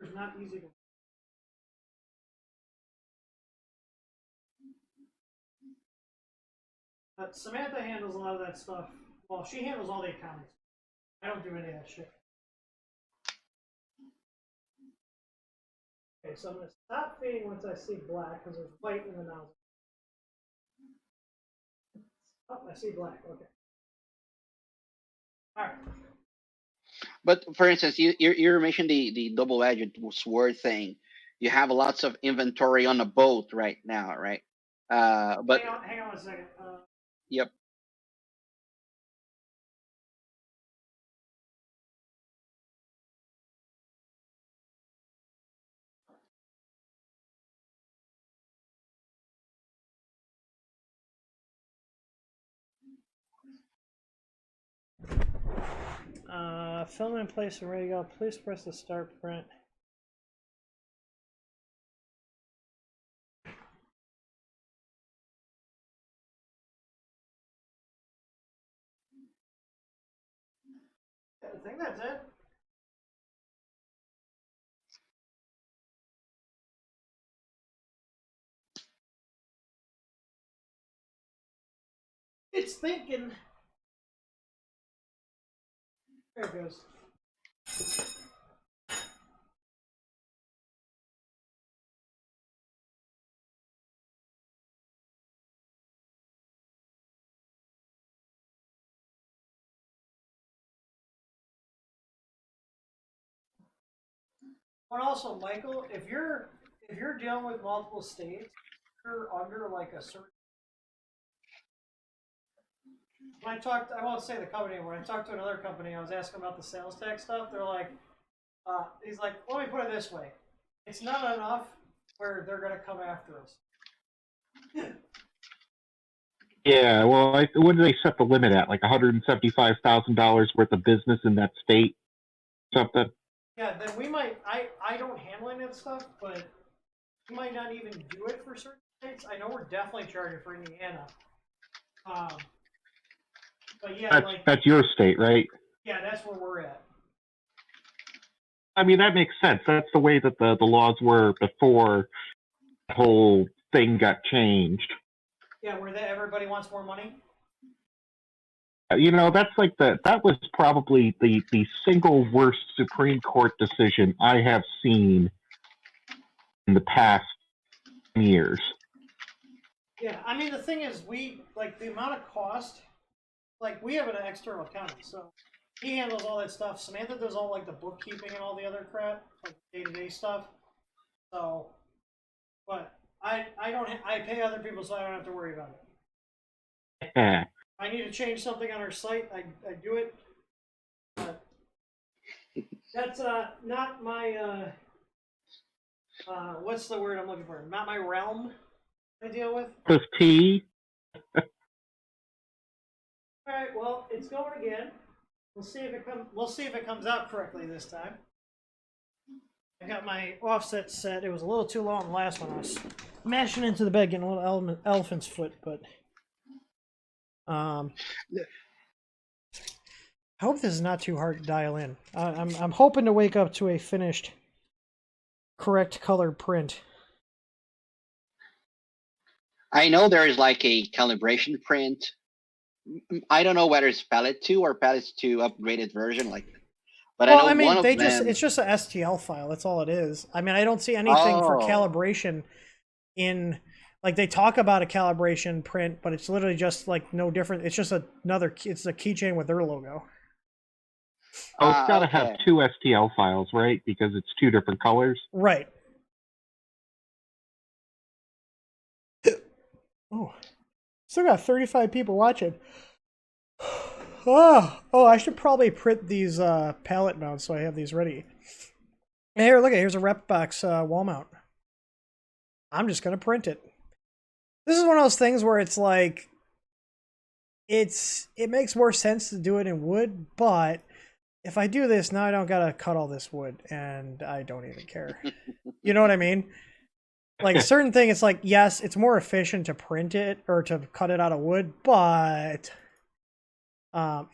It's not easy to. Samantha handles a lot of that stuff. Well, she handles all the accounting. I don't do any of that shit. Okay, so I'm going to stop feeding once I see black because there's white in the nozzle. Oh, I see black. Okay. All right. but for instance, you mentioned the double-edged sword thing. You have lots of inventory on a boat right now, right? But hang on a second. yep. Film in place and ready to go. Please press the start print. I think that's it. It's thinking. There it goes. But also, Michael, if you're dealing with multiple states, you're under like a certain. When I won't say the company. When I talked to another company, I was asking about the sales tax stuff. They're like, he's like, let me put it this way: it's not enough where they're gonna come after us. Yeah, well, what do they set the limit at? Like $175,000 worth of business in that state? Something? Yeah, then we might. I don't handle any of that stuff, but we might not even do it for certain states. I know we're definitely charging for Indiana. But yeah, That's your state, right? Yeah, that's where we're at. I mean, that makes sense. That's the way that the laws were before the whole thing got changed. Yeah, where everybody wants more money. That's like that was probably the single worst Supreme Court decision I have seen in the past years. Yeah, I mean the thing is, we like the amount of cost. Like we have an external accountant, so he handles all that stuff. Samantha does all like the bookkeeping and all the other crap, like day-to-day stuff. So, but I don't I pay other people, so I don't have to worry about it. Yeah. I need to change something on our site. I do it. But that's not my what's the word I'm looking for? Not my realm to deal with. This tea. All right, well, it's going again. We'll see if it comes out correctly this time. I got my offset set. It was a little too long the last one. I was mashing into the bed, getting a little elephant's foot, but I hope this is not too hard to dial in. I'm hoping to wake up to a finished, correct color print. I know there is like a calibration print. I don't know whether it's Palette 2 or Palette 2 upgraded version, but Well, I know I mean, one of them. it's just an STL file. That's all it is. I mean, I don't see anything for calibration in, like, they talk about a calibration print, but it's literally just like no different. It's just it's a keychain with their logo. Oh, it's got to have two STL files, right? Because it's two different colors. Right. Oh, still got 35 people watching. Oh, I should probably print these palette mounts so I have these ready. And here, look at here's a rep box wall mount. I'm just gonna print it. This is one of those things where it's like it makes more sense to do it in wood, but if I do this now, I don't gotta cut all this wood, and I don't even care. You know what I mean? Like certain thing, it's like yes, it's more efficient to print it or to cut it out of wood, but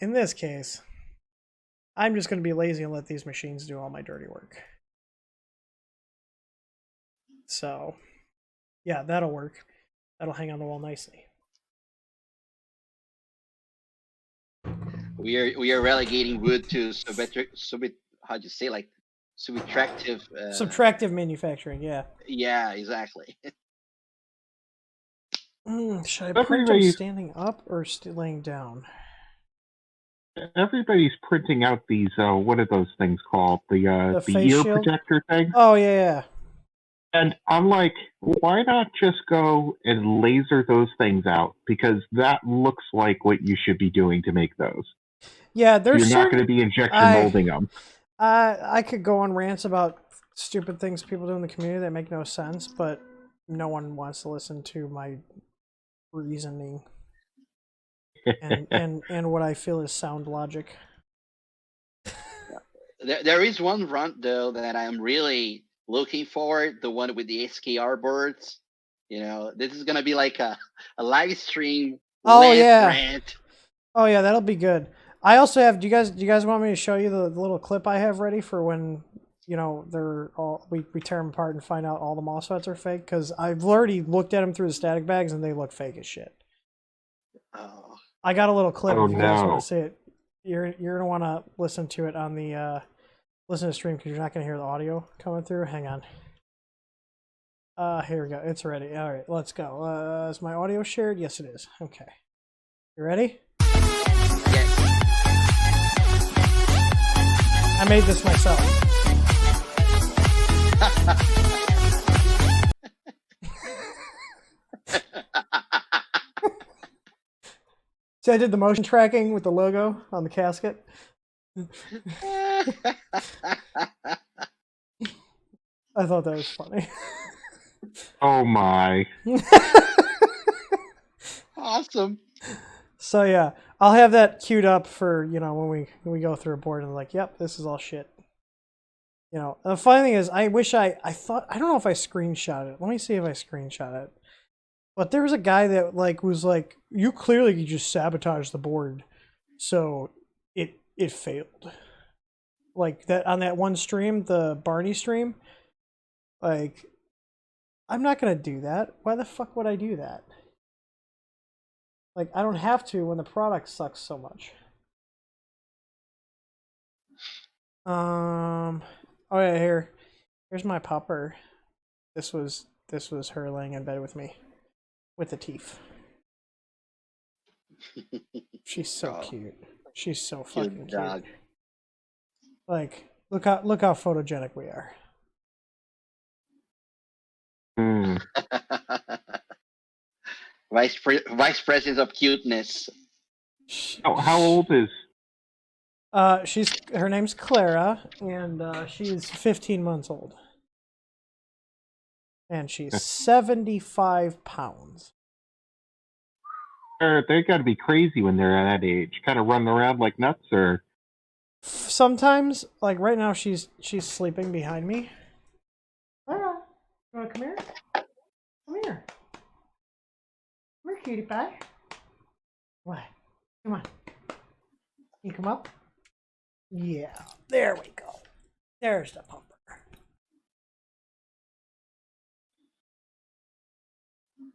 in this case, I'm just going to be lazy and let these machines do all my dirty work. So, yeah, that'll work. That'll hang on the wall nicely. We are relegating wood to how'd you say, like subtractive subtractive manufacturing. Yeah. Yeah, exactly. Should I print them standing up or laying down? Everybody's printing out these, what are those things called? The ear shield? projector thing? Oh, yeah. And I'm like, why not just go and laser those things out? Because that looks like what you should be doing to make those. Yeah, there's You're not going to be injection molding them. I could go on rants about stupid things people do in the community that make no sense, but no one wants to listen to my reasoning. and what I feel is sound logic. There is one run though that I'm really looking forward, the one with the SKR boards. This is gonna be like a live stream. Oh yeah. Rant. Oh yeah, that'll be good. I also have. Do you guys want me to show you the little clip I have ready for when they're all we tear them apart and find out all the MOSFETs are fake? Because I've already looked at them through the static bags and they look fake as shit. Oh. I got a little clip. Oh, if you guys no. want to see it, you're gonna want to listen to it on the listen to stream because you're not gonna hear the audio coming through. Hang on. Here we go. It's ready. All right, let's go. Is my audio shared? Yes, it is. Okay. You ready? Yes. I made this myself. See, I did the motion tracking with the logo on the casket. I thought that was funny. Oh my. Awesome. So yeah, I'll have that queued up for when we go through a board and like, yep, this is all shit. The funny thing is, I wish I thought I don't know if I screenshot it. Let me see if I screenshot it. But there was a guy that was like, you clearly just sabotaged the board, so it failed. Like that on that one stream, the Barney stream. Like, I'm not gonna do that. Why the fuck would I do that? Like, I don't have to when the product sucks so much. Oh yeah, here's my pupper. This was her laying in bed with me, with the teeth. She's so cute. She's so fucking cute. Dog. Like, look how photogenic we are. Vice President of cuteness. How old is? Her name's Clara, and she's 15 months old, and she's 75 pounds. They got to be crazy when they're at that age. Kind of running around like nuts, or Sometimes, like right now, she's sleeping behind me. Clara, you want to come here? Come here. Come here, cutie pie. What? Come on. Can you come up? Yeah. There we go. There's the pumper.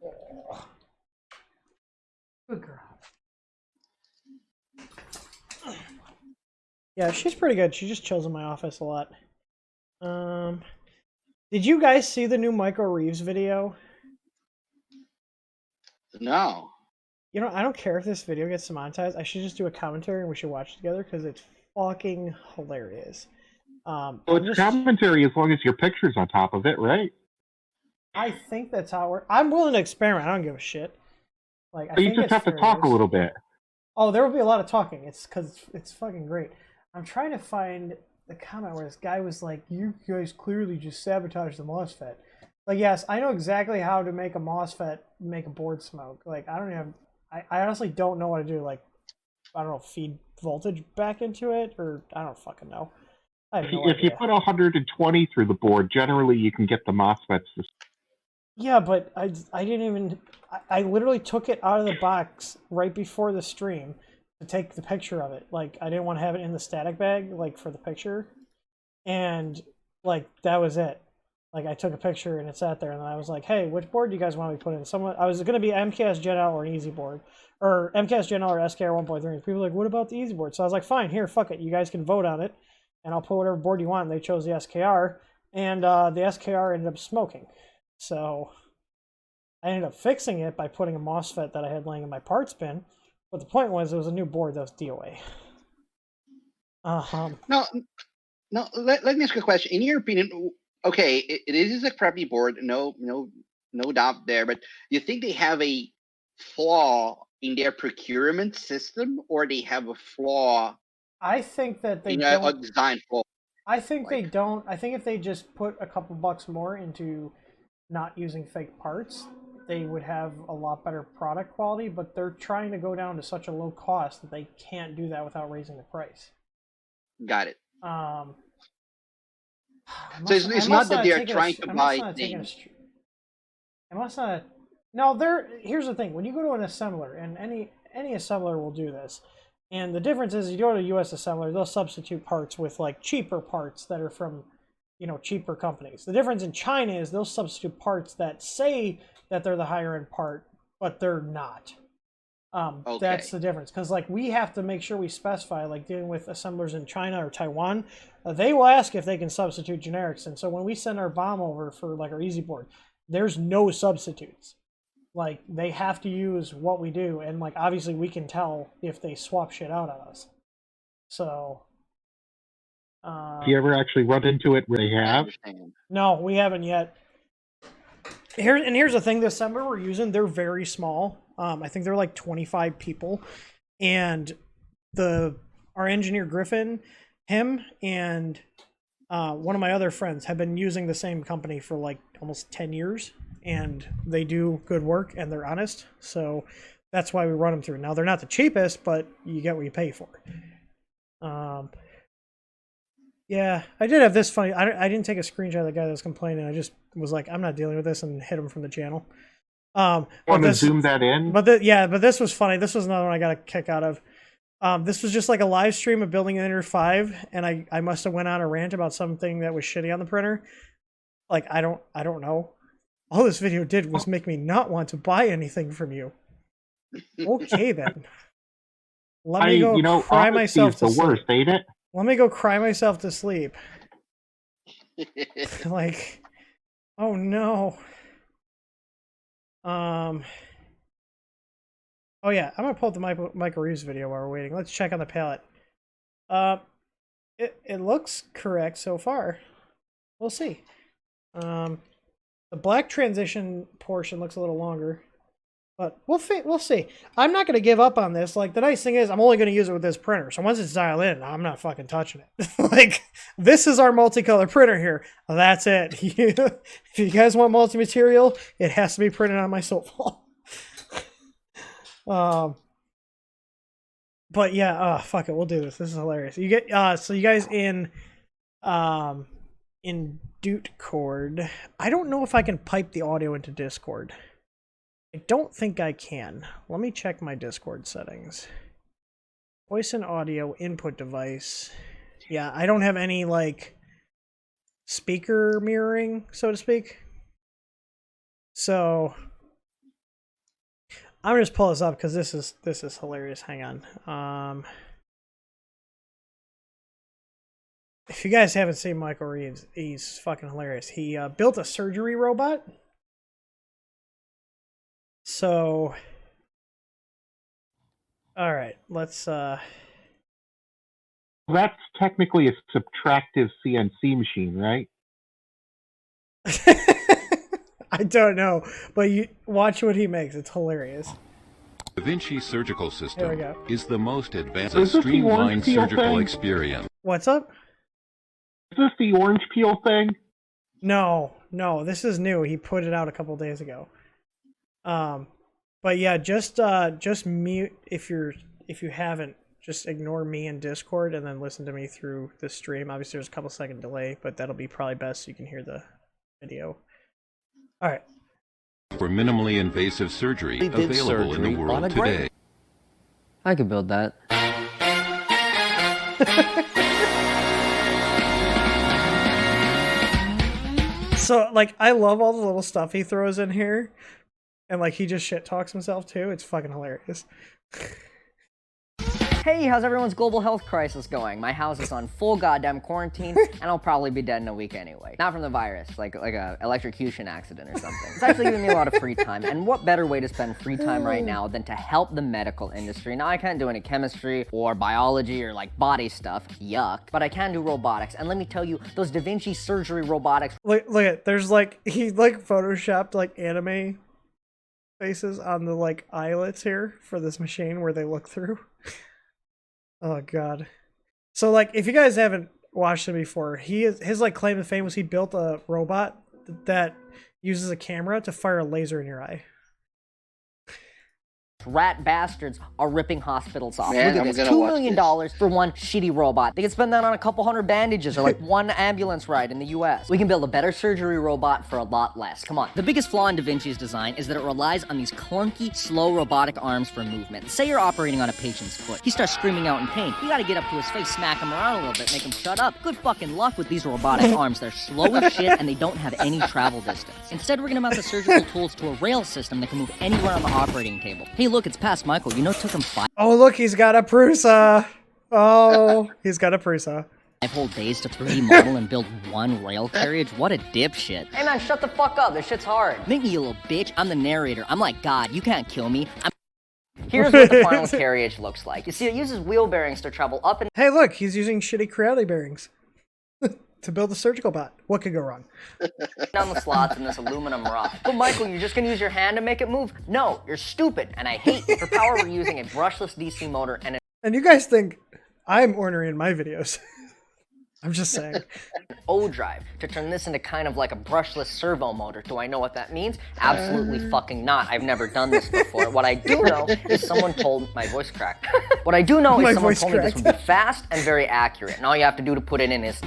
Oh. Good girl. Yeah, she's pretty good. She just chills in my office a lot. Did you guys see the new Michael Reeves video? No. I don't care if this video gets demonetized. I should just do a commentary and we should watch it together because it's fucking hilarious. well, it's commentary as long as your picture's on top of it, right? I think that's how it works. I'm willing to experiment. I don't give a shit. Like, But you just have to talk a little bit. Oh, there will be a lot of talking. It's because it's fucking great. I'm trying to find the comment where this guy was like, "You guys clearly just sabotaged the MOSFET." Like, yes, I know exactly how to make a MOSFET make a board smoke. Like, I don't even. I honestly don't know what to do. Like, I don't know, feed voltage back into it, or I don't fucking know. I have no If you idea. put 120 through the board, generally you can get the MOSFETs to. Yeah, but I didn't even. I literally took it out of the box right before the stream to take the picture of it. Like, I didn't want to have it in the static bag, like, for the picture. And, like, that was it. Like, I took a picture and it sat there, and then I was like, hey, which board do you guys want me to put in? I was going to be MKS Gen L or an Easy board. Or MKS Gen L or SKR 1.3. People were like, what about the Easy board? So I was like, fine, here, fuck it. You guys can vote on it, and I'll put whatever board you want. And they chose the SKR, and the SKR ended up smoking. So I ended up fixing it by putting a MOSFET that I had laying in my parts bin. But the point was, it was a new board that was DOA. No. Let me ask you a question. In your opinion, okay, it is a crappy board. No doubt there. But do you think they have a flaw in their procurement system, or they have a flaw? I think that they in don't. a design flaw. I think they don't. I think if they just put a couple bucks more into not using fake parts, they would have a lot better product quality, but they're trying to go down to such a low cost that they can't do that without raising the price. Got it. So it's not that they're trying to buy things. I must not. No, here's the thing. When you go to an assembler, and any assembler will do this, And the difference is you go to a US assembler, they'll substitute parts with like cheaper parts that are from, you know, cheaper companies. The difference in China is they'll substitute parts that say that they're the higher end part, but they're not. Okay. That's the difference, because like we have to make sure we specify, like dealing with assemblers in China or Taiwan, they will ask if they can substitute generics. And so when we send our bomb over for like our easy board, there's no substitutes. Like they have to use what we do, and like obviously we can tell if they swap shit out on us. So Do you ever actually run into it where they I have? understand. no, we haven't yet. Here's the thing: the assembler we're using, they're very small. I think they're like 25 people, and our engineer Griffin, him and one of my other friends have been using the same company for like almost 10 years, and they do good work and they're honest. So that's why we run them through. Now they're not the cheapest, but you get what you pay for. Yeah, I did have this funny. I didn't take a screenshot of the guy that was complaining. I just was like, I'm not dealing with this, and hit him from the channel. Want to zoom that in? But this was funny. This was another one I got a kick out of. This was just like a live stream of building an Ender 5, and I must have went on a rant about something that was shitty on the printer. Like I don't know. All this video did was make me not want to buy anything from you. Okay then. Let me go cry myself to the sleep. worst, ain't it? Let me go cry myself to sleep. Like, oh no. Oh yeah, I'm gonna pull up the Michael Reeves video while we're waiting. Let's check on the palette. It looks correct so far. We'll see. The black transition portion looks a little longer, but we'll see. I'm not gonna give up on this. Like the nice thing is, I'm only gonna use it with this printer. So once it's dialed in, I'm not fucking touching it. Like this is our multicolor printer here. That's it. If you guys want multi-material, it has to be printed on my softball. But yeah, fuck it, we'll do this. This is hilarious. You get so you guys in Discord. I don't know if I can pipe the audio into Discord. I don't think I can. Let me check my Discord settings. Voice and audio input device. Yeah, I don't have any like speaker mirroring, so to speak. So I'm gonna just pull this up because this is hilarious. Hang on. If you guys haven't seen Michael Reeves, he's fucking hilarious. He built a surgery robot. So, all right, let's. That's technically a subtractive CNC machine, right? I don't know, but you watch what he makes. It's hilarious. Da Vinci surgical Here we system go. is the most advanced Is this the streamlined orange peel surgical thing? experience. What's up? Is this the orange peel thing? No, this is new. He put it out a couple days ago. But yeah, just mute if you haven't. Just ignore me in Discord and then listen to me through the stream. Obviously, there's a couple second delay, but that'll be probably best so you can hear the video. All right. For minimally invasive surgery They did available in the surgery on world a grape. today. I could build that. So like, I love all the little stuff he throws in here, and like he just shit talks himself too. It's fucking hilarious. Hey, how's everyone's global health crisis going? My house is on full goddamn quarantine, and I'll probably be dead in a week anyway. Not from the virus, like a electrocution accident or something. It's actually giving me a lot of free time, and what better way to spend free time right now than to help the medical industry? Now, I can't do any chemistry or biology or like body stuff, yuck, but I can do robotics, and let me tell you, those Da Vinci surgery robotics. Look at there's like he like photoshopped like anime faces on the like eyelets here for this machine where they look through. Oh god. So like if you guys haven't watched him before, his like claim to fame was he built a robot that uses a camera to fire a laser in your eye. rat bastards are ripping hospitals off. Man, Look I'm at this, gonna $2 watch million this. for one shitty robot. They can spend that on a couple hundred bandages or like one ambulance ride in the US. We can build a better surgery robot for a lot less. Come on. The biggest flaw in Da Vinci's design is that it relies on these clunky, slow robotic arms for movement. Say you're operating on a patient's foot. He starts screaming out in pain. You gotta get up to his face, smack him around a little bit, make him shut up. Good fucking luck with these robotic arms. They're slow as shit and they don't have any travel distance. Instead, we're gonna mount the surgical tools to a rail system that can move anywhere on the operating table. Hey, look, it's past Michael. You know it took him 5 Oh, look, he's got a Prusa. Oh, he's got a Prusa. whole days to 3D model and build one rail carriage? What a dipshit. Hey man, shut the fuck up. This shit's hard. Make me, you little bitch. I'm the narrator. I'm like God. You can't kill me. Here's what the final carriage looks like. You see, it uses wheel bearings to travel up and Hey, look, he's using shitty Creality bearings to build a surgical bot. What could go wrong? down the slots in this aluminum rod. But Michael, you're just gonna use your hand to make it move? No, you're stupid, and I hate you. For power, we're using a brushless DC motor and And you guys think I'm ornery in my videos. I'm just saying. an O drive to turn this into kind of like a brushless servo motor. Do I know what that means? Absolutely fucking not. I've never done this before. What I do know is someone told my voice cracked. What I do know My is someone voice told me this cracked. would be fast and very accurate. And all you have to do to put it in is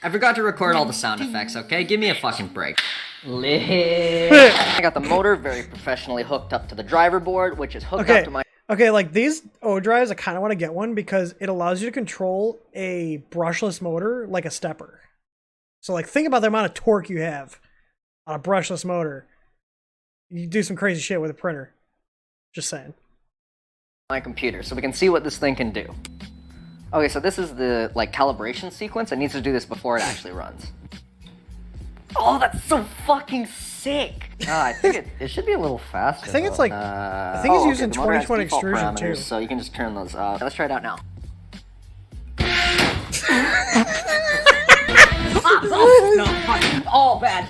I forgot to record all the sound effects, okay? Give me a fucking break. I got the motor very professionally hooked up to the driver board, which is hooked up to my Okay, like these O drives, I kind of want to get one because it allows you to control a brushless motor like a stepper. So like think about the amount of torque you have on a brushless motor. You do some crazy shit with a printer. Just saying. my computer so we can see what this thing can do. Okay, so this is the like calibration sequence. It needs to do this before it actually runs. Oh, that's so fucking sick! I think it should be a little faster. I think it's though. like I think it's using the motor has 2020 default extrusion too. parameters, so you can just turn those up. Let's try it out now. Oh, no, fuck. Oh, bad.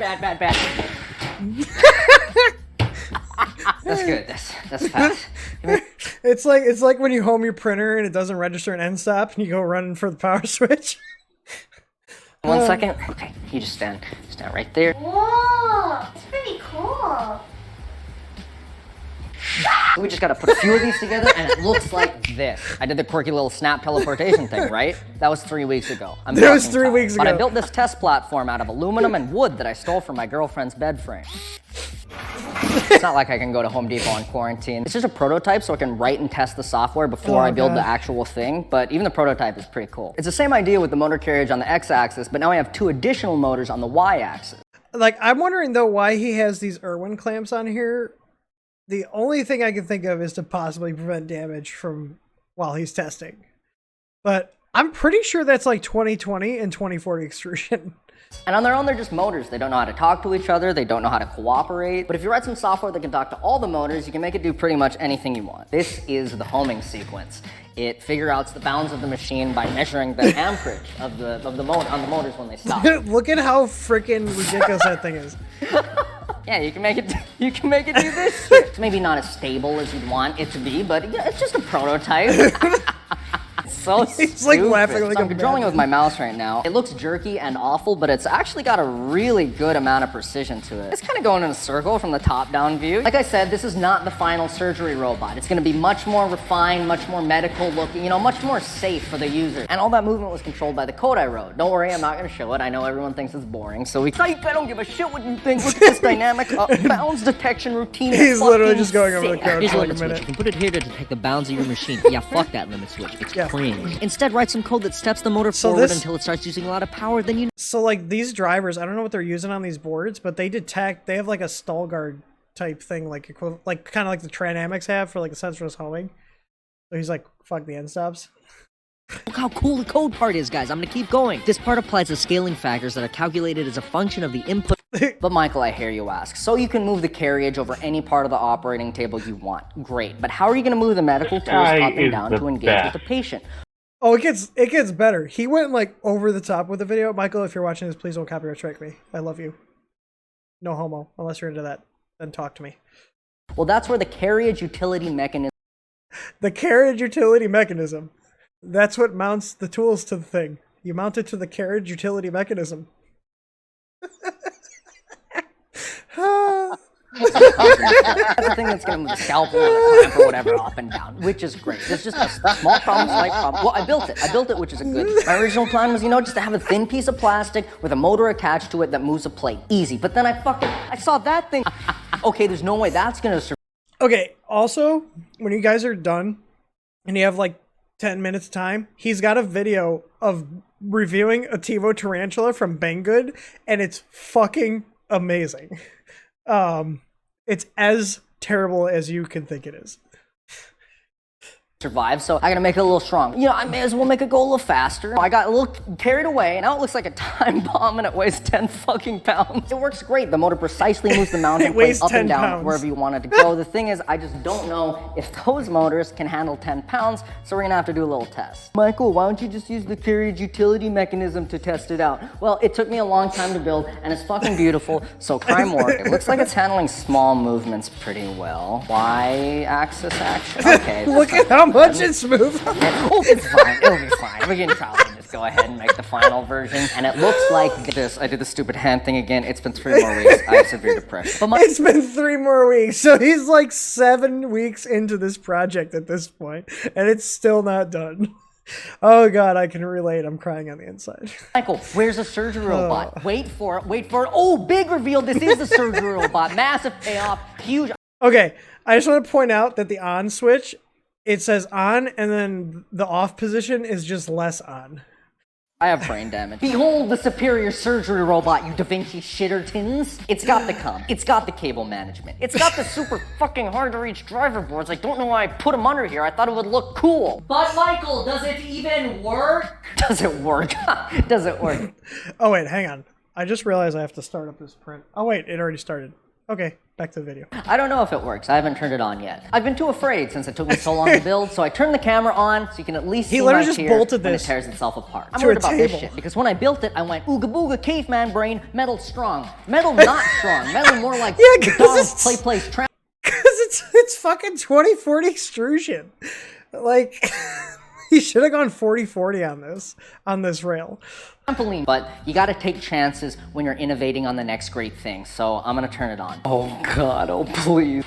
That's good. That's fast. It's like when you home your printer and it doesn't register an end stop and you go running for the power switch. 1 second. Okay, you just stand right there. Whoa, it's pretty cool. We just gotta put a few of these together and it looks like this. I did the quirky little snap teleportation thing, right? That was 3 weeks ago. That was 3 weeks But I ago. built this test platform out of aluminum and wood that I stole from my girlfriend's bed frame. It's not like I can go to Home Depot in quarantine. It's just a prototype so I can write and test the software before I build the actual thing, but even the prototype is pretty cool. It's the same idea with the motor carriage on the x-axis, but now I have 2 additional motors on the y-axis. Like I'm wondering though why he has these Irwin clamps on here. The only thing I can think of is to possibly prevent damage from while he's testing. But I'm pretty sure that's like 2020 and 2040 extrusion. And on their own, they're just motors. They don't know how to talk to each other. They don't know how to cooperate. But if you write some software that can talk to all the motors, you can make it do pretty much anything you want. This is the homing sequence. It figures out the bounds of the machine by measuring the amperage of the motor on the motors when they stop. Look at how freaking ridiculous that thing is. Yeah, you can make it do this shit. It's maybe not as stable as you'd want it to be, but yeah, it's just a prototype. So He's like laughing like I'm a controlling it with madman. my mouse right now. It looks jerky and awful, but it's actually got a really good amount of precision to it. It's kind of going in a circle from the top-down view. Like I said, this is not the final surgery robot. It's going to be much more refined, much more medical looking, much more safe for the user. And all that movement was controlled by the code I wrote. Don't worry, I'm not going to show it. I know everyone thinks it's boring, so I don't give a shit what you think. Look at this dynamic bounds detection routine. He's literally Fucking just going over the sick. code Here's for a like a limit switch. minute. You can put it here to detect the bounds of your machine. Yeah, fuck that limit switch. It's cringe. Instead, write some code that steps the motor forward until it starts using a lot of power. Then So like these drivers, I don't know what they're using on these boards, but they have like a stall guard type thing, like kind of like the Trinamics have for like a sensorless homing. So he's like, fuck the end stops. Look how cool the code part is, guys. I'm gonna keep going. This part applies the scaling factors that are calculated as a function of the input. But Michael, I hear you ask. So you can move the carriage over any part of the operating table you want. Great. But how are you gonna move the medical tools up and down to engage with the patient? Oh, it gets better. He went like over the top with the video. Michael, if you're watching this, please don't copyright strike me. I love you. No homo, unless you're into that. Then talk to me. Well, that's where the carriage utility mechanism. The carriage utility mechanism. That's what mounts the tools to the thing. You mount it to the carriage utility mechanism. That's the thing that's gonna move the scalpel or the clamp or whatever up and down, which is great. There's just a small problem, slight problem. Well, I built it, which is a good. My original plan was, just to have a thin piece of plastic with a motor attached to it that moves a plate. Easy. But then I saw that thing. Okay, there's no way that's gonna survive. Okay, also, when you guys are done and you have like 10 minutes time, he's got a video of reviewing a TiVo tarantula from Banggood, and it's fucking amazing. It's as terrible as you can think it is. Survive, so I gotta make it a little strong. I may as well make it go a little faster. I got a little carried away, and now it looks like a time bomb, and it weighs 10 fucking pounds. It works great. The motor precisely moves the mounting plate up and down pounds. wherever you want it to go. The thing is, I just don't know if those motors can handle 10 pounds, so we're gonna have to do a little test. Michael, why don't you just use the carriage utility mechanism to test it out? Well, it took me a long time to build, and it's fucking beautiful, so cry more. It looks like it's handling small movements pretty well. Y-axis action? Okay. Look at how much it's moving. Oh, it's fine. It'll be fine. We can probably just go ahead and make the final version. And it looks like this. I did the stupid hand thing again. It's been 3 more weeks. I have severe depression. But it's been 3 more weeks. So he's like 7 weeks into this project at this point, and it's still not done. Oh God, I can relate. I'm crying on the inside. Michael, where's the surgery robot? Wait for it. Wait for it. Oh, big reveal. This is the surgery robot. Massive payoff. Huge. Okay, I just want to point out that the on switch, it says on, and then the off position is just less on. I have brain damage. Behold the superior surgery robot, you Da Vinci shittertons. It's got the cum. It's got the cable management. It's got the super fucking hard to reach driver boards. I don't know why I put them under here. I thought it would look cool. But Michael, does it even work? Does it work? Does it work? Oh wait, hang on. I just realized I have to start up this print. Oh wait, it already started. Okay, back to the video. I don't know if it works. I haven't turned it on yet. I've been too afraid since it took me so long to build, so I turned the camera on so you can at least see my tears bolted when it this tears itself apart. I'm worried about this shit because when I built it, I went ooga booga caveman brain, metal strong, metal not strong, metal more like McDonald's place. Because it's fucking 2040 extrusion. Like he should have gone 40-40 on this rail. Trampoline, but you gotta take chances when you're innovating on the next great thing. So I'm gonna turn it on. Oh God, oh please.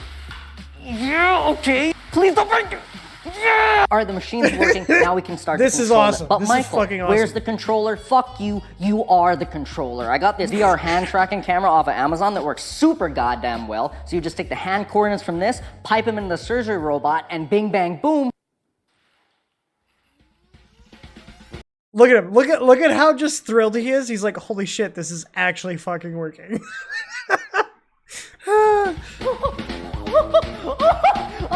Yeah, okay. Please don't break it. Yeah! Alright, the machine's working. Now we can start to This is control awesome. it. But This Michael, is fucking awesome. where's the controller? Fuck you. You are the controller. I got this VR hand tracking camera off of Amazon that works super goddamn well. So you just take the hand coordinates from this, pipe them into the surgery robot, and bing bang boom. Look at him. Look at how just thrilled he is. He's like, holy shit, this is actually fucking working.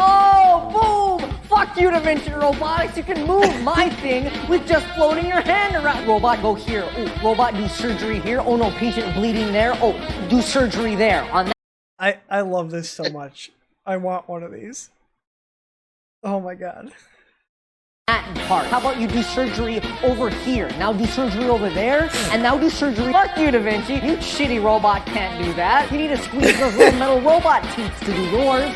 Oh, boom! Fuck you, Da Vinci Robotics. You can move my thing with just floating your hand around. Robot, go here. Ooh, robot, do surgery here. Oh no, patient bleeding there. Oh, do surgery there. On that. I love this so much. I want one of these. Oh my God. Part. How about you do surgery over here? Now do surgery over there, and now do surgery. Fuck you, Da Vinci. You shitty robot can't do that. You need to squeeze those little metal robot teeth to do yours.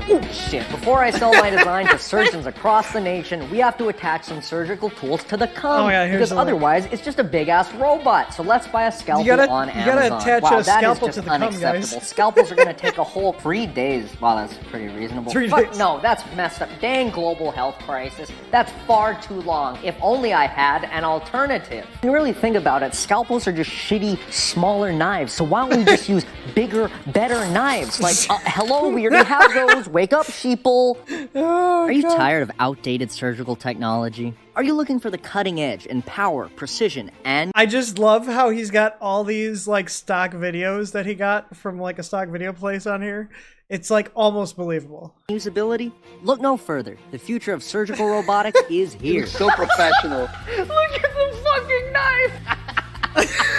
Oh shit, before I sell my design to surgeons across the nation, we have to attach some surgical tools to the cum. Oh, yeah, because otherwise, it's just a big-ass robot. So let's buy a scalpel on Amazon. You gotta attach wow, a scalpel to the cum, unacceptable. guys. Scalpels are gonna take a whole 3 days. Wow, that's pretty reasonable. 3 Fuck, days. no, that's messed up. Dang global health crisis. That's far too long. If only I had an alternative. When you really think about it, scalpels are just shitty, smaller knives. So why don't we just use bigger, better knives? Like, hello, we already have those. Wake up, sheeple. Oh, Are you tired of outdated surgical technology? Are you looking for the cutting edge in power, precision, and... I just love how he's got all these like stock videos that he got from like a stock video place on here. It's like almost believable. Usability? Look no further. The future of surgical robotics is here. So professional. Look at the fucking knife!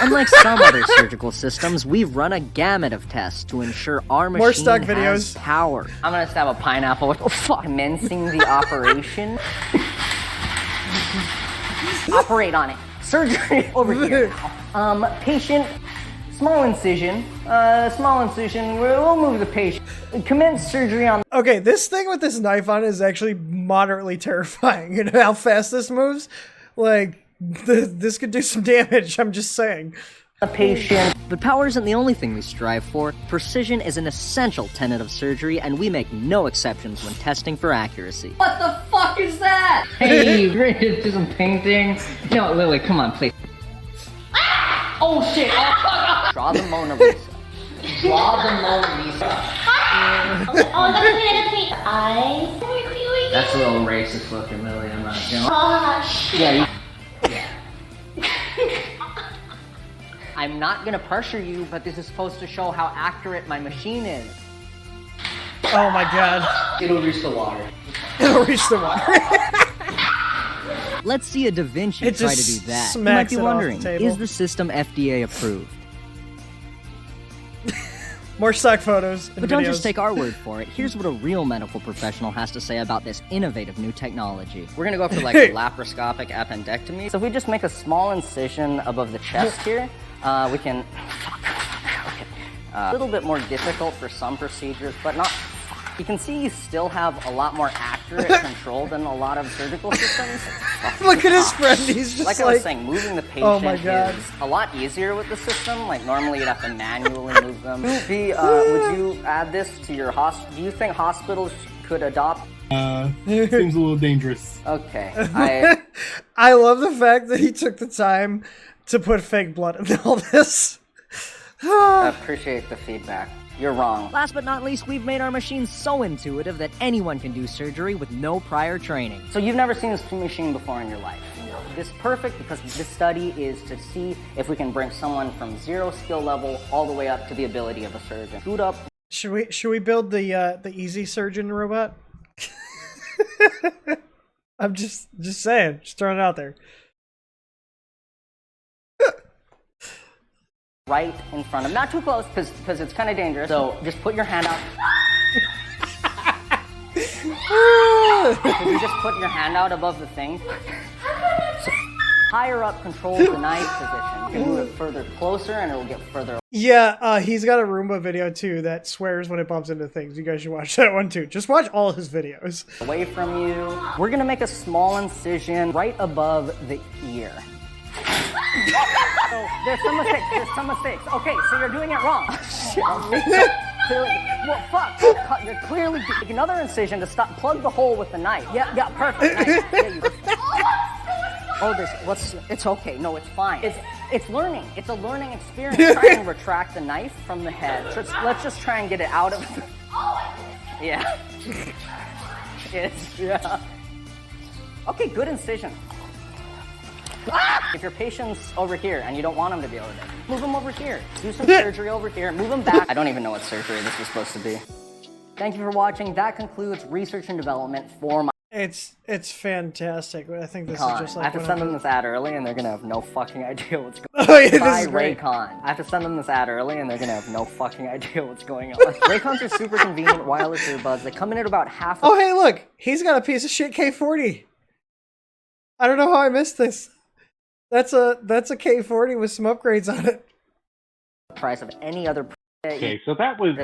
Unlike some other surgical systems, we've run a gamut of tests to ensure our machine More stock has videos. power. I'm gonna stab a pineapple with commencing the operation. Operate on it. Surgery over here now. Patient, small incision. We'll move the patient. Commence surgery on... Okay, this thing with this knife on is actually moderately terrifying. You know how fast this moves? Like, this could do some damage, I'm just saying. the patient. But power isn't the only thing we strive for. Precision is an essential tenet of surgery, and we make no exceptions when testing for accuracy. What the fuck is that? Hey, you ready to do some painting? No, Lily, come on, please. Ah! Oh shit! Oh, Draw the Mona Lisa. draw the Mona Lisa. Oh, that's me. Eyes. That's a little racist looking, Lily. I'm not doing. Gosh. Yeah. I'm not gonna pressure you, but this is supposed to show how accurate my machine is. Oh my god. It'll reach the water. It'll reach the water. Let's see a Da Vinci It try to just do that. You smacks might be it off the wondering, table. is the system FDA approved? More stock photos and But don't videos. just take our word for it. Here's what a real medical professional has to say about this innovative new technology. We're gonna go for like a laparoscopic appendectomy. So if we just make a small incision above the chest here, we can... Okay. A little bit more difficult for some procedures, but not... You can see you still have a lot more accurate control than a lot of surgical systems. Look at his friend, he's just like I was saying, moving the patient oh my God. is a lot easier with the system. Like normally you'd have to manually move them. Would you add this to your hospital? Do you think hospitals could adopt? Seems a little dangerous. Okay. I love the fact that he took the time to put fake blood in all this. I appreciate the feedback. You're wrong. Last but not least, we've made our machine so intuitive that anyone can do surgery with no prior training. So you've never seen this machine before in your life? This is perfect because this study is to see if we can bring someone from 0 skill level all the way up to the ability of a surgeon. Boot up. Should we build the easy surgeon robot? I'm just saying, just throwing it out there. Right in front of, not too close, because it's kind of dangerous. So just put your hand out. You just put your hand out above the thing. So higher up controls the knife position. You can move it further closer, and it'll get further. Yeah, he's got a Roomba video too that swears when it bumps into things. You guys should watch that one too. Just watch all his videos. Away from you. We're gonna make a small incision right above the ear. So there's some mistakes. Okay, so you're doing it wrong. Clearly, well, fuck. You're clearly doing another incision to stop. Plug the hole with the knife. Yeah, perfect. Nice. It's okay. No, it's fine. It's learning. It's a learning experience. Try and retract the knife from the head. So let's just try and get it out of. Yeah. Yeah. Okay, good incision. If your patient's over here and you don't want him to be over there, move him over here. Do some surgery over here. Move him back. I don't even know what surgery this was supposed to be. Thank you for watching. That concludes research and development for my... It's fantastic. I think this is just like... I have to send them this ad early and they're gonna have no fucking idea what's going on. Oh, yeah, this Bye, is great. Raycon. I have to send them this ad early and they're gonna have no fucking idea what's going on. Raycons are super convenient wireless earbuds. They come in at about half... Oh, hey, look. He's got a piece of shit K40. I don't know how I missed this. That's a K40 with some upgrades on it. Price of any other... Okay, so that was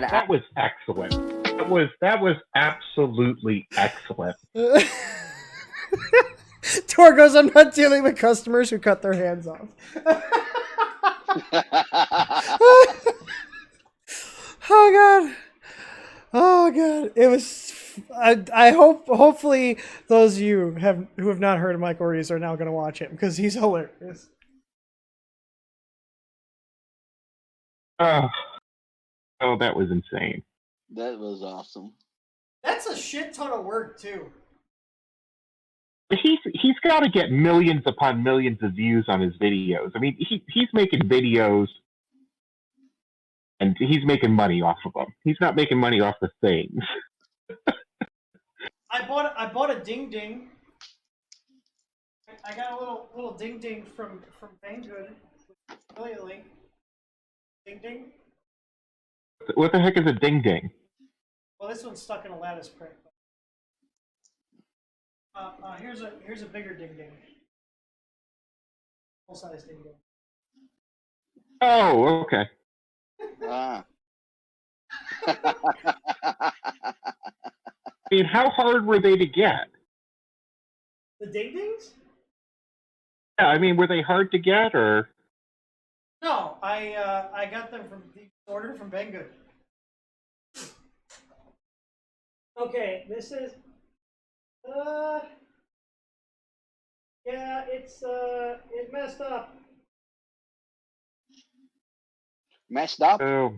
excellent. That was absolutely excellent. Tor goes, I'm not dealing with customers who cut their hands off. Oh god. Oh god. It was... I hopefully those of you who have not heard of Michael Reeves are now going to watch him because he's hilarious. Oh, that was insane. That was awesome. That's a shit ton of work too. He's got to get millions upon millions of views on his videos. I mean, he's making videos and he's making money off of them. He's not making money off the things. I bought a ding ding. I got a little ding ding from Banggood affiliate. Ding ding. What the heck is a ding ding? Well, this one's stuck in a lattice print. Here's a bigger ding ding. Full size ding ding. Oh, okay. Ah. I mean, how hard were they to get? The ding dings? Yeah, I mean, were they hard to get or? No, I I got them from the order from Banggood. Okay, this is yeah, it messed up. Messed up? Oh.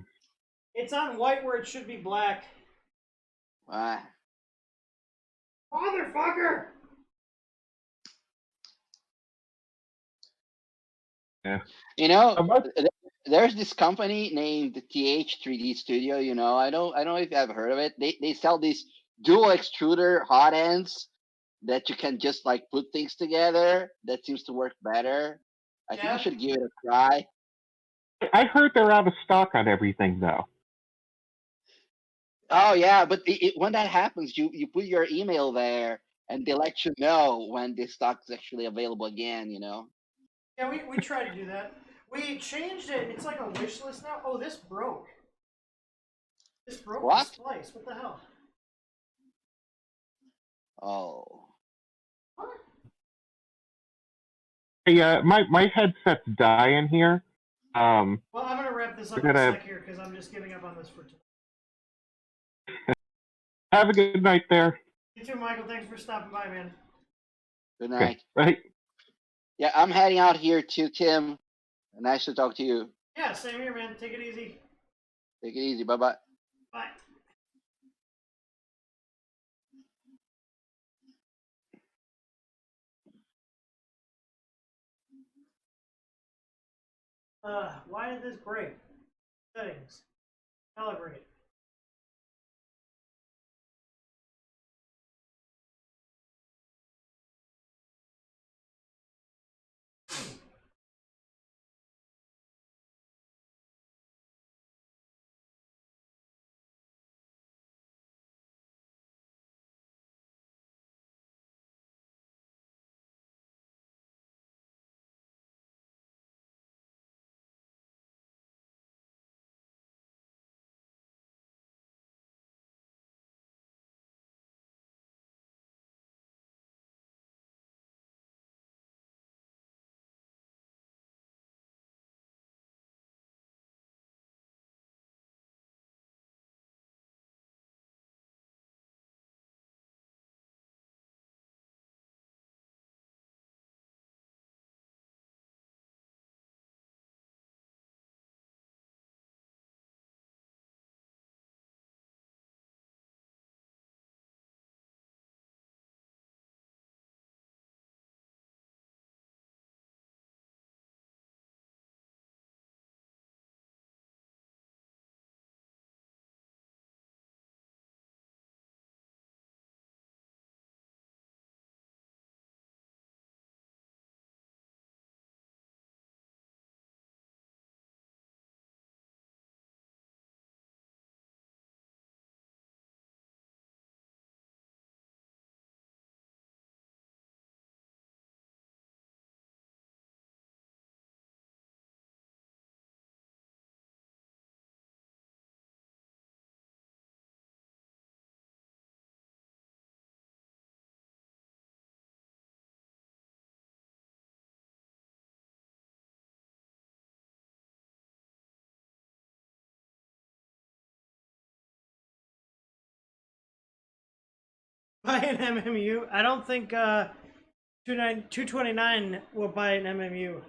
It's on white where it should be black. Motherfucker! Yeah. You know, there's this company named TH3D Studio. You know, I don't know if you have heard of it. They sell these dual extruder hot ends that you can just like put things together. That seems to work better. I think you should give it a try. I heard they're out of stock on everything though. Oh yeah, but when that happens, you put your email there, and they let you know when the stock is actually available again. You know. Yeah, we try to do that. We changed it. It's like a wish list now. Oh, this broke. This broke the What? splice. What the hell? Oh. Hey, my headset's dying here. Well, I'm gonna wrap this up in a sec here because I'm just giving up on this for tonight. Have a good night there. You too, Michael. Thanks for stopping by, man. Good night. Right. Yeah, I'm heading out here too, Tim. Nice to talk to you. Yeah, same here, man. Take it easy. Take it easy. Bye bye. Bye. Why did this break? Settings. Calibrate. Buy an MMU? I don't think 229 will buy an MMU.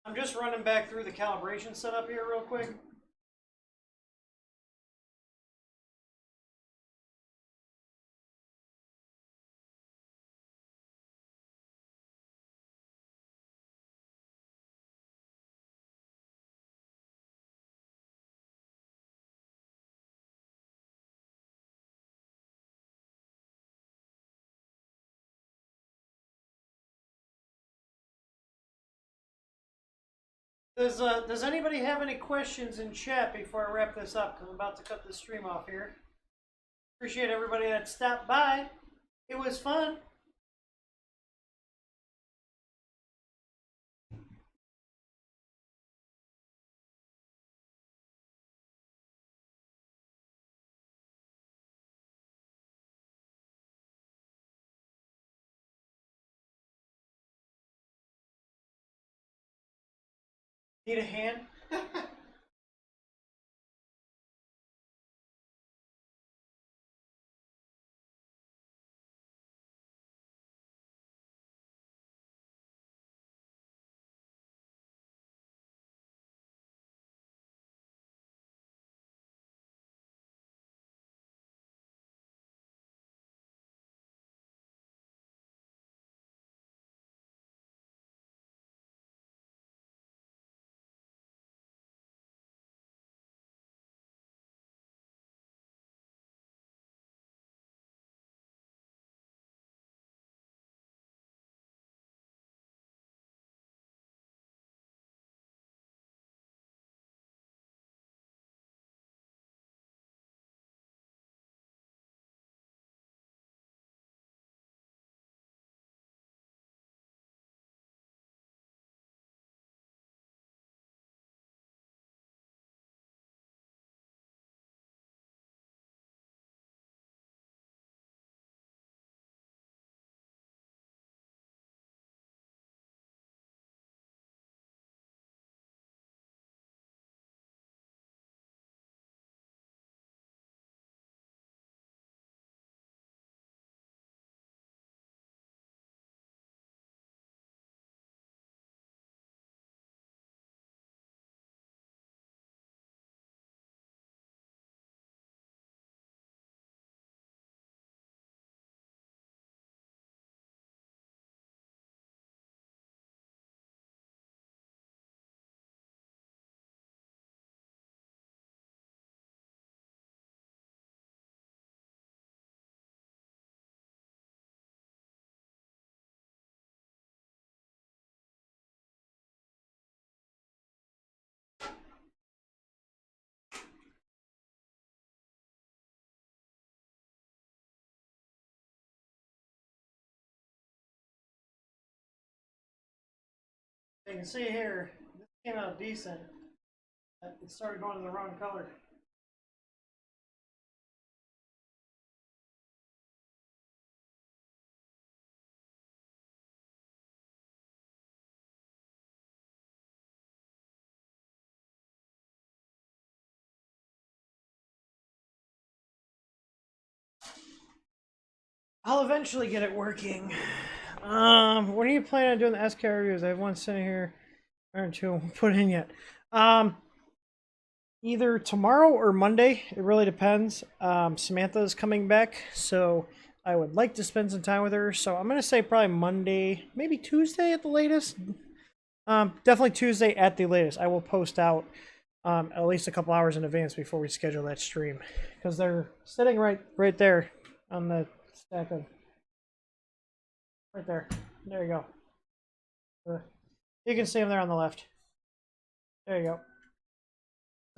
I'm just running back through the calibration setup here real quick. Does anybody have any questions in chat before I wrap this up? Because I'm about to cut the stream off here. Appreciate everybody that stopped by. It was fun. Need a hand? You can see here, this came out decent. It started going to the wrong color. I'll eventually get it working. When are you planning on doing the SK reviews? I have one sitting here. Or two I won't put in yet. Either tomorrow or Monday. It really depends. Samantha's coming back, so I would like to spend some time with her. So I'm gonna say probably Monday, maybe Tuesday at the latest. Definitely Tuesday at the latest. I will post out at least a couple hours in advance before we schedule that stream, because they're sitting right there on the stack of right there. There you go. You can see them there on the left. There you go.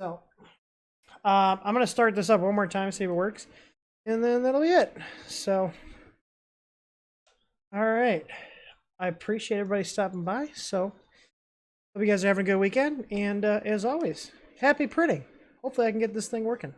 So, I'm going to start this up one more time, see if it works. And then that'll be it. So, all right. I appreciate everybody stopping by. So, hope you guys are having a good weekend. And as always, happy printing. Hopefully I can get this thing working.